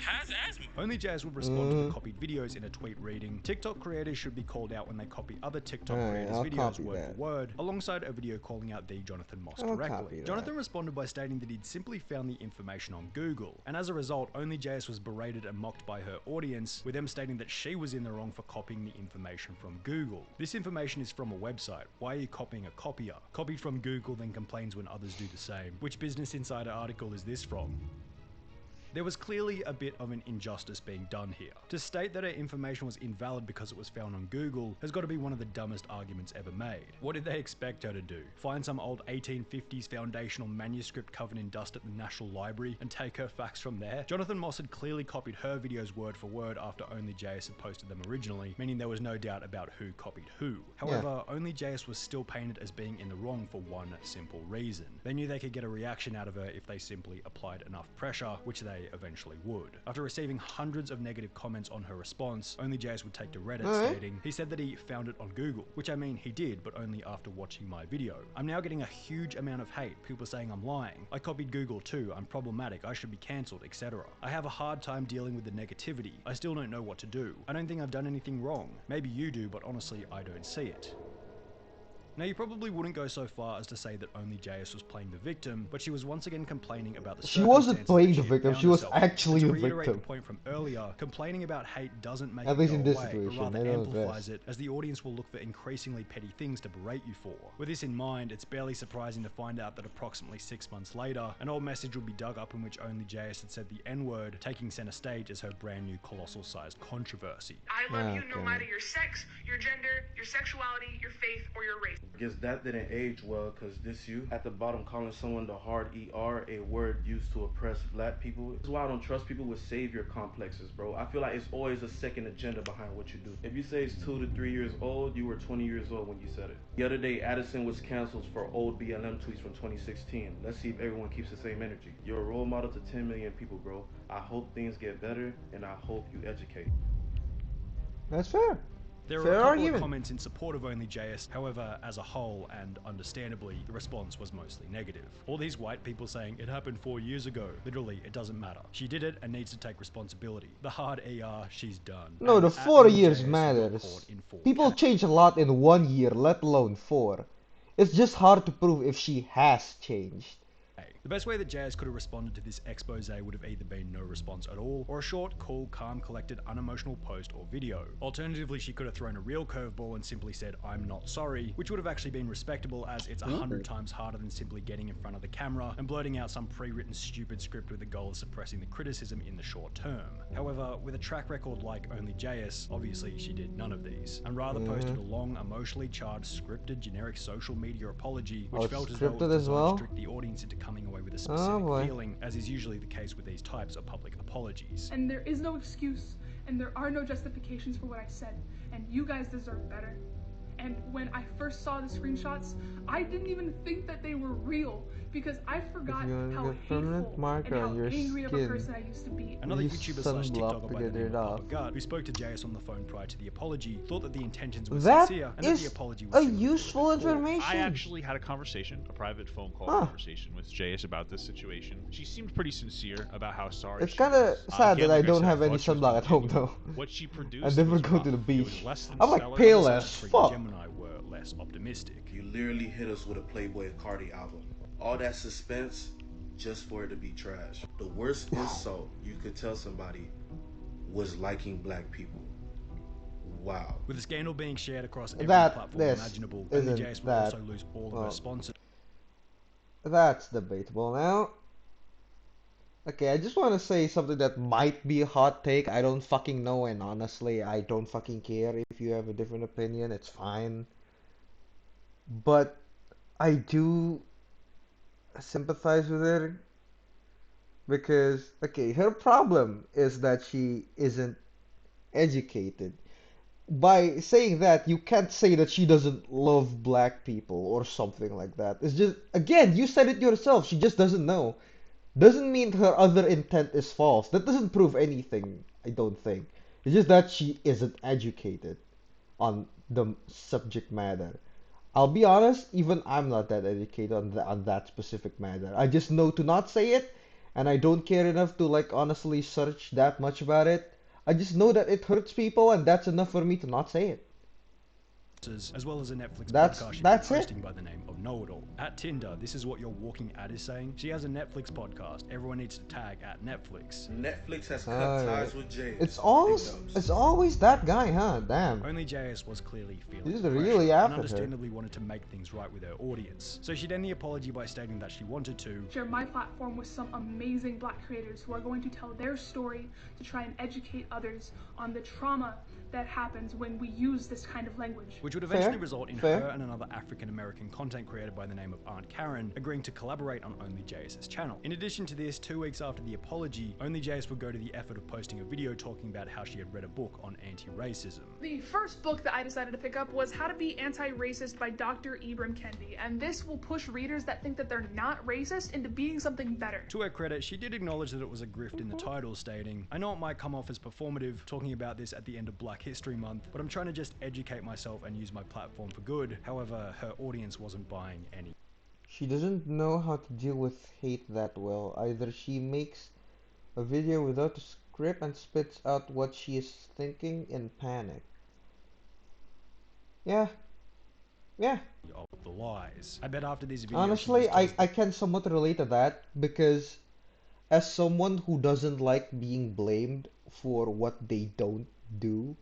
has asthma. Only JS would respond to the copied videos in a tweet reading, TikTok creators should be called out when they copy other TikTok Alright, creators' I'll videos copy word that. for word, alongside a video calling out the Jonathan Moss I'll copy directly. that. Jonathan responded by stating that he'd simply found the information on Google, and as a result, Only JS was berated and mocked by her audience, with them stating that she was in the wrong for copying the information from Google. This information is from a website. Why are you copying a copier? Copied from Google, then complains when others do the same. Which Business Insider article is this from? There was clearly a bit of an injustice being done here. To state that her information was invalid because it was found on Google has got to be one of the dumbest arguments ever made. What did they expect her to do? Find some old 1850s foundational manuscript covered in dust at the National Library and take her facts from there? Jonathan Moss had clearly copied her videos word for word after Only JS had posted them originally, meaning there was no doubt about who copied who. However, Only JS was still painted as being in the wrong for one simple reason. They knew they could get a reaction out of her if they simply applied enough pressure, which they eventually would. After receiving hundreds of negative comments on her response, Only JS would take to Reddit stating, he said that he found it on Google, which I mean he did, but only after watching my video. I'm now getting a huge amount of hate, people saying I'm lying. I copied Google too, I'm problematic, I should be cancelled, etc. I have a hard time dealing with the negativity. I still don't know what to do. I don't think I've done anything wrong. Maybe you do, but honestly, I don't see it. Now, you probably wouldn't go so far as to say that Only JS was playing the victim, but she was once again complaining about the She wasn't circumstances playing that the had victim, found she was herself in. actually And the to reiterate victim. the point from earlier, complaining about hate doesn't make At it least go in this away, situation, but rather I know amplifies best. it, as the audience will look for increasingly petty things to berate you for. With this in mind, it's barely surprising to find out that approximately 6 months later, an old message would be dug up in which Only JS had said the N-word, taking center stage as her brand new colossal-sized controversy. I love you no matter your sex, your gender, your sexuality, your faith, or your race. I guess that didn't age well, because this you at the bottom calling someone the hard ER, a word used to oppress black people. This is why I don't trust people with savior complexes, bro. I feel like it's always a second agenda behind what you do. If you say it's 2 to 3 years old, you were 20 years old when you said it. The other day, Addison was canceled for old BLM tweets from 2016. Let's see if everyone keeps the same energy. You're a role model to 10 million people, bro. I hope things get better, and I hope you educate. That's fair. There Fair are a couple argument. of comments in support of Only JS, however, as a whole, and understandably, the response was mostly negative. All these white people saying, it happened 4 years ago. Literally, it doesn't matter. She did it and needs to take responsibility. The hard ER, she's done. No, And the at 4 Only years JS, who got matters. caught in 4K. People change a lot in 1 year, let alone 4. It's just hard to prove if she has changed. The best way that JS could have responded to this expose would have either been no response at all, or a short, cool, calm, collected, unemotional post or video. Alternatively, she could have thrown a real curveball and simply said, I'm not sorry, which would have actually been respectable, as it's 100 times harder than simply getting in front of the camera and blurting out some pre-written stupid script with the goal of suppressing the criticism in the short term. However, with a track record like Only JS, obviously she did none of these, and rather posted a long, emotionally charged, scripted, generic social media apology, which felt as though it was scripted as designed well? to trick the audience into coming away away with a specific feeling, as is usually the case with these types of public apologies. And there is no excuse, and there are no justifications for what I said, and you guys deserve better. And when I first saw the screenshots, I didn't even think that they were real, because I forgot how hateful and how angry of a person I used to be. Another YouTuber slash TikToker by the name of Papa Gut, who spoke to JS on the phone prior to the apology, thought that the intentions were sincere and that the apology was useful information. I actually had a conversation, a private phone call conversation with JS about this situation. She seemed pretty sincere about how sorry it's kind of sad that I don't have any sunblock at home though. What she produced I never go to the beach. I'm like pale as fuck. Gemini were less optimistic. You literally hit us with a Playboy Cardi album. All that suspense just for it to be trash. The worst insult you could tell somebody was liking black people. Wow. With the scandal being shared across every platform imaginable, only JS will also lose all of her sponsors. That's debatable now. Okay, I just want to say something that might be a hot take. I don't fucking know, and honestly, I don't fucking care if you have a different opinion. It's fine. But I do sympathize with her because, okay, her problem is that she isn't educated. By saying that, you can't say that she doesn't love black people or something like that. It's just, again, you said it yourself. She just doesn't know. Doesn't mean her other intent is false. That doesn't prove anything, I don't think. It's just that she isn't educated on the subject matter. I'll be honest, even I'm not that educated on that specific matter. I just know to not say it, and I don't care enough to like honestly search that much about it. I just know that it hurts people, and that's enough for me to not say it. As well as a Netflix podcast she's hosting by the name of Know It All. At Tinder, this is what your walking ad is saying. She has a Netflix podcast. Everyone needs to tag at Netflix. Netflix has cut ties with JS. It's always that guy, huh? Damn. Only JS was clearly feeling He's really after and understandably wanted to make things right with her audience. So she'd end the apology by stating that she wanted to share my platform with some amazing black creators who are going to tell their story to try and educate others on the trauma that happens when we use this kind of language. Which would eventually result in her and another African-American content creator by the name of Aunt Karen agreeing to collaborate on Only JS's channel. In addition to this, 2 weeks after the apology, Only JS would go to the effort of posting a video talking about how she had read a book on anti-racism. The first book that I decided to pick up was How to Be Anti-Racist by Dr. Ibram Kendi, and this will push readers that think that they're not racist into being something better. To her credit, she did acknowledge that it was a grift in the title, stating, "I know it might come off as performative, talking about this at the end of Black History Month, but I'm trying to just educate myself and use my platform for good." However, her audience wasn't buying any. She doesn't know how to deal with hate that well. Either she makes a video without a script and spits out what she is thinking in panic. Yeah. Of the lies. I bet after this video, honestly, I can somewhat relate to that because as someone who doesn't like being blamed for what they don't do,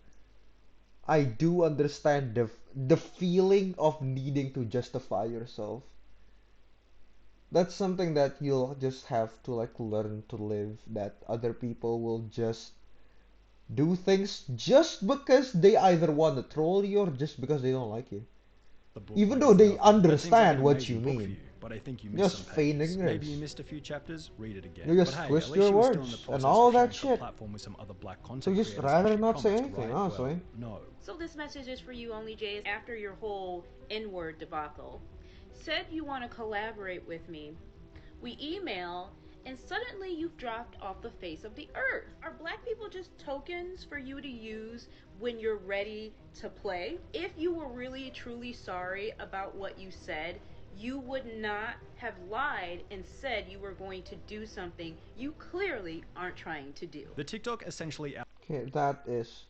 I do understand the feeling of needing to justify yourself. That's something that you'll just have to like learn to live, that other people will just do things just because they either want to troll you or just because they don't like you. Even though they understand what you mean. But I think you just feign ignorance. Maybe you missed a few chapters, read it again. You just twist your words and all that shit. So just rather not say anything, honestly. No. So this message is for you, Only Jay, after your whole N-word debacle. Said you want to collaborate with me. We email, and suddenly you've dropped off the face of the earth. Are black people just tokens for you to use when you're ready to play? If you were really truly sorry about what you said, you would not have lied and said you were going to do something you clearly aren't trying to do. The TikTok essentially... Okay, that is...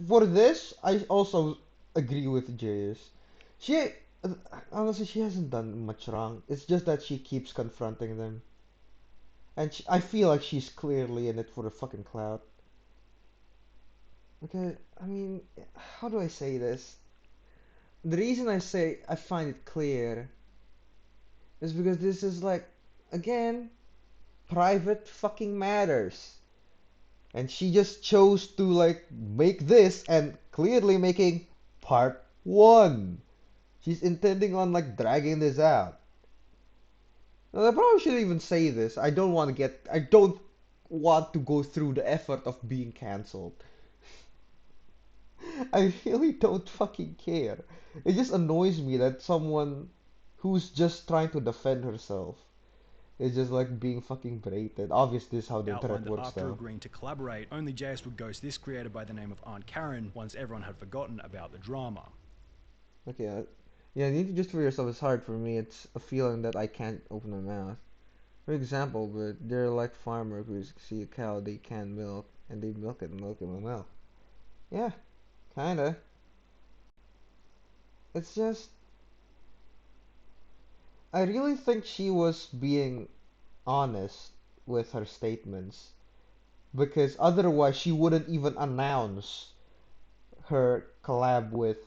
for this, I also agree with JS. Honestly, she hasn't done much wrong. It's just that she keeps confronting them. And I feel like she's clearly in it for the fucking clout. Okay, I mean, how do I say this? The reason I say I find it clear is because this is like, again, private fucking matters. And she just chose to like make this and clearly making part 1. She's intending on like dragging this out. I probably shouldn't even say this. I don't want to go through the effort of being cancelled. I really don't fucking care. It just annoys me that someone who's just trying to defend herself is just like being fucking berated. Obviously, this is how the internet Outlined that works after now. agreeing to collaborate, only JS would ghost this creator by the name of Aunt Karen once everyone had forgotten about the drama. Okay, yeah, you need to just for yourself. It's hard for me. It's a feeling that I can't open my mouth. For example, but they're like farmer who see a cow they can milk and they milk it with milk. Yeah, kinda. It's just I really think she was being honest with her statements because otherwise she wouldn't even announce her collab with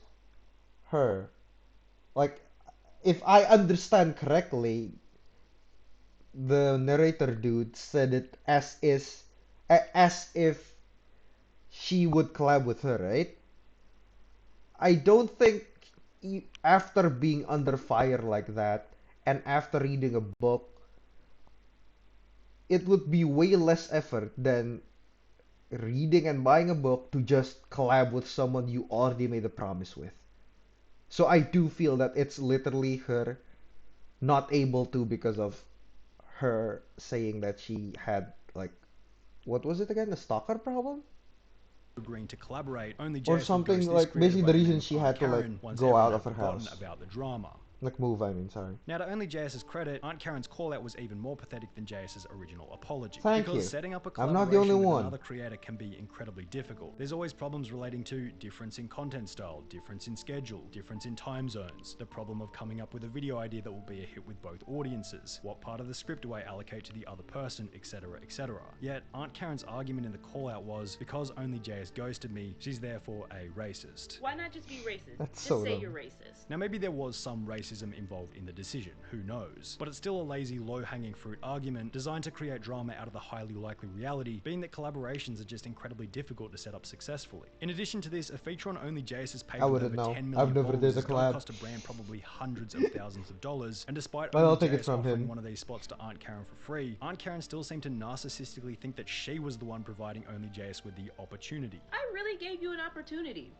her. Like, if I understand correctly, the narrator dude said it as if she would collab with her, right? I don't think after being under fire like that and after reading a book, it would be way less effort than reading and buying a book to just collab with someone you already made a promise with. So I do feel that it's literally her not able to because of her saying that she had like what was it again? A stalker problem? Agreeing to collaborate, only Or JS would something ghost this like creator basically by the the reason name of she Aunt had to like Karen once go everyone out had of her forgotten house. about the drama. Like move, I mean, sorry. Now, to only JS's credit, Aunt Karen's call-out was even more pathetic than JS's original apology. Thank because you. setting up a I'm not the only collaboration with one. another creator can be incredibly difficult. There's always problems relating to difference in content style, difference in schedule, difference in time zones, the problem of coming up with a video idea that will be a hit with both audiences, what part of the script do I allocate to the other person, etc, etc. Yet, Aunt Karen's argument in the call-out was, because only JS ghosted me, she's therefore a racist. Why not just be racist? That's just so say dumb. you're racist. Now maybe there was some racism involved in the decision, who knows? But it's still a lazy, low-hanging fruit argument designed to create drama out of the highly likely reality, being that collaborations are just incredibly difficult to set up successfully. In addition to this, a feature on only JS's page with wouldn't over know. 10 I've million never did followers a is going to collab. cost a brand probably hundreds of thousands of dollars, and despite But I'll only take it JS from offering him. one of these spots to Aunt Karen for free, Aunt Karen still seemed to narcissistically think that she was the one providing only JS with the opportunity. I really gave you an opportunity.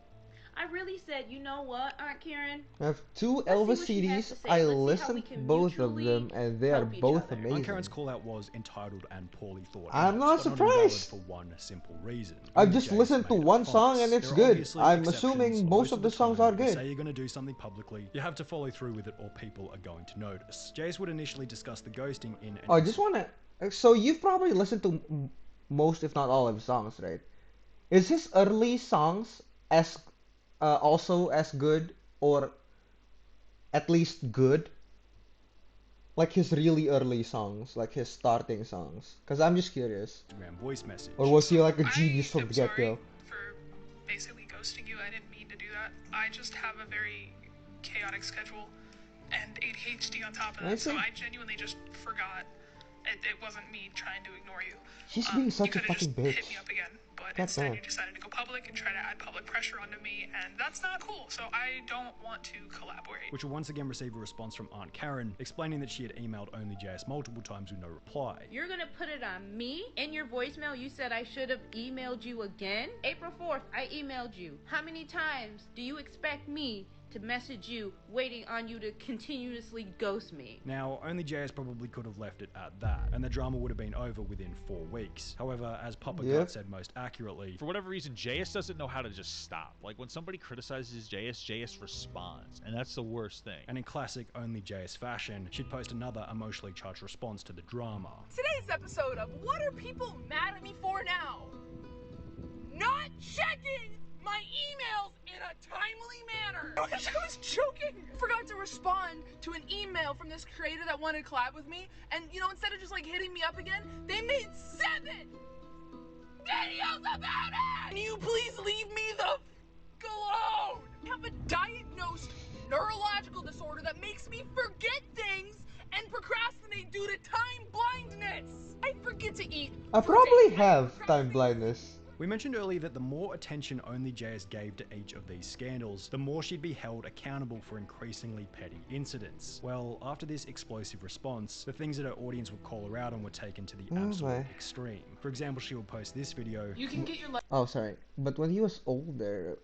I really said, you know what, Aunt Karen? I have two Let's see Elvis what she has CDs. to say. I Let's see how listened we to can both of mutually them, and they are help each both other. amazing. Aunt Karen's call-out was entitled and poorly thought I'm out, not but not invalid surprised. for one simple reason. I've Only just JS listened to made a one song and promise. it's There are good. obviously I'm exceptions. assuming most of the songs time, are if you good. say you're going to do something publicly, you have to follow through with it or people are going to notice. JS would initially discuss the ghosting in an Oh, I just wanna. So you've probably listened to most, if not all, of his songs, right? Is his early songs as also as good, or at least good? Like his really early songs, like his starting songs? Cause I'm just curious. Instagram voice message. Or was he like a genius from the get-go? Basically ghosting you. I didn't mean to do that. I just have a very chaotic schedule and ADHD on top of I that, so see. I genuinely just forgot. It wasn't me trying to ignore you. She's being such you a could have fucking just bitch. hit me up again, but God instead damn. you decided to go public and try to add public pressure onto me, and that's not cool, so I don't want to collaborate. Which will once again receive a response from Aunt Karen, explaining that she had emailed only JS multiple times with no reply. You're gonna put it on me? In your voicemail, you said I should have emailed you again? April 4th, I emailed you. How many times do you expect me to message you, waiting on you to continuously ghost me? Now, only JS probably could have left it at that, and the drama would have been over within 4 weeks. However, as Papa Yep. Gut said most accurately, For whatever reason, JS doesn't know how to just stop. Like, when somebody criticizes JS, JS responds, and that's the worst thing. and in classic only JS fashion, she'd post another emotionally charged response to the drama. Today's episode of What Are People Mad at Me For Now? Not checking my emails in a timely manner. I was joking. Forgot to respond to an email from this creator that wanted to collab with me, and instead of just like hitting me up again, they made 7 videos about it. Can you please leave me the f alone? I have a diagnosed neurological disorder that makes me forget things and procrastinate due to time blindness. I forget to eat. I probably have time blindness. We mentioned earlier that the more attention Only JS gave to each of these scandals, the more she'd be held accountable for increasingly petty incidents. Well, after this explosive response, the things that her audience would call her out on were taken to the absolute extreme. For example, she will post this video. You can get your Oh, sorry. But when he was older,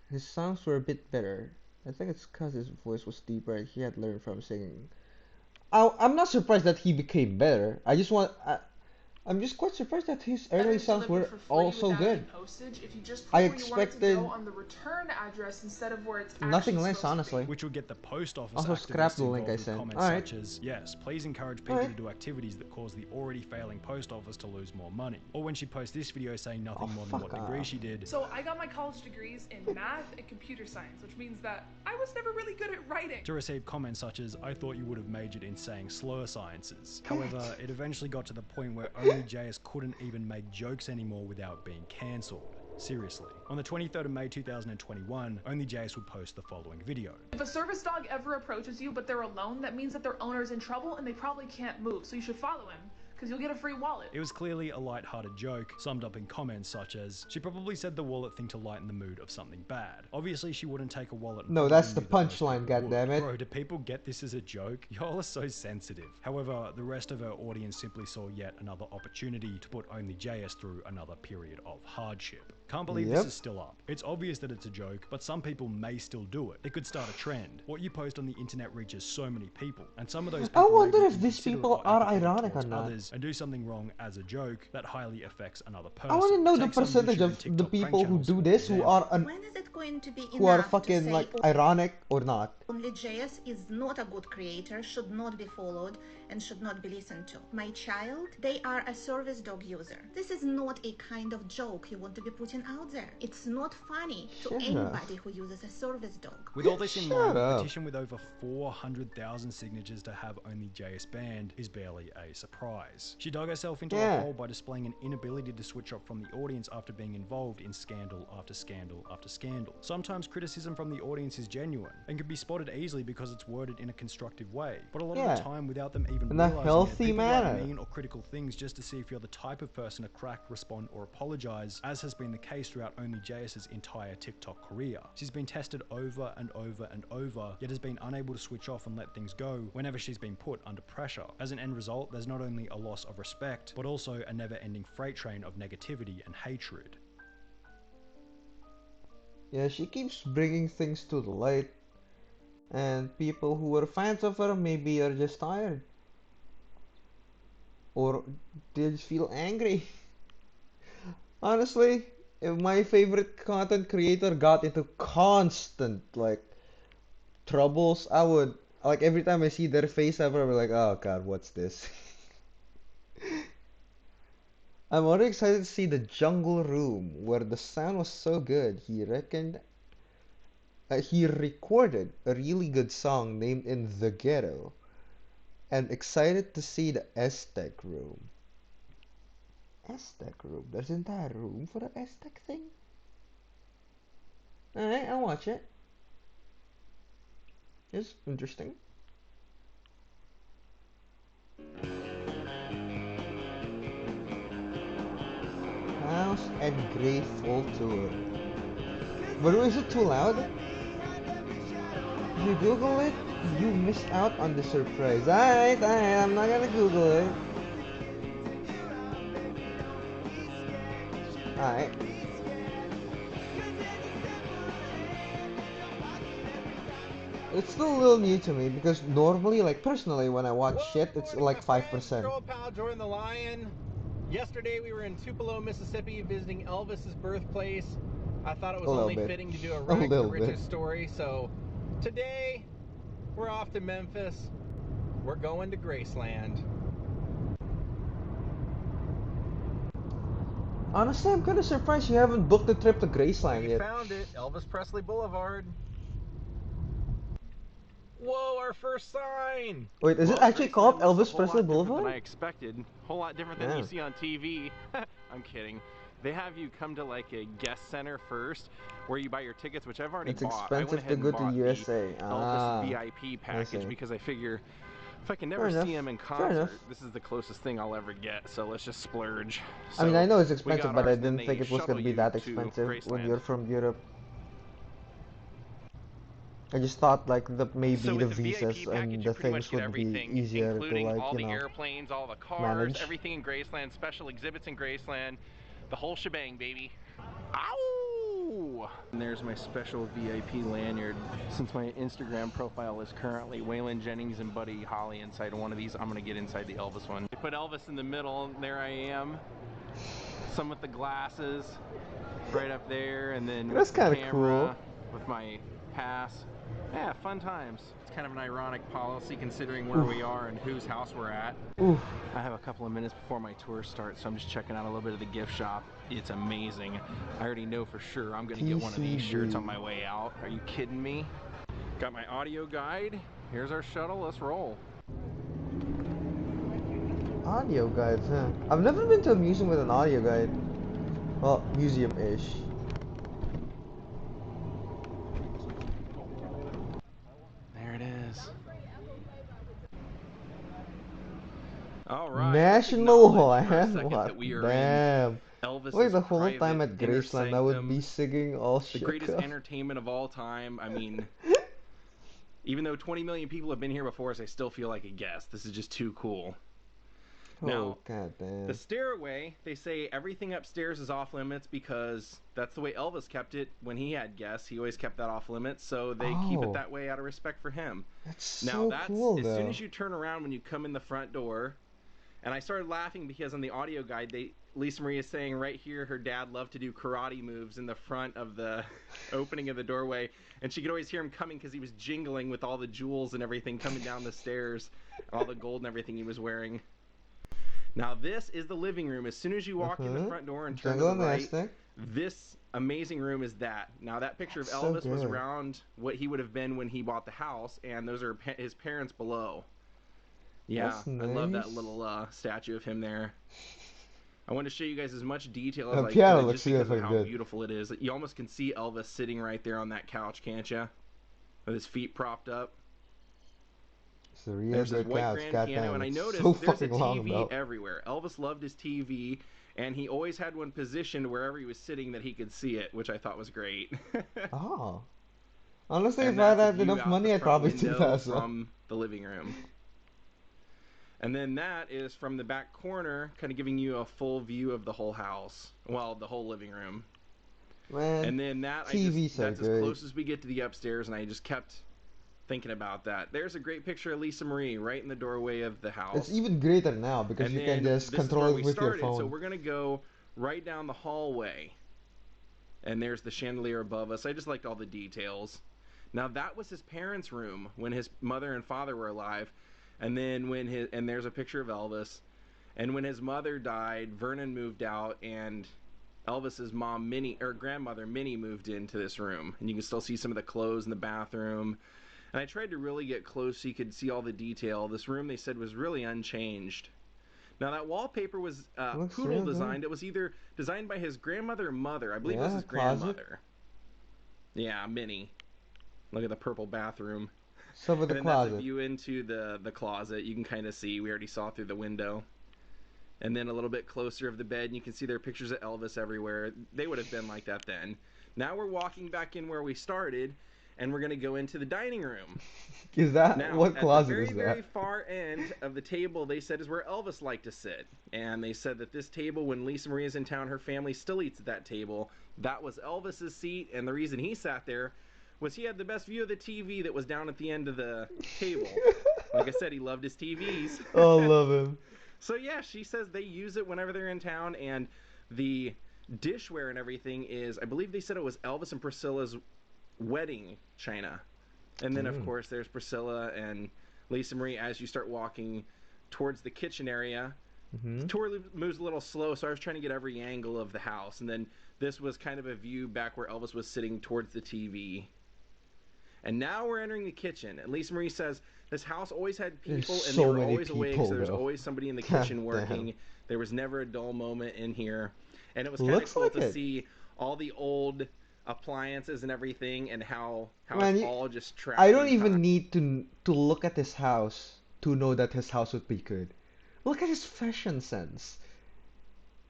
his songs were a bit better. I think it's because his voice was deeper and he had learned from singing. I'm not surprised that he became better. I'm just quite surprised that his early songs were also good. Postage if you just put I where you want it to expected go on the return address instead of where it's nothing actually less, supposed honestly. Which would get the post office Also scrap activists the link involved I with sent. comments Alright. such as, yes, please encourage people to do activities that cause the already failing post office to lose more money. Or when she posts this video saying nothing more than what degree she did. So I got my college degrees in math and computer science, which means that I was never really good at writing. To receive comments such as, I thought you would have majored in saying slur sciences. However, it eventually got to the point where Only JS couldn't even make jokes anymore without being cancelled. Seriously. On the 23rd of May 2021, Only JS would post the following video. If a service dog ever approaches you but they're alone, that means that their owner's in trouble and they probably can't move, so you should follow him, because you'll get a free wallet. It was clearly a light-hearted joke, summed up in comments such as, she probably said the wallet thing to lighten the mood of something bad. Obviously she wouldn't take a wallet and No, probably that's the knew that most punchline, people would. goddammit. Bro, do people get this as a joke? Y'all are so sensitive. However, the rest of her audience simply saw yet another opportunity to put Only JS through another period of hardship. Can't believe this is still up. It's obvious that it's a joke, but some people may still do it. It could start a trend. What you post on the internet reaches so many people, and some of those people I wonder may be if these inconsiderate people or are empathetic ironic or towards not. others and do something wrong as a joke that highly affects another person. I want to know the Take some percentage YouTube of and the TikTok prank people who channels, do for this who example. are When is it going to be who are enough to fucking say like ironic or not? Only JS is not a good creator, should not be followed, and should not be listened to. My child, they are a service dog user. This is not a kind of joke you want to be putting out there. It's not funny to Shut up. anybody who uses a service dog. With all this in mind, a up. petition with over 400,000 signatures to have Only JS banned is barely a surprise. She dug herself into a hole by displaying an inability to switch off from the audience after being involved in scandal after scandal after scandal. Sometimes criticism from the audience is genuine and can be spotted easily because it's worded in a constructive way, but a lot of the time without them even In a realizing healthy it, people manner. write mean or critical things just to see if you're the type of person to crack, respond, or apologize, as has been the case throughout Only JS's entire TikTok career. She's been tested over and over and over, yet has been unable to switch off and let things go whenever she's been put under pressure. As an end result, there's not only a loss of respect, but also a never-ending freight train of negativity and hatred. Yeah, she keeps bringing things to the light, and people who are fans of her maybe are just tired, or they just feel angry. Honestly, if my favorite content creator got into constant like troubles, I would like every time I see their face ever, I'd be like, oh god, what's this? I'm already excited to see the jungle room where the sound was so good. He reckoned he recorded a really good song named In the Ghetto, and excited to see the Aztec room. Aztec room? There's an entire room for the Aztec thing? Alright, I'll watch it. It's interesting. House and Grateful Tour. But is it too loud? If you Google it, you missed out on the surprise. Alright, I'm not gonna Google it. Alright. It's still a little new to me because normally, like personally, when I watch shit, it's like 5%. Girl pal Jordan the Lion. Yesterday we were in Tupelo, Mississippi, visiting Elvis's birthplace. I thought it was only fitting to do a rags to riches story. So today we're off to Memphis. We're going to Graceland. Honestly, I'm kind of surprised you haven't booked the trip to Graceland yet. We found it, Elvis Presley Boulevard. Whoa, our first sign! Wait, is it actually called Elvis Presley Than Boulevard? I expected. A whole lot different than you see on TV. I'm kidding. They have you come to like a guest center first, where you buy your tickets, which I've already It's bought. I went expensive ahead to and go to bought USA. the Elvis VIP package because I figure If I can never see him in concert, this is the closest thing I'll ever get, so let's just splurge. I mean, I know it's we expensive, got but I ours, then didn't think they it was shuttle gonna be you that to expensive when Graceland. you're from Europe. I just thought like maybe So the with the visas VIP package, and you the pretty much things get would be everything, easier to including like, all you the know, airplanes, all the cars, manage. everything in Graceland, special exhibits in Graceland, the whole shebang, baby. Ow! And there's my special VIP lanyard. Since my Instagram profile is currently Waylon Jennings and Buddy Holly inside one of these, I'm gonna get inside the Elvis one. They put Elvis in the middle, and there I am. Some with the glasses right up there, and then That's with the kind of camera, cool. with my pass. Yeah, fun times. It's kind of an ironic policy considering where we are and whose house we're at. Oof. I have a couple of minutes before my tour starts, so I'm just checking out a little bit of the gift shop. It's amazing. I already know for sure I'm gonna get one of these shirts on my way out. Are you kidding me? Got my audio guide. Here's our shuttle. Let's roll. Audio guides, huh? I've never been to a museum with an audio guide. Well, museum-ish. There it is. All right. National Landmark. That we are Damn. in Elvis's Wait, the whole time at inner Graceland, I would sanctum. be singing all The shook greatest up. entertainment of all time. I mean, even though 20 million people have been here before us, I still feel like a guest. This is just too cool. Now, goddamn. the stairway, they say everything upstairs is off limits because that's the way Elvis kept it when he had guests. He always kept that off limits, so they keep it that way out of respect for him. That's Now, so cool, as though. soon as you turn around when you come in the front door, and I started laughing because on the audio guide, Lisa Marie is saying right here her dad loved to do karate moves in the front of the opening of the doorway, and she could always hear him coming because he was jingling with all the jewels and everything coming down the stairs, all the gold and everything he was wearing. Now this is the living room. As soon as you walk in the front door and turn to the right, this amazing room is that. Now that picture of Elvis was around what he would have been when he bought the house, and those are his parents below. Yeah, I love that little statue of him there. I want to show you guys as much detail as I could just because of how beautiful it is. You almost can see Elvis sitting right there on that couch, can't you? With his feet propped up. There's this white grand piano, and I noticed there's a TV everywhere. Elvis loved his TV, and he always had one positioned wherever he was sitting that he could see it, which I thought was great. Oh. Honestly, if I had enough money, I'd probably do that as well. From the living room. And then that is from the back corner, kind of giving you a full view of the whole house. Well, the whole living room. Man, and then that, that's as close as we get to the upstairs, and I just kept thinking about that. There's a great picture of Lisa Marie right in the doorway of the house. It's even greater now because you can just control it with your phone. So we're going to go right down the hallway. And there's the chandelier above us. I just liked all the details. Now that was his parents' room when his mother and father were alive. And then and there's a picture of Elvis. And when his mother died, Vernon moved out, and Elvis's mom, grandmother Minnie, moved into this room. And you can still see some of the clothes in the bathroom. And I tried to really get close so you could see all the detail. This room, they said, was really unchanged. Now that wallpaper was poodle designed. It was either designed by his grandmother or mother. I believe it was his grandmother. Yeah, Minnie. Look at the purple bathroom. So with the closet. That's a view into the closet. You can kind of see. We already saw through the window. And then a little bit closer of the bed, and you can see there are pictures of Elvis everywhere. They would have been like that then. Now we're walking back in where we started, and we're going to go into the dining room. Is that now, what closet is that? At the very far end of the table, they said is where Elvis liked to sit. And they said that this table, when Lisa Marie is in town, her family still eats at that table. That was Elvis's seat, and the reason he sat there was he had the best view of the TV that was down at the end of the table. Like I said, he loved his TVs. Oh, love him. So yeah, she says they use it whenever they're in town, and the dishware and everything is, I believe they said it was Elvis and Priscilla's wedding china. And then of course there's Priscilla and Lisa Marie as you start walking towards the kitchen area. The tour moves a little slow, so I was trying to get every angle of the house. And then this was kind of a view back where Elvis was sitting towards the TV. And now we're entering the kitchen, and Lisa Marie says this house always had people, and they were always awake, so there's always somebody in the kitchen working. There was never a dull moment in here, and it was kind of cool to see all the old appliances and everything, and how it's all just trapped. I don't even need to look at this house to know that his house would be good. Look at his fashion sense.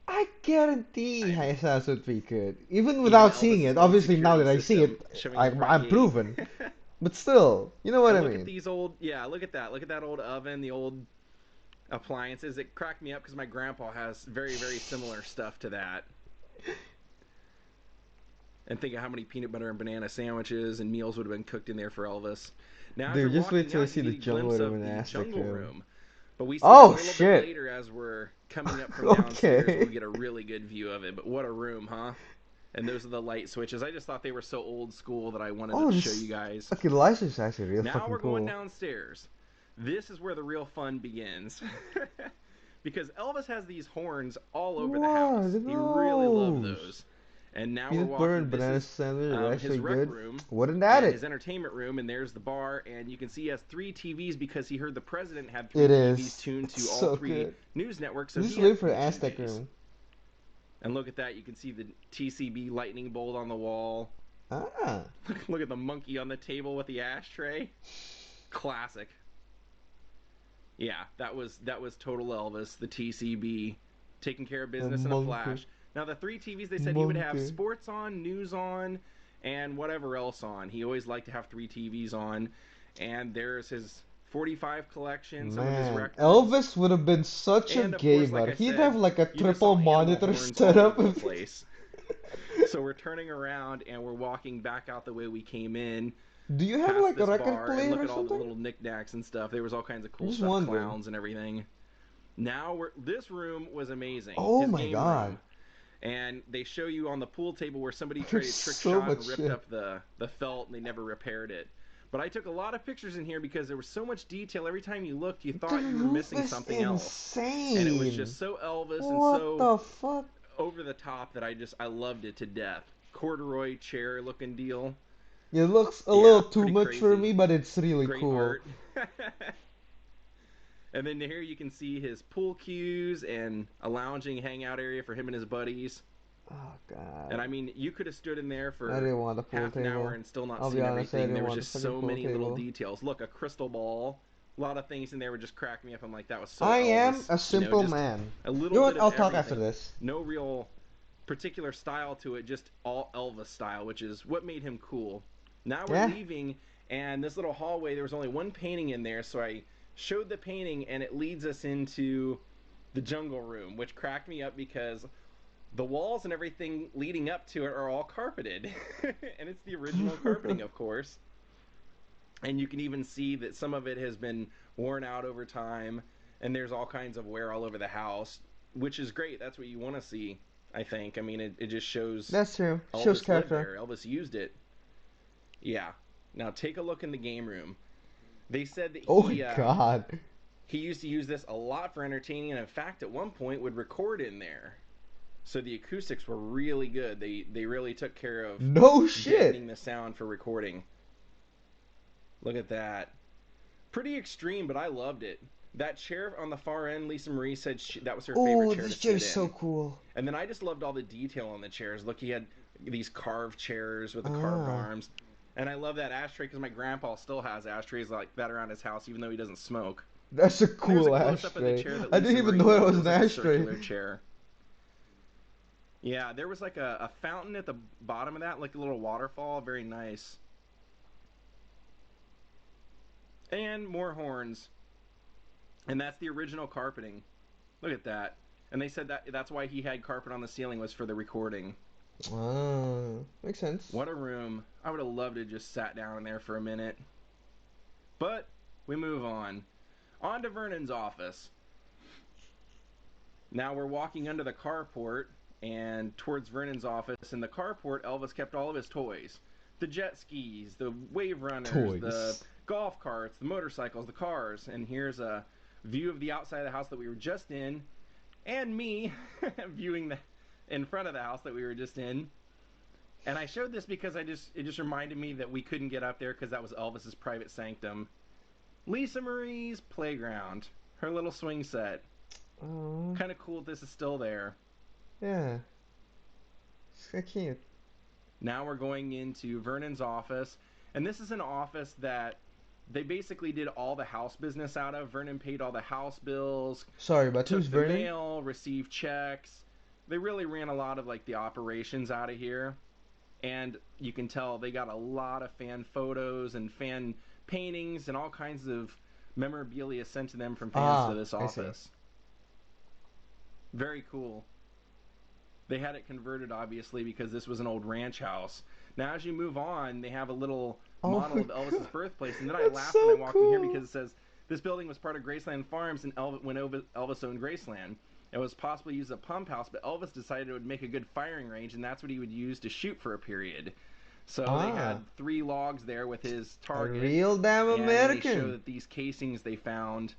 I guarantee his house would be good. Even without seeing it. Obviously, now that I see it, I'm proven. But still, you know what I look mean. At these old, yeah, look at that. Look at that old oven, the old appliances. It cracked me up because my grandpa has very, very similar stuff to that. And think of how many peanut butter and banana sandwiches and meals would have been cooked in there for Elvis. Now, Dude, as you're just wait walking till I out, see you the get a glimpse jungle room of in the Aztec jungle room. room. But we see Oh, that a little shit. bit later as we're coming up from downstairs. Okay. We'll get a really good view of it. But what a room, huh? And those are the light switches. I just thought they were so old school that I wanted to show you guys. Okay, the license is actually real Now fucking we're cool. going downstairs. This is where the real fun begins. Because Elvis has these horns all over the house. He really loved those. And now Peanut we're butter walking. and This banana is sandwich are his actually rec good. room Wouldn't add and it. his entertainment room, and there's the bar. And you can see he has 3 TVs because he heard the president had 3 It TVs is. tuned to all So 3 good. news networks. So Just he wait had for 3 Aztec TVs. room. And look at that. You can see the TCB lightning bolt on the wall. Ah. Look at the monkey on the table with the ashtray. Classic. Yeah, that was total Elvis, the TCB, taking care of business in a flash. Now the 3 TVs, they said he would have sports on, news on, and whatever else on. He always liked to have 3 TVs on. And there's his 45 collection, some of his records. Elvis would have been such a gamer. He'd have like a triple monitor setup. All over the place. So we're turning around and we're walking back out the way we came in. Do you have like a record player and look or at all the something? little knickknacks and stuff. There was all kinds of cool Just stuff, wondering. clowns and everything. Now this room was amazing. Oh his my game god. Room. And they show you on the pool table where somebody tried to trick so shot much and ripped shit. up the felt and they never repaired it. But I took a lot of pictures in here because there was so much detail. Every time you looked, you thought you were missing something else. And it was just so Elvis and so What the fuck? over the top that I loved it to death. Corduroy chair looking deal. It looks a little too pretty much crazy. for me, but it's really Great cool. art. And then here you can see his pool cues and a lounging hangout area for him and his buddies. Oh god. And I mean, you could have stood in there for I didn't want a pool half an table. hour and still not I'll seen be honest, I everything. didn't There was want just the so fucking many pool little table. details. Look, a crystal ball. A lot of things in there would just crack me up. I'm like, that was so I Elvis. am a just simple man. A little You know what? bit I'll of talk everything. after this. No real particular style to it, just all Elvis style, which is what made him cool. Now we're leaving, and this little hallway, there was only one painting in there, so I showed the painting, and it leads us into the jungle room, which cracked me up because the walls and everything leading up to it are all carpeted. And it's the original carpeting, of course. And you can even see that some of it has been worn out over time, and there's all kinds of wear all over the house, which is great. That's what you want to see, I think. I mean, it just shows... That's true. Elvis Shows lived character. there. Elvis used it. Yeah. Now take a look in the game room. They said that Oh my god. he used to use this a lot for entertaining, and in fact, at one point would record in there. So the acoustics were really good. They really took care of deadening the sound for recording. Look at that. Pretty extreme, but I loved it. That chair on the far end, Lisa Marie said that was her favorite chair to sit in. Oh, this chair's so cool. And then I just loved all the detail on the chairs. Look, he had these carved chairs with the carved arms. And I love that ashtray because my grandpa still has ashtrays like that around his house, even though he doesn't smoke. That's a cool ashtray. I didn't even know it was an ashtray. Circular chair. Yeah, there was like a fountain at the bottom of that, like a little waterfall. Very nice. And more horns. And that's the original carpeting. Look at that. And they said that's why he had carpet on the ceiling, was for the recording. Makes sense. What a room. I would have loved to just sat down in there for a minute. But we move on. On to Vernon's office. Now we're walking under the carport and towards Vernon's office. In the carport, Elvis kept all of his toys. The jet skis, the wave runners, the golf carts, the motorcycles, the cars. And here's a view of the outside of the house that we were just in. And me viewing the in front of the house that we were just in. And I showed this because it just reminded me that we couldn't get up there because that was Elvis's private sanctum. Lisa Marie's playground. Her little swing set. Kind of cool this is still there. Yeah. It's so cute. Now we're going into Vernon's office. And this is an office that they basically did all the house business out of. Vernon paid all the house bills. Sorry, but took who's the Vernon? mail, received checks. They really ran a lot of like the operations out of here. And you can tell they got a lot of fan photos and fan paintings and all kinds of memorabilia sent to them from fans to this office. Very cool. They had it converted, obviously, because this was an old ranch house. Now, as you move on, they have a little model of Elvis's birthplace. And then I laughed when I walked in here because it says, this building was part of Graceland Farms when Elvis owned Graceland. It was possibly used as a pump house, but Elvis decided it would make a good firing range, and that's what he would use to shoot for a period. So they had 3 logs there with his target. A real damn American. And they show that these casings they found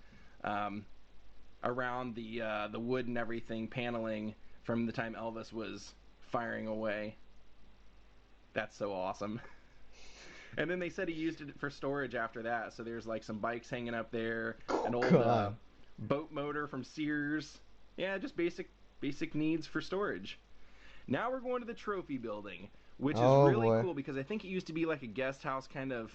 around the wood and everything, paneling from the time Elvis was firing away. That's so awesome. And then they said he used it for storage after that. So there's like some bikes hanging up there, an old boat motor from Sears. Yeah, just basic needs for storage. Now we're going to the trophy building, which is really cool because I think it used to be like a guest house kind of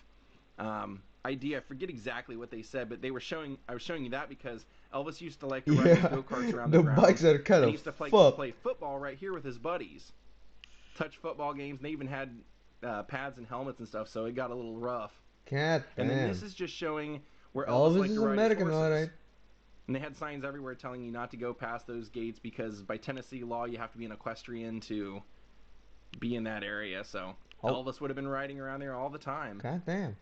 idea. I forget exactly what they said, but I was showing you that because Elvis used to like to ride his go-karts around the grounds. Bikes are kind of he used to play football right here with his buddies. Touch football games, and they even had pads and helmets and stuff, so it got a little rough. God damn. And then this is just showing where Elvis liked to ride American, his horses. alright. And they had signs everywhere telling you not to go past those gates because by Tennessee law you have to be an equestrian to be in that area. So Elvis would have been riding around there all the time. God damn.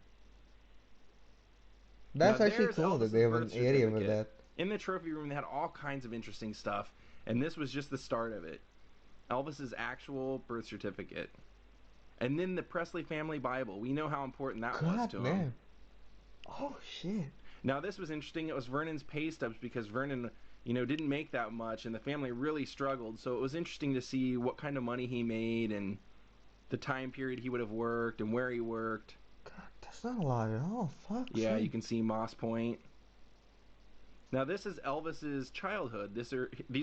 That's actually cool that they have an area with that. In the trophy room they had all kinds of interesting stuff, and this was just the start of it. Elvis's actual birth certificate. And then the Presley family Bible. We know how important that was to him. Oh shit. Now this was interesting. It was Vernon's pay stubs because Vernon, didn't make that much and the family really struggled. So it was interesting to see what kind of money he made and the time period he would have worked and where he worked. God, that's not a lot at all. Fuck. Yeah, you can see Moss Point. Now this is Elvis's childhood. These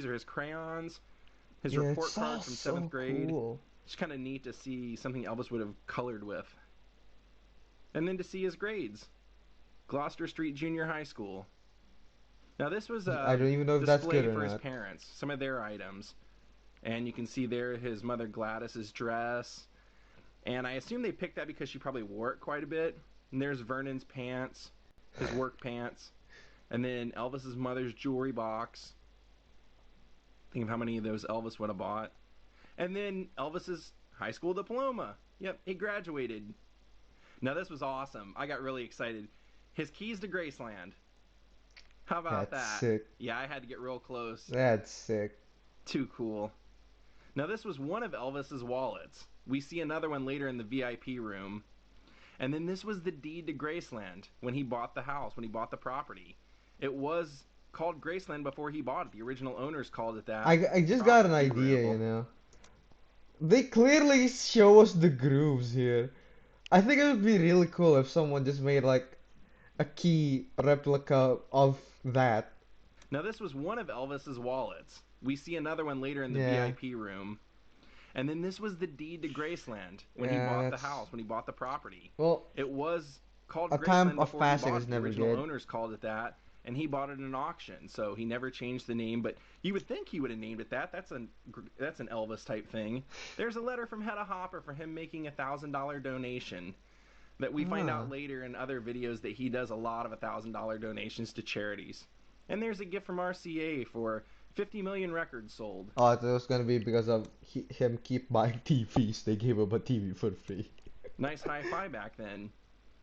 are his crayons, his report card from 7th grade. Cool. It's kind of neat to see something Elvis would have colored with. And then to see his grades. Gloucester Street Junior High School. Now this was a I don't even know if that's good or for not. his parents, some of their items. And you can see there his mother Gladys's dress. And I assume they picked that because she probably wore it quite a bit. And there's Vernon's pants, his work pants. And then Elvis's mother's jewelry box. Think of how many of those Elvis would have bought. And then Elvis's high school diploma. Yep, he graduated. Now this was awesome. I got really excited. His keys to Graceland. How about that? That's sick. Yeah, I had to get real close. That's sick. Too cool. Now this was one of Elvis's wallets. We see another one later in the VIP room. And then this was the deed to Graceland when he bought the house, when he bought the property. It was called Graceland before he bought it. The original owners called it that. I just got an idea, They clearly show us the grooves here. I think it would be really cool if someone just made like a key replica of that. Now this was one of Elvis's wallets. We see another one later in the VIP room. And then this was the deed to Graceland when he bought the house, when he bought the property. Well, it was called a Graceland time of before passing he bought is it. never The original good. owners called it that, and he bought it in an auction. So he never changed the name, but you would think he would have named it that. That's an Elvis type thing. There's a letter from Hedda Hopper for him making a $1,000 donation. That we find out later in other videos that he does a lot of $1,000 donations to charities. And there's a gift from RCA for 50 million records sold. Oh, I thought it was gonna be because of him keep buying TVs. They gave him a TV for free. Nice hi-fi back then.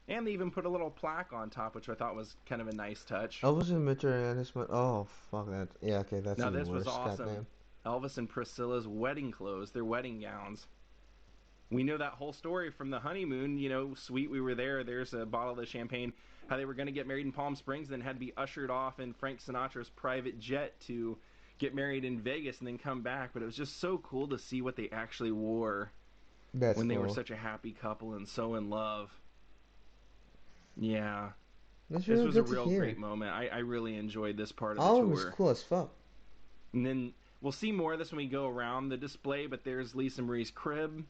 And they even put a little plaque on top, which I thought was kind of a nice touch. Elvis and Mitchell and his oh fuck that. Yeah, okay, that's now even this worse. was awesome. Goddamn. Elvis and Priscilla's wedding clothes, their wedding gowns. We know that whole story from the honeymoon, sweet, we were there, there's a bottle of the champagne, how they were going to get married in Palm Springs, then had to be ushered off in Frank Sinatra's private jet to get married in Vegas and then come back. But it was just so cool to see what they actually wore when they were such a happy couple and so in love. Yeah. This was a real great moment. I really enjoyed this part of the tour. It was cool as fuck. And then we'll see more of this when we go around the display, but there's Lisa Marie's crib.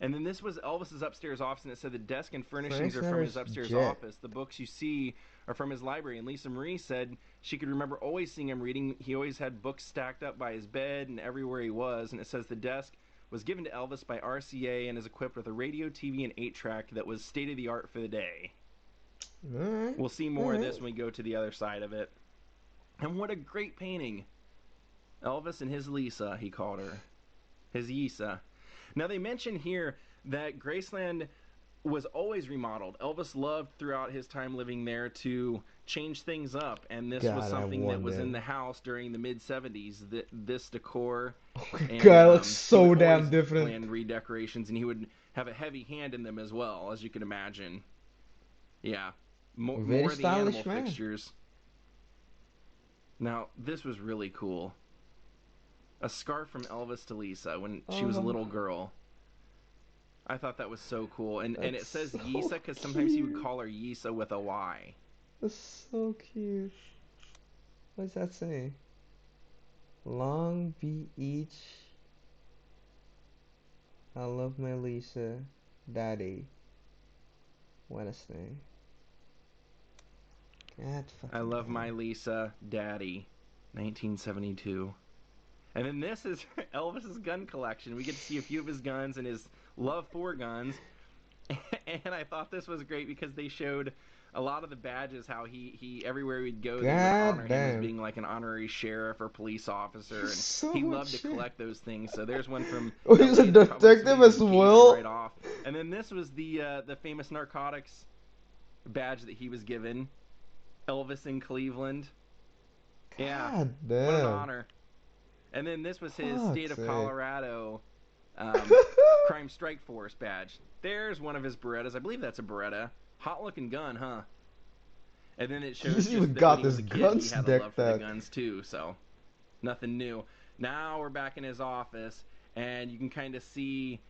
And then this was Elvis's upstairs office, and it said the desk and furnishings are from his upstairs office. The books you see are from his library. And Lisa Marie said she could remember always seeing him reading. He always had books stacked up by his bed and everywhere he was. And it says the desk was given to Elvis by RCA and is equipped with a radio, TV, and 8-track that was state-of-the-art for the day. We'll see more of this when we go to the other side of it. And what a great painting. Elvis and his Lisa, he called her. His Yisa. Now, they mention here that Graceland was always remodeled. Elvis loved throughout his time living there to change things up, and this was something that was in the house during the mid-70s. This decor. And, God, it looks so damn different. Plan redecorations, and he would have a heavy hand in them as well, as you can imagine. Yeah, more of the animal fixtures. Now, this was really cool. A scarf from Elvis to Lisa when she was a little girl. I thought that was so cool. And it says so Yisa because sometimes he would call her Yisa with a Y. That's so cute. What does that say? Long Beach. I love my Lisa. Daddy. Wednesday. God fucking I love my Lisa. Daddy. 1972. And then this is Elvis's gun collection. We get to see a few of his guns and his love for guns. And I thought this was great because they showed a lot of the badges, how he everywhere we'd go, they would honor him as being like an honorary sheriff or police officer. And he loved to collect those things. So there's one from... Oh, he's a detective as well? Right off. And then this was the famous narcotics badge that he was given. Elvis in Cleveland. Yeah, God damn. What an honor. And then this was his State of Colorado Crime Strike Force badge. There's one of his Berettas. I believe that's a Beretta. Hot looking gun, huh? And then it shows He's just even that got when he was this a kid, guns he had a love decked for the out. guns too, so nothing new. Now we're back in his office, and you can kind of see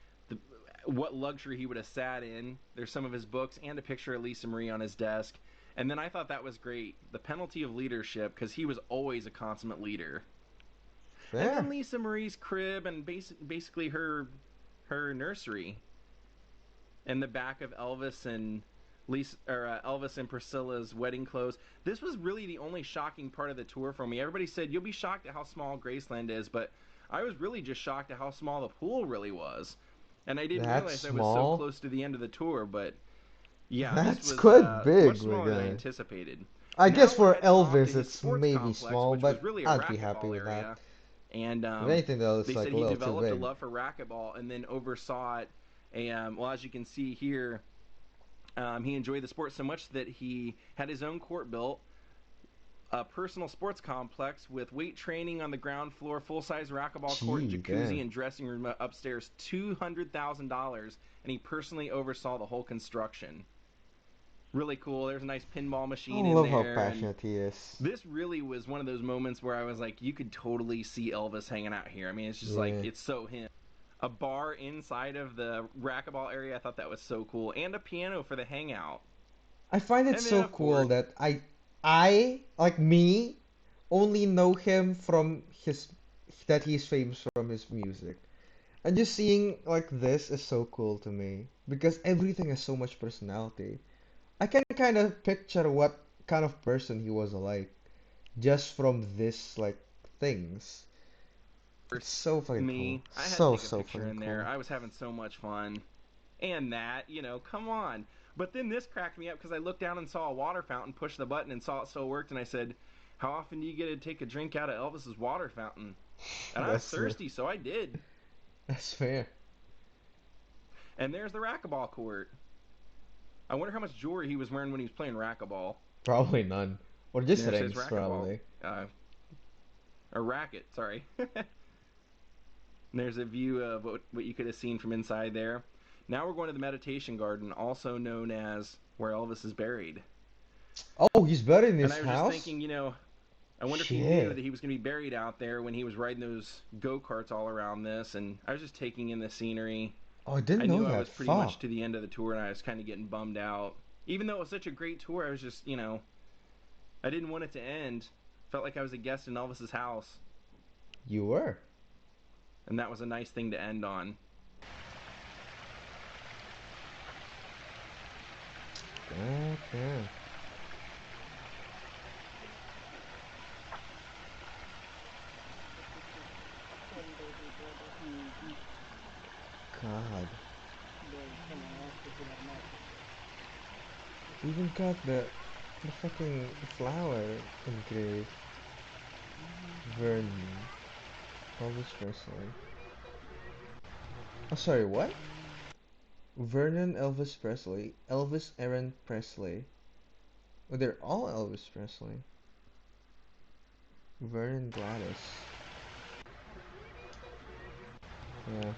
what luxury he would have sat in. There's some of his books and a picture of Lisa Marie on his desk. And then I thought that was great. The penalty of leadership, because he was always a consummate leader. Fair. And then Lisa Marie's crib and basically her nursery. And the back of Elvis and Elvis and Priscilla's wedding clothes. This was really the only shocking part of the tour for me. Everybody said you'll be shocked at how small Graceland is, but I was really just shocked at how small the pool really was. And I didn't realize I was so close to the end of the tour, but yeah, that's this was quite big, much smaller than I anticipated. I Now guess for we're heading off to Elvis his it's sports maybe complex, small, which but was really a I'd be happy racquetball with area. that. And If anything, though, it's they like said a he little too developed a big. love for racquetball and then oversaw it. And well, as you can see here, he enjoyed the sport so much that he had his own court built, a personal sports complex with weight training on the ground floor, full-size racquetball court, jacuzzi, and dressing room upstairs, $200,000, and he personally oversaw the whole construction. Really cool. There's a nice pinball machine in there. I love how passionate he is. This really was one of those moments where I was like, you could totally see Elvis hanging out here. I mean, it's just like, it's so him. A bar inside of the racquetball area, I thought that was so cool. And a piano for the hangout. I find it so cool that I, like me, only know him from that he's famous from his music. And just seeing like this is so cool to me. Because everything has so much personality. I can kind of picture what kind of person he was like just from this like things. It's so fucking cool. I had so to take a picture in there. I was having so much fun. And that, you know, come on. But then this cracked me up because I looked down and saw a water fountain, pushed the button and saw it still worked, and I said, how often do you get to take a drink out of Elvis's water fountain? And I was thirsty, so I did. That's fair. And there's the racquetball court. I wonder how much jewelry he was wearing when he was playing racquetball. Probably none. Or just There it rings, says racquetball. probably. Or racket, sorry. And there's a view of what you could have seen from inside there. Now we're going to the meditation garden, also known as where Elvis is buried. Oh, he's buried in his house? And I was just thinking, you know, I wonder if he knew that he was going to be buried out there when he was riding those go-karts all around this. And I was just taking in the scenery. Oh, I didn't know that. I knew I was pretty much to the end of the tour, and I was kind of getting bummed out. Even though it was such a great tour, I was just, you know, I didn't want it to end. Felt like I was a guest in Elvis's house. You were. And that was a nice thing to end on. Okay. God. Even got the fucking flower engraved. Vernon. Elvis Presley. Oh, sorry, what? Vernon Elvis Presley. Elvis Aaron Presley. Oh, they're all Elvis Presley. Vernon Gladys. Yeah.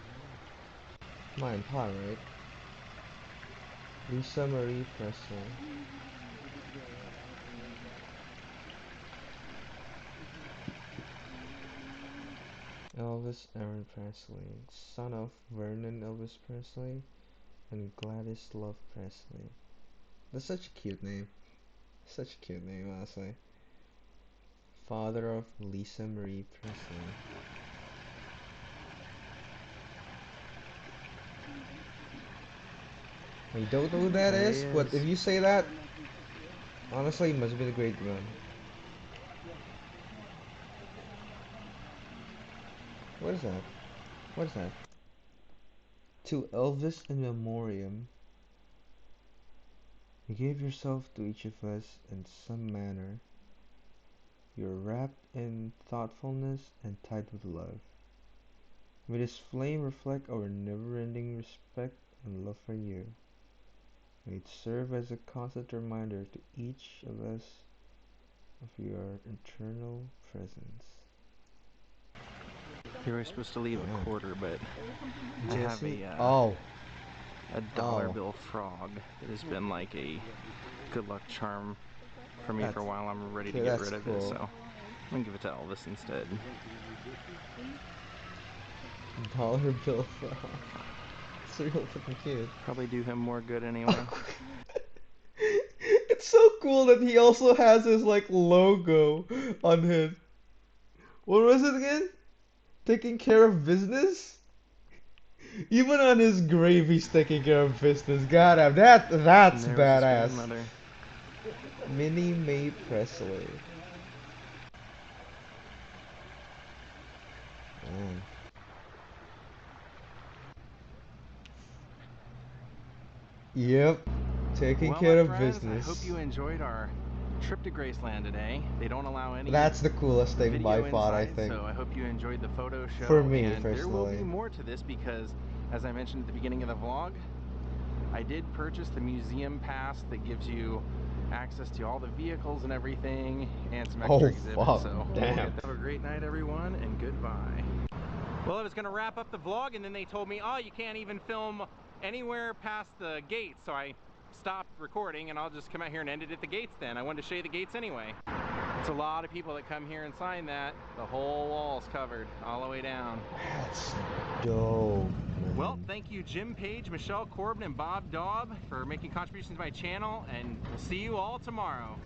Mine, Pa, right? Lisa Marie Presley. Elvis Aaron Presley, son of Vernon Elvis Presley and Gladys Love Presley. That's such a cute name. Such a cute name, honestly. Father of Lisa Marie Presley. I don't know who that is, but if you say that, honestly, it must be a great one. What is that? What is that? To Elvis in memoriam. You gave yourself to each of us in some manner. You're wrapped in thoughtfulness and tied with love. May this flame reflect our never-ending respect and love for you. May it serve as a constant reminder to each of us of your eternal presence. You were supposed to leave a quarter, but I have Jesse? a dollar bill frog that has been like a good luck charm for me for a while. I'm ready to get rid of it, so I'm gonna give it to Elvis instead. Dollar bill frog. It's real fucking cute. Probably do him more good anyway. It's so cool that he also has his like logo on him. What was it again? Taking care of business? Even on his grave he's taking care of business. Goddamn, that's badass. Minnie Mae Presley. Dang. Yep. Taking care of business. I hope you enjoyed our trip to Graceland today. They don't allow any That's the coolest thing by far, I think. So I hope you enjoyed the photo show. For me, and personally. There will be more to this because, as I mentioned at the beginning of the vlog, I did purchase the museum pass that gives you access to all the vehicles and everything, and some extra exhibits. Fuck, so damn. Have a great night, everyone, and goodbye. Well, I was going to wrap up the vlog, and then they told me, oh, you can't even film anywhere past the gates, so I stopped recording, and I'll just come out here and end it at the gates then. I wanted to show you the gates anyway. It's a lot of people that come here and sign that. The whole wall's covered all the way down. That's dope. Well, thank you Jim Page, Michelle Corbin, and Bob Daub for making contributions to my channel, and we'll see you all tomorrow.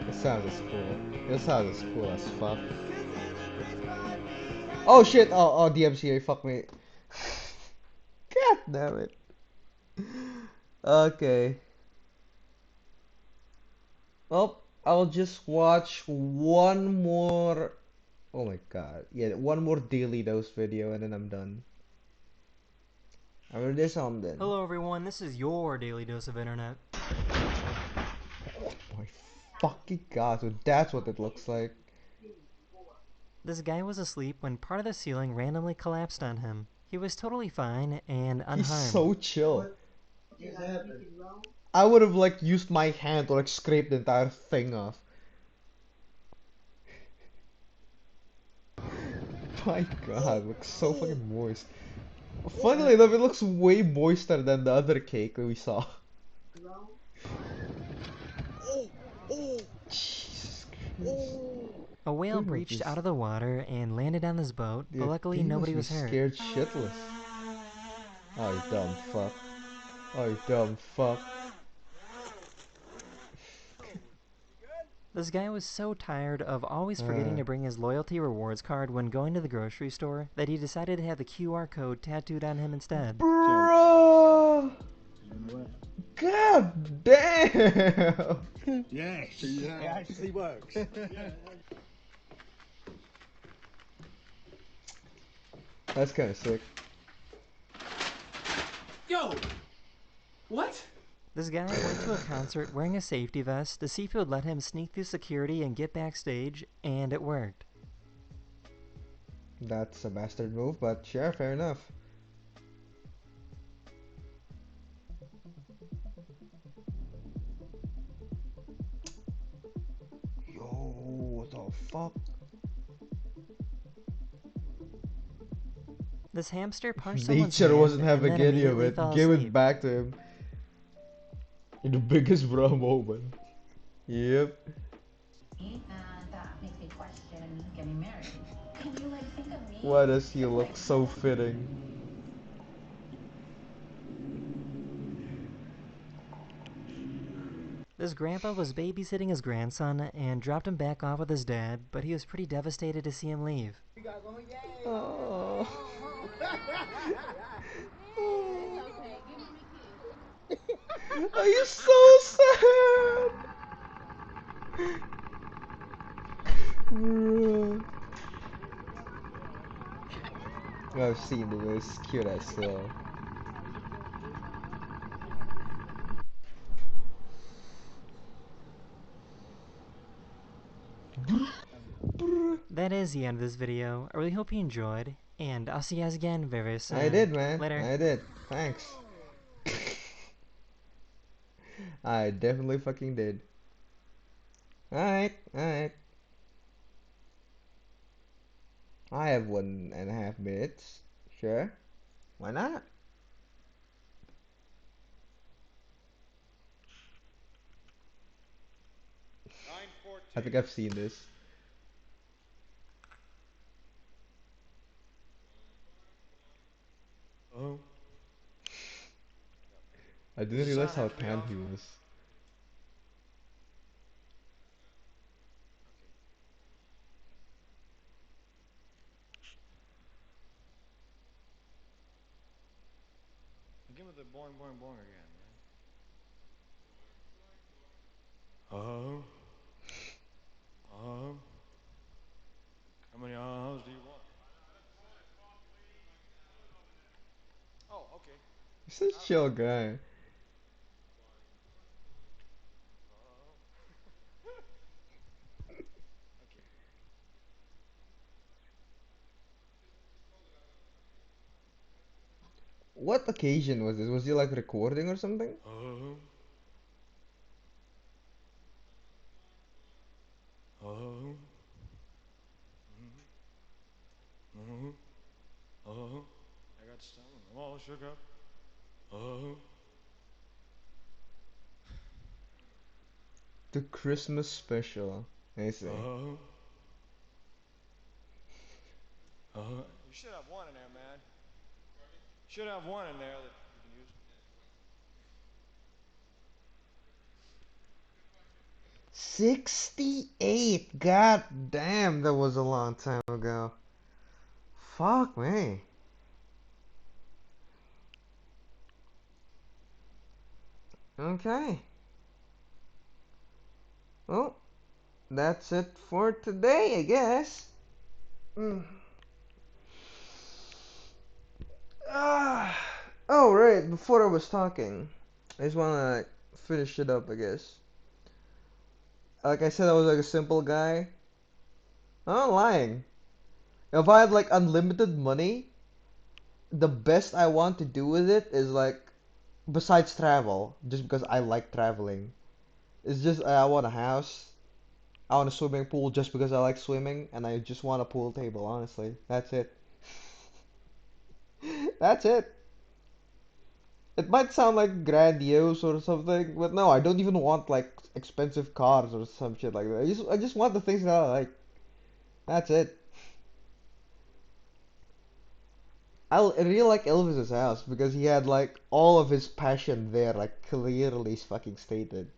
This sounds as cool. This sounds as cool as fuck. Oh shit! Oh, DMCA, fuck me. God damn it. Okay. Well, I'll just watch one more. Oh my god. Yeah, one more Daily Dose video and then I'm done. After this, I'm done. Hello everyone, this is your Daily Dose of Internet. Oh my fucking god, so that's what it looks like. This guy was asleep when part of the ceiling randomly collapsed on him. He was totally fine and unharmed. He's so chill. I would have like used my hand to like scrape the entire thing off. My god, it looks so fucking moist. Funnily enough, it looks way moister than the other cake we saw. Jesus Christ. A whale breached out of the water and landed on this boat, but luckily nobody was hurt. Scared shitless. Oh, you dumb fuck. Oh, you dumb fuck. This guy was so tired of always forgetting to bring his loyalty rewards card when going to the grocery store that he decided to have the QR code tattooed on him instead. Bro! God damn! Yes, it actually works. That's kind of sick. Yo! What? This guy went to a concert wearing a safety vest to see if it would let him sneak through security and get backstage, and it worked. That's a bastard move, but sure, fair enough. Yo, what the fuck? This hamster punched someone's Nature hand wasn't and having then any of immediately it. fell Give asleep. it back to him. In the biggest bra moment. Yep. And that makes me question getting married. Can you like think of me? Why does he look so fitting? This grandpa was babysitting his grandson and dropped him back off with his dad, but he was pretty devastated to see him leave. Oh. Are you so sad? I've seen this, cute as hell. That is the end of this video. I really hope you enjoyed, and I'll see you guys again very soon. I did, man. Later. I did. Thanks. I definitely fucking did. Alright, alright. I have 1.5 minutes. Sure. Why not? I think I've seen this. Oh. I didn't realize how tan he was. Give me the boing boing boing again, man. Oh. Oh. How many ahs do you want? Oh, okay. He's such a chill guy. What occasion was this? Was he like recording or something? Oh. Oh. Mm-hmm. Oh. I got some. I'm all shook up. Oh. The Christmas special. I see. Oh. Oh. You should have one in there, man. You should have one in there that you can use. 68. God damn, that was a long time ago. Fuck me. Okay. Well, that's it for today, I guess. Oh, right, before I was talking, I just wanna finish it up, I guess. Like I said, I was like a simple guy. I'm not lying. If I had like unlimited money, the best I want to do with it is like, besides travel, just because I like traveling, it's just I want a house. I want a swimming pool just because I like swimming, and I just want a pool table, honestly. That's it. That's it. It might sound like grandiose or something, but no, I don't even want like expensive cars or some shit like that. I just want the things that I like. That's it. I really like Elvis's house because he had like all of his passion there, like clearly fucking stated.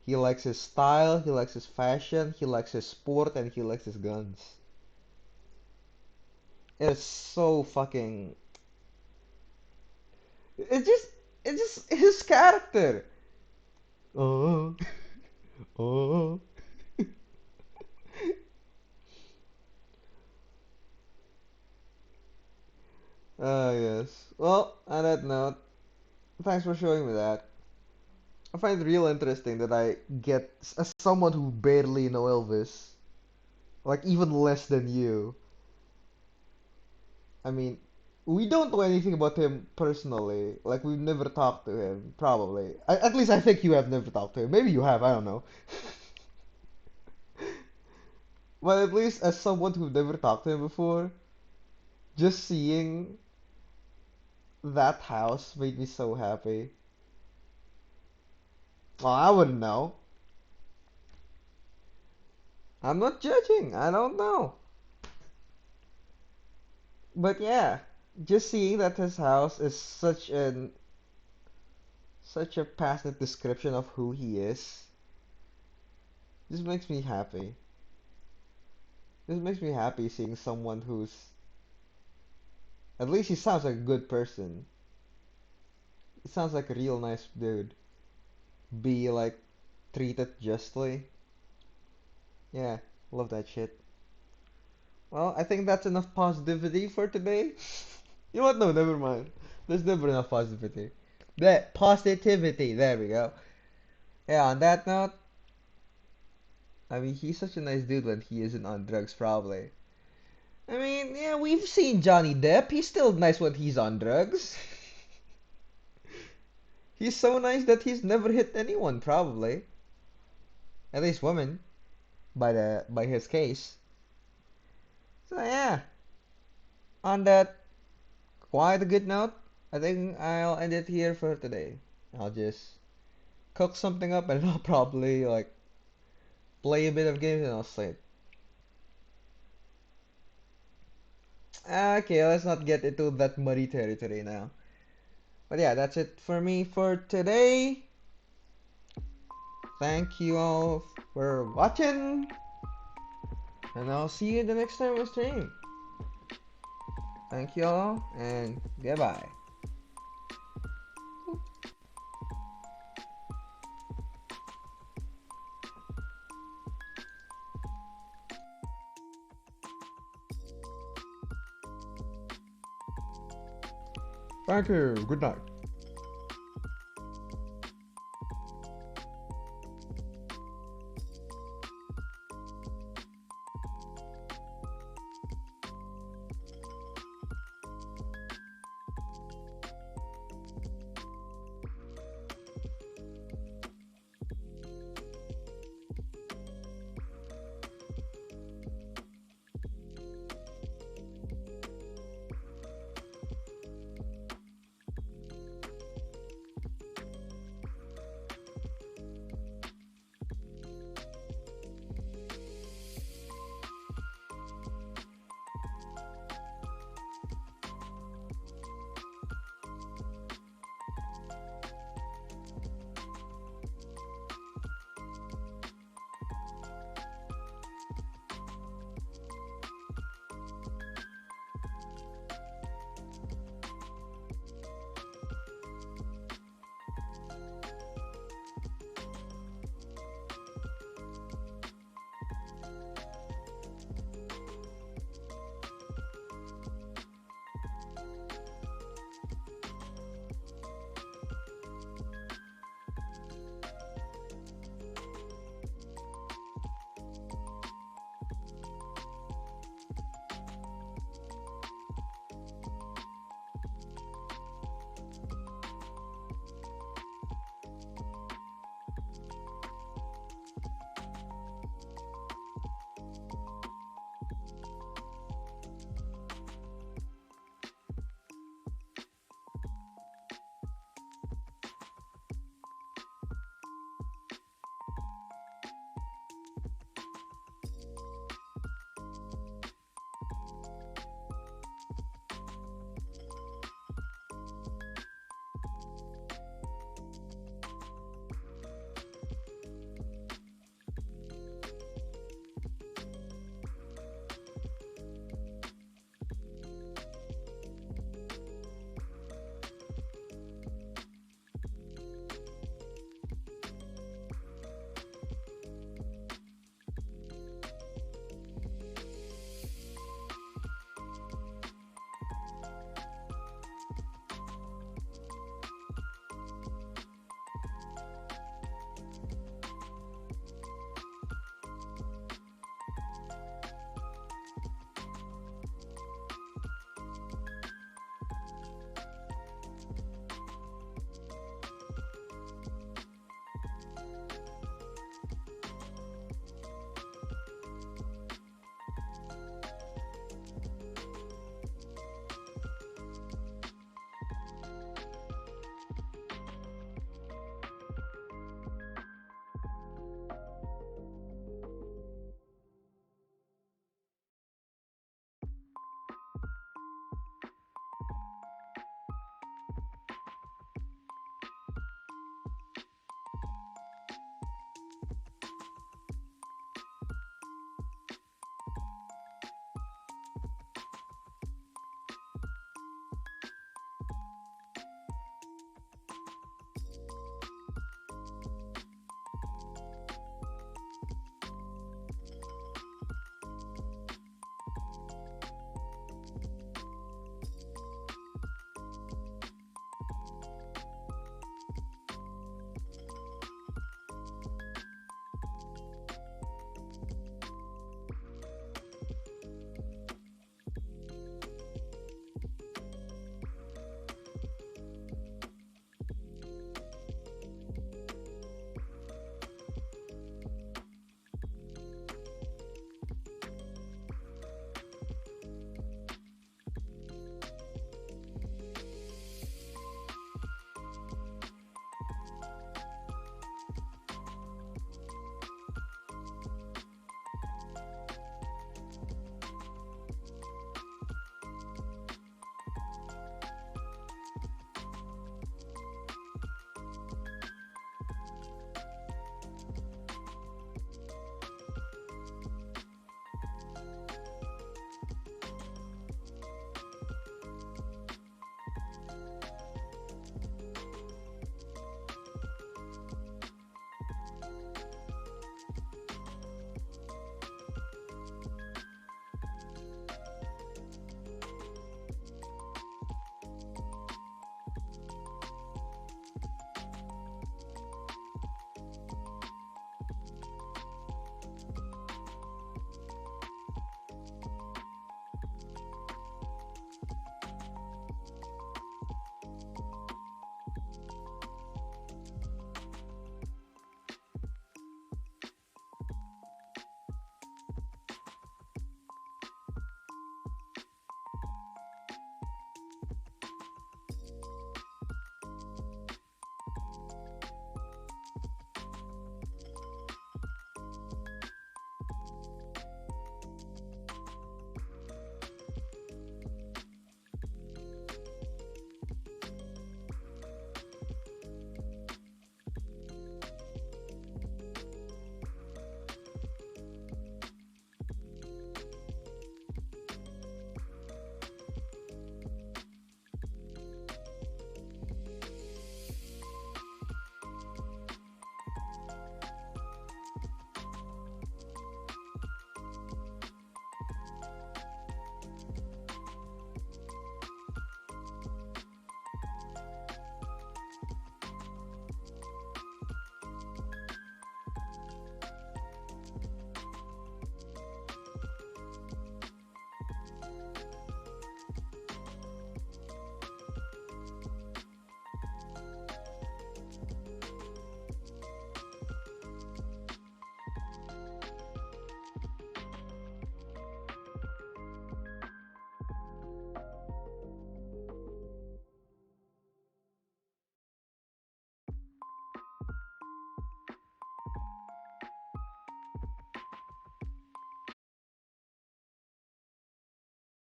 He likes his style, he likes his fashion, he likes his sport, and he likes his guns. It's so fucking... It's just his character. Oh, oh. Yes. Well, on that note, thanks for showing me that. I find it real interesting that I get, as someone who barely know Elvis, like even less than you. I mean, we don't know anything about him personally. Like, we've never talked to him, probably. At least I think you have never talked to him. Maybe you have, I don't know. But at least as someone who never talked to him before, just seeing that house made me so happy. Well, I wouldn't know. I'm not judging. I don't know. But yeah, just seeing that his house is such a passionate description of who he is, just makes me happy. This makes me happy seeing someone who's, at least he sounds like a good person. He sounds like a real nice dude. Be like treated justly. Yeah, love that shit. Well, I think that's enough positivity for today. You know what? No, never mind. There's never enough positivity. That positivity. There we go. Yeah, on that note, I mean, he's such a nice dude when he isn't on drugs, probably. I mean, yeah, we've seen Johnny Depp. He's still nice when he's on drugs. He's so nice that he's never hit anyone, probably. At least women, by his case. So yeah, on that quite a good note, I think I'll end it here for today. I'll just cook something up and I'll probably like play a bit of games and I'll sleep. Okay, let's not get into that muddy territory now. But yeah, that's it for me for today. Thank you all for watching. And I'll see you the next time we stream. Thank you all, and goodbye. Thank you. Good night.